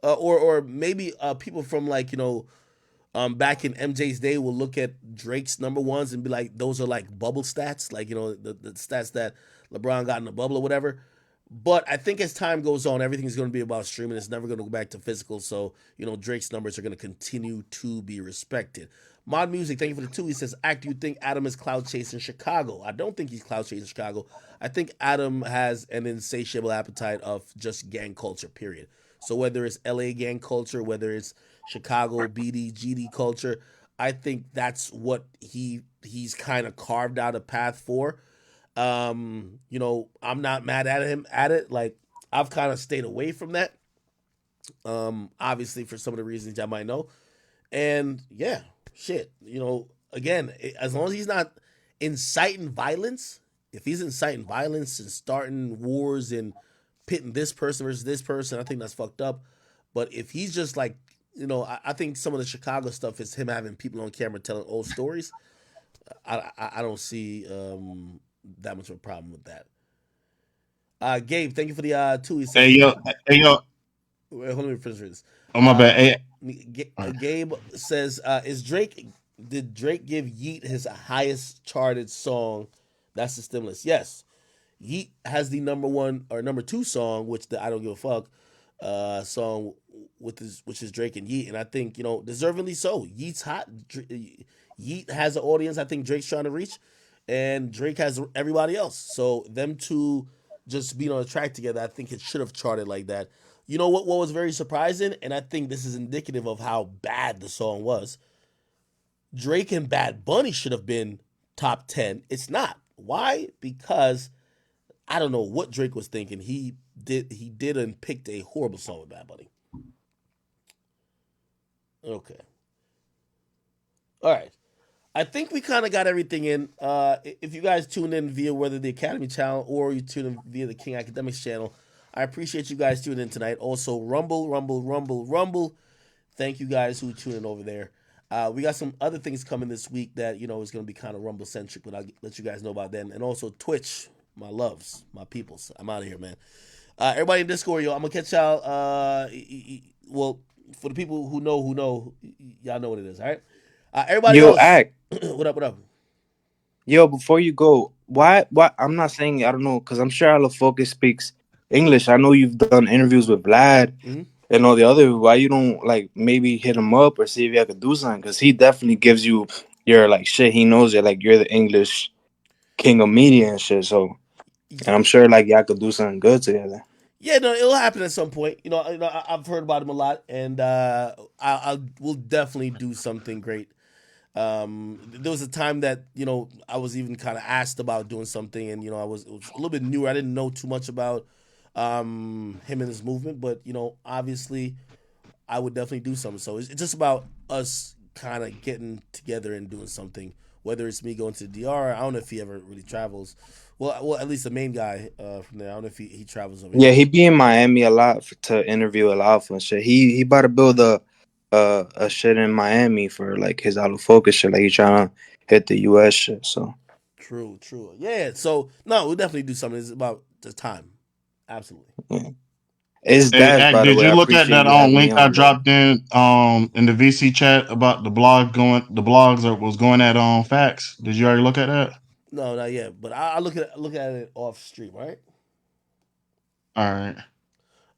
or maybe people from back in MJ's day will look at Drake's number ones and be like, those are like bubble stats, like, the stats that LeBron got in the bubble or whatever. But I think as time goes on, everything's going to be about streaming. It's never going to go back to physical. So, Drake's numbers are going to continue to be respected. Mod Music, thank you for the 2. He says, do you think Adam is cloud chasing Chicago? I don't think he's cloud chasing Chicago. I think Adam has an insatiable appetite of just gang culture, period. So whether it's LA gang culture, whether it's Chicago BD, GD culture, I think that's what he's kind of carved out a path for. I'm not mad at him at it. Like, I've kind of stayed away from that. Obviously for some of the reasons I might know. And yeah, shit, again, as long as he's not inciting violence, if he's inciting violence and starting wars and pitting this person versus this person, I think that's fucked up. But if he's just like, I think some of the Chicago stuff is him having people on camera telling old stories. I don't see that much of a problem with that. Gabe, thank you for the 2. He says, hey yo. Wait, hold on, finish this. Oh my bad. Gabe says, did Drake give Yeet his highest charted song? That's the stimulus. Yes. Yeet has the number 1 or number 2 song, which the I Don't Give a Fuck song which is Drake and Yeet, and I think deservingly so. Yeet's hot. Yeet has an audience I think Drake's trying to reach, and Drake has everybody else. So them two just being on a track together, I think it should have charted like that. You know what was very surprising, and I think this is indicative of how bad the song was. Drake and Bad Bunny should have been top 10. It's not. Why? Because I don't know what Drake was thinking. He did and picked a horrible song with Bad Bunny. Okay. All right. I think we kind of got everything in. If you guys tune in via whether the Academy channel or you tune in via the King Academics channel, I appreciate you guys tuning in tonight. Also, Rumble, Rumble, Rumble, Rumble. Thank you guys who tune in over there. We got some other things coming this week that is going to be kind of Rumble centric, but I'll let you guys know about then. And also Twitch, my loves, my peoples. I'm out of here, man. Everybody in Discord, yo, I'm gonna catch y'all. Well, for the people who know, y'all know what it is. All right. Everybody Yo, else, act. what up? What up? Yo, before you go, why? I'm not saying I don't know, because I'm sure All Focus speaks English. I know you've done interviews with Vlad and all the other. Why you don't like maybe hit him up or see if y'all could do something? Because he definitely gives you your like shit. He knows that like you're the English king of media and shit. So, and I'm sure like y'all could do something good together. Yeah, no, it'll happen at some point. I've heard about him a lot, and I will definitely do something great. There was a time that I was even kind of asked about doing something, and it was a little bit newer. I didn't know too much about him and his movement, but obviously, I would definitely do something. So it's just about us kind of getting together and doing something. Whether it's me going to the DR, I don't know if he ever really travels. Well, at least the main guy from there. I don't know if he travels over Yeah, here. he be in Miami a lot to interview a lot and shit. He about to build a shit in Miami for like his Out of Focus shit. Like he trying to hit the US shit. So True. Yeah. So no, we'll definitely do something. It's about the time. Absolutely. yeah. It's Hey, Dash, Act, by the did way. you I look at appreciate that you having me link I on, bro. dropped in the VC chat about the blogs that was going at facts? Did you already look at that? No, not yet. But I look at it off stream. All right. All right.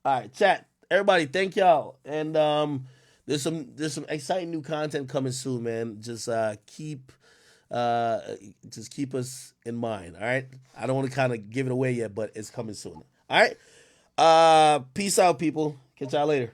All right, chat. Everybody, thank y'all. And there's some exciting new content coming soon, man. Uh just keep us in mind. All right. I don't want to kind of give it away yet, but it's coming soon. All right. Peace out, people. Catch y'all later.